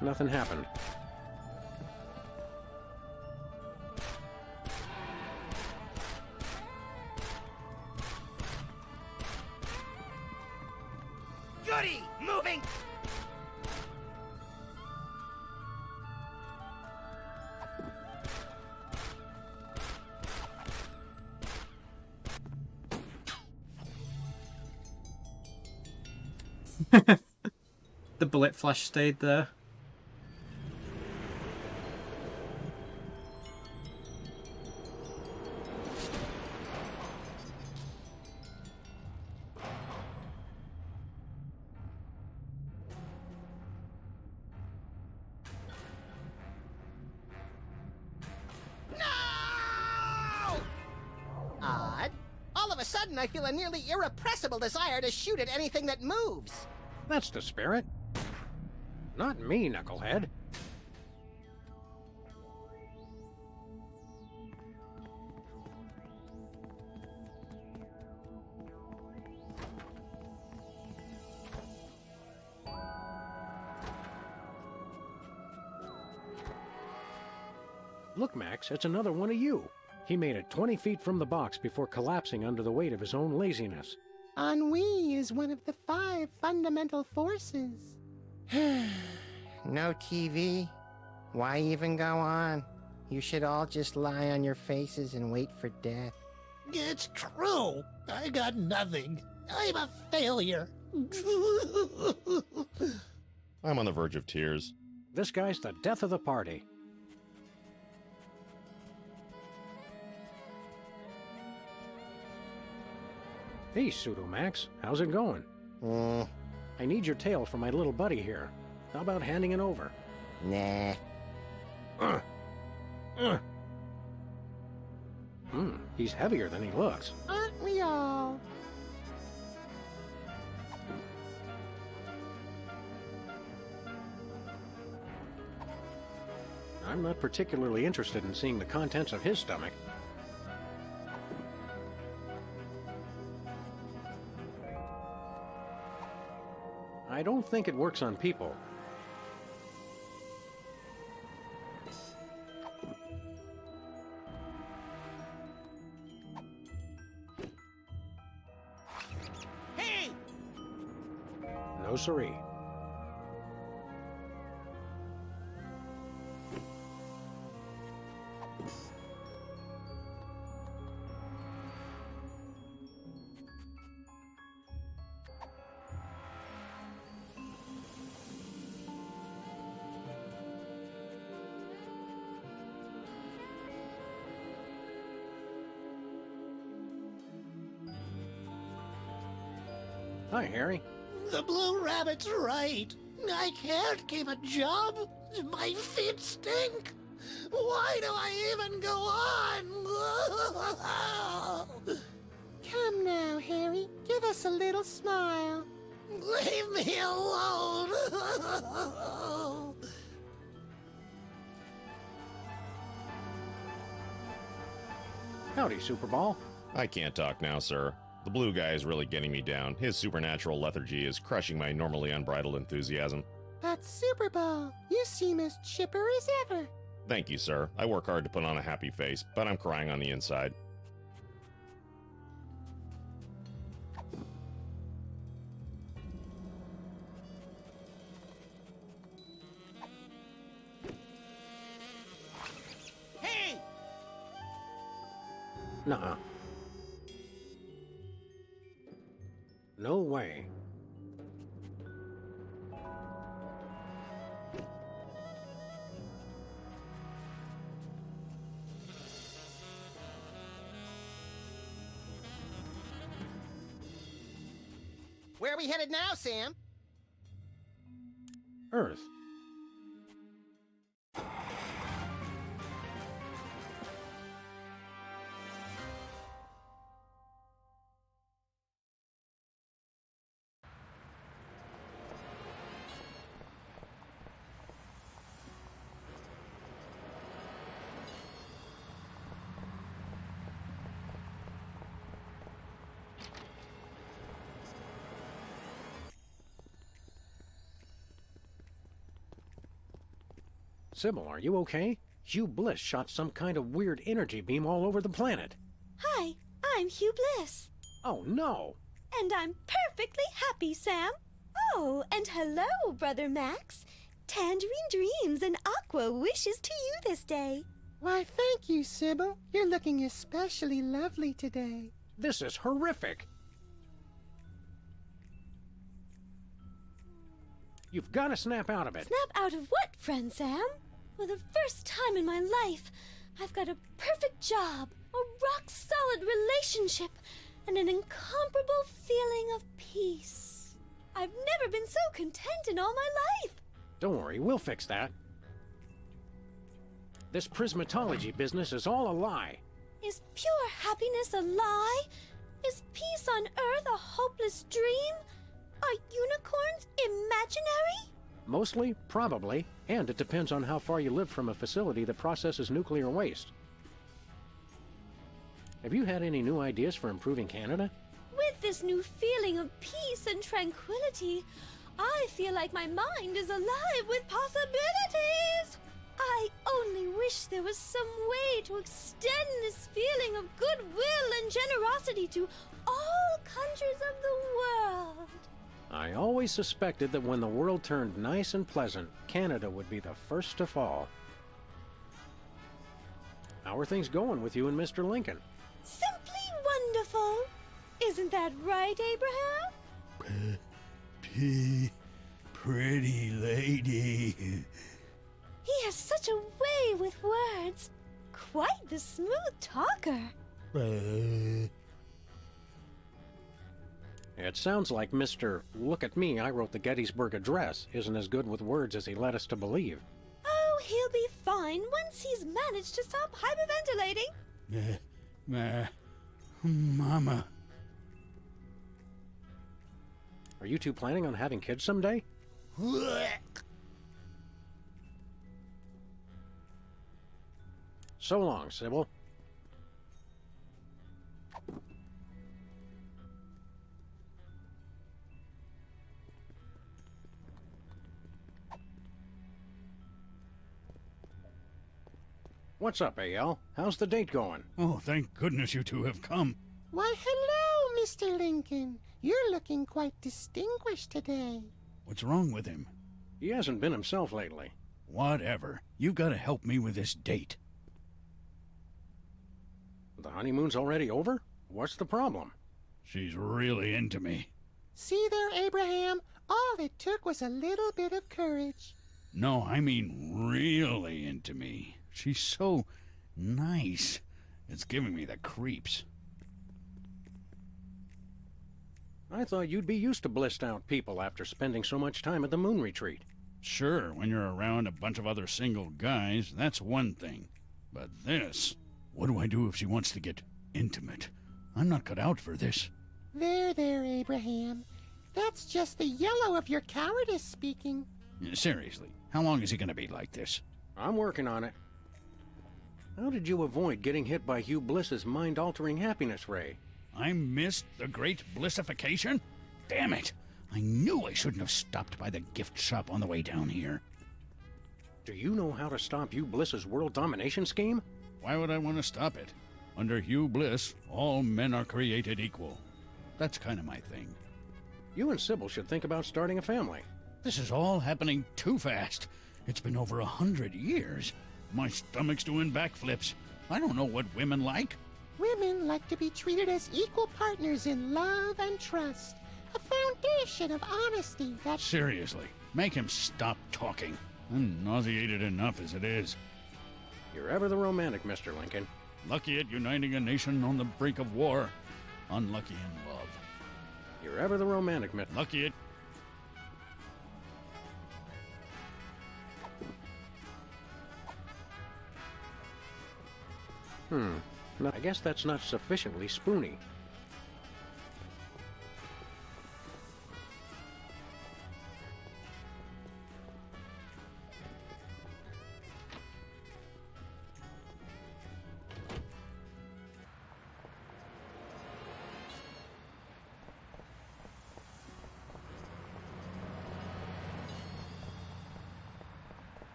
Nothing happened. Goody! Moving! The bullet flash stayed there. Odd. All of a sudden, I feel a nearly irrepressible desire to shoot at anything that moves. That's the spirit. Not me, knucklehead. Look, Max, it's another one of you. He made it 20 feet from the box before collapsing under the weight of his own laziness. Ennui is one of the 5 fundamental forces. No TV? Why even go on? You should all just lie on your faces and wait for death. It's true. I got nothing. I'm a failure. I'm on the verge of tears. This guy's the death of the party. Hey, Pseudo-Max, how's it going? I need your tail for my little buddy here. How about handing it over? Nah. He's heavier than he looks. Aren't we all? I'm not particularly interested in seeing the contents of his stomach. I don't think it works on people. Hey! No siree. Hi, Harry. The Blue Rabbit's right. I can't keep a job. My feet stink. Why do I even go on? Come now, Harry. Give us a little smile. Leave me alone. Howdy, Superball. I can't talk now, sir. The blue guy is really getting me down. His supernatural lethargy is crushing my normally unbridled enthusiasm. But Superball, you seem as chipper as ever. Thank you, sir. I work hard to put on a happy face, but I'm crying on the inside. Hey! Nuh-uh. No way. Where are we headed now, Sam? Earth. Sybil, are you okay? Hugh Bliss shot some kind of weird energy beam all over the planet. Hi, I'm Hugh Bliss. Oh, no! And I'm perfectly happy, Sam. Oh, and hello, Brother Max. Tangerine dreams and aqua wishes to you this day. Why, thank you, Sybil. You're looking especially lovely today. This is horrific! You've got to snap out of it. Snap out of what, friend Sam? For the first time in my life, I've got a perfect job, a rock-solid relationship, and an incomparable feeling of peace. I've never been so content in all my life. Don't worry, we'll fix that. This prismatology business is all a lie. Is pure happiness a lie? Is peace on Earth a hopeless dream? Are unicorns imaginary? Mostly, probably, and it depends on how far you live from a facility that processes nuclear waste. Have you had any new ideas for improving Canada? With this new feeling of peace and tranquility, I feel like my mind is alive with possibilities. I only wish there was some way to extend this feeling of goodwill and generosity to all countries of the world. I always suspected that when the world turned nice and pleasant, Canada would be the first to fall. How are things going with you and Mr. Lincoln? Simply wonderful. Isn't that right, Abraham? Pretty lady. He has such a way with words. Quite the smooth talker. It sounds like Mr. Look at me, I wrote the Gettysburg Address isn't as good with words as he led us to believe. Oh, he'll be fine once he's managed to stop hyperventilating. Mama. Are you two planning on having kids someday? So long, Sybil. What's up, AL? How's the date going? Oh, thank goodness you two have come. Why, hello, Mr. Lincoln. You're looking quite distinguished today. What's wrong with him? He hasn't been himself lately. Whatever. You gotta help me with this date. The honeymoon's already over? What's the problem? She's really into me. See there, Abraham? All it took was a little bit of courage. No, I mean really into me. She's so nice. It's giving me the creeps. I thought you'd be used to blissed out people after spending so much time at the moon retreat. Sure, when you're around a bunch of other single guys, that's one thing. But this... What do I do if she wants to get intimate? I'm not cut out for this. There, Abraham. That's just the yellow of your cowardice speaking. Seriously, how long is he gonna be like this? I'm working on it. How did you avoid getting hit by Hugh Bliss's mind-altering happiness ray? I missed the great blissification? Damn it! I knew I shouldn't have stopped by the gift shop on the way down here. Do you know how to stop Hugh Bliss's world domination scheme? Why would I want to stop it? Under Hugh Bliss, all men are created equal. That's kind of my thing. You and Sybil should think about starting a family. This is all happening too fast. It's been over 100 years. My stomach's doing backflips. I don't know what women like. Women like to be treated as equal partners in love and trust. A foundation of honesty that... Seriously, make him stop talking. I'm nauseated enough as it is. You're ever the romantic, Mr. Lincoln. Lucky at uniting a nation on the brink of war. Unlucky in love. You're ever the romantic, Mr. Lucky at... No, I guess that's not sufficiently spoony.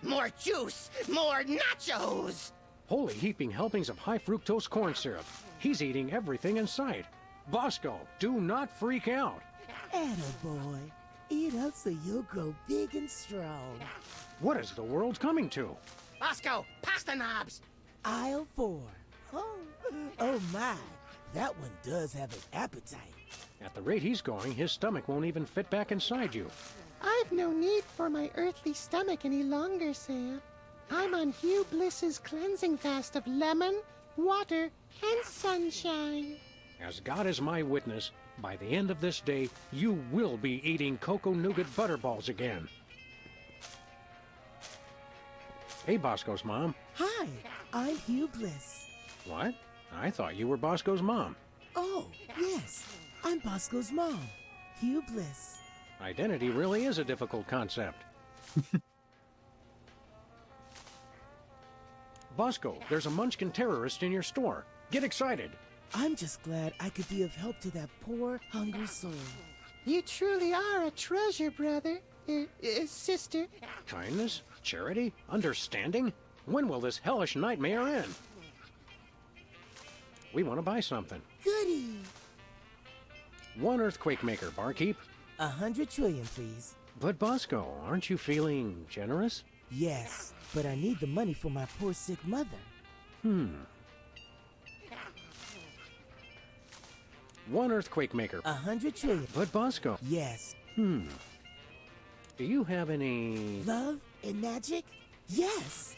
More juice! More nachos! Holy heaping helpings of high fructose corn syrup. He's eating everything in sight. Bosco, do not freak out. Attaboy. Eat up so you'll grow big and strong. What is the world coming to? Bosco, pasta knobs! Aisle 4. Oh my. That one does have an appetite. At the rate he's going, his stomach won't even fit back inside you. I've no need for my earthly stomach any longer, Sam. I'm on Hugh Bliss's cleansing fast of lemon, water, and sunshine. As God is my witness, by the end of this day, you will be eating cocoa nougat butterballs again. Hey, Bosco's mom. Hi, I'm Hugh Bliss. What? I thought you were Bosco's mom. Oh, yes. I'm Bosco's mom, Hugh Bliss. Identity really is a difficult concept. Bosco, there's a Munchkin terrorist in your store. Get excited. I'm just glad I could be of help to that poor, hungry soul. You truly are a treasure, brother. Sister. Kindness, charity, understanding. When will this hellish nightmare end? We want to buy something. Goody. 1 earthquake maker, barkeep. 100 trillion, please. But Bosco, aren't you feeling generous? Yes, but I need the money for my poor sick mother. 1 earthquake maker. 100 trillion. But Bosco. Yes. Do you have any... Love and magic? Yes.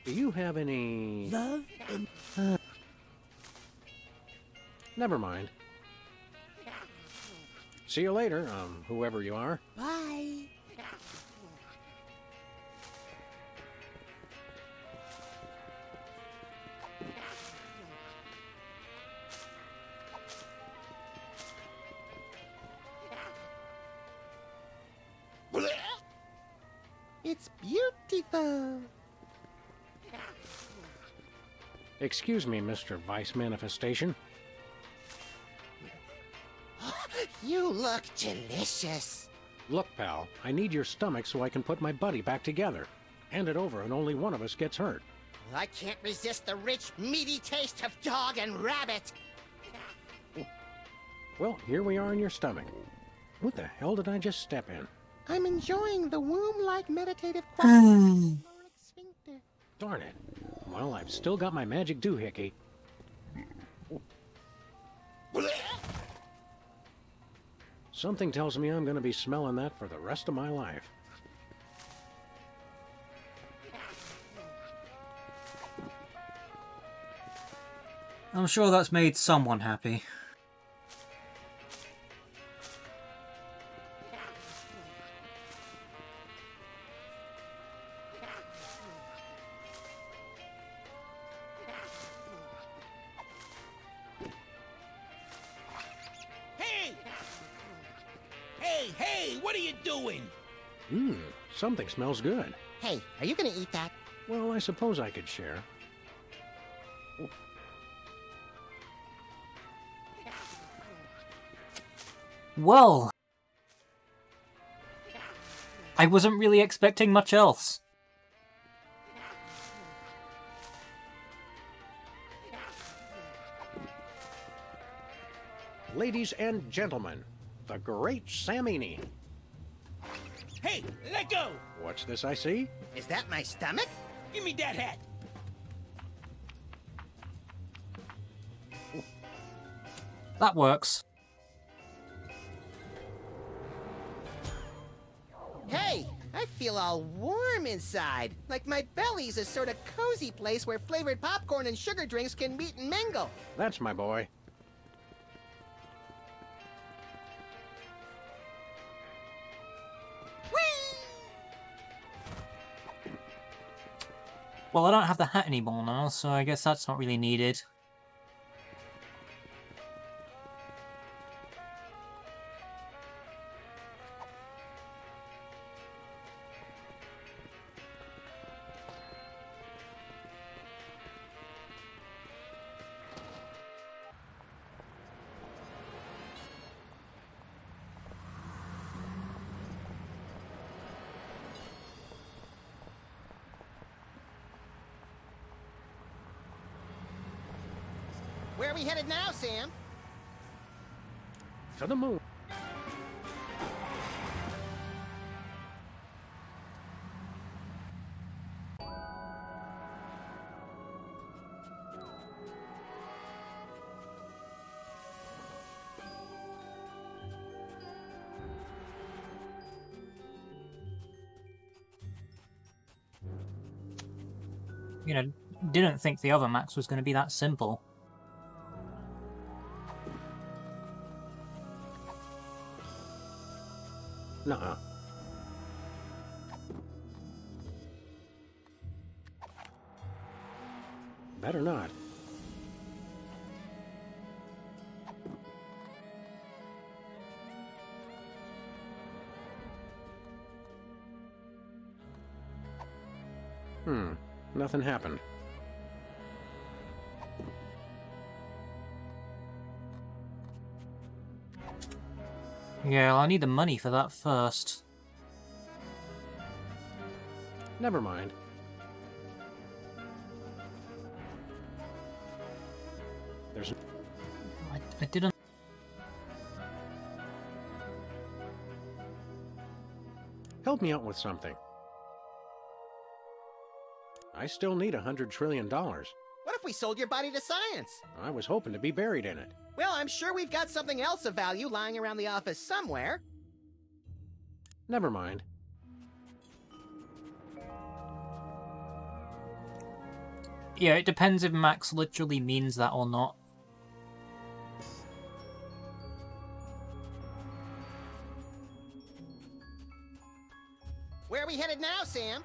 Do you have any... Love and... Never mind. See you later, whoever you are. Bye. It's beautiful. Excuse me, Mr. Vice Manifestation. You look delicious. Look, pal, I need your stomach so I can put my buddy back together. Hand it over and only one of us gets hurt. I can't resist the rich, meaty taste of dog and rabbit. Well, here we are in your stomach. What the hell did I just step in? I'm enjoying the womb-like meditative quality of the sphincter. Darn it. Well, I've still got my magic doohickey. Something tells me I'm going to be smelling that for the rest of my life. I'm sure that's made someone happy. Hey, what are you doing? Something smells good. Hey, are you gonna eat that? Well, I suppose I could share. Well, I wasn't really expecting much else. Ladies and gentlemen, the great Samini. Hey, let go! What's this I see? Is that my stomach? Give me that hat! That works. Hey, I feel all warm inside. Like my belly's a sort of cozy place where flavored popcorn and sugar drinks can meet and mingle. That's my boy. Well, I don't have the hat anymore now, so I guess that's not really needed. Where are we headed now, Sam? To the moon. You know, didn't think the other Max was going to be that simple. Nuh-uh. Better not. Nothing happened. Yeah, well, I need the money for that first. Never mind. There's... I didn't... Help me out with something. I still need $100 trillion. What if we sold your body to science? I was hoping to be buried in it. Well, I'm sure we've got something else of value lying around the office somewhere. Never mind. Yeah, it depends if Max literally means that or not. Where are we headed now, Sam?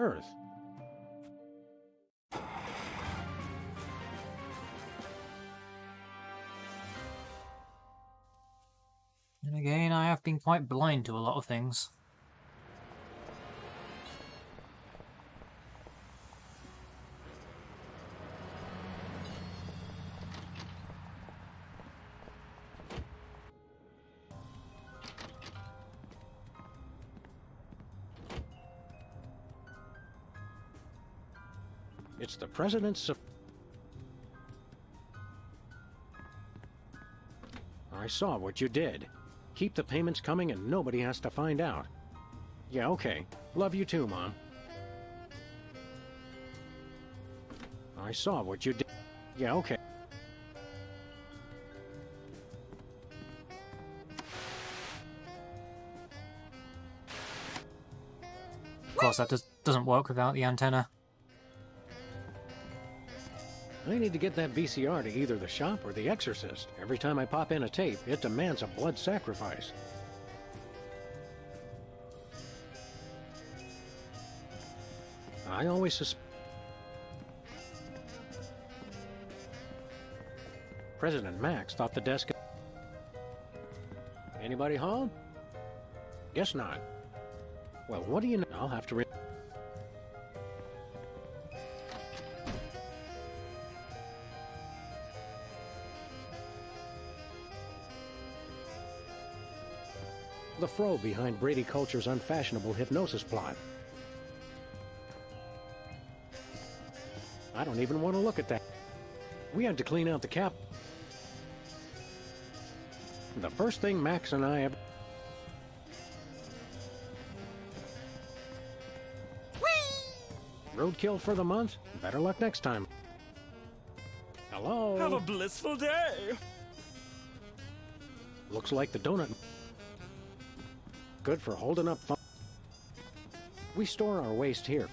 Earth. And again, I have been quite blind to a lot of things. It's the president's... I saw what you did. Keep the payments coming and nobody has to find out. Yeah, okay. Love you too, Mom. I saw what you did. Yeah, okay. Of course, that doesn't work without the antenna. I need to get that VCR to either the shop or the exorcist. Every time I pop in a tape, it demands a blood sacrifice. I always President Max thought the desk... Anybody home? Guess not. Well, what do you know? I'll have to... The fro behind Brady Culture's unfashionable hypnosis plot. I don't even want to look at that. We had to clean out the cap. The first thing Max and I ever... Roadkill for the month? Better luck next time. Hello? Have a blissful day! Looks like the donut... Good for holding up... We store our waste here.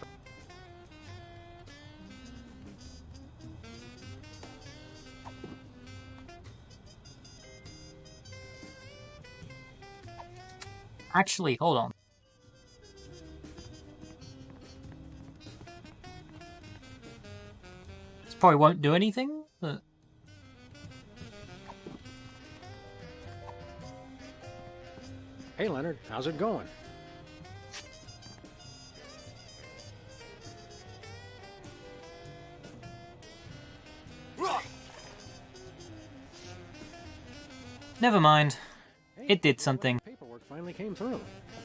Actually, hold on. This probably won't do anything, but... Hey, Leonard, how's it going? Never mind. It did something. Paperwork finally came through.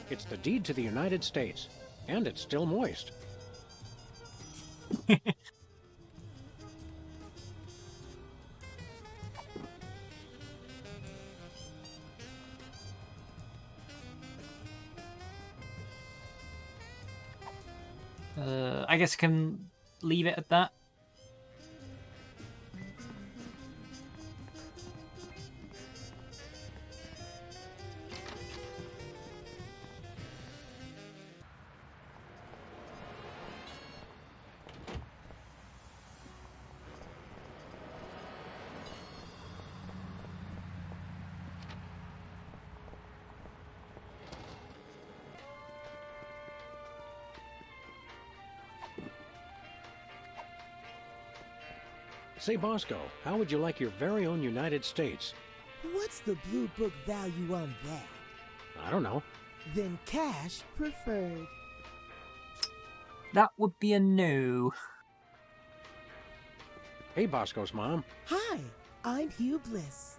It's the deed to the United States, and it's still moist. I guess I can leave it at that. Say, Bosco, how would you like your very own United States? What's the blue book value on that? I don't know. Then cash preferred. That would be a no. Hey, Bosco's mom. Hi, I'm Hugh Bliss.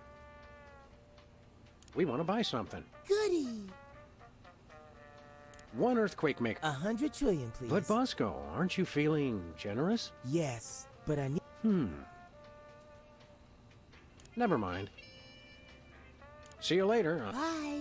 We want to buy something. Goody. 1 earthquake maker. 100 trillion, please. But Bosco, aren't you feeling generous? Yes, but I need... Never mind. See you later. Bye.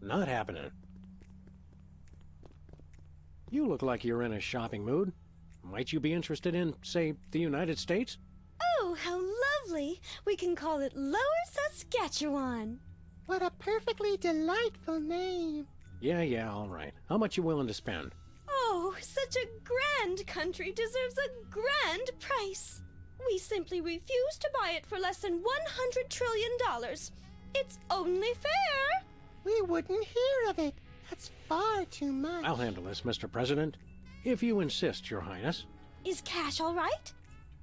Not happening. You look like you're in a shopping mood. Might you be interested in, say, the United States? Oh, how lovely! We can call it Lower Saskatchewan. What a perfectly delightful name. Yeah, all right. How much you willing to spend? Oh, such a grand country deserves a grand price. We simply refuse to buy it for less than $100 trillion. It's only fair. We wouldn't hear of it. That's far too much. I'll handle this, Mr. President. If you insist, Your Highness. Is cash all right?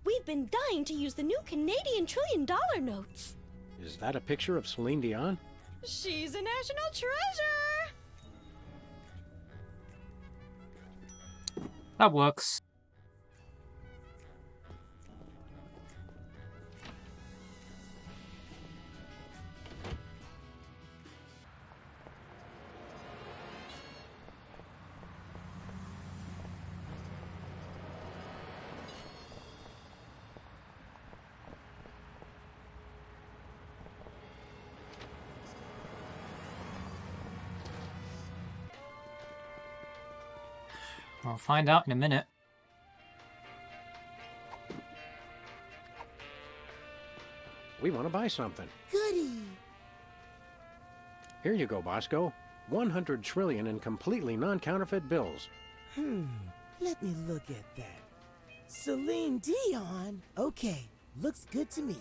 We've been dying to use the new Canadian $1 trillion notes. Is that a picture of Celine Dion? She's a national treasure. That works. I'll find out in a minute. We want to buy something. Goody. Here you go, Bosco. 100 trillion in completely non-counterfeit bills. Let me look at that. Celine Dion? Okay, looks good to me.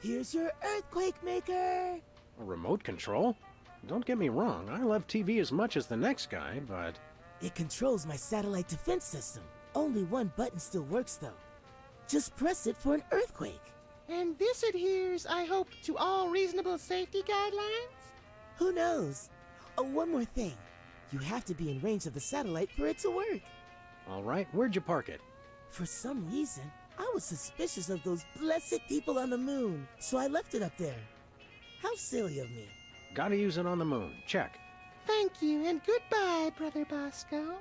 Here's your earthquake maker. A remote control? Don't get me wrong, I love TV as much as the next guy, but... It controls my satellite defense system. Only one button still works, though. Just press it for an earthquake. And this adheres, I hope, to all reasonable safety guidelines? Who knows? Oh, one more thing. You have to be in range of the satellite for it to work. All right, where'd you park it? For some reason, I was suspicious of those blessed people on the moon, so I left it up there. How silly of me. Gotta use it on the moon. Check. Thank you, and goodbye, Brother Bosco.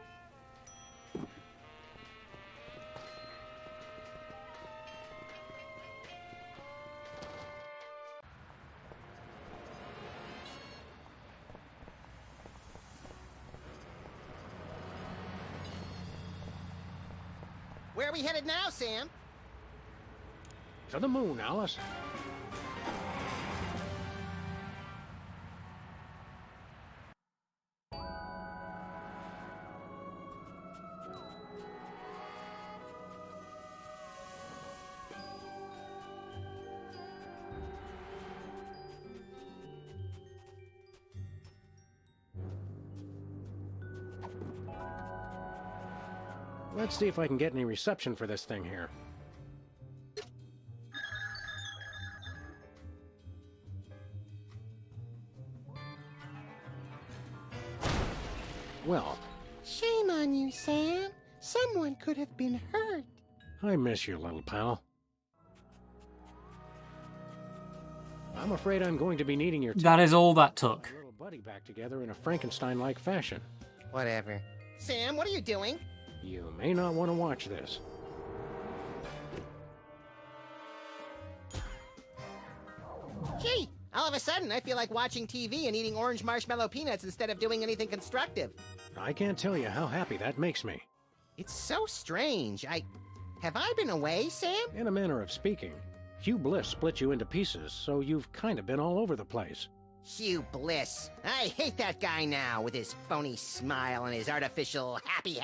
Where are we headed now, Sam? To the moon, Alice. Let's see if I can get any reception for this thing here. Well, Shame on you, Sam. Someone could have been hurt. I miss you, little pal. I'm afraid I'm going to be needing your... That is all that took. ...little buddy back together in a Frankenstein-like fashion. Whatever. Sam, what are you doing? You may not want to watch this. Gee, all of a sudden I feel like watching TV and eating orange marshmallow peanuts instead of doing anything constructive. I can't tell you how happy that makes me. It's so strange. Have I been away, Sam? In a manner of speaking, Hugh Bliss split you into pieces, so you've kind of been all over the place. Hugh Bliss. I hate that guy now with his phony smile and his artificial happy.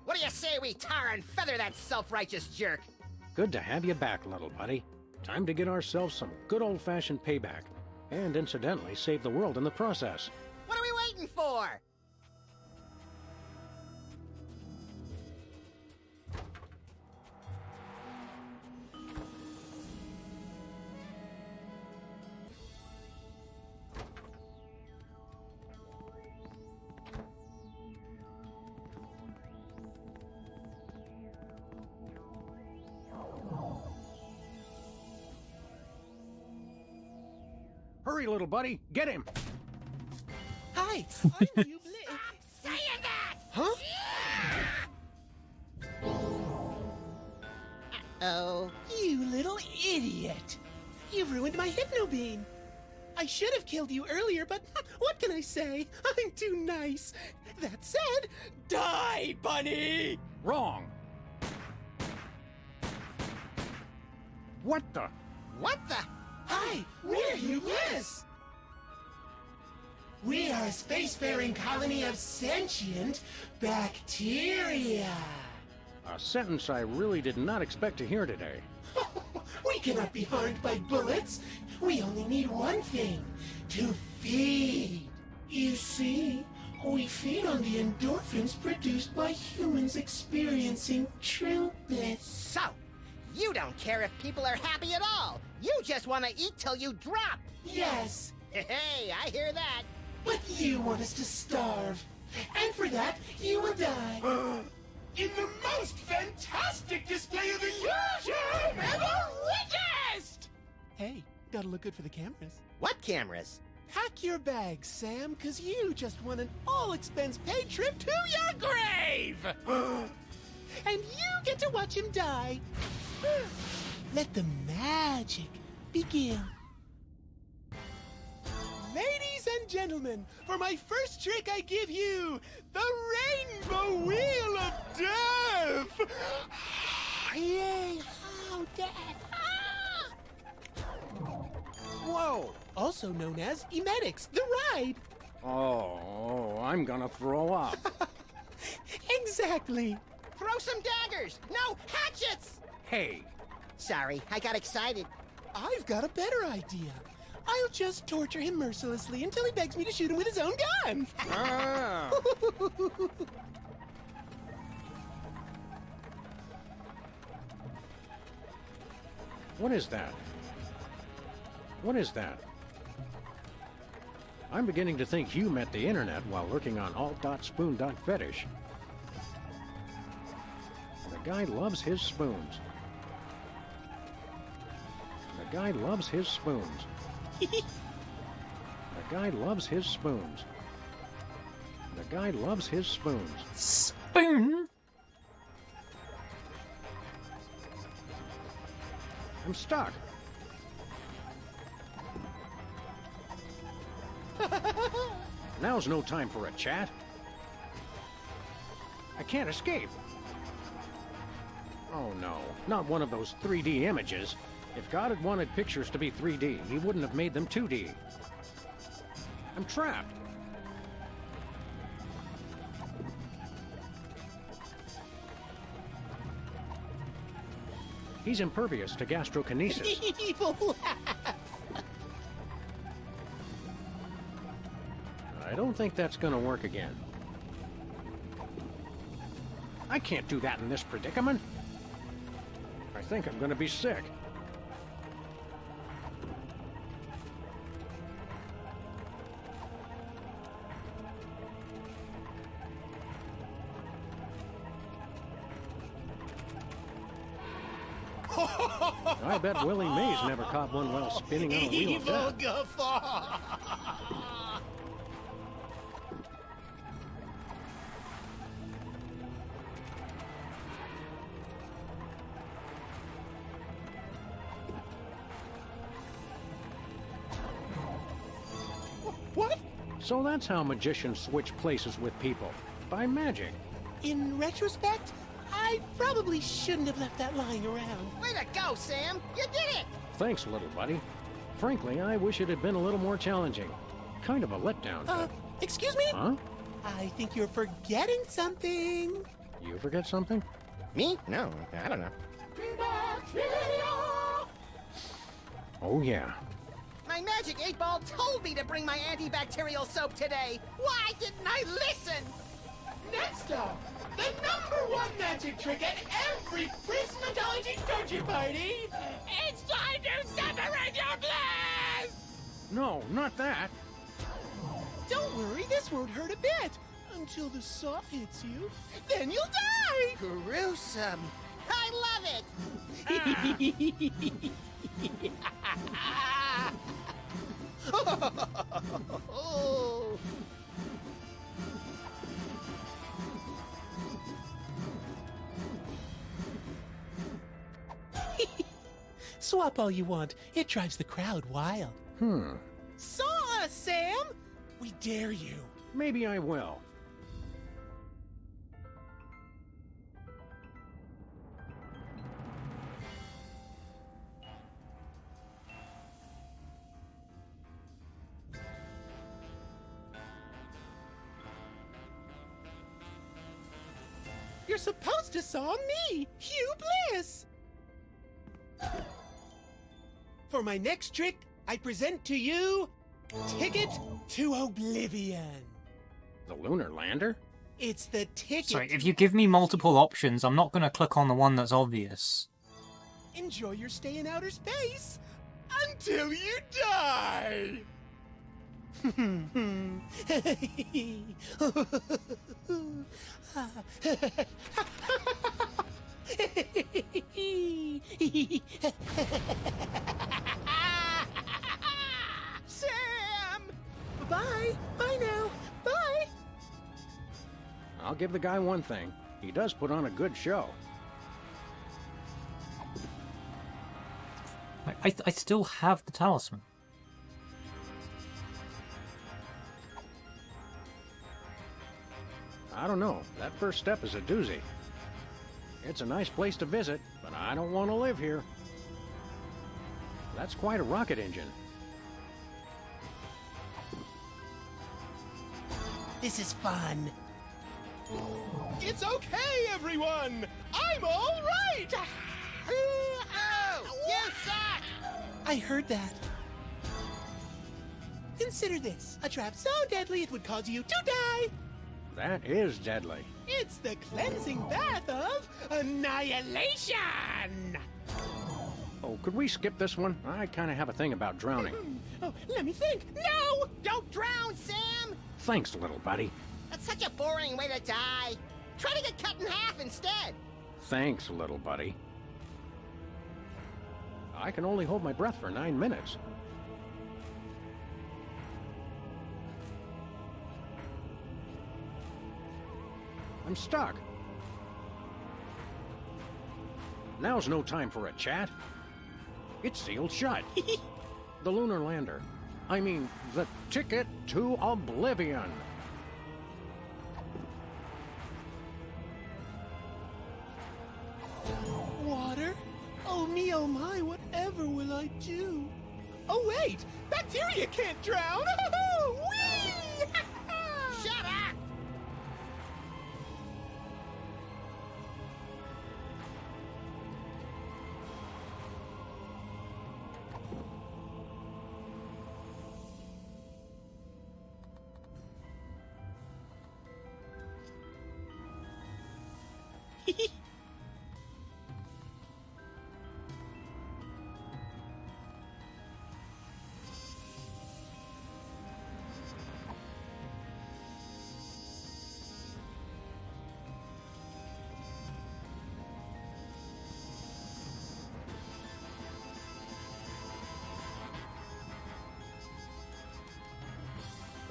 What do you say we tar and feather that self-righteous jerk? Good to have you back, little buddy. Time to get ourselves some good old-fashioned payback. And incidentally, save the world in the process. What are we waiting for? Hurry, little buddy. Get him. Hi, I'm Hugh Bliss. Saying that! Huh? Uh-oh. You little idiot! You ruined my hypno beam. I should have killed you earlier, but what can I say? I'm too nice. That said, die, bunny! Wrong. What the? What the? Hi, we're Hugh Bliss. We are a spacefaring colony of sentient bacteria. A sentence I really did not expect to hear today. We cannot be harmed by bullets. We only need one thing, to feed. You see, we feed on the endorphins produced by humans experiencing true bliss. So, you don't care if people are happy at all. You just want to eat till you drop. Yes. Hey, I hear that. But you want us to starve. And for that, you will die. In the most fantastic display of illusion ever witnessed! Hey, gotta look good for the cameras. What cameras? Pack your bags, Sam, because you just won an all-expense-paid trip to your grave! And you get to watch him die. Let the magic begin. Ladies and gentlemen, for my first trick I give you, the Rainbow Wheel of Death! Yay, how death! Whoa! Also known as Emetics, the ride! Oh, I'm gonna throw up. Exactly! Throw some daggers! No, hatchets! Hey! Sorry, I got excited. I've got a better idea. I'll just torture him mercilessly until he begs me to shoot him with his own gun. Ah. What is that? What is that? I'm beginning to think Hugh met the internet while lurking on alt.spoon.fetish. The guy loves his spoons. The guy loves his spoons. The guy loves his spoons. The guy loves his spoons. Spoon? I'm stuck. Now's no time for a chat. I can't escape. Oh no, not one of those 3D images. If God had wanted pictures to be 3D, he wouldn't have made them 2D. I'm trapped. He's impervious to gastrokinesis. Evil laugh! I don't think that's gonna work again. I can't do that in this predicament. I think I'm gonna be sick. I bet Willie Mays never caught one while spinning on a wheel of death. Guffaw! What? So that's how magicians switch places with people. By magic. In retrospect, I probably shouldn't have left that lying around. Way to go, Sam! You did it! Thanks, little buddy. Frankly, I wish it had been a little more challenging. kind of a letdown. Excuse me? Huh? I think you're forgetting something. You forget something? Me? No, I don't know. Oh, yeah. My magic 8-ball told me to bring my antibacterial soap today. Why didn't I listen? Next up, the #1 magic trick at every Prismatology Torture Party. It's time to separate your bliss! No, not that. Don't worry, this won't hurt a bit. Until the saw hits you, then you'll die! Gruesome. I love it! Oh. Swap all you want. It drives the crowd wild. Saw us, Sam! We dare you. Maybe I will. You're supposed to saw me, Hugh Bliss! For my next trick, I present to you Ticket to Oblivion. The lunar lander? It's the ticket. Sorry, if you give me multiple options, I'm not going to click on the one that's obvious. Enjoy your stay in outer space until you die! Sam! Bye! Bye now! Bye! I'll give the guy one thing. He does put on a good show. I still have the talisman. I don't know. That first step is a doozy. It's a nice place to visit, but I don't want to live here. That's quite a rocket engine. This is fun. It's okay, everyone! I'm all right! Oh, you suck! I heard that. Consider this, a trap so deadly it would cause you to die! That is deadly. It's the cleansing bath of annihilation! Oh, could we skip this one? I kind of have a thing about drowning. Oh, let me think. No! Don't drown, Sam! Thanks, little buddy. That's such a boring way to die. Try to get cut in half instead. Thanks, little buddy. I can only hold my breath for 9 minutes. I'm stuck. Now's no time for a chat. It's sealed shut. The lunar lander. I mean, the ticket to oblivion. Water? Oh me, oh my, whatever will I do? Oh wait! Bacteria can't drown! Whee! Shut up!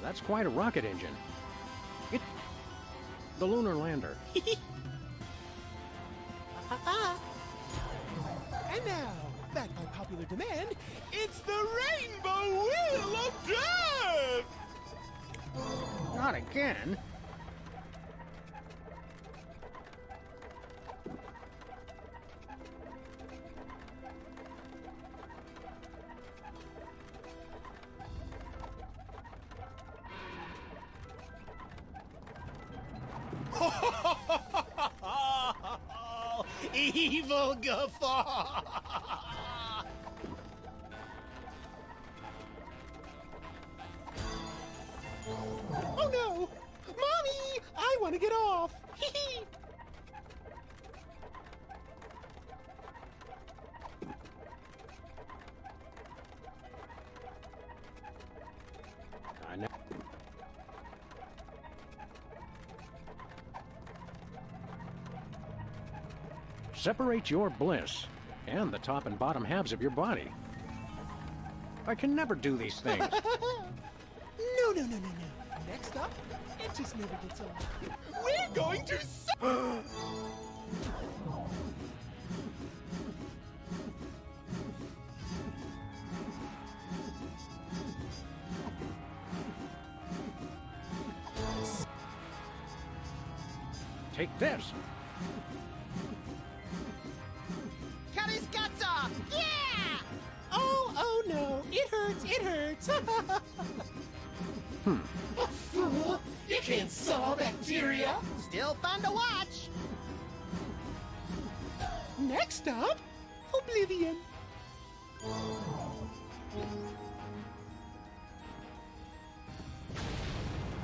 That's quite a rocket engine. The lunar lander. And now, backed by popular demand, it's the Rainbow Wheel of Death! Not again. Evil guffaw! Oh no! Mommy! I want to get off! Hee I know. Separate your bliss and the top and bottom halves of your body. I can never do these things. No. Next up, it just never gets old. We're going to Take this. Cut his guts off! Yeah! Oh no, it hurts. Fool, you can't saw bacteria. Still fun to watch. Next up, Oblivion.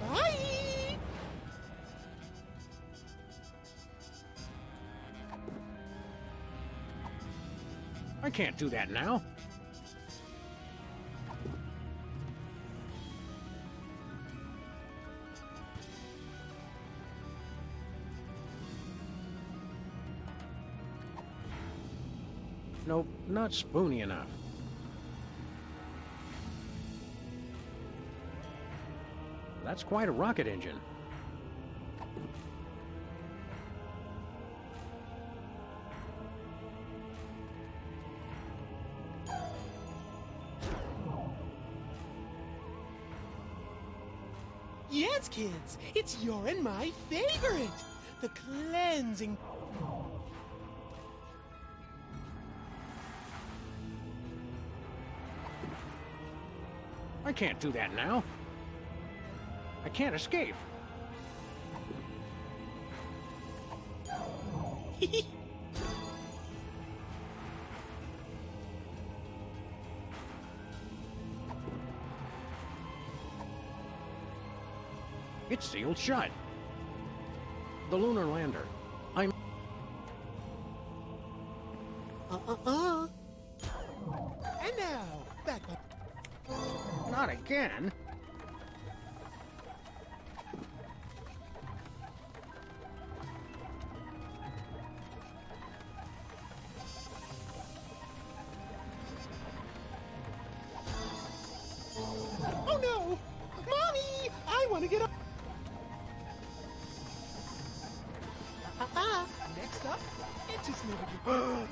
Bye! I can't do that now. Nope, not spoony enough. That's quite a rocket engine. Yes, kids, it's your and my favorite, the cleansing. I can't do that now. I can't escape. It's sealed shut. The lunar lander. I'm... And now, back up. Not again. Oh no! Mommy! I want to get up. Next up, it just never gets.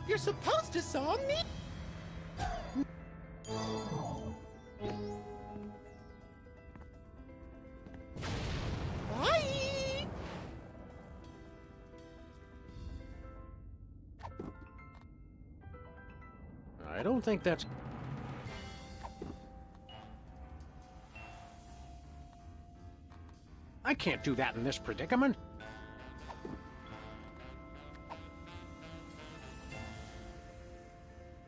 You're supposed to saw me. Bye. I don't think that's... I can't do that in this predicament.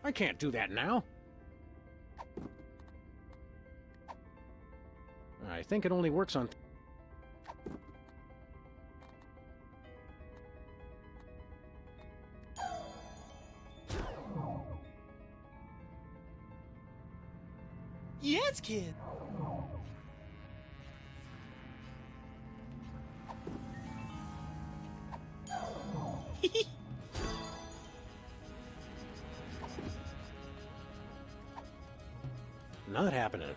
I can't do that now. I think it only works on... Yes, kid. Not happening.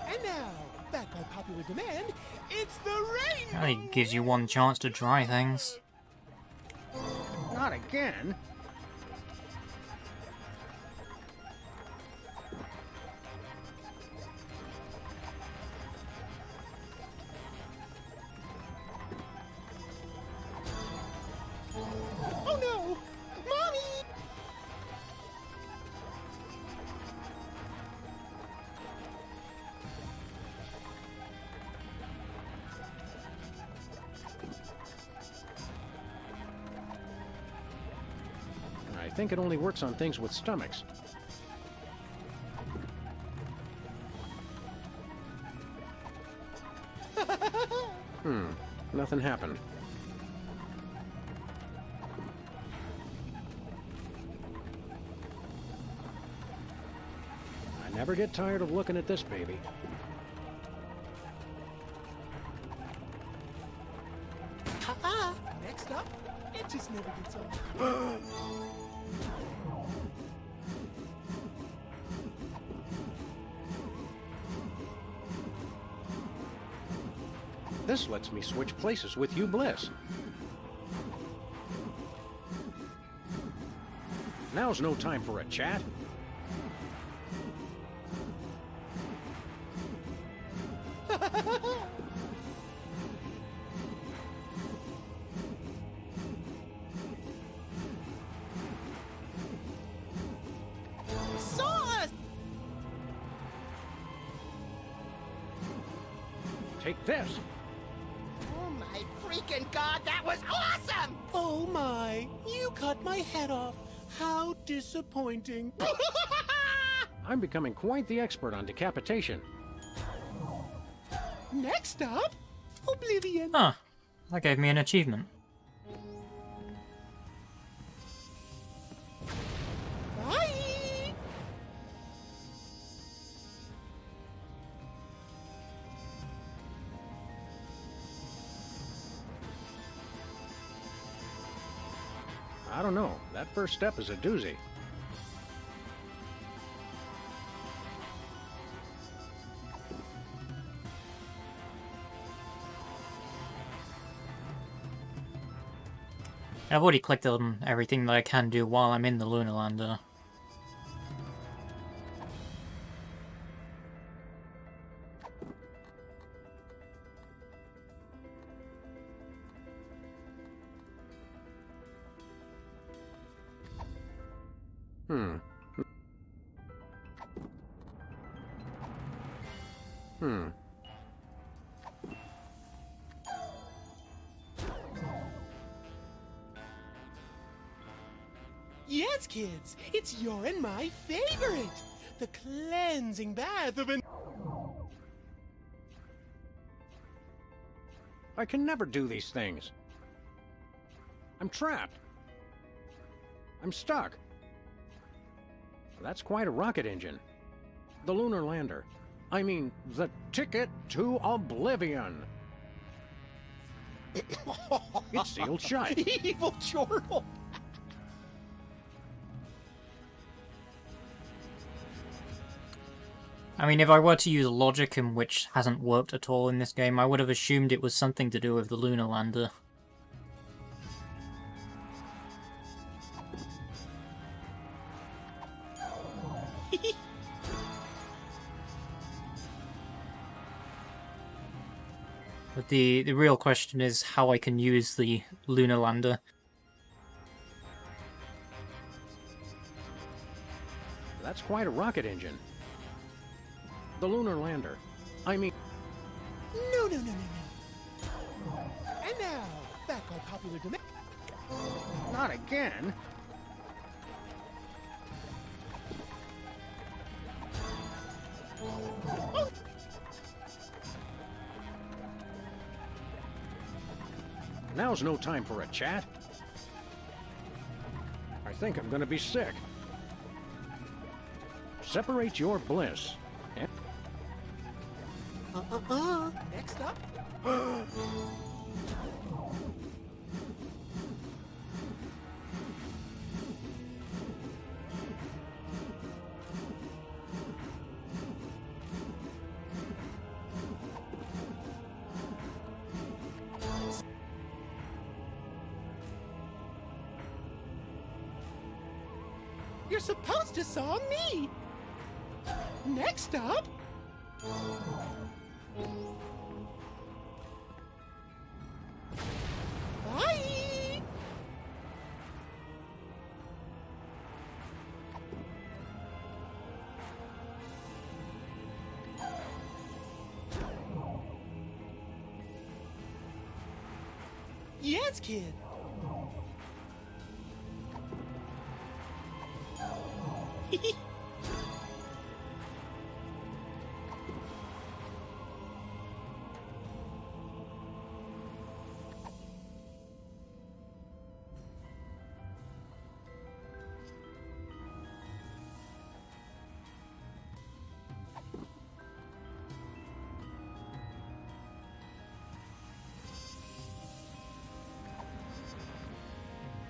And now, back by popular demand, it's the rain. Only gives you one chance to try things. Not again. think it only works on things with stomachs. Nothing happened. I never get tired of looking at this baby. Next up, it just never gets old. This lets me switch places with Hugh Bliss. Now's no time for a chat. Sauce! Take this. Oh my freaking god, that was awesome! Oh my, you cut my head off. How disappointing. I'm becoming quite the expert on decapitation. Next up, Oblivion. Huh. That gave me an achievement. Bye! I don't know. That first step is a doozy. I've already clicked on everything that I can do while I'm in the Lunar Lander. Yes, kids, it's your and my favorite. The cleansing bath of an... I can never do these things. I'm trapped. I'm stuck. That's quite a rocket engine. The lunar lander. I mean, the ticket to oblivion. It's sealed shut. Evil chortle. I mean, if I were to use logic, in which hasn't worked at all in this game, I would have assumed it was something to do with the Lunar Lander. But the real question is how I can use the Lunar Lander. That's quite a rocket engine. The lunar lander. I mean... No. And now, back on popular demand. Not again. Oh. Now's no time for a chat. I think I'm gonna be sick. Separate your bliss. Next up. You're supposed to song me. Next up. Bye. Yes, kid.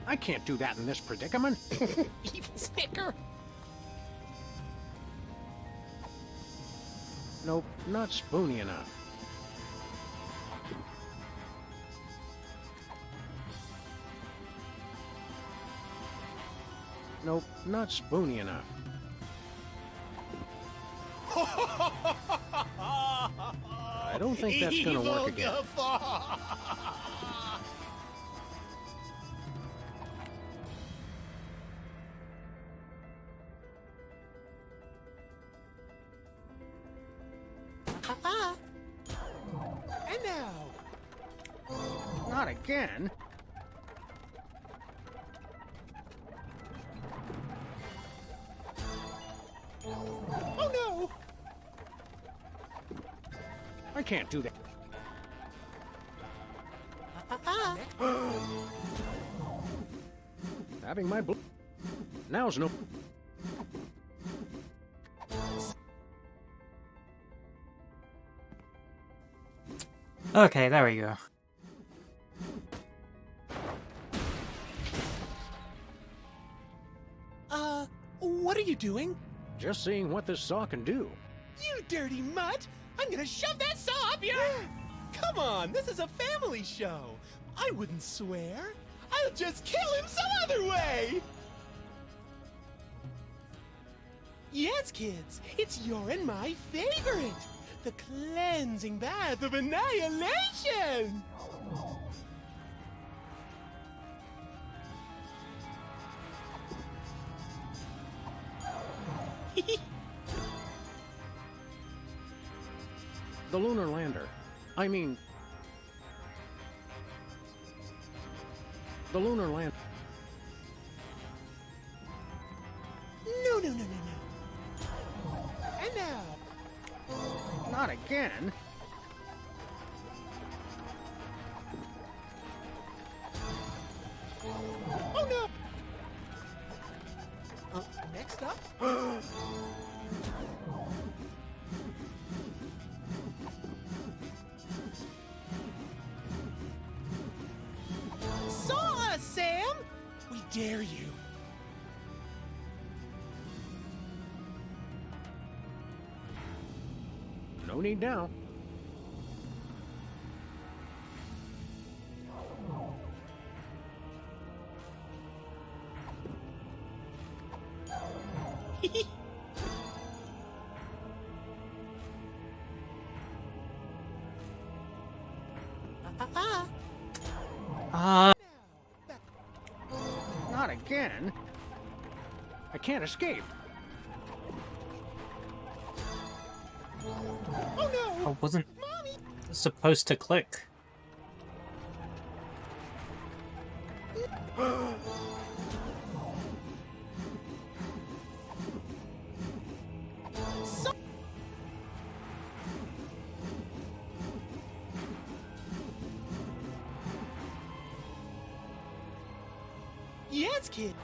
I can't do that in this predicament. Evil Snicker! Nope, not spoony enough. Nope, not spoony enough. I don't think that's gonna work again. And now. Not again. Oh no! I can't do that. Having my blue. Now's no. Okay, there we go. What are you doing? Just seeing what this saw can do. You dirty mutt! I'm gonna shove that saw up your... Come on, this is a family show. I wouldn't swear. I'll just kill him some other way! Yes, kids, it's your and my favorite. The cleansing bath of annihilation! The lunar lander. I mean... The lunar lander. No, no, no, no, no. And now... Not again. Oh no! Next up... Saw us, Sam! We dare you. No need now. Not again. I can't escape. Oh no! I wasn't supposed to click. Yes, kid.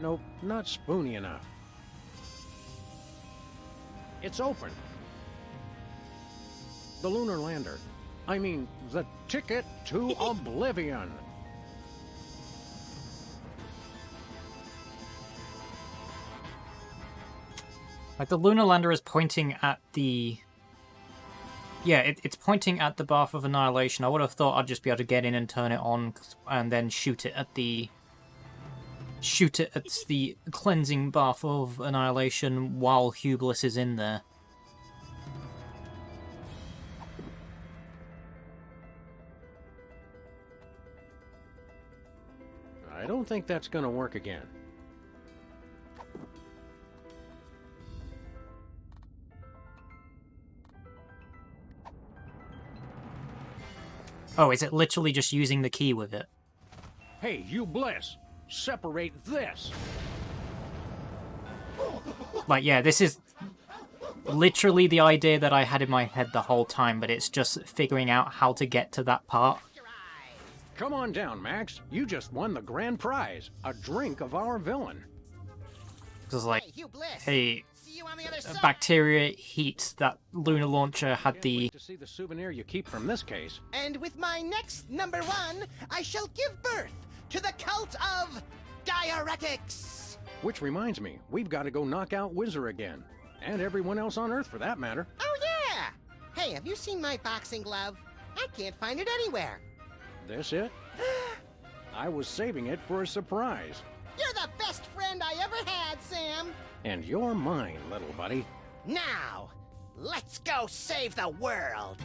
Nope, not spoony enough. It's open. The lunar lander. I mean, the ticket to oblivion. Like, the lunar lander is pointing at the... Yeah, it's pointing at the Bath of Annihilation. I would have thought I'd just be able to get in and turn it on, and then shoot it at the cleansing Bath of Annihilation while Hublis is in there. I Don't think that's gonna work again. Oh, is it literally just using the key with it? Hey, you Bliss! Separate this! Like, yeah, this is literally the idea that I had in my head the whole time, but it's just figuring out how to get to that part. Come on down, Max. You just won the grand prize, a drink of our villain. Because, like, Hey, Hugh Bliss. hey, See you on the other side. bacteria heat, that lunar launcher had the... To see the souvenir you keep from this case. And with my next number 1, I shall give birth to the cult of diuretics. Which reminds me, we've got to go knock out Whizzer again. And everyone else on Earth, for that matter. Oh, yeah! Hey, have you seen my boxing glove? I can't find it anywhere. This it? I was saving it for a surprise. You're the best friend I ever had, Sam. And you're mine, little buddy. Now, let's go save the world.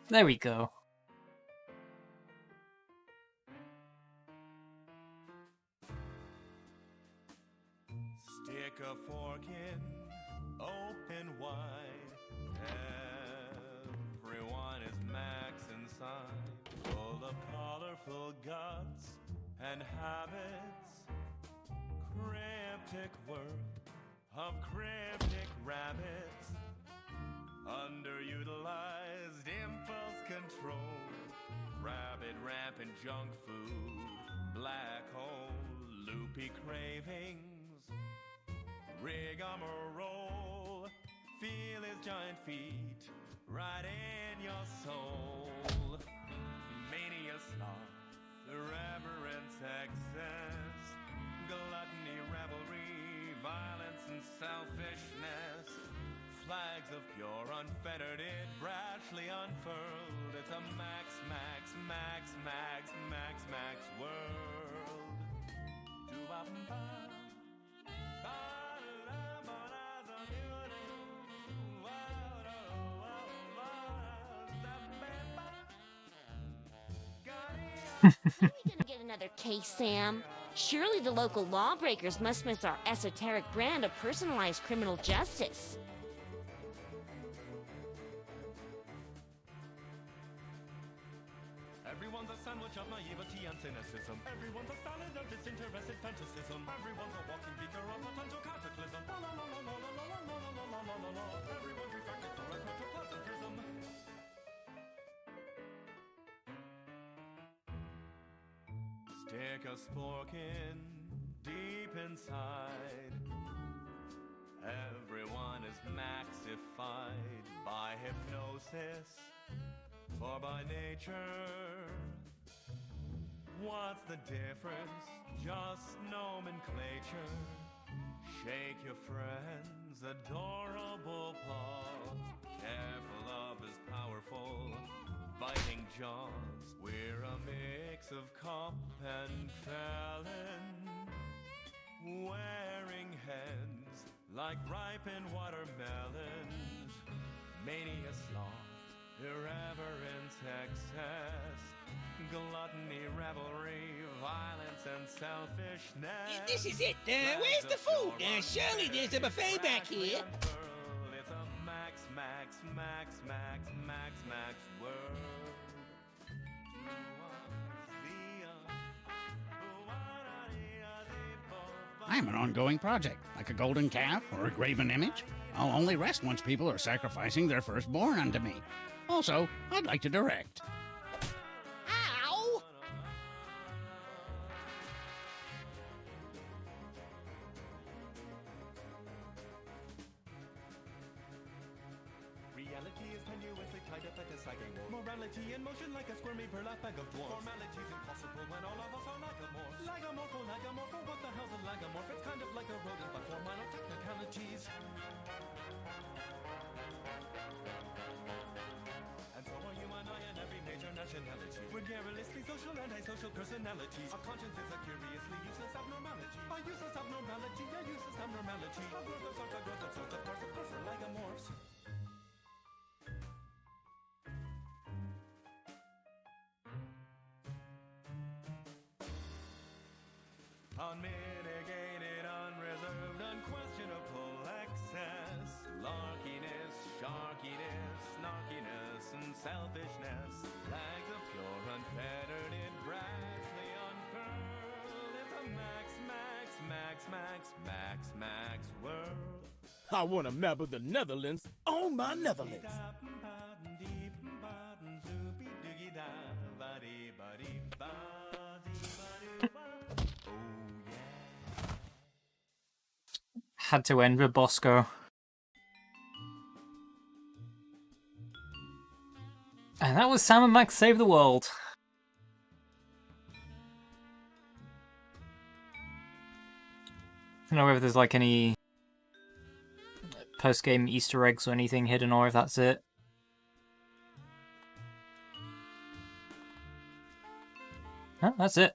There we go. Stick a fork in, open wide. Everyone is Max inside, full of colorful guts and habits. Cryptic world of cryptic rabbits. Underutilized impulse control. Rabbit rampant junk food. Black hole, loopy cravings. Rigmarole, feel his giant feet right in your soul. Mania sloth, irreverence, excess, gluttony, revelry, violence and selfishness. Flags of pure, unfettered, it brashly unfurled. It's a max, max, max, max, max, max world. Do-ba-bum-bum. Are we gonna get another case, Sam? Surely the local lawbreakers must miss our esoteric brand of personalized criminal justice. Everyone's a sandwich of naivety and cynicism. Everyone's a salad of disinterested fantasism. Everyone's a walking beaker of potential cataclysm. La la la la la la la la la la la la la. Everyone's refracted through a protoplasm prism. Stick a spork in deep inside. Everyone is maxified by hypnosis or by nature. What's the difference? Just nomenclature. Shake your friend's adorable paws. Careful of his powerful biting jaws. We're a mix of cop and felon, wearing heads like ripened watermelons. Mania sloth, irreverence, excess, gluttony, revelry, violence and selfishness. This is it. Where's the food? Surely there's a buffet back here. It's a max, max, max, max, max, max world. I am an ongoing project, like a golden calf or a graven image. I'll only rest once people are sacrificing their firstborn unto me. Also, I'd like to direct. Ow! Reality is tenuously tied up at a sagging wall. Morality in motion like a squirmy burlap bag of dwarfs. Formality's impossible when all of us are lagomorphs. Lagomorpho, what the hell's a lagomorph? It's kind of like a rodent, but for minor technicalities. And so are you and I and every major nationality. We're garrulously social, antisocial personalities. Our conscience is a curiously useless abnormality. A useless abnormality, a useless abnormality. A growth of sorts, of course, we're lagomorphs. Unmitigated, unreserved, unquestionable excess. Larkiness, sharkiness, snarkiness, and selfishness. Flags of pure, unfettered, it brashly unfurled. It's a max world. I want to map of the Netherlands on my Netherlands. Had to end with Bosco. And that was Sam and Max Save the World. I don't know whether there's like any post-game Easter eggs or anything hidden, or if that's it. Oh, that's it.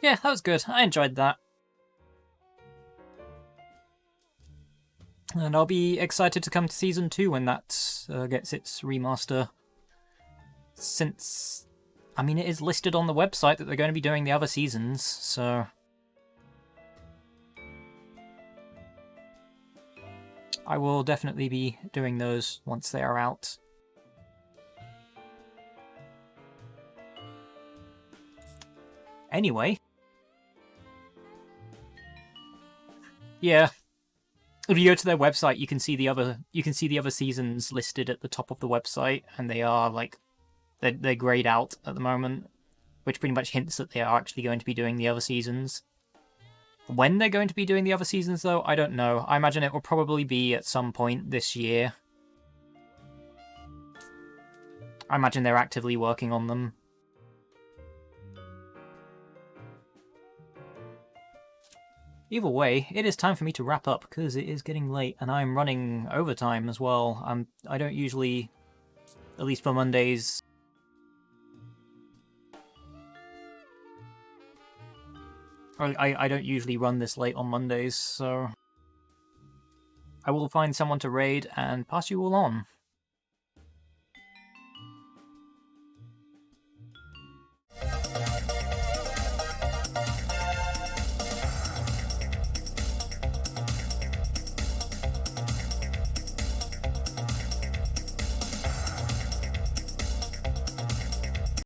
Yeah, that was good. I enjoyed that. And I'll be excited to come to Season 2 when that gets its remaster. Since, I mean, it is listed on the website that they're going to be doing the other seasons, so... I will definitely be doing those once they are out. Anyway... Yeah. If you go to their website, you can see the other seasons listed at the top of the website, and they are like they're grayed out at the moment, which pretty much hints that they are actually going to be doing the other seasons. When they're going to be doing the other seasons, though, I don't know. I imagine it will probably be at some point this year. I imagine they're actively working on them. Either way, it is time for me to wrap up, because it is getting late, and I'm running overtime as well. I don't usually, at least for Mondays... I don't usually run this late on Mondays, so... I will find someone to raid and pass you all on.